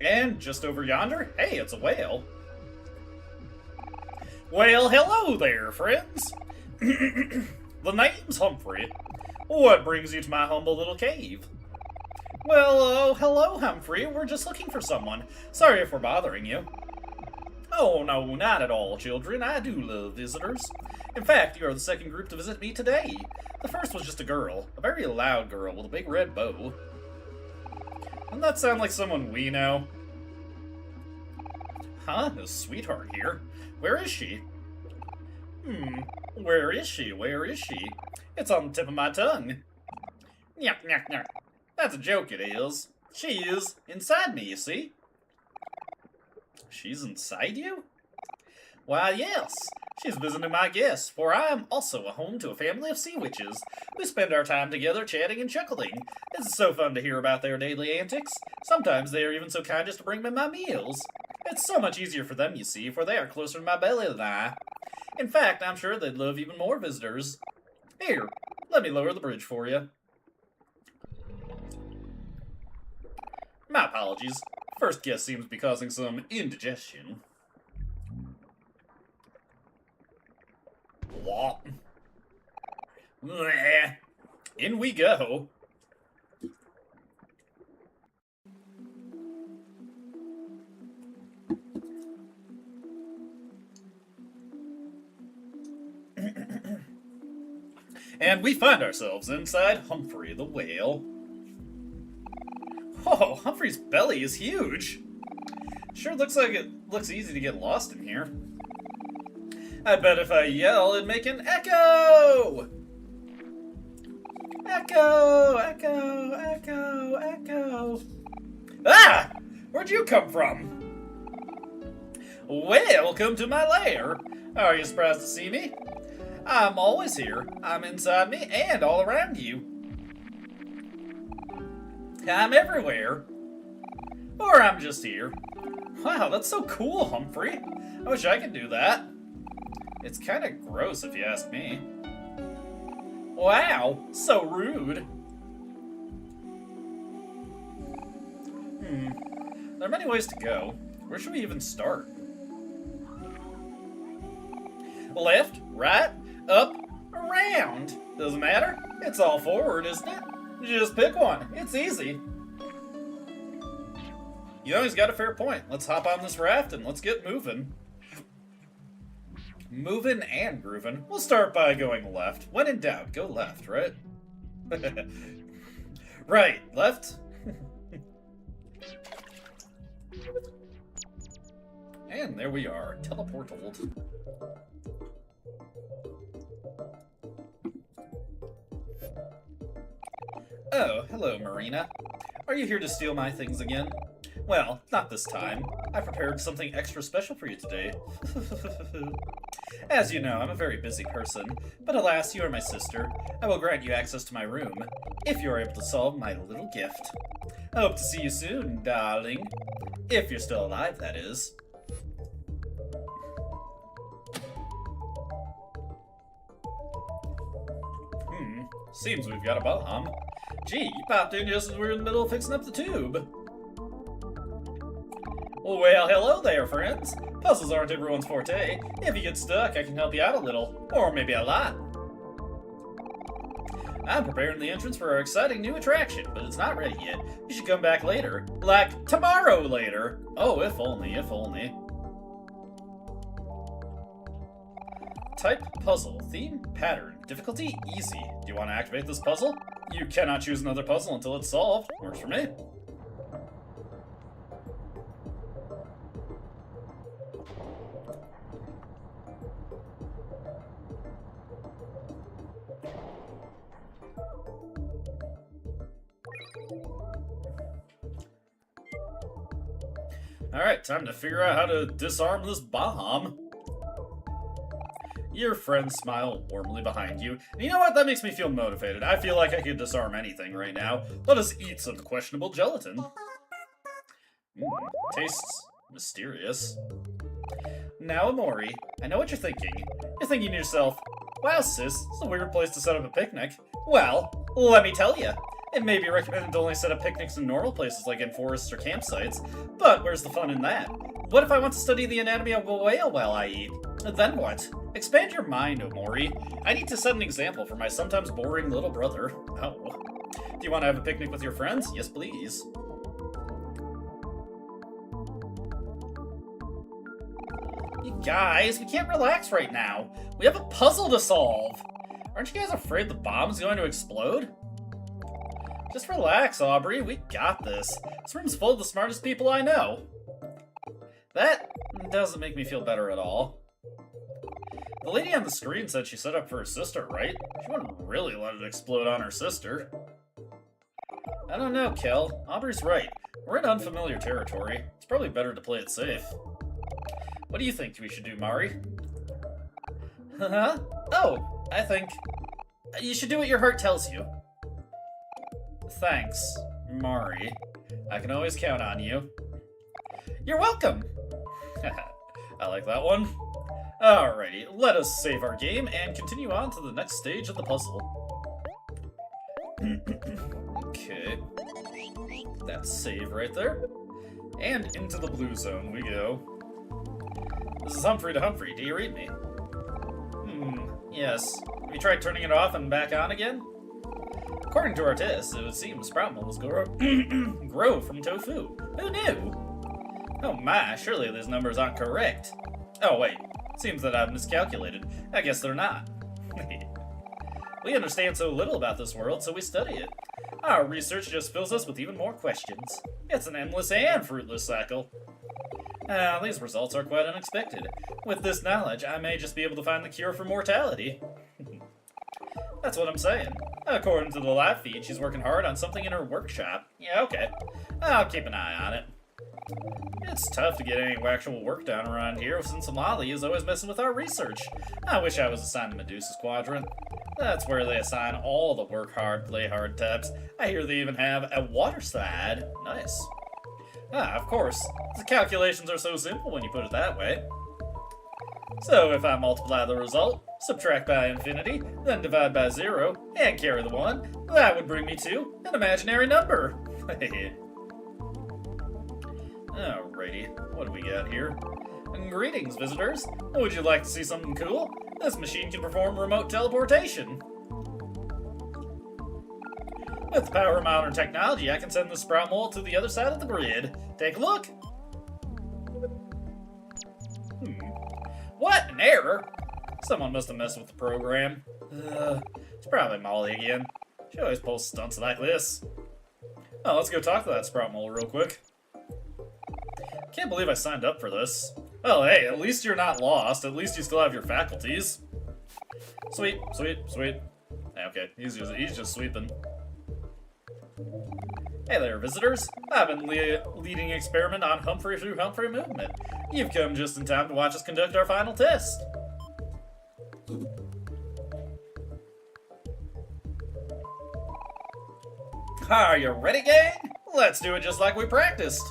And just over yonder, hey, it's a whale. Well, hello there, friends. The name's Humphrey. What brings you to my humble little cave? Well, hello, Humphrey. We're just looking for someone. Sorry if we're bothering you. Oh, no, not at all, children. I do love visitors. In fact, you are the second group to visit me today. The first was just a girl. A very loud girl with a big red bow. Doesn't that sound like someone we know? Huh? A sweetheart here. Where is she? Where is she? Where is she? It's on the tip of my tongue. Nyah, nyah, nyah. That's a joke, it is. She is inside me, you see? She's inside you? Why, yes. She's visiting my guests, for I am also a home to a family of sea witches. We spend our time together chatting and chuckling. It's so fun to hear about their daily antics. Sometimes they are even so kind as to bring me my meals. It's so much easier for them, you see, for they are closer to my belly than I. In fact, I'm sure they'd love even more visitors. Here, let me lower the bridge for you. My apologies. First guest seems to be causing some indigestion. Womp. Bleh. In we go. And we find ourselves inside Humphrey the whale. Oh, Humphrey's belly is huge. Sure looks like it looks easy to get lost in here. I bet if I yell, it'd make an echo! Echo, echo, echo, echo. Ah! Where'd you come from? Welcome to my lair. Are you surprised to see me? I'm always here. I'm inside me and all around you. I'm everywhere. Or I'm just here. Wow, that's so cool, Humphrey. I wish I could do that. It's kind of gross if you ask me. Wow, so rude. There are many ways to go. Where should we even start? Left, right, up, around. Doesn't matter. It's all forward, isn't it? Just pick one. It's easy. You always got a fair point. Let's hop on this raft and let's get moving. Moving and grooving. We'll start by going left. When in doubt, go left, right? Right, left. And there we are, teleported. Oh, hello, Marina. Are you here to steal my things again? Well, not this time. I prepared something extra special for you today. As you know, I'm a very busy person, but alas, you are my sister. I will grant you access to my room, if you are able to solve my little gift. I hope to see you soon, darling. If you're still alive, that is. Seems we've got a bomb. Gee, you popped in just as we were in the middle of fixing up the tube. Well, hello there, friends. Puzzles aren't everyone's forte. If you get stuck, I can help you out a little. Or maybe a lot. I'm preparing the entrance for our exciting new attraction, but it's not ready yet. You should come back later. Like, tomorrow later. Oh, if only, if only. Type puzzle. Theme pattern. Difficulty easy. Do you want to activate this puzzle? You cannot choose another puzzle until it's solved. Works for me. Alright, time to figure out how to disarm this bomb. Your friends smile warmly behind you. And you know what? That makes me feel motivated. I feel like I could disarm anything right now. Let us eat some questionable gelatin. Tastes mysterious. Now, Omori, I know what you're thinking. You're thinking to yourself, wow, sis, it's a weird place to set up a picnic. Well, let me tell you. It may be recommended to only set up picnics in normal places like in forests or campsites, but where's the fun in that? What if I want to study the anatomy of a whale while I eat? Then what? Expand your mind, Omori. I need to set an example for my sometimes boring little brother. Oh. Do you want to have a picnic with your friends? Yes, please. You guys, we can't relax right now. We have a puzzle to solve. Aren't you guys afraid the bomb's going to explode? Just relax, Aubrey. We got this. This room's full of the smartest people I know. That doesn't make me feel better at all. The lady on the screen said she set up for her sister, right? She wouldn't really let it explode on her sister. I don't know, Kel. Aubrey's right. We're in unfamiliar territory. It's probably better to play it safe. What do you think we should do, Mari? Huh? Oh, I think you should do what your heart tells you. Thanks, Mari. I can always count on you. You're welcome! I like that one. Alrighty, let us save our game and continue on to the next stage of the puzzle. Okay. That's save right there. And into the blue zone we go. This is Humphrey to Humphrey. Do you read me? Yes. Have you tried turning it off and back on again? According to our tests, it would seem sprout moles grow from tofu. Who knew? Oh my, surely these numbers aren't correct. Oh wait, seems that I've miscalculated. I guess they're not. We understand so little about this world, so we study it. Our research just fills us with even more questions. It's an endless and fruitless cycle. These results are quite unexpected. With this knowledge, I may just be able to find the cure for mortality. That's what I'm saying. According to the live feed, she's working hard on something in her workshop. Yeah, okay. I'll keep an eye on it. It's tough to get any actual work done around here since Somali is always messing with our research. I wish I was assigned to Medusa's Quadrant. That's where they assign all the work hard, play hard types. I hear they even have a water slide. Nice. Of course. The calculations are so simple when you put it that way. So if I multiply the result, subtract by infinity, then divide by 0, and carry the 1, that would bring me to an imaginary number. Alrighty, what do we got here? Greetings, visitors. Would you like to see something cool? This machine can perform remote teleportation. With the power of modern technology, I can send the sprout mole to the other side of the grid. Take a look. What? An error? Someone must have messed with the program. It's probably Molly again. She always posts stunts like this. Oh, let's go talk to that sprout mole real quick. Can't believe I signed up for this. Well, hey, at least you're not lost. At least you still have your faculties. Sweet, sweet, sweet. Okay, he's just sweeping. Hey there, visitors. I've been leading an experiment on Humphrey through Humphrey movement. You've come just in time to watch us conduct our final test. Are you ready, gang? Let's do it just like we practiced.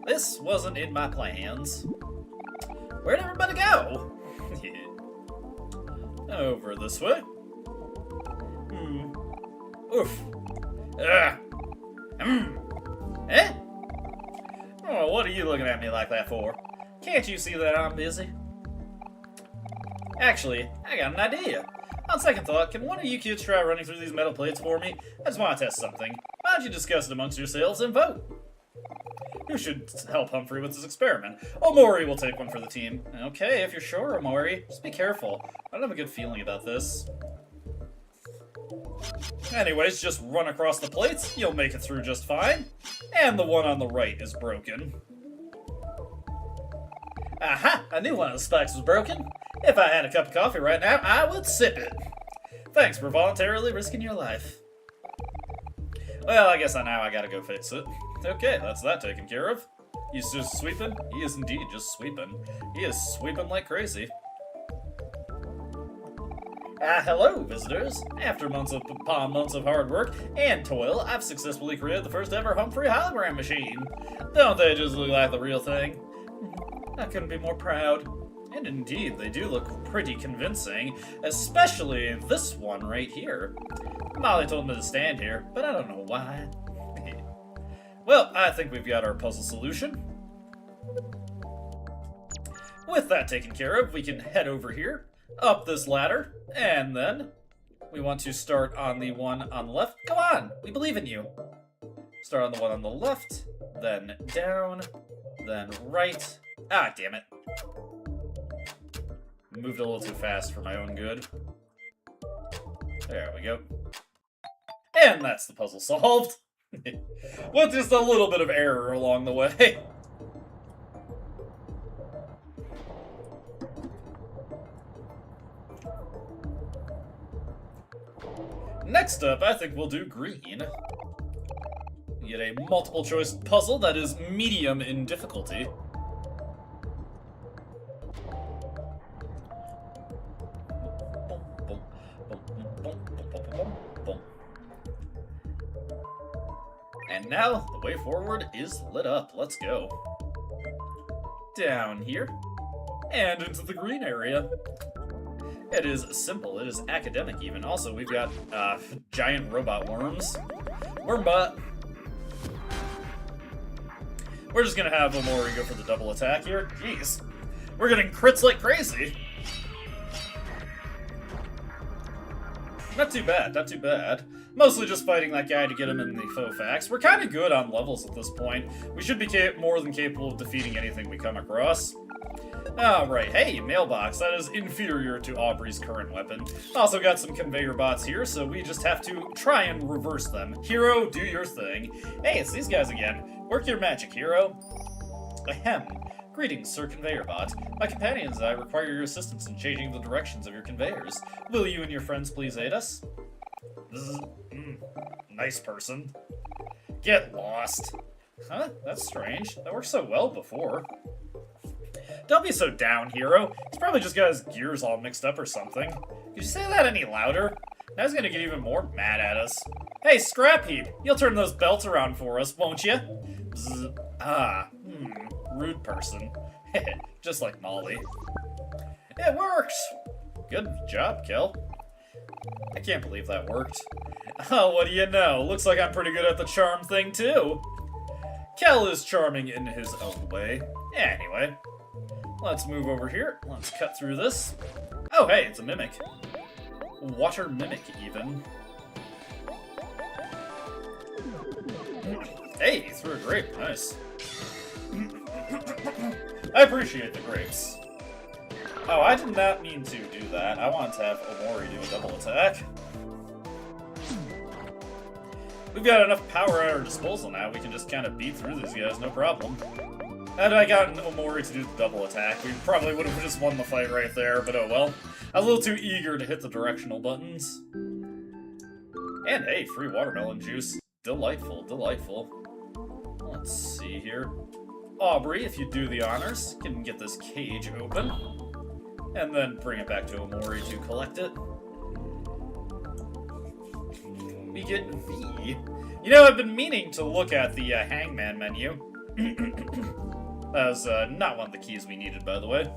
This wasn't in my plans. Where'd everybody go? Over this way. Oof. Eh? Oh, what are you looking at me like that for? Can't you see that I'm busy? Actually, I got an idea. On second thought, can one of you kids try running through these metal plates for me? I just want to test something. Why don't you discuss it amongst yourselves and vote? Who should help Humphrey with this experiment? Omori will take one for the team. Okay, if you're sure, Omori. Just be careful. I don't have a good feeling about this. Anyways, just run across the plates. You'll make it through just fine. And the one on the right is broken. Aha! I knew one of the spikes was broken. If I had a cup of coffee right now, I would sip it. Thanks for voluntarily risking your life. Well, I guess now I gotta go fix it. Okay, that's that taken care of. He's just sweeping? He is indeed just sweeping. He is sweeping like crazy. Hello, visitors. After months upon months of hard work and toil, I've successfully created the first ever Humphrey hologram machine. Don't they just look like the real thing? I couldn't be more proud. And indeed, they do look pretty convincing, especially this one right here. Molly told me to stand here, but I don't know why. Well, I think we've got our puzzle solution. With that taken care of, we can head over here, up this ladder, and then we want to start on the one on the left. Go on, we believe in you. Start on the one on the left, then down, then right. Ah, damn it. Moved a little too fast for my own good. There we go. And that's the puzzle solved. With just a little bit of error along the way. Next up, I think we'll do green. Get a multiple choice puzzle that is medium in difficulty. And now, the way forward is lit up. Let's go. Down here, and into the green area. It is simple, it is academic even. Also, we've got giant robot worms. Wormbot. We're just gonna have Omori go for the double attack here. Jeez. We're getting crits like crazy. Not too bad, not too bad. Mostly just fighting that guy to get him in the faux facts. We're kind of good on levels at this point. We should be more than capable of defeating anything we come across. Alright, hey, mailbox. That is inferior to Aubrey's current weapon. Also got some conveyor bots here, so we just have to try and reverse them. Hero, do your thing. Hey, it's these guys again. Work your magic, Hero. Ahem. Greetings, Sir Conveyor Bot. My companions and I require your assistance in changing the directions of your conveyors. Will you and your friends please aid us? Nice person. Get lost. Huh? That's strange. That worked so well before. Don't be so down, Hero. He's probably just got his gears all mixed up or something. Could you say that any louder? Now he's gonna get even more mad at us. Hey, Scrap Heap! You'll turn those belts around for us, won't you? Rude person. Just like Molly. It works! Good job, Kel. I can't believe that worked. Oh, what do you know? Looks like I'm pretty good at the charm thing, too. Kel is charming in his own way. Anyway, let's move over here. Let's cut through this. Oh, hey, it's a mimic. Water mimic, even. Hey, he threw a grape. Nice. I appreciate the grapes. Oh, I did not mean to do that. I wanted to have Omori do a double attack. We've got enough power at our disposal now. We can just kind of beat through these guys, no problem. Had I gotten Omori to do the double attack, we probably would have just won the fight right there, but oh well. I was a little too eager to hit the directional buttons. And hey, free watermelon juice. Delightful, delightful. Let's see here. Aubrey, if you do the honors, can get this cage open. And then bring it back to Omori to collect it. We get V. You know, I've been meaning to look at the Hangman menu. That was not one of the keys we needed, by the way.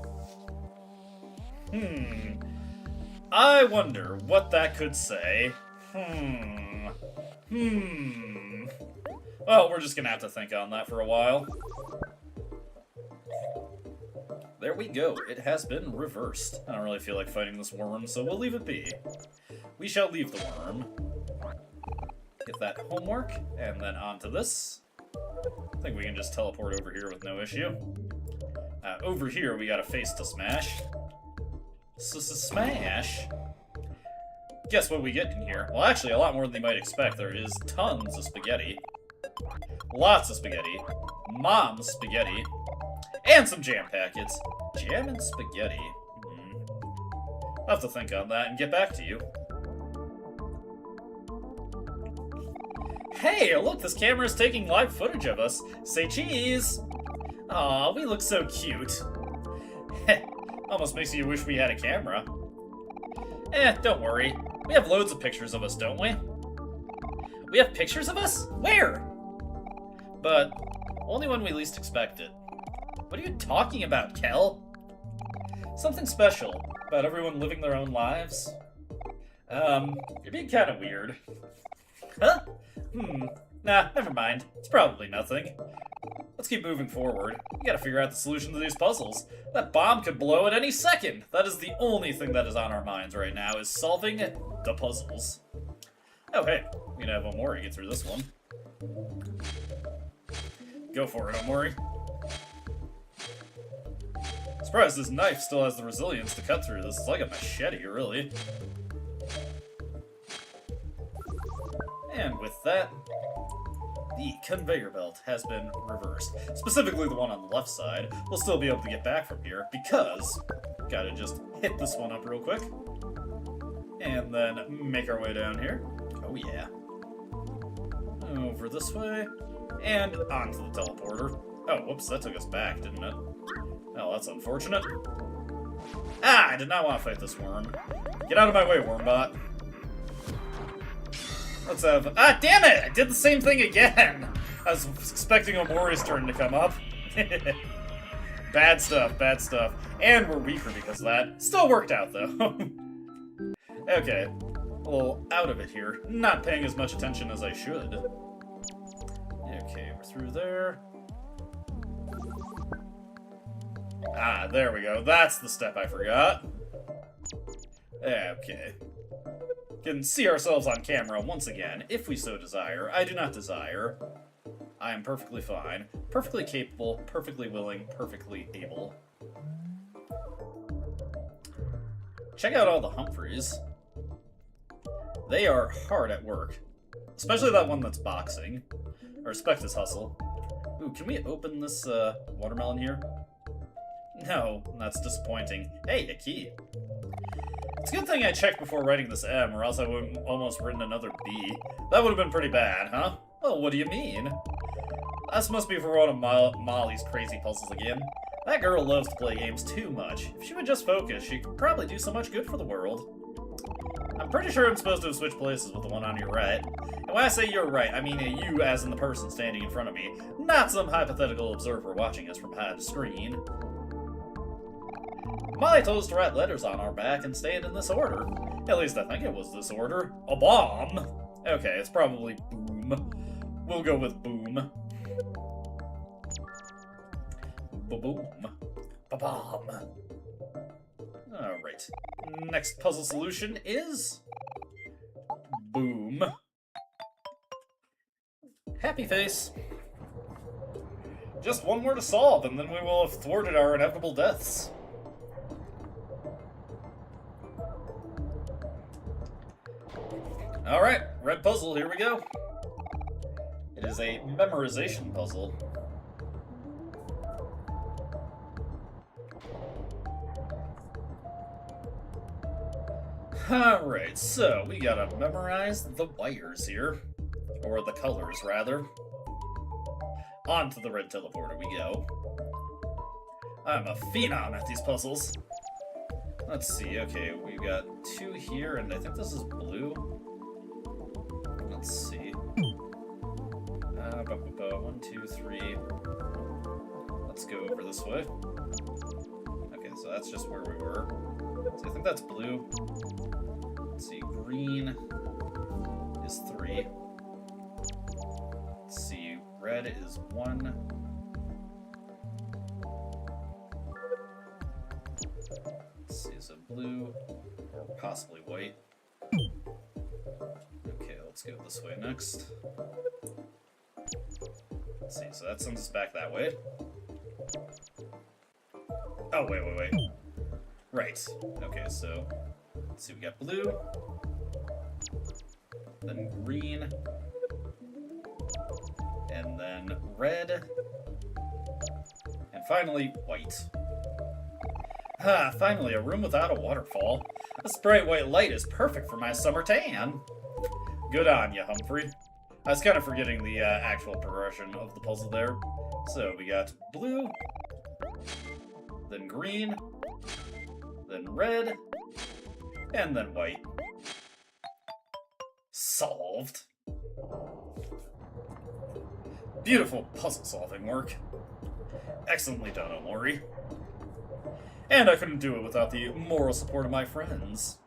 I wonder what that could say. Well, we're just gonna have to think on that for a while. There we go. It has been reversed. I don't really feel like fighting this worm, so we'll leave it be. We shall leave the worm. Get that homework, and then onto this. I think we can just teleport over here with no issue. Over here, we got a face to smash. Smash? Guess what we get in here? Well, actually, a lot more than you might expect. There is tons of spaghetti. Lots of spaghetti. Mom's spaghetti. And some jam packets. Jam and spaghetti. I'll have to think on that and get back to you. Hey, look, this camera is taking live footage of us. Say cheese! Aw, we look so cute. Almost makes you wish we had a camera. Don't worry. We have loads of pictures of us, don't we? We have pictures of us? Where? But only when we least expect it. What are you talking about, Kel? Something special about everyone living their own lives? You're being kind of weird. Huh? Nah, never mind. It's probably nothing. Let's keep moving forward. We gotta figure out the solution to these puzzles. That bomb could blow at any second. That is the only thing that is on our minds right now, is solving the puzzles. Oh, hey. We can have Omori get through this one. Go for it, Omori. Surprised this knife still has the resilience to cut through this. It's like a machete, really. And with that, the conveyor belt has been reversed. Specifically the one on the left side. We'll still be able to get back from here because gotta just hit this one up real quick. And then make our way down here. Oh yeah. Over this way. And onto the teleporter. Oh, whoops, that took us back, didn't it? Oh, that's unfortunate. Ah, I did not want to fight this worm. Get out of my way, Wormbot. Let's have... Ah, damn it! I did the same thing again! I was expecting Omori's turn to come up. Bad stuff, bad stuff. And we're weaker because of that. Still worked out, though. Okay. A little out of it here. Not paying as much attention as I should. Okay, we're through there. Ah, there we go. That's the step I forgot. Okay. Can see ourselves on camera once again, if we so desire. I do not desire. I am perfectly fine, perfectly capable, perfectly willing, perfectly able. Check out all the Humphreys. They are hard at work. Especially that one that's boxing. I respect his hustle. Ooh, can we open this watermelon here? No, that's disappointing. Hey, a key. It's a good thing I checked before writing this M, or else I would have almost written another B. That would have been pretty bad, huh? Well, what do you mean? This must be for one of Molly's crazy puzzles again. That girl loves to play games too much. If she would just focus, she could probably do so much good for the world. I'm pretty sure I'm supposed to have switched places with the one on your right. And when I say you're right, I mean you as in the person standing in front of me, not some hypothetical observer watching us from behind a screen. Molly told us to write letters on our back and stay it in this order. At least I think it was this order. A bomb! Okay, it's probably boom. We'll go with boom. Ba-boom. Ba-bomb. Alright. Next puzzle solution is... boom. Happy face. Just one more to solve, and then we will have thwarted our inevitable deaths. Alright, red puzzle, here we go. It is a memorization puzzle. Alright, so we gotta memorize the wires here. Or the colors, rather. Onto the red teleporter we go. I'm a phenom at these puzzles. Let's see, okay, we've got 2 here, and I think this is blue. Let's see. 1, 2, 3. Let's go over this way. Okay, so that's just where we were. So I think that's blue. Let's see, green is 3. Let's see, red is 1. Let's see, so blue, or possibly white. Okay, let's go this way next. Let's see, so that sends us back that way. Oh, wait. Right. Okay, so let's see, we got blue, then green, and then red, and finally white. Ah, finally, a room without a waterfall. This bright white light is perfect for my summer tan. Good on ya, Humphrey. I was kind of forgetting the actual progression of the puzzle there. So we got blue, then green, then red, and then white. Solved. Beautiful puzzle-solving work. Excellently done, Omori. And I couldn't do it without the moral support of my friends.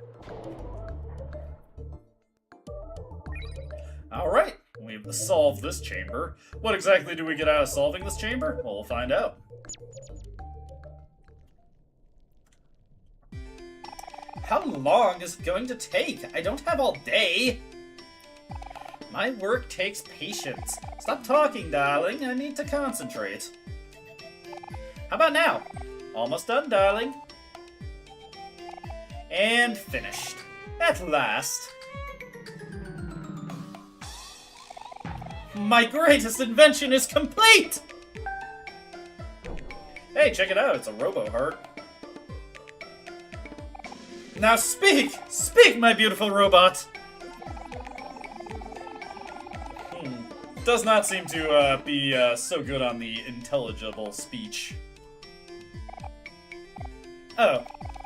Alright, we've solved this chamber. What exactly do we get out of solving this chamber? Well, we'll find out. How long is it going to take? I don't have all day. My work takes patience. Stop talking, darling. I need to concentrate. How about now? Almost done, darling. And finished. At last. My greatest invention is complete! Hey, check it out. It's a robo-heart. Now speak! Speak, my beautiful robot! Does not seem to be so good on the intelligible speech. Oh,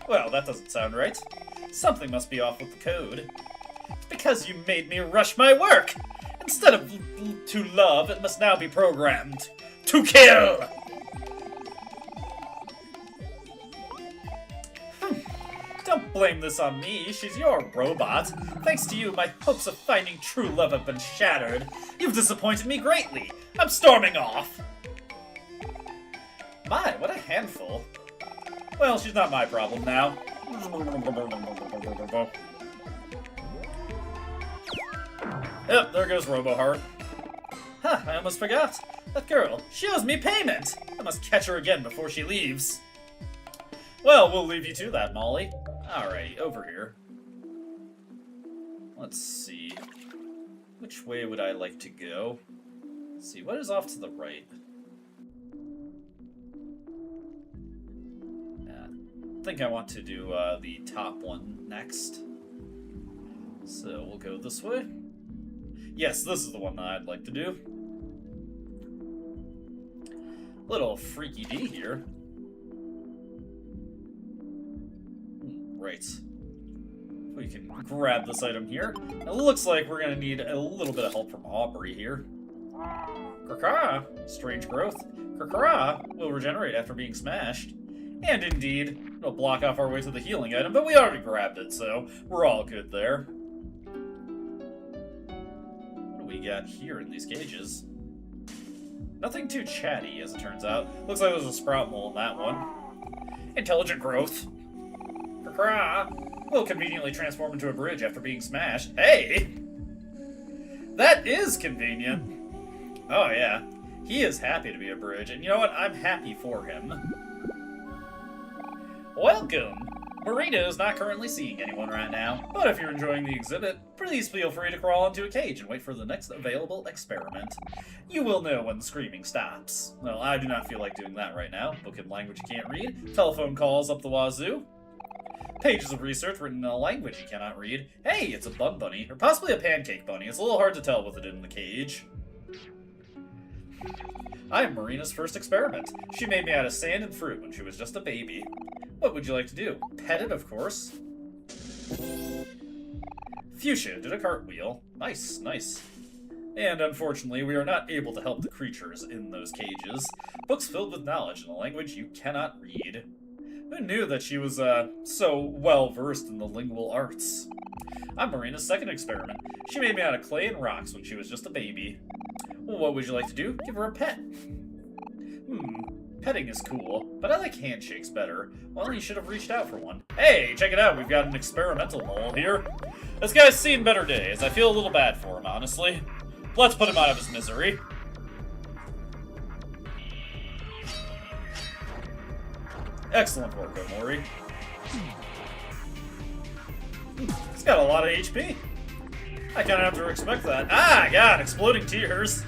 well, that doesn't sound right. Something must be off with the code. It's because you made me rush my work! Instead of to love, it must now be programmed to kill! Don't blame this on me, she's your robot. Thanks to you, my hopes of finding true love have been shattered. You've disappointed me greatly. I'm storming off. My, what a handful. Well, she's not my problem now. Yep, there goes Roboheart. Huh, I almost forgot. That girl, she owes me payment! I must catch her again before she leaves. Well, we'll leave you to that, Molly. Alrighty, over here. Let's see. Which way would I like to go? Let's see, what is off to the right? I think I want to do the top one next. So we'll go this way. Yes, this is the one that I'd like to do. Little freaky D here. Right. We can grab this item here. It looks like we're going to need a little bit of help from Aubrey here. Krakara, strange growth. Krakara will regenerate after being smashed. And indeed, it'll block off our way to the healing item, but we already grabbed it, so we're all good there. What do we got here in these cages? Nothing too chatty, as it turns out. Looks like there's a sprout mole in that one. Intelligent growth. Krakara will conveniently transform into a bridge after being smashed. Hey! That is convenient. Oh, yeah. He is happy to be a bridge, and you know what? I'm happy for him. Welcome! Marina is not currently seeing anyone right now, but if you're enjoying the exhibit, please feel free to crawl into a cage and wait for the next available experiment. You will know when the screaming stops. Well, I do not feel like doing that right now. Book in language you can't read, telephone calls up the wazoo, pages of research written in a language you cannot read. Hey, it's a bun bunny, or possibly a pancake bunny. It's a little hard to tell with it in the cage. I am Marina's first experiment. She made me out of sand and fruit when she was just a baby. What would you like to do? Pet it, of course. Fuchsia did a cartwheel. Nice, nice. And unfortunately, we are not able to help the creatures in those cages. Books filled with knowledge in a language you cannot read. Who knew that she was, so well-versed in the lingual arts? I'm Marina's second experiment. She made me out of clay and rocks when she was just a baby. Well, what would you like to do? Give her a pet. Petting is cool, but I like handshakes better. Well, you should have reached out for one. Hey, check it out, we've got an experimental mole here. This guy's seen better days. I feel a little bad for him, honestly. Let's put him out of his misery. Excellent work, Omori. He's got a lot of HP. I kind of have to expect that. Ah, God, exploding tears.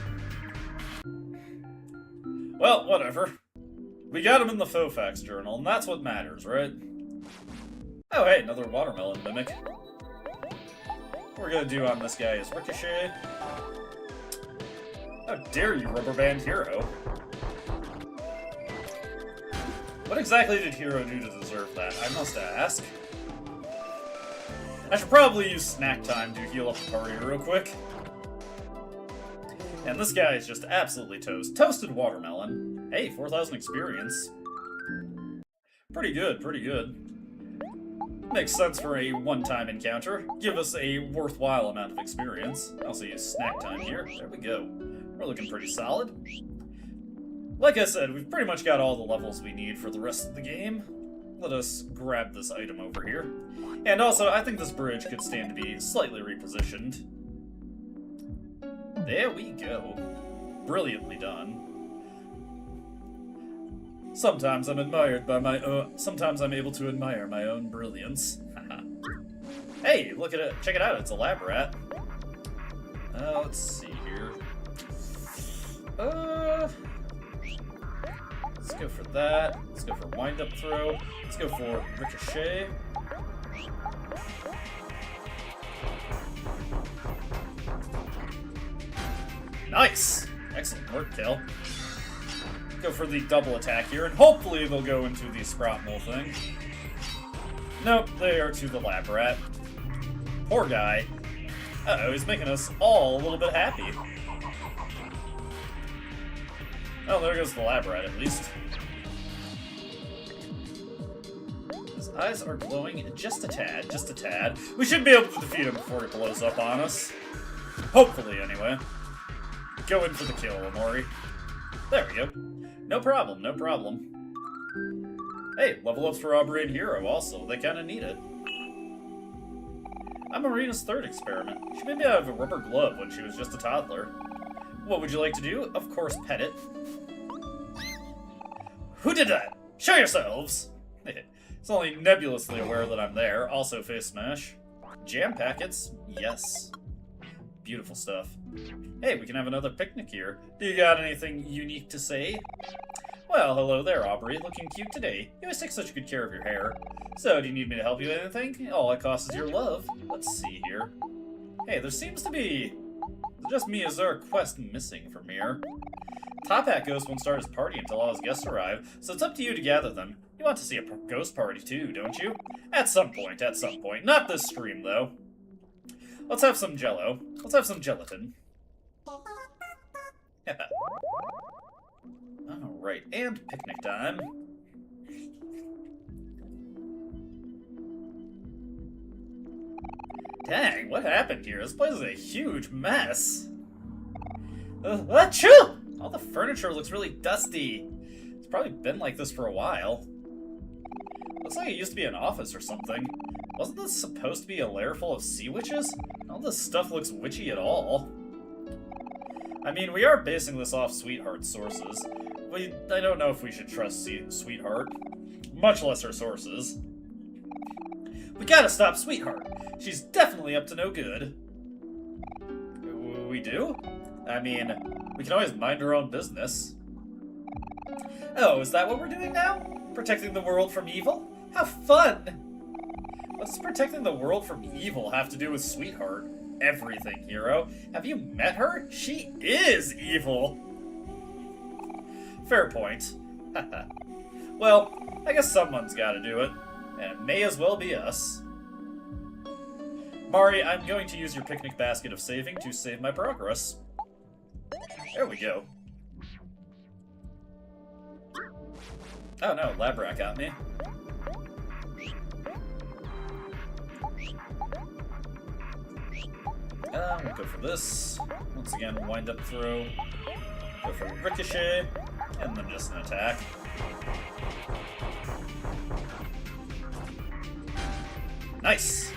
Well, whatever. We got him in the Fofax journal, and that's what matters, right? Oh, hey, another watermelon mimic. What we're gonna do on this guy is Ricochet. How dare you, Rubber Band Hero? What exactly did Hero do to deserve that? I must ask. I should probably use snack time to heal up the party real quick. And this guy is just absolutely toast. Toasted watermelon. Hey, 4,000 experience. Pretty good, pretty good. Makes sense for a one-time encounter. Give us a worthwhile amount of experience. I also use snack time here. There we go. We're looking pretty solid. Like I said, we've pretty much got all the levels we need for the rest of the game. Let us grab this item over here. And also, I think this bridge could stand to be slightly repositioned. There we go. Brilliantly done. Sometimes I'm admired by my own. Sometimes I'm able to admire my own brilliance. Hey, look at it. Check it out. It's a lab rat. Let's see here. Let's go for that. Let's go for wind up throw. Let's go for ricochet. Nice! Excellent work, Kel. Go for the double attack here, and hopefully they'll go into the sprout mole thing. Nope, they are to the lab rat. Poor guy. Uh-oh, he's making us all a little bit happy. Oh, there goes the lab rat, at least. His eyes are glowing just a tad, just a tad. We should be able to defeat him before he blows up on us. Hopefully, anyway. Go in for the kill, Omori. There we go. No problem, no problem. Hey, level ups for Aubrey and Hero also. They kind of need it. I'm Marina's third experiment. She made me out of a rubber glove when she was just a toddler. What would you like to do? Of course, pet it. Who did that? Show yourselves! It's only nebulously aware that I'm there. Also face smash. Jam packets? Yes. Beautiful stuff. Hey, we can have another picnic here. Do you got anything unique to say? Well, hello there, Aubrey. Looking cute today. You always take such good care of your hair. So, do you need me to help you with anything? All it costs is your love. Let's see here. Hey, there seems to be... just me. Is there a quest missing from here? Top Hat Ghost won't start his party until all his guests arrive, so it's up to you to gather them. You want to see a ghost party too, don't you? At some point, at some point. Not this stream, though. Let's have some jello. Let's have some gelatin. Alright, and picnic time. Dang, what happened here? This place is a huge mess. Achoo! All the furniture looks really dusty. It's probably been like this for a while. Looks like it used to be an office or something. Wasn't this supposed to be a lair full of sea witches? All this stuff looks witchy at all. I mean, we are basing this off Sweetheart's sources. I don't know if we should trust Sweetheart, much less her sources. We gotta stop Sweetheart. She's definitely up to no good. We do? I mean, we can always mind our own business. Oh, is that what we're doing now? Protecting the world from evil? How fun! What does protecting the world from evil have to do with Sweetheart? Everything, Hero. Have you met her? She is evil! Fair point. Well, I guess someone's gotta do it. And it may as well be us. Mari, I'm going to use your picnic basket of saving to save my progress. There we go. Oh no, lab rat got me. We'll go for this. Once again, wind up throw. Go for ricochet. And then just an attack. Nice!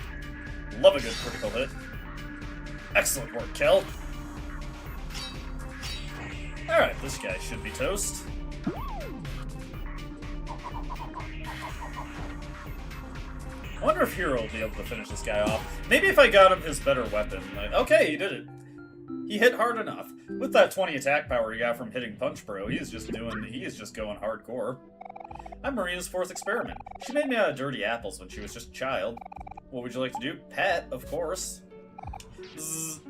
Love a good critical hit. Excellent work, Kel. Alright, this guy should be toast. I wonder if Hero will be able to finish this guy off. Maybe if I got him his better weapon. Like, okay, he did it. He hit hard enough. With that 20 attack power he got from hitting Punch Bro, he is just going hardcore. I'm Marina's fourth experiment. She made me out of dirty apples when she was just a child. What would you like to do? Pet, of course. Zzz.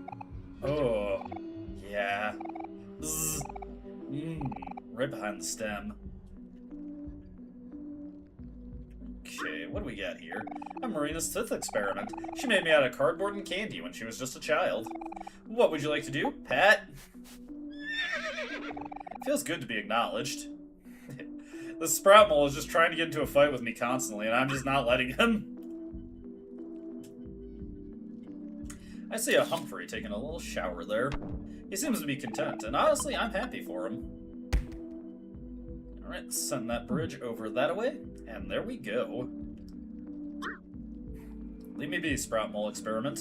Oh, yeah. Zzz. Right behind the stem. Okay, what do we got here? I'm Marina's fifth experiment. She made me out of cardboard and candy when she was just a child. What would you like to do? Pat? Feels good to be acknowledged. The Sprout Mole is just trying to get into a fight with me constantly, and I'm just not letting him. I see a Humphrey taking a little shower there. He seems to be content, and honestly, I'm happy for him. Alright, send that bridge over that way, and there we go. Leave me be, Sprout Mole experiment.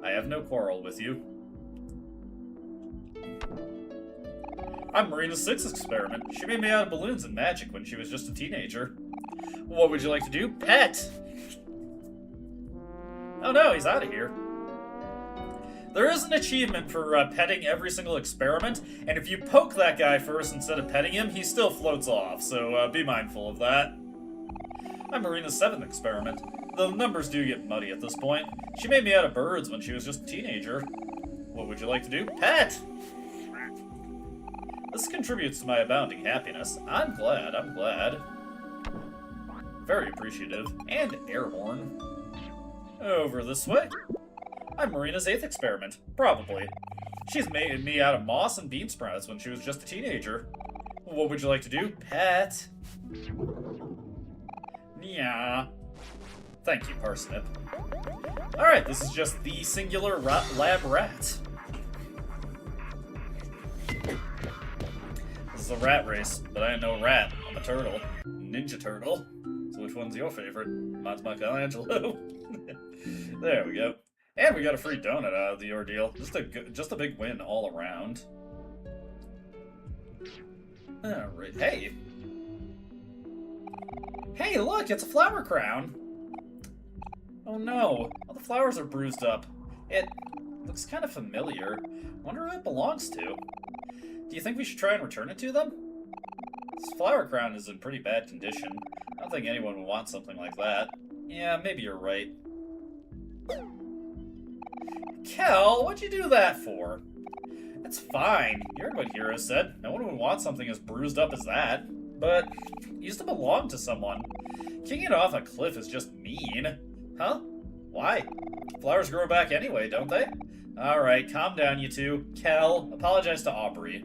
I have no quarrel with you. I'm Marina's sixth experiment. She made me out of balloons and magic when she was just a teenager. What would you like to do? Pet! Oh no, he's out of here. There is an achievement for petting every single experiment, and if you poke that guy first instead of petting him, he still floats off, so be mindful of that. I'm Marina's seventh experiment. The numbers do get muddy at this point. She made me out of birds when she was just a teenager. What would you like to do? Pet! This contributes to my abounding happiness. I'm glad, I'm glad. Very appreciative. And airborne. Over this way. I'm Marina's eighth experiment. Probably. She's made me out of moss and bean sprouts when she was just a teenager. What would you like to do? Pet. Yeah. Thank you, Parsnip. Alright, this is just the singular lab rat. is a rat race, but I ain't no rat. I'm a turtle. Ninja Turtle. So which one's your favorite? Mine's Michelangelo. There we go. And we got a free donut out of the ordeal. Just a big win all around. Alright, hey! Hey, look, it's a flower crown! Oh no, all the flowers are bruised up. It looks kind of familiar. Wonder who it belongs to. Do you think we should try and return it to them? This flower crown is in pretty bad condition. I don't think anyone would want something like that. Yeah, maybe you're right. Kel, what'd you do that for? It's fine. You heard what Hero said. No one would want something as bruised up as that. But it used to belong to someone. Kicking it off a cliff is just mean. Huh? Why? Flowers grow back anyway, don't they? Alright, calm down, you two. Kel, apologize to Aubrey.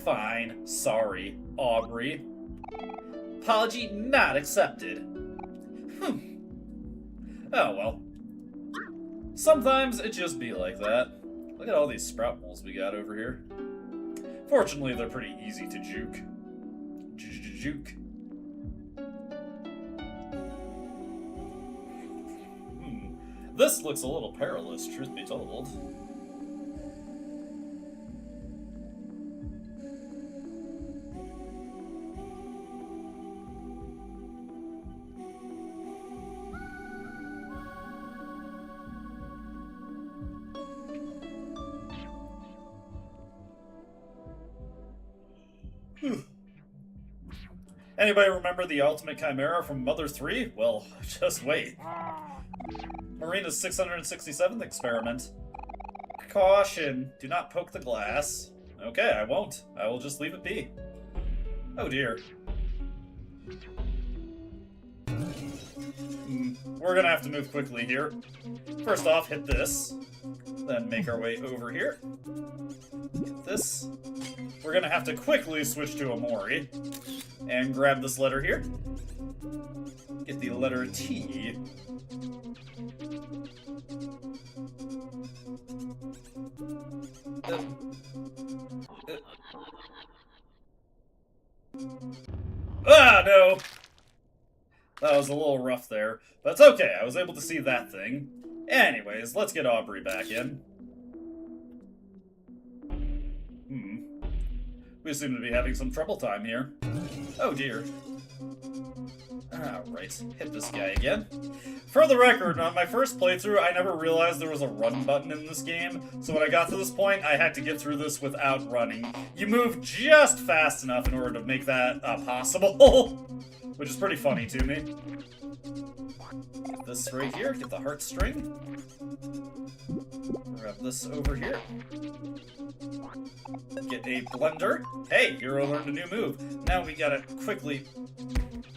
Fine. Sorry, Aubrey. Apology not accepted. Oh well. Sometimes it just be like that. Look at all these sprout moles we got over here. Fortunately, they're pretty easy to juke. Juke. This looks a little perilous, truth be told. Anybody remember the Ultimate Chimera from Mother 3? Well, just wait. Marina's 667th experiment. Caution, do not poke the glass. Okay, I won't. I will just leave it be. Oh dear. We're gonna have to move quickly here. First off, hit this. Then make our way over here. Hit this. We're gonna have to quickly switch to Omori. And grab this letter here. Get the letter T. Ah, no! That was a little rough there, but it's okay. I was able to see that thing. Anyways, let's get Aubrey back in. We seem to be having some trouble time here. Oh dear. Alright, hit this guy again. For the record, on my first playthrough, I never realized there was a run button in this game, so when I got to this point, I had to get through this without running. You move just fast enough in order to make that possible, which is pretty funny to me. Get this right here, get the heartstring. Grab this over here. Get a blender. Hey, Hero learned a new move. Now we gotta quickly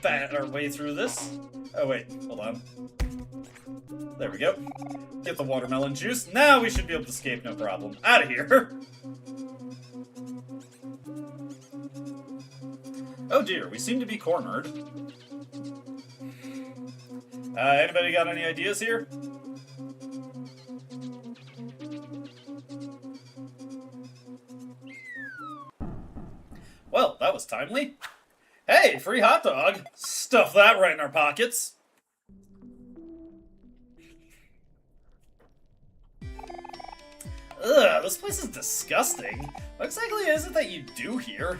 bat our way through this. Oh wait, hold on. There we go. Get the watermelon juice. Now we should be able to escape, no problem. Out of here. Oh dear, we seem to be cornered. Anybody got any ideas here? Well, that was timely. Hey, free hot dog! Stuff that right in our pockets. Ugh, this place is disgusting. What exactly is it that you do here?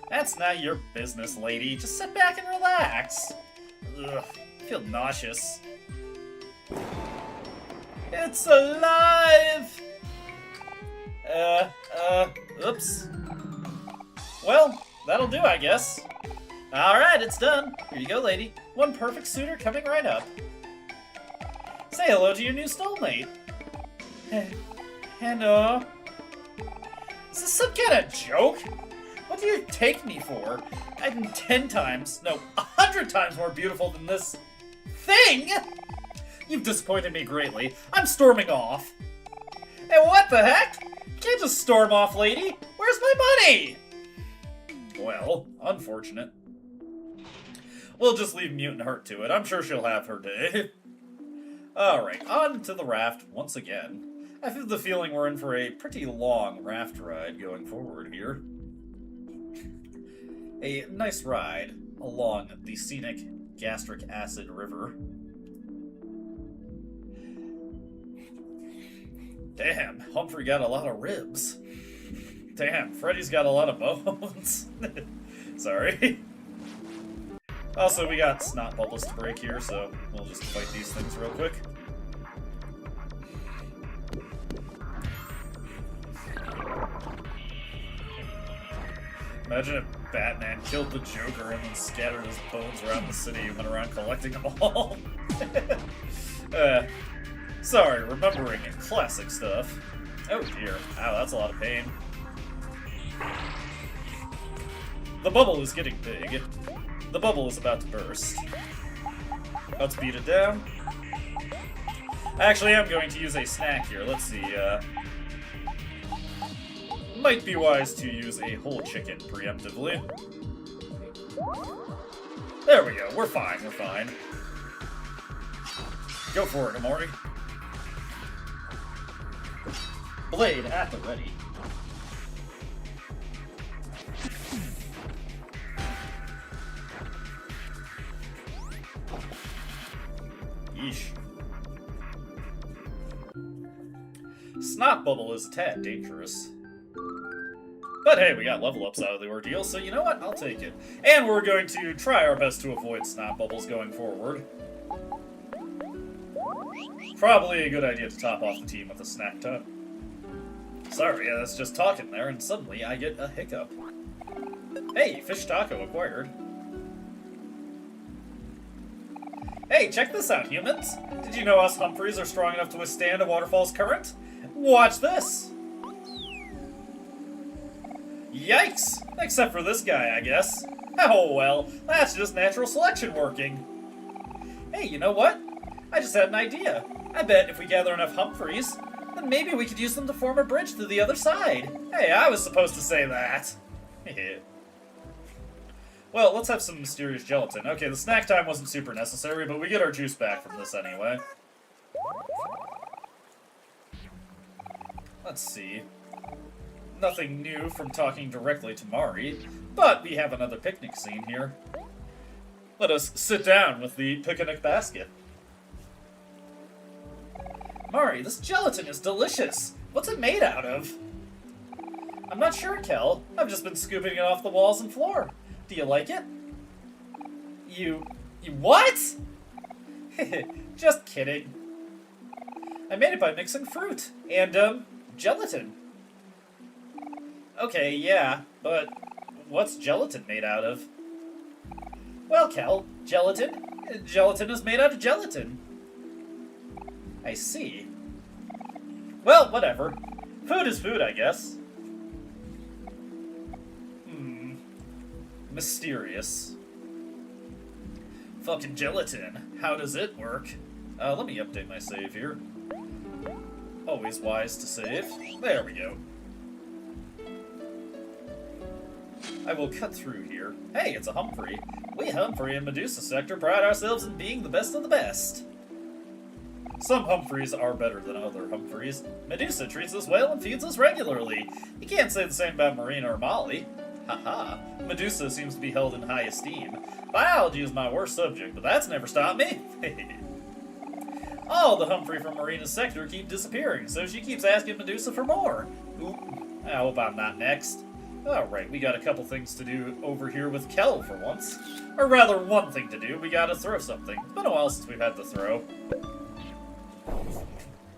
That's not your business, lady. Just sit back and relax. Ugh, I feel nauseous. It's alive! Oops. Well, that'll do, I guess. Alright, it's done. Here you go, lady. One perfect suitor coming right up. Say hello to your new soulmate. Hello. Is this some kind of joke? What do you take me for? I'm 10 times, no, 100 times more beautiful than this thing! You've disappointed me greatly. I'm storming off. Hey, what the heck? You can't just storm off, lady. Where's my money? Well, unfortunate. We'll just leave Mutant Heart to it. I'm sure she'll have her day. Alright, on to the raft once again. I have the feeling we're in for a pretty long raft ride going forward here. A nice ride along the scenic gastric acid river. Damn, Humphrey got a lot of ribs. Damn, Freddy's got a lot of bones. Sorry. Also, we got snot bubbles to break here, so we'll just fight these things real quick. Imagine if Batman killed the Joker and then scattered his bones around the city and went around collecting them all. Sorry, remembering classic stuff. Oh dear. Ow, that's a lot of pain. The bubble is getting big. The bubble is about to burst. Let's beat it down. Actually, I'm going to use a snack here. Let's see, might be wise to use a whole chicken preemptively. There we go. We're fine. We're fine. Go for it, Omori. Blade at the ready. Yeesh. Snot bubble is a tad dangerous. But hey, we got level ups out of the ordeal, so you know what? I'll take it. And we're going to try our best to avoid snot bubbles going forward. Probably a good idea to top off the team with a snack tub. Sorry, that's just talking there, and suddenly I get a hiccup. Hey, fish taco acquired. Hey, check this out, humans! Did you know us Humphreys are strong enough to withstand a waterfall's current? Watch this! Yikes! Except for this guy, I guess. Oh well, that's just natural selection working. Hey, you know what? I just had an idea. I bet if we gather enough Humphreys, then maybe we could use them to form a bridge to the other side. Hey, I was supposed to say that. Well, let's have some mysterious gelatin. Okay, the snack time wasn't super necessary, but we get our juice back from this anyway. Let's see. Nothing new from talking directly to Mari, but we have another picnic scene here. Let us sit down with the picnic basket. Mari, this gelatin is delicious. What's it made out of? I'm not sure, Kel. I've just been scooping it off the walls and floor. Do you like it? You what? Just kidding. I made it by mixing fruit and, gelatin. Okay, yeah, but what's gelatin made out of? Well, Kel, gelatin. Gelatin is made out of gelatin. I see. Well, whatever. Food is food, I guess. Mysterious. Fucking gelatin. How does it work? Let me update my save here. Always wise to save. There we go. I will cut through here. Hey, it's a Humphrey. We Humphrey in Medusa sector pride ourselves in being the best of the best. Some Humphreys are better than other Humphreys. Medusa treats us well and feeds us regularly. You can't say the same about Marina or Molly. Haha, Medusa seems to be held in high esteem. Biology is my worst subject, but that's never stopped me. All the Humphrey from Marina's sector keep disappearing, so she keeps asking Medusa for more. Oop, I hope I'm not next. Alright, we got a couple things to do over here with Kel for once. Or rather, one thing to do, we gotta throw something. It's been a while since we've had to throw.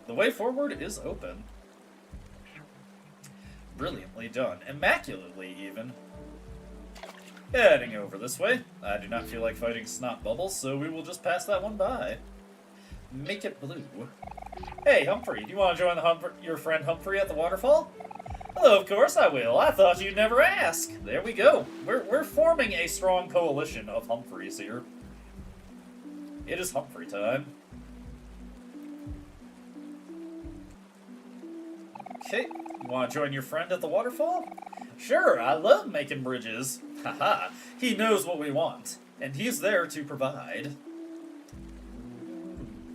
The way forward is open. Brilliantly done. Immaculately, even. Heading over this way. I do not feel like fighting snot bubbles, so we will just pass that one by. Make it blue. Hey, Humphrey, do you want to join your friend Humphrey at the waterfall? Well, of course I will. I thought you'd never ask. There we go. We're forming a strong coalition of Humphreys here. It is Humphrey time. Okay. You want to join your friend at the waterfall? Sure, I love making bridges. Haha, he knows what we want, and he's there to provide.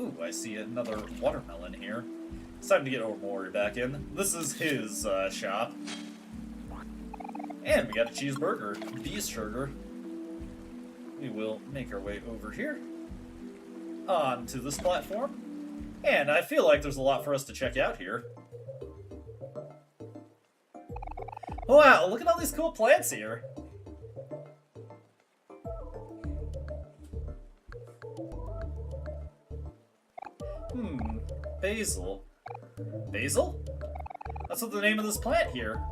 Ooh, I see another watermelon here. It's time to get Omori back in. This is his shop. And we got a cheeseburger, beast burger. We will make our way over here onto this platform. And I feel like there's a lot for us to check out here. Wow, look at all these cool plants here. Basil. Basil? That's what the name of this plant here.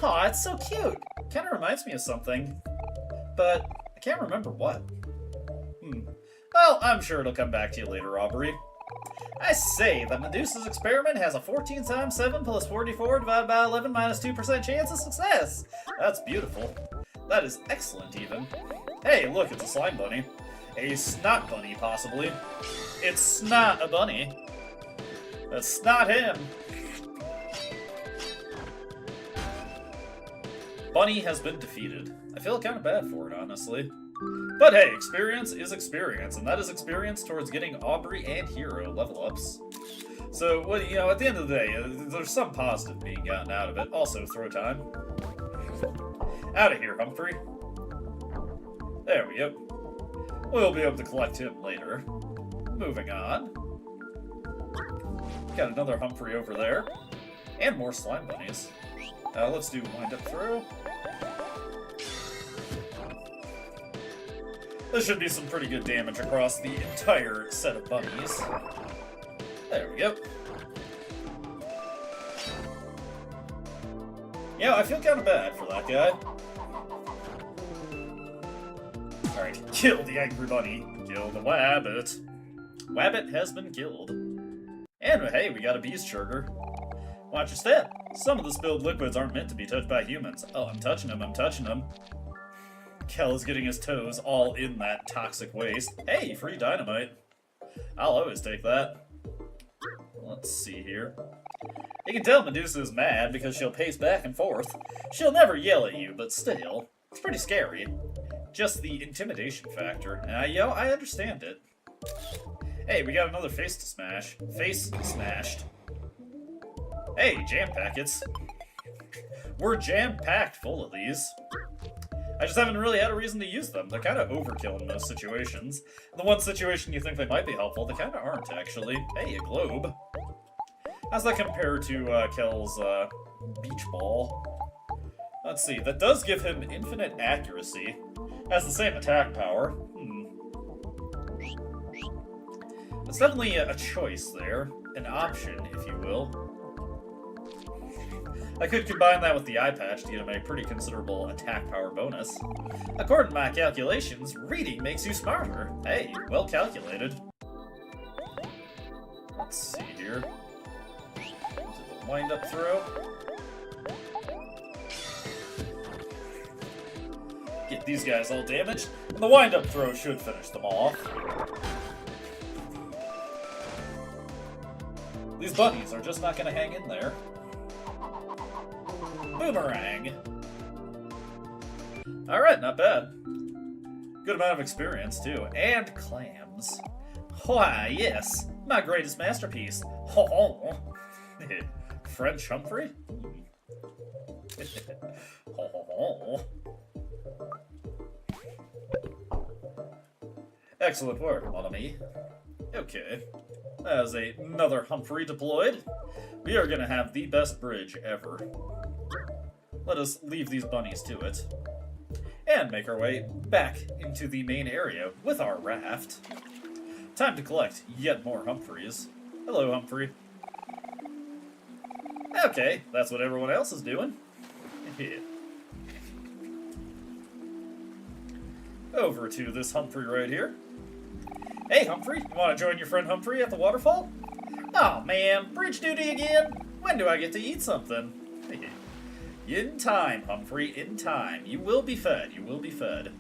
Aw, it's so cute. Kinda reminds me of something. But I can't remember what. Well, I'm sure it'll come back to you later, Aubrey. I say that Medusa's experiment has a 14 times 7 plus 44 divided by 11 minus 2% chance of success. That's beautiful. That is excellent, even. Hey, look, it's a slime bunny. A snot bunny, possibly. It's not a bunny. That's not him. Bunny has been defeated. I feel kind of bad for it, honestly. But hey, experience is experience, and that is experience towards getting Aubrey and Hero level ups. So, well, you know, at the end of the day, there's some positive being gotten out of it. Also, throw time. Out of here, Humphrey. There we go. We'll be able to collect him later. Moving on. Got another Humphrey over there. And more slime bunnies. Let's do wind up throw. This should be some pretty good damage across the entire set of bunnies. There we go. Yeah, I feel kind of bad for that guy. Alright, kill the angry bunny. Kill the wabbit. Wabbit has been killed. And hey, we got a beast sugar. Watch your step. Some of the spilled liquids aren't meant to be touched by humans. Oh, I'm touching them, I'm touching them. Kel is getting his toes all in that toxic waste. Hey, free dynamite. I'll always take that. Let's see here. You can tell Medusa is mad because she'll pace back and forth. She'll never yell at you, but still, it's pretty scary. Just the intimidation factor. I understand it. Hey, we got another face to smash. Face smashed. Hey, jam packets. We're jam-packed full of these. I just haven't really had a reason to use them. They're kind of overkill in most situations. The one situation you think they might be helpful, they kind of aren't, actually. Hey, a globe. How's that compare to Kel's beach ball? Let's see, that does give him infinite accuracy. Has the same attack power. It's definitely a choice there. An option, if you will. I could combine that with the eye patch to get him a pretty considerable attack power bonus. According to my calculations, reading makes you smarter. Hey, well calculated. Let's see here. The wind-up throw. Get these guys all damaged, and the wind-up throw should finish them off. These bunnies are just not going to hang in there. Boomerang. Alright, not bad. Good amount of experience, too. And clams. Why, yes. My greatest masterpiece. Ho ho. French Humphrey? Ho ho ho. Excellent work, mon ami. Okay. As another Humphrey deployed, we are going to have the best bridge ever. Let us leave these bunnies to it. And make our way back into the main area with our raft. Time to collect yet more Humphreys. Hello, Humphrey. Okay, that's what everyone else is doing. Over to this Humphrey right here. Hey, Humphrey, you want to join your friend Humphrey at the waterfall? Oh man, bridge duty again? When do I get to eat something? In time, Humphrey, in time. You will be fed, you will be fed.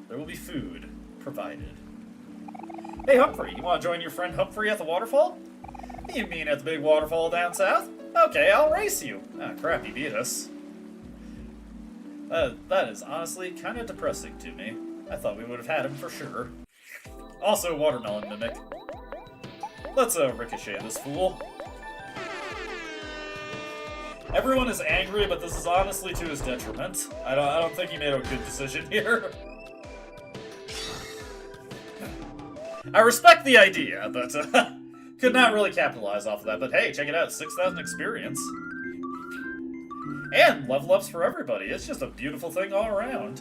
There will be food provided. Hey, Humphrey, you want to join your friend Humphrey at the waterfall? You mean at the big waterfall down south? Okay, I'll race you. Ah, crap, he beat us. That is honestly kind of depressing to me. I thought we would have had him for sure. Also, watermelon mimic. Let's ricochet this fool. Everyone is angry, but this is honestly to his detriment. I don't think he made a good decision here. I respect the idea, but could not really capitalize off of that. But hey, check it out, 6,000 experience. And level ups for everybody. It's just a beautiful thing all around.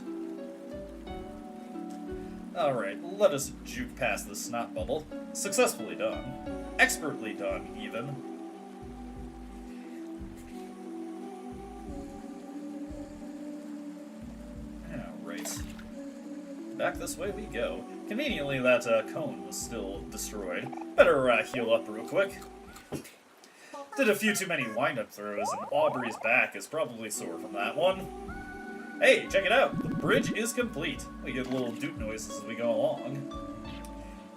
Alright, let us juke past this snot bubble. Successfully done. Expertly done, even. Alright. Back this way we go. Conveniently, that cone was still destroyed. Better heal up real quick. Did a few too many wind-up throws, and Aubrey's back is probably sore from that one. Hey, check it out! The bridge is complete. We get little doot noises as we go along.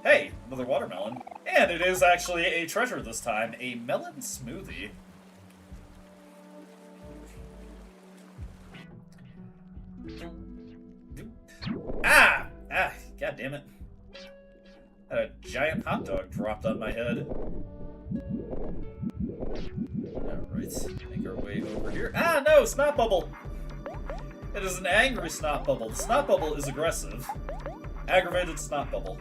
Hey, another watermelon. And it is actually a treasure this time, a melon smoothie. Ah! Ah, god damn it. Had a giant hot dog dropped on my head. Alright, make our way over here. Ah, no! Snot bubble! It is an angry snot bubble. The snot bubble is aggressive. Aggravated snot bubble.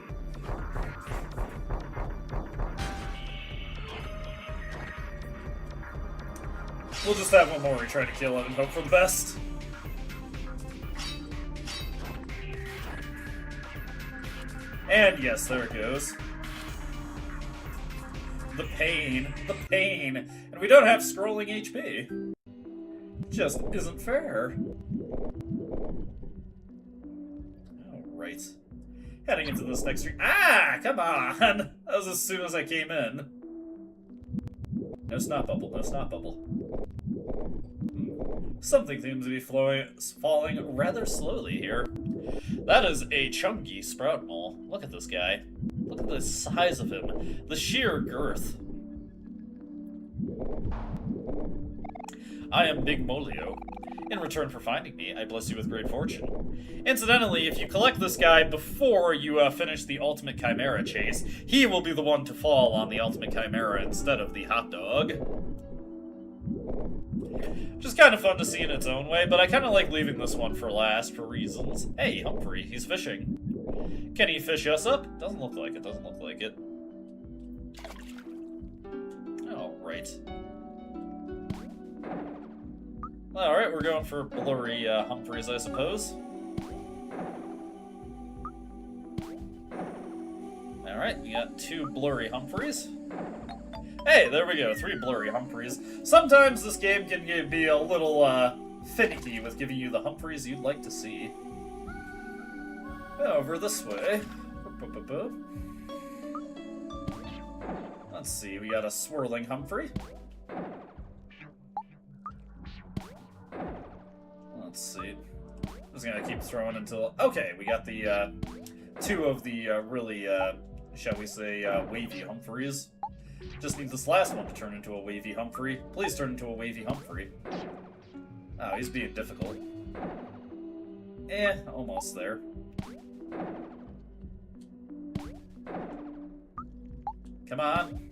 We'll just have Omori try to kill it and hope for the best. And yes, there it goes. The pain. The pain. And we don't have scrolling HP. Just isn't fair. Alright. Heading into this next street. Ah! Come on! That was as soon as I came in. No snot bubble. No snot bubble. Something seems to be falling rather slowly here. That is a chunky sprout mole. Look at this guy. Look at the size of him. The sheer girth. I am Big Molio. In return for finding me, I bless you with great fortune. Incidentally, if you collect this guy before you finish the Ultimate Chimera chase, he will be the one to fall on the Ultimate Chimera instead of the hot dog. Which is kind of fun to see in its own way, but I kind of like leaving this one for last for reasons. Hey, Humphrey, he's fishing. Can he fish us up? Doesn't look like it, doesn't look like it. Alright. Alright, we're going for blurry Humphreys, I suppose. Alright, we got 2 blurry Humphreys. Hey, there we go, 3 blurry Humphreys. Sometimes this game can be a little finicky with giving you the Humphreys you'd like to see. Over this way. Let's see, we got a swirling Humphrey. Let's see. I'm just gonna keep throwing until... Okay, we got the 2 of the really, shall we say, wavy Humphreys. Just need this last one to turn into a wavy Humphrey. Please turn into a wavy Humphrey. Oh, he's being difficult. Almost there. Come on.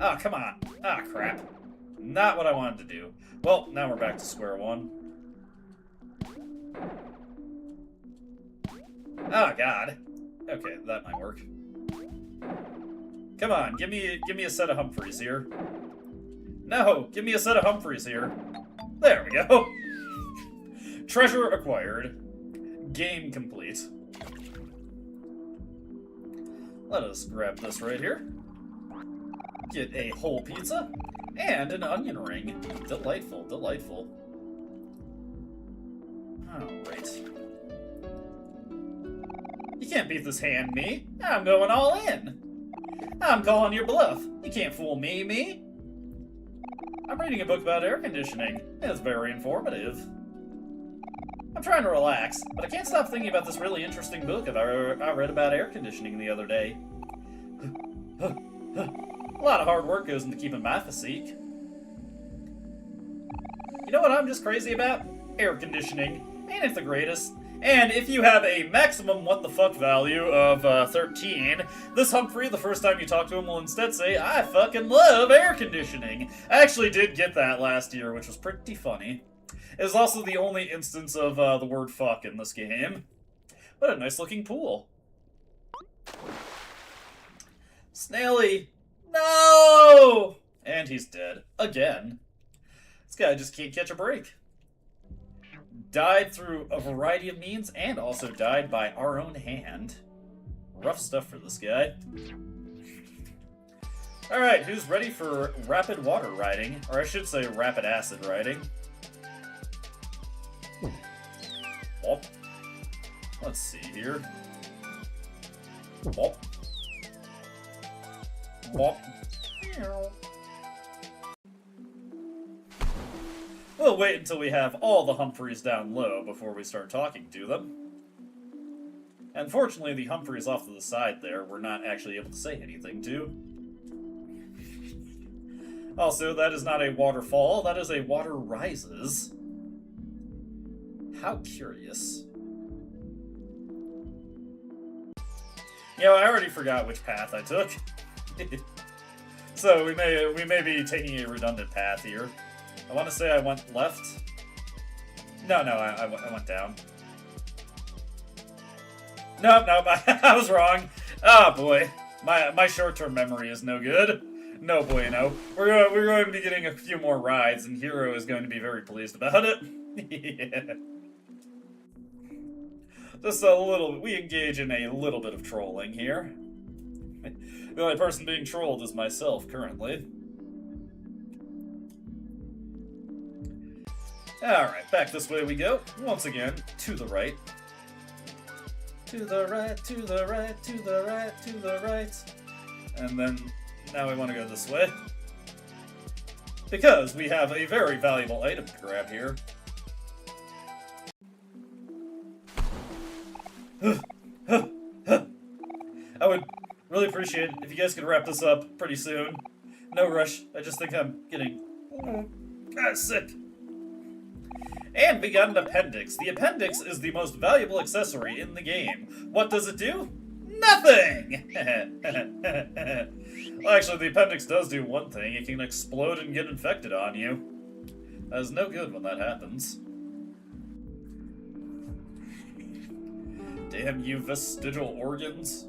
Oh, come on. Ah, crap. Not what I wanted to do. Well, now we're back to square one. Oh, God. Okay, that might work. Come on, give me a set of Humphreys here. No, give me a set of Humphreys here. There we go. Treasure acquired. Game complete. Let us grab this right here. Get a whole pizza and an onion ring. Delightful, delightful. Alright. You can't beat this hand, me. I'm going all in. I'm calling your bluff. You can't fool me. I'm reading a book about air conditioning. It's very informative. I'm trying to relax, but I can't stop thinking about this really interesting book I read about air conditioning the other day. A lot of hard work goes into keeping my physique. You know what I'm just crazy about? Air conditioning. Ain't it the greatest? And if you have a maximum what the fuck value of 13, this Humphrey, the first time you talk to him, will instead say, I fucking love air conditioning. I actually did get that last year, which was pretty funny. It was also the only instance of the word fuck in this game. What a nice looking pool. Snaily! No! And he's dead. Again. This guy just can't catch a break. Died through a variety of means, and also died by our own hand. Rough stuff for this guy. Alright, who's ready for rapid water riding? Or I should say rapid acid riding. Oh. Let's see here. Oh. Oh. We'll wait until we have all the Humphreys down low before we start talking to them. Unfortunately, the Humphreys off to the side there we're not actually able to say anything to. Also, that is not a waterfall, that is a water rises. How curious. You know, I already forgot which path I took. So we may be taking a redundant path here. I want to say I went left. No, I went down. Nope, I was wrong. Oh boy, my short-term memory is no good. No bueno. We're going to be getting a few more rides, and Hero is going to be very pleased about it. Yeah. Just a little. We engage in a little bit of trolling here. The only person being trolled is myself currently. Alright, back this way we go. Once again, to the right. To the right, to the right, to the right, to the right. And then, now we want to go this way. Because we have a very valuable item to grab here. I would really appreciate it if you guys could wrap this up pretty soon. No rush, I just think I'm getting sick. And we got an appendix. The appendix is the most valuable accessory in the game. What does it do? Nothing! Well, actually, the appendix does do one thing. It can explode and get infected on you. That is no good when that happens. Damn you vestigial organs.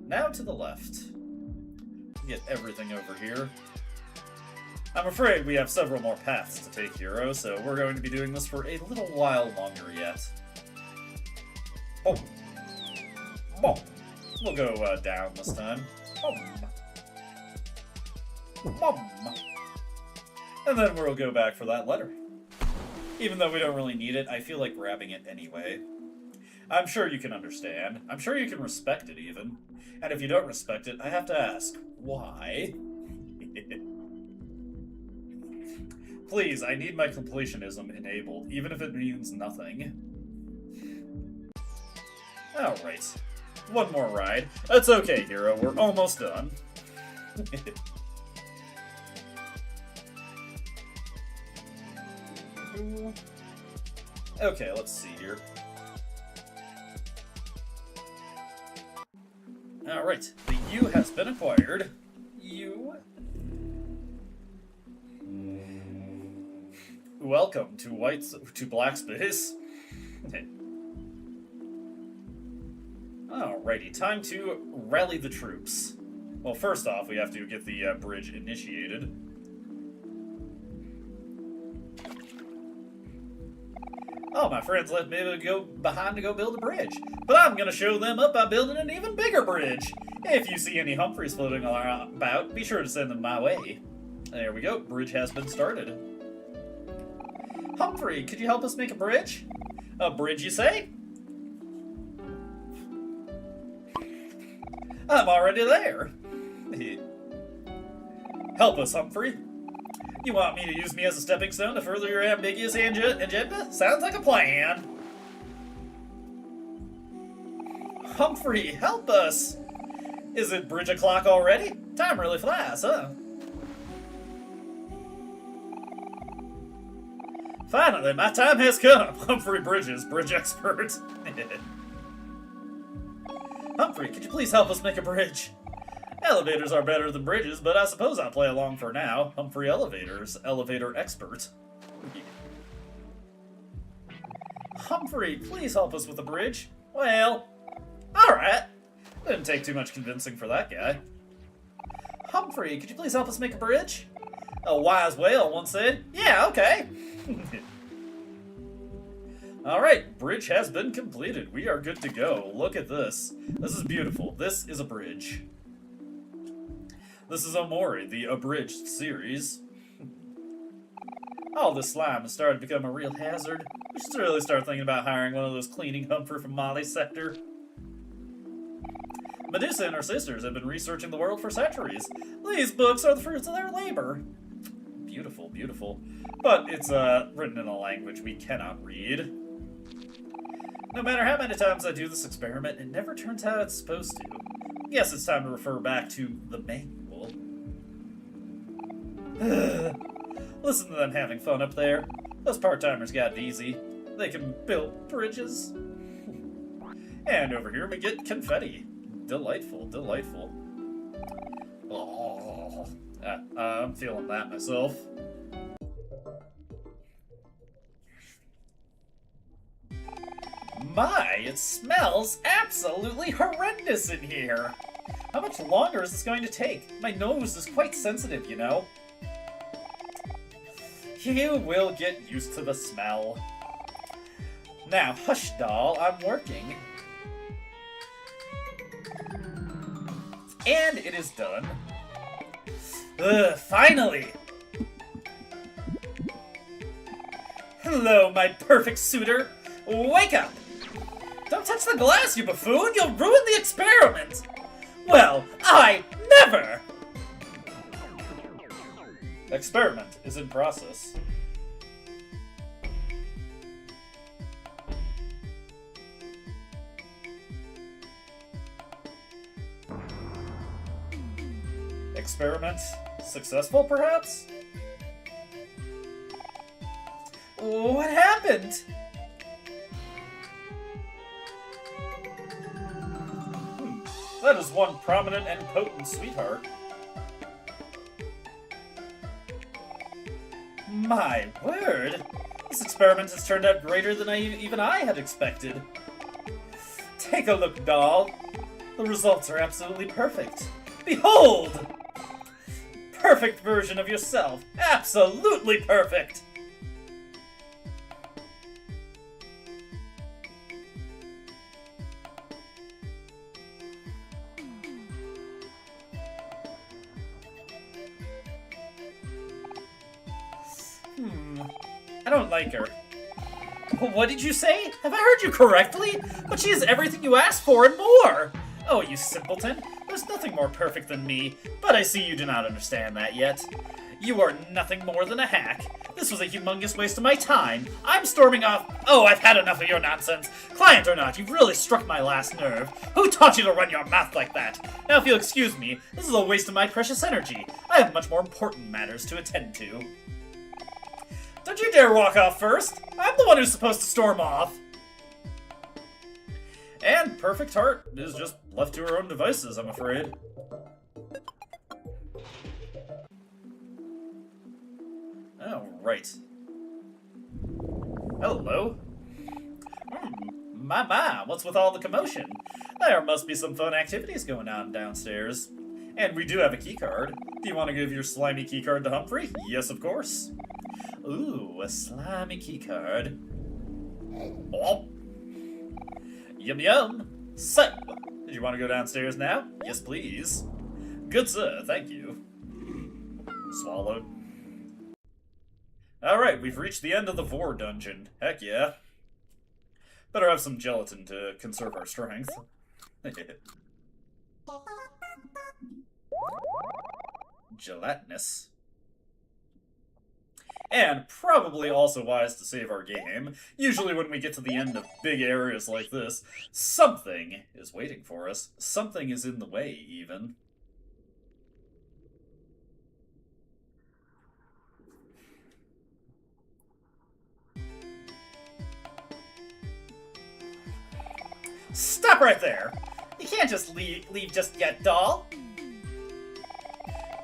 Now to the left. Get everything over here. I'm afraid we have several more paths to take, Hero, so we're going to be doing this for a little while longer yet. Oh. Oh. We'll go down this time. And then we'll go back for that letter. Even though we don't really need it, I feel like grabbing it anyway. I'm sure you can understand. I'm sure you can respect it, even. And if you don't respect it, I have to ask, why? Please, I need my completionism enabled, even if it means nothing. Alright. One more ride. That's okay, Hero. We're almost done. Okay, let's see here. Alright, the U has been acquired. U. Welcome to Black Space. Alrighty, time to rally the troops. Well, first off, we have to get the bridge initiated. Oh, my friends left me to go behind to go build a bridge. But I'm going to show them up by building an even bigger bridge. If you see any Humphreys floating about, be sure to send them my way. There we go. Bridge has been started. Humphrey, could you help us make a bridge? A bridge, you say? I'm already there. Help us, Humphrey. You want me to use me as a stepping stone to further your ambiguous agenda? Sounds like a plan. Humphrey, help us! Is it bridge o'clock already? Time really flies, huh? Finally, my time has come. Humphrey Bridges, bridge expert. Humphrey, could you please help us make a bridge? Elevators are better than bridges, but I suppose I'll play along for now. Humphrey Elevators, elevator expert. Humphrey, please help us with a bridge. Well, alright. Didn't take too much convincing for that guy. Humphrey, could you please help us make a bridge? A wise whale once said, yeah, okay. Alright, bridge has been completed. We are good to go. Look at this. This is beautiful. This is a bridge. This is Omori, the abridged series. All this slime has started to become a real hazard. We should really start thinking about hiring one of those cleaning Humphrey from Molly's sector. Medusa and her sisters have been researching the world for centuries. These books are the fruits of their labor. Beautiful, beautiful. But it's written in a language we cannot read. No matter how many times I do this experiment, it never turns out it's supposed to. Guess it's time to refer back to the manual. Listen to them having fun up there. Those part-timers got it easy. They can build bridges. And over here we get confetti. Delightful, delightful. Oh, I'm feeling that myself. My, it smells absolutely horrendous in here. How much longer is this going to take? My nose is quite sensitive, you know. You will get used to the smell. Now, hush, doll, I'm working. And it is done. Ugh, finally! Hello, my perfect suitor. Wake up! Don't touch the glass, you buffoon! You'll ruin the experiment! Well, I never! Experiment is in process. Experiment successful, perhaps? What happened? That is one prominent and potent sweetheart. My word! This experiment has turned out greater than even I had expected. Take a look, doll. The results are absolutely perfect. Behold! Perfect version of yourself. Absolutely perfect! I don't like her. What did you say? Have I heard you correctly? But she is everything you asked for and more! Oh, you simpleton. There's nothing more perfect than me, but I see you do not understand that yet. You are nothing more than a hack. This was a humongous waste of my time. I'm storming off. Oh, I've had enough of your nonsense. Client or not, you've really struck my last nerve. Who taught you to run your mouth like that? Now, if you'll excuse me, this is a waste of my precious energy. I have much more important matters to attend to. Don't you dare walk off first! I'm the one who's supposed to storm off! And Perfect Heart is just left to her own devices, I'm afraid. Oh, right. Hello. My, what's with all the commotion? There must be some fun activities going on downstairs. And we do have a keycard. Do you want to give your slimy keycard to Humphrey? Yes, of course. Ooh, a slimy keycard. Oh. Yum yum. So, did you want to go downstairs now? Yes, please. Good sir, thank you. Swallowed. Alright, we've reached the end of the Vor dungeon. Heck yeah. Better have some gelatin to conserve our strength. Gelatinous. And probably also wise to save our game. Usually when we get to the end of big areas like this, something is waiting for us. Something is in the way, even. Stop right there! You can't just leave just yet, doll.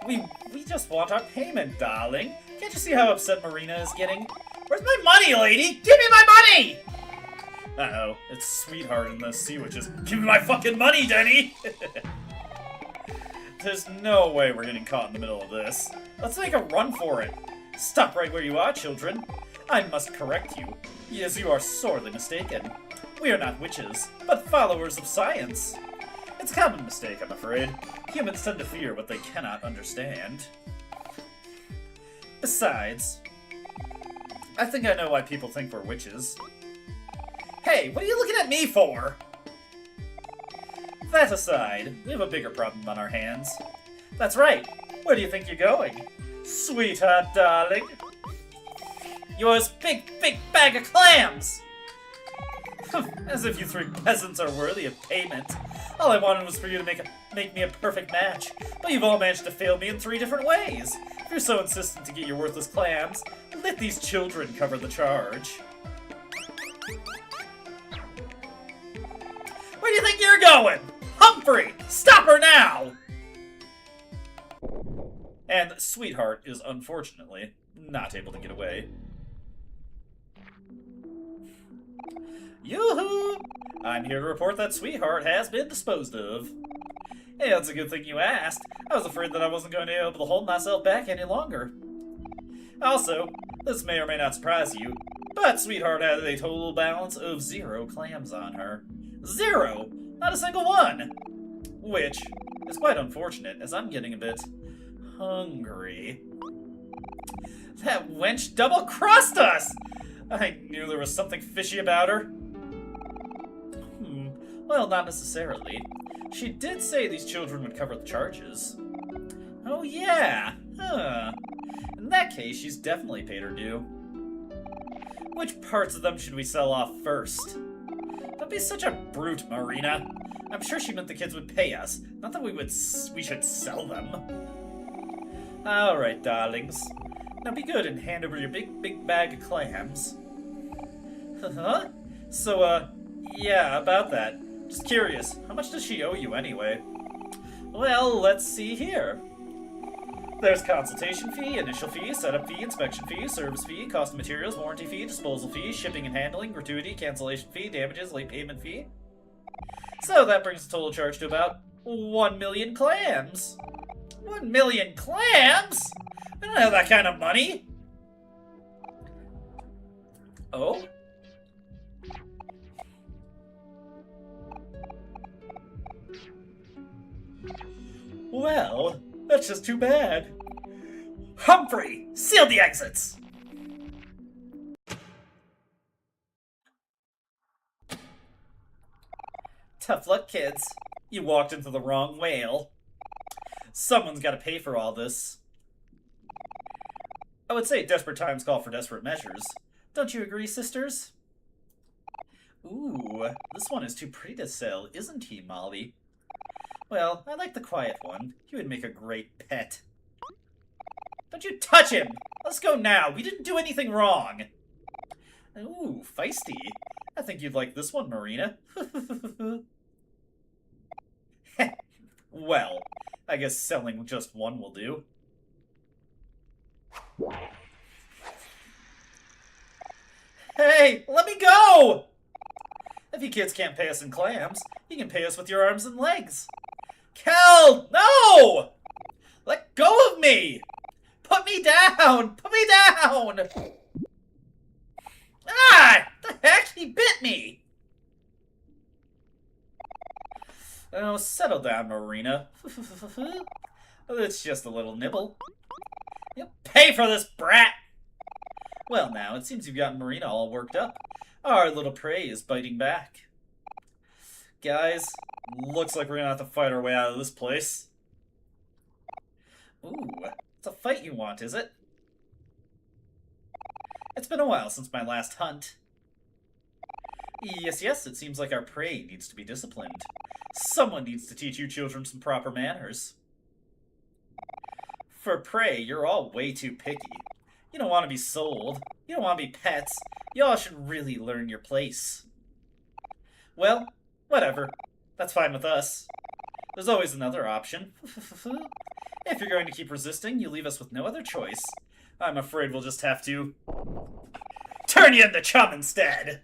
We just want our payment, darling. Can't you see how upset Marina is getting? Where's my money, lady? Give me my money! Uh-oh, it's Sweetheart in the sea, which is, give me my fucking money, Denny! There's no way we're getting caught in the middle of this. Let's make a run for it. Stop right where you are, children. I must correct you. Yes, you are sorely mistaken. We are not witches, but followers of science. It's a common mistake, I'm afraid. Humans tend to fear what they cannot understand. Besides, I think I know why people think we're witches. Hey, what are you looking at me for? That aside, we have a bigger problem on our hands. That's right. Where do you think you're going? Sweetheart, darling. Yours big bag of clams! As if you three peasants are worthy of payment. All I wanted was for you to make me a perfect match, but you've all managed to fail me in 3 different ways. If you're so insistent to get your worthless clams, let these children cover the charge. Where do you think you're going? Humphrey! Stop her now! And Sweetheart is unfortunately not able to get away. Yoo-hoo! I'm here to report that Sweetheart has been disposed of. Hey, that's a good thing you asked. I was afraid that I wasn't going to be able to hold myself back any longer. Also, this may or may not surprise you, but Sweetheart had a total balance of 0 clams on her. 0! Not a single one! Which is quite unfortunate, as I'm getting a bit hungry. That wench double-crossed us! I knew there was something fishy about her. Well, not necessarily. She did say these children would cover the charges. Oh yeah! Huh. In that case, she's definitely paid her due. Which parts of them should we sell off first? Don't be such a brute, Marina. I'm sure she meant the kids would pay us, not that we should sell them. Alright, darlings. Now be good and hand over your big bag of clams. Huh? So, yeah, about that. Just curious, how much does she owe you anyway? Well, let's see here. There's consultation fee, initial fee, setup fee, inspection fee, service fee, cost of materials, warranty fee, disposal fee, shipping and handling, gratuity, cancellation fee, damages, late payment fee. So that brings the total charge to about 1 million clams. 1 million clams? I don't have that kind of money. Oh? Well, that's just too bad. Humphrey, seal the exits! Tough luck, kids. You walked into the wrong whale. Someone's got to pay for all this. I would say desperate times call for desperate measures. Don't you agree, sisters? Ooh, this one is too pretty to sell, isn't he, Molly? Well, I like the quiet one. He would make a great pet. Don't you touch him! Let's go now. We didn't do anything wrong. Ooh, feisty. I think you'd like this one, Marina. Well, I guess selling just one will do. Hey, let me go! If you kids can't pay us in clams, you can pay us with your arms and legs. Kel, no! Let go of me! Put me down! Put me down! Ah! The heck? He bit me! Oh, settle down, Marina. It's just a little nibble. You'll pay for this, brat! Well, now, it seems you've gotten Marina all worked up. Our little prey is biting back. Guys, looks like we're gonna have to fight our way out of this place. Ooh, it's a fight you want, is it? It's been a while since my last hunt. Yes, it seems like our prey needs to be disciplined. Someone needs to teach you children some proper manners. For prey, you're all way too picky. You don't want to be sold. You don't want to be pets. Y'all should really learn your place. Well, Whatever. That's fine with us. There's always another option. If you're going to keep resisting, you leave us with no other choice. I'm afraid we'll just have to turn you into chum instead.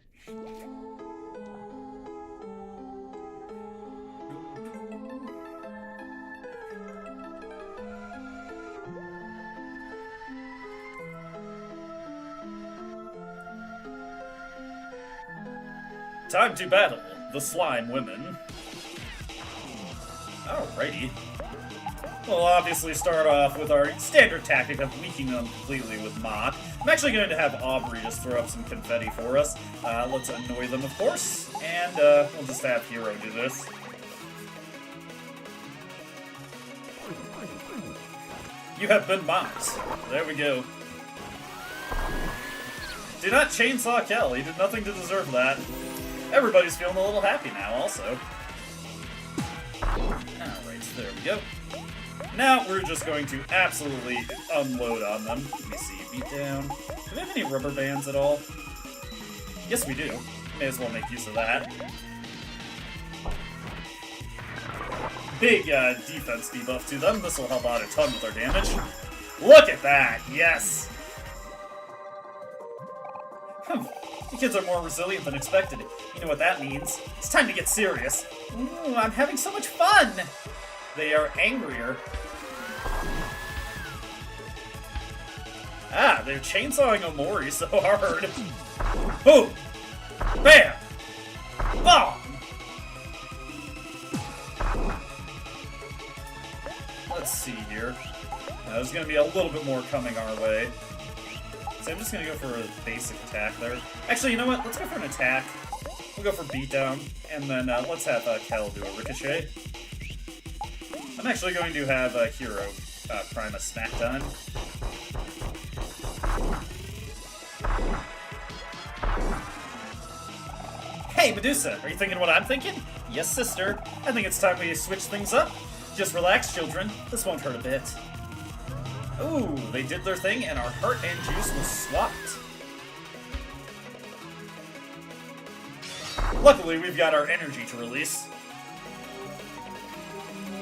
Time to battle the slime women. Alrighty. We'll obviously start off with our standard tactic of weakening them completely with Mach. I'm actually going to have Aubrey just throw up some confetti for us. Let's annoy them, of course, and we'll just have Hero do this. You have been mocked. There we go. Do not chainsaw Kel. He did nothing to deserve that. Everybody's feeling a little happy now, also. Alright, so there we go. Now we're just going to absolutely unload on them. Let me see, beat down. Do we have any rubber bands at all? Yes, we do. May as well make use of that. Big defense debuff to them. This will help out a ton with our damage. Look at that! Yes! The kids are more resilient than expected. You know what that means. It's time to get serious. Ooh, I'm having so much fun! They are angrier. Ah, they're chainsawing Omori so hard. Boom! Bam! Bomb! Let's see here. There's gonna be a little bit more coming our way. So I'm just gonna go for a basic attack there. Actually, you know what? Let's go for an attack. We'll go for beatdown, and then let's have Kel do a ricochet. I'm actually going to have Hero prime a smackdown. Hey, Medusa, are you thinking what I'm thinking? Yes, sister. I think it's time we switch things up. Just relax, children. This won't hurt a bit. Ooh, they did their thing, and our heart and juice was swapped. Luckily, we've got our energy to release.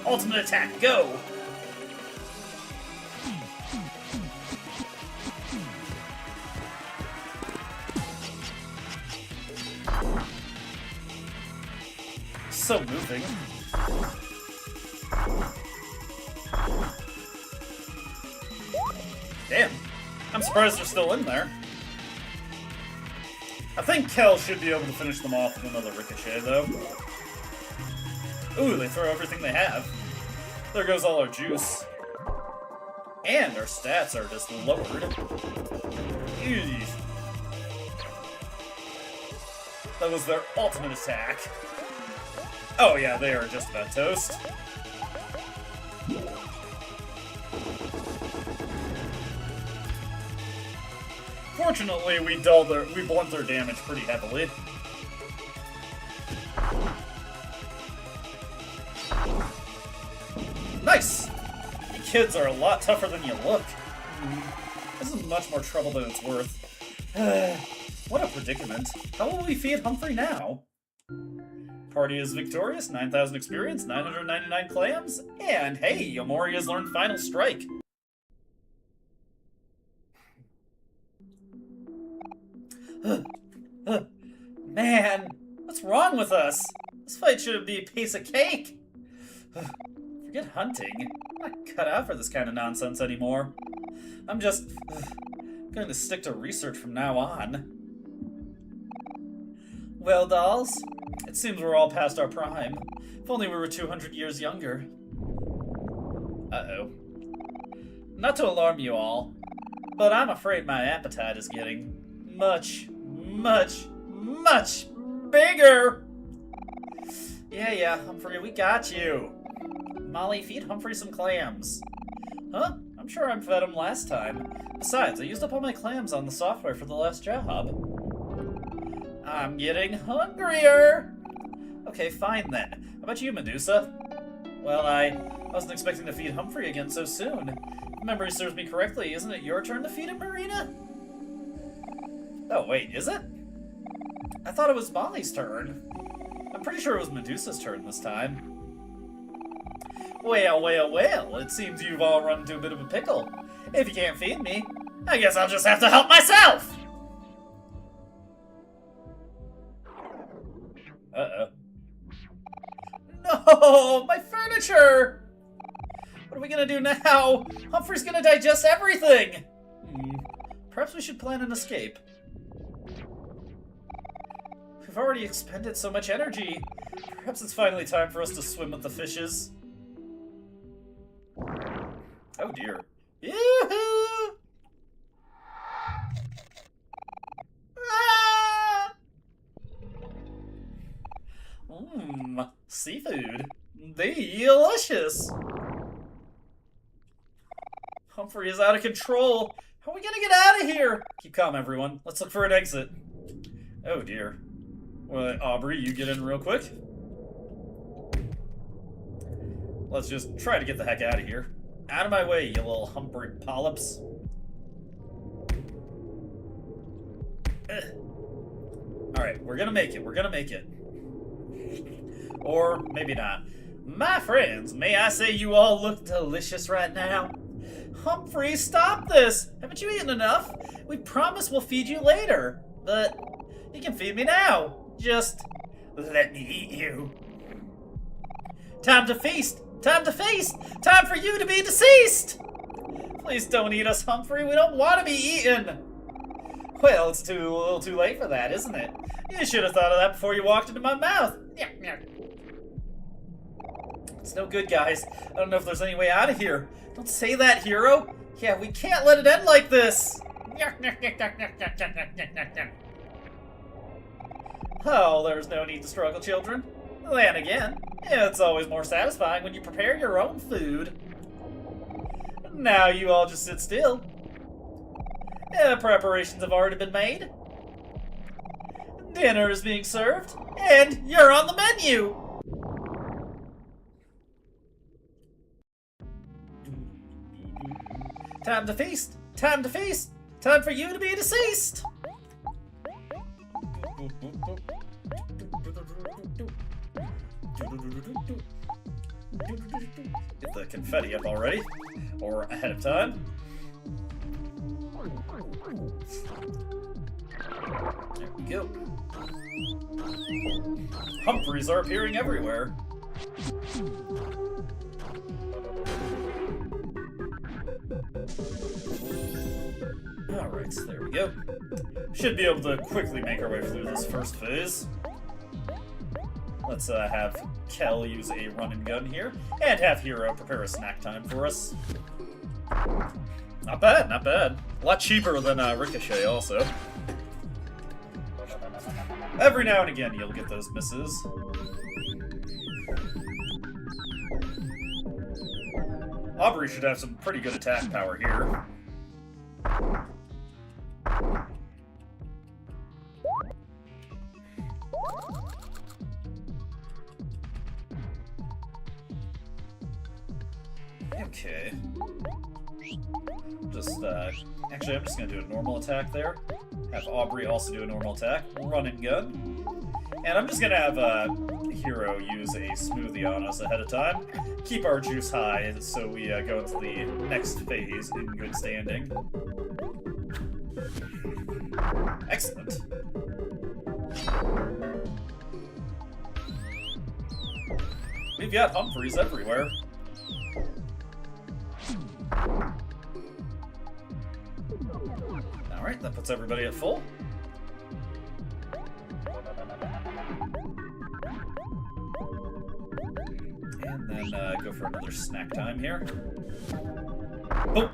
Ultimate attack, go! So moving. Damn. I'm surprised they're still in there. I think Kel should be able to finish them off with another ricochet, though. Ooh, they throw everything they have. There goes all our juice. And our stats are just lowered. Ew. That was their ultimate attack. Oh yeah, they are just about toast. Fortunately, we blunt their damage pretty heavily. Nice! You kids are a lot tougher than you look. This is much more trouble than it's worth. What a predicament. How will we feed Humphrey now? Party is victorious, 9,000 experience, 999 clams, and hey, Omori has learned Final Strike. Man, what's wrong with us? This fight should be a piece of cake. Forget hunting. I'm not cut out for this kind of nonsense anymore. I'm just going to stick to research from now on. Well, dolls, it seems we're all past our prime. If only we were 200 years younger. Uh-oh. Not to alarm you all, but I'm afraid my appetite is getting much bigger! Yeah, Humphrey, we got you. Molly, feed Humphrey some clams. Huh? I'm sure I fed him last time. Besides, I used up all my clams on the software for the last job. I'm getting hungrier! Okay, fine then. How about you, Medusa? Well, I wasn't expecting to feed Humphrey again so soon. If memory serves me correctly, isn't it your turn to feed him, Marina? Oh, wait, is it? I thought it was Molly's turn. I'm pretty sure it was Medusa's turn this time. Well, well, well, it seems you've all run into a bit of a pickle. If you can't feed me, I guess I'll just have to help myself! Uh-oh. No! My furniture! What are we gonna do now? Humphrey's gonna digest everything! Perhaps we should plan an escape. We've already expended so much energy. Perhaps it's finally time for us to swim with the fishes. Oh dear. Yoo-hoo! Ah! Seafood. Delicious! Humphrey is out of control. How are we gonna get out of here? Keep calm, everyone. Let's look for an exit. Oh dear. Well, Aubrey, you get in real quick. Let's just try to get the heck out of here. Out of my way, you little Humphrey polyps. Alright, we're gonna make it. We're gonna make it. Or maybe not. My friends, may I say you all look delicious right now? Humphrey, stop this! Haven't you eaten enough? We promise we'll feed you later. But you can feed me now. Just let me eat you. Time to feast! Time to feast! Time for you to be deceased! Please don't eat us, Humphrey. We don't want to be eaten. Well, it's a little too late for that, isn't it? You should have thought of that before you walked into my mouth. It's no good, guys. I don't know if there's any way out of here. Don't say that, hero. Yeah, we can't let it end like this. Oh, there's no need to struggle, children. Then again, it's always more satisfying when you prepare your own food. Now you all just sit still. Preparations have already been made. Dinner is being served, and you're on the menu! Time to feast! Time to feast! Time for you to be deceased! Get the confetti up already, or ahead of time. There we go. Humphreys are appearing everywhere. Alright, so there we go. Should be able to quickly make our way through this first phase. Let's have Kel use a run and gun here, and have Hero prepare a snack time for us. Not bad, not bad. A lot cheaper than Ricochet, also. Every now and again, you'll get those misses. Aubrey should have some pretty good attack power here. Okay. Actually, I'm just gonna do a normal attack there. Have Aubrey also do a normal attack. Run and gun. And I'm just gonna have Hero use a smoothie on us ahead of time. Keep our juice high so we go into the next phase in good standing. Excellent. We've got Humphreys everywhere. Alright, that puts everybody at full. And then go for another snack time here. Oh!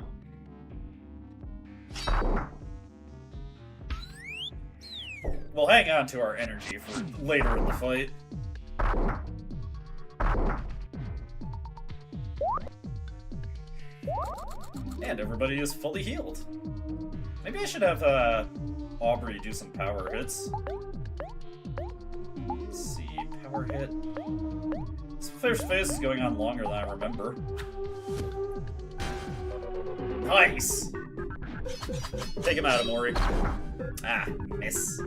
We'll hang on to our energy for later in the fight. And everybody is fully healed. Maybe I should have Aubrey do some power hits. Let's see, power hit. This first phase is going on longer than I remember. Nice! Take him out, Omori. Ah, miss.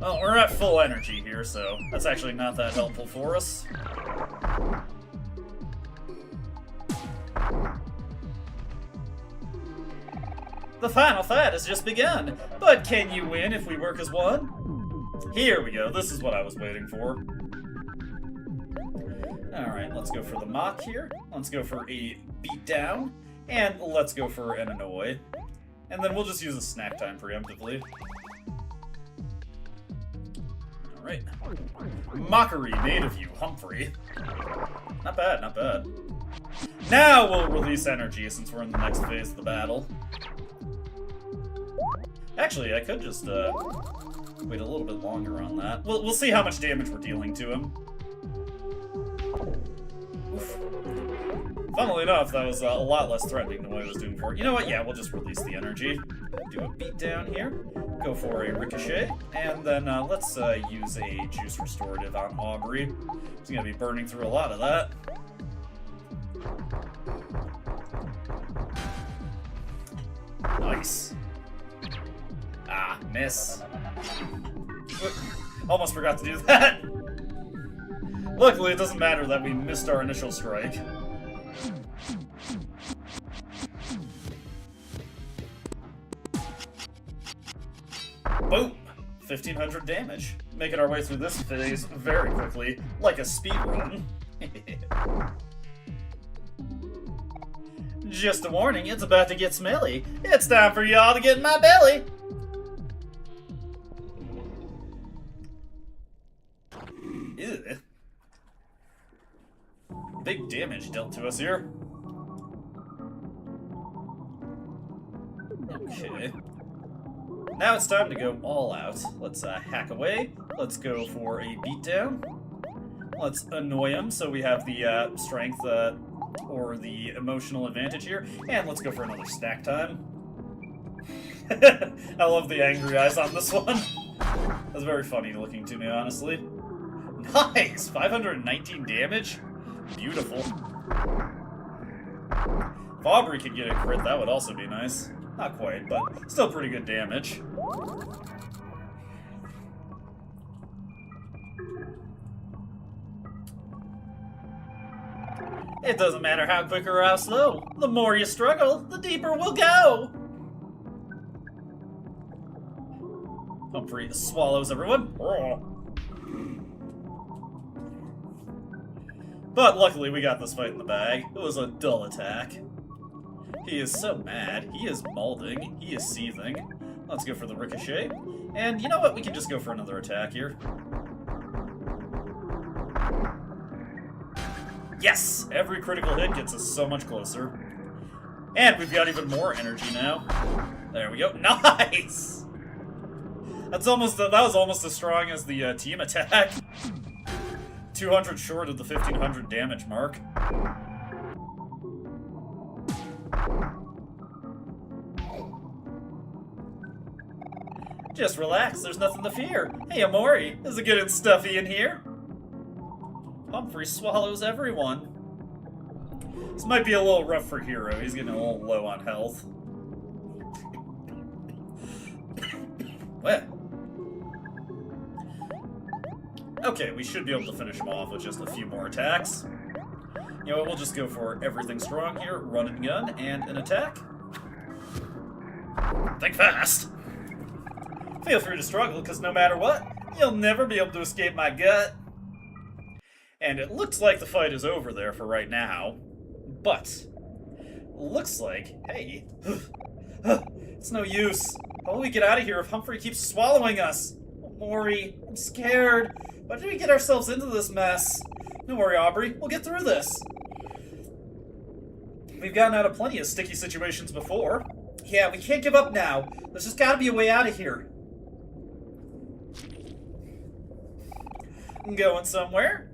Well, we're at full energy here, so that's actually not that helpful for us. The final fight has just begun, but can you win if we work as one? Here we go, this is what I was waiting for. Alright, let's go for the mock here. Let's go for a beatdown. And let's go for an annoy. And then we'll just use a snack time preemptively. Alright. Mockery made of you, Humphrey. Not bad, not bad. Now we'll release energy since we're in the next phase of the battle. Actually, I could just wait a little bit longer on that. We'll see how much damage we're dealing to him. Oof. Funnily enough, that was a lot less threatening than what I was doing before. You know what? Yeah, we'll just release the energy. Do a beatdown here. Go for a ricochet. And then let's use a juice restorative on Aubrey. He's going to be burning through a lot of that. Nice. Ah, miss. Almost forgot to do that. Luckily, it doesn't matter that we missed our initial strike. Boom! 1,500 damage. Making our way through this phase very quickly, like a speed run. Just a warning, it's about to get smelly. It's time for y'all to get in my belly! Ew. Big damage dealt to us here. Okay. Now it's time to go all out. Let's hack away. Let's go for a beatdown. Let's annoy him so we have the strength or the emotional advantage here. And let's go for another snack time. I love the angry eyes on this one. That's very funny looking to me, honestly. Nice! 519 damage? Beautiful. If Aubrey could get a crit, that would also be nice. Not quite, but still pretty good damage. It doesn't matter how quick or how slow. The more you struggle, the deeper we'll go! Humphrey swallows everyone. But luckily we got this fight in the bag. It was a dull attack. He is so mad. He is mauling. He is seething. Let's go for the ricochet. And you know what? We can just go for another attack here. Yes! Every critical hit gets us so much closer. And we've got even more energy now. There we go. Nice! That was almost as strong as the team attack. 200 short of the 1,500 damage mark. Just relax, there's nothing to fear. Hey, Omori, is it good and stuffy in here? Humphrey swallows everyone. This might be a little rough for Hero. He's getting a little low on health. Well. Okay, we should be able to finish him off with just a few more attacks. You know what, we'll just go for everything strong here. Run and gun, and an attack. Think fast! Feel free to struggle, because no matter what, you'll never be able to escape my gut. And it looks like the fight is over there for right now. But, looks like, hey, it's no use. How will we get out of here if Humphrey keeps swallowing us? Omori, I'm scared. Why did we get ourselves into this mess? Don't worry, Aubrey, we'll get through this. We've gotten out of plenty of sticky situations before. Yeah, we can't give up now. There's just gotta be a way out of here. Going somewhere?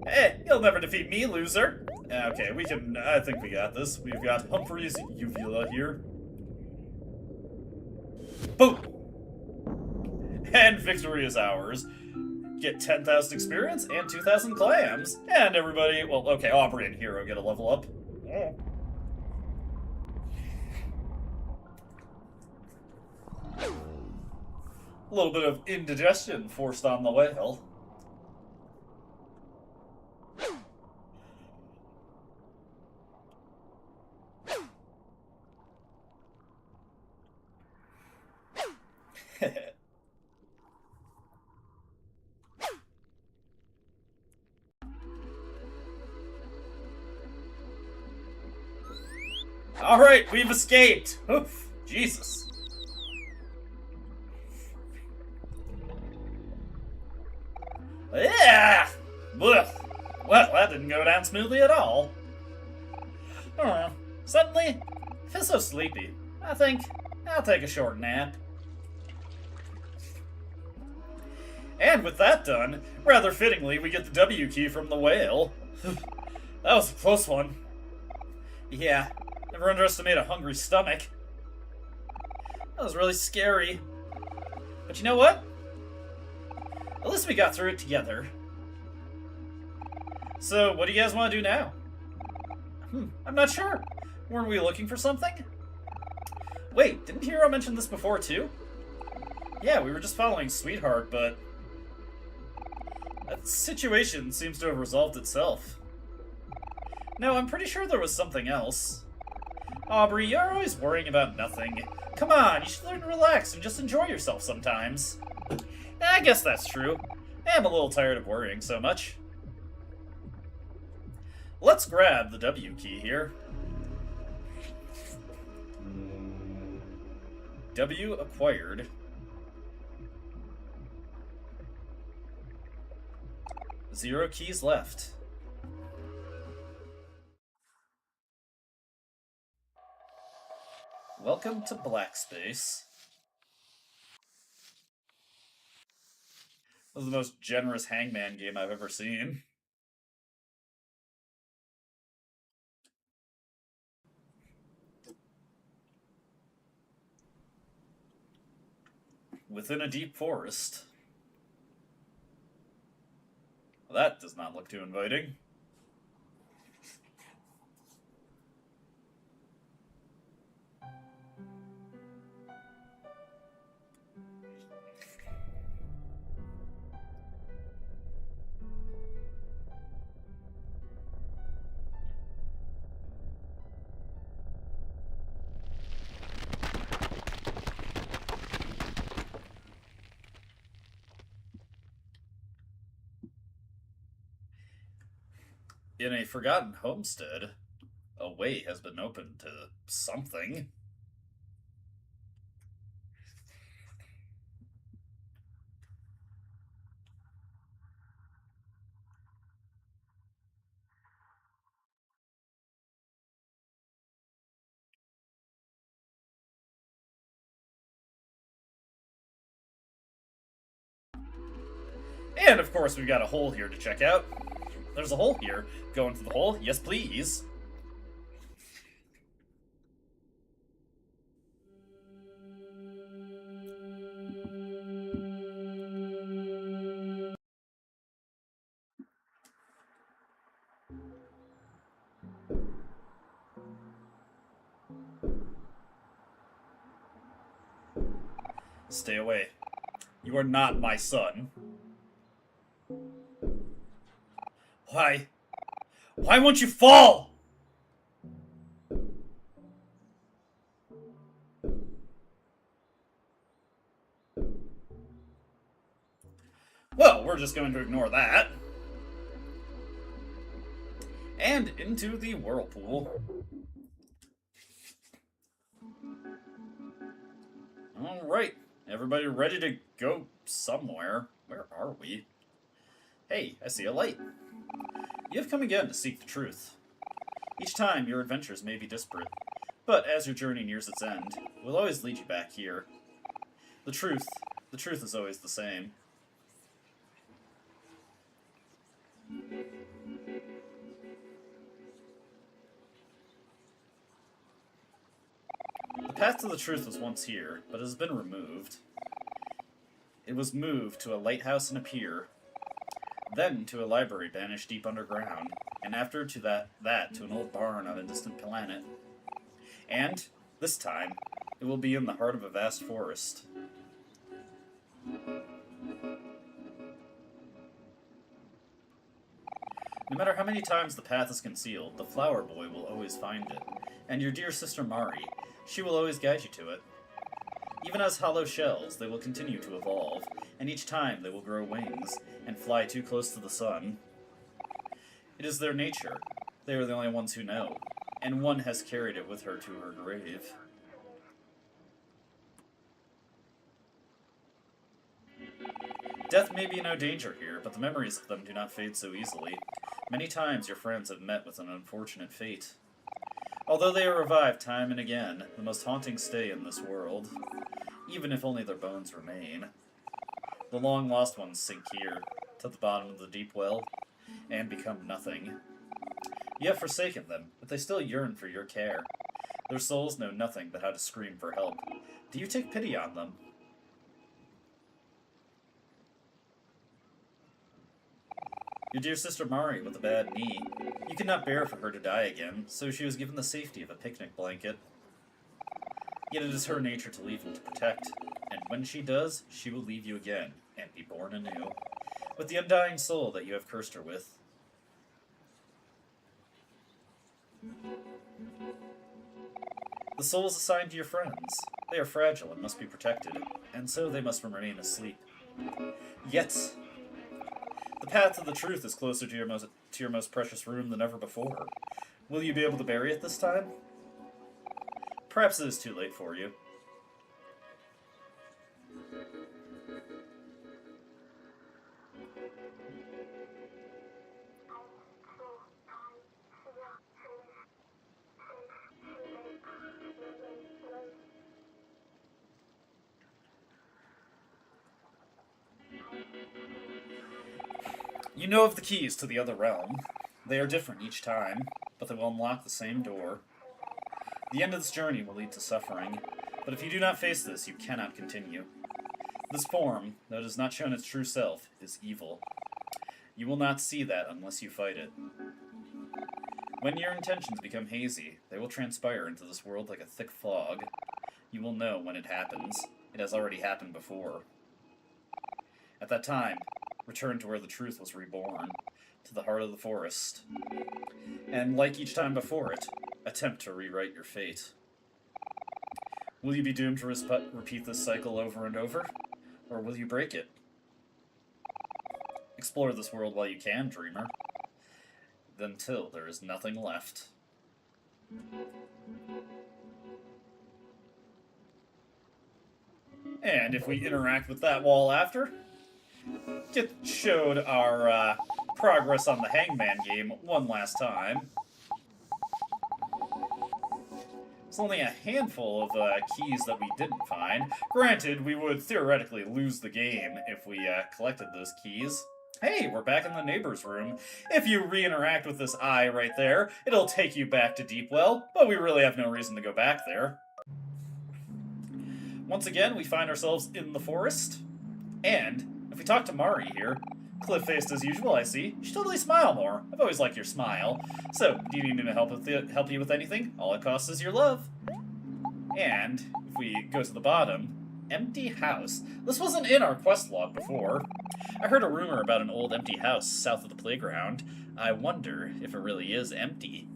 Hey, you'll never defeat me, loser. Okay, I think we got this. We've got Humphrey's uvula here. Boom! And victory is ours. Get 10,000 experience and 2,000 clams. And everybody, well, okay, Aubrey and Hero get a level up. A little bit of indigestion forced on the whale. Alright, we've escaped! Oof, Jesus. Yeah! Well, that didn't go down smoothly at all. Suddenly, I feel so sleepy. I think I'll take a short nap. And with that done, rather fittingly, we get the W key from the whale. That was a close one. Yeah, never underestimate a hungry stomach. That was really scary. But you know what? At least we got through it together. So, what do you guys want to do now? I'm not sure. Weren't we looking for something? Wait, didn't Hero mention this before too? Yeah, we were just following Sweetheart, but that situation seems to have resolved itself. No, I'm pretty sure there was something else. Aubrey, you're always worrying about nothing. Come on, you should learn to relax and just enjoy yourself sometimes. I guess that's true. I'm a little tired of worrying so much. Let's grab the W key here. W acquired. Zero keys left. Welcome to Black Space. This is the most generous Hangman game I've ever seen. Within a deep forest. Well, that does not look too inviting. In a forgotten homestead, a way has been opened to something. And of course, we've got a hole here to check out. There's a hole here. Go into the hole. Yes, please. Stay away. You are not my son. Why? Why won't you fall? Well, we're just going to ignore that. And into the whirlpool. Alright, everybody ready to go somewhere. Where are we? Hey, I see a light. You have come again to seek the truth. Each time, your adventures may be disparate, but as your journey nears its end, we'll always lead you back here. The truth is always the same. The path to the truth was once here, but it has been removed. It was moved to a lighthouse and a pier, then to a library banished deep underground, and after to that to an old barn on a distant planet. And, this time, it will be in the heart of a vast forest. No matter how many times the path is concealed, the flower boy will always find it. And your dear sister Mari, she will always guide you to it. Even as hollow shells, they will continue to evolve, and each time they will grow wings and fly too close to the sun. It is their nature. They are the only ones who know, and one has carried it with her to her grave. Death may be no danger here, but the memories of them do not fade so easily. Many times your friends have met with an unfortunate fate. Although they are revived time and again, the most haunting stay in this world, even if only their bones remain. The long-lost ones sink here, to the bottom of the deep well, and become nothing. You have forsaken them, but they still yearn for your care. Their souls know nothing but how to scream for help. Do you take pity on them? Your dear sister Mari with a bad knee. You could not bear for her to die again, so she was given the safety of a picnic blanket. Yet it is her nature to leave and to protect, and when she does, she will leave you again, and be born anew, with the undying soul that you have cursed her with. The souls assigned to your friends. They are fragile and must be protected, and so they must remain asleep. Yet, the path to the truth is closer to your most precious room than ever before. Will you be able to bury it this time? Perhaps it is too late for you. You know of the keys to the other realm. They are different each time, but they will unlock the same door. The end of this journey will lead to suffering, but if you do not face this, you cannot continue. This form, though it has not shown its true self, is evil. You will not see that unless you fight it. When your intentions become hazy, they will transpire into this world like a thick fog. You will know when it happens. It has already happened before. At that time, return to where the truth was reborn, to the heart of the forest. And like each time before it, attempt to rewrite your fate. Will you be doomed to repeat this cycle over and over? Or will you break it? Explore this world while you can, dreamer. Until there is nothing left. And if we interact with that wall after, get showed our progress on the Hangman game one last time. There's only a handful of keys that we didn't find. Granted, we would theoretically lose the game if we collected those keys. Hey, we're back in the neighbor's room. If you re-interact with this eye right there, it'll take you back to Deepwell, but we really have no reason to go back there. Once again, we find ourselves in the forest, and if we talk to Mari here, cliff-faced as usual, I see. You should totally smile more. I've always liked your smile. So, do you need me to help you with anything? All it costs is your love. And if we go to the bottom, empty house. This wasn't in our quest log before. I heard a rumor about an old empty house south of the playground. I wonder if it really is empty.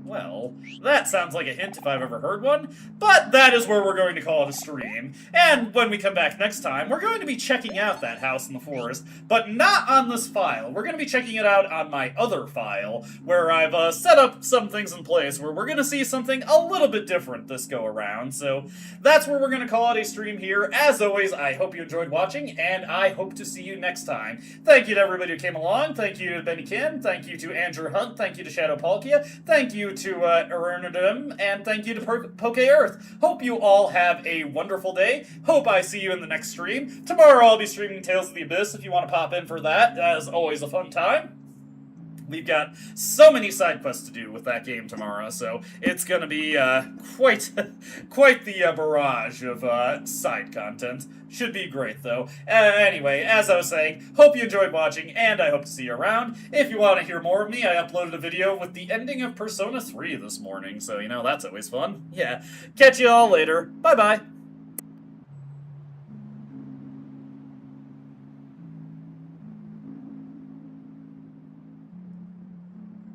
Well, that sounds like a hint if I've ever heard one, but that is where we're going to call it a stream. And when we come back next time, we're going to be checking out that house in the forest, but not on this file. We're going to be checking it out on my other file, where I've set up some things in place where we're going to see something a little bit different this go around. So that's where we're going to call it a stream here. As always, I hope you enjoyed watching, and I hope to see you next time. Thank you to everybody who came along. Thank you to Benny Kim. Thank you to Andrew Hunt. Thank you to Shadow Palkia. Thank you to Erunadum, and thank you to Poke Earth. Hope you all have a wonderful day. Hope I see you in the next stream. Tomorrow I'll be streaming Tales of the Abyss if you want to pop in for that. That is always a fun time. We've got so many side quests to do with that game tomorrow, so it's going to be quite the barrage of side content. Should be great, though. Anyway, as I was saying, hope you enjoyed watching, and I hope to see you around. If you want to hear more of me, I uploaded a video with the ending of Persona 3 this morning, so, you know, that's always fun. Yeah. Catch you all later. Bye-bye.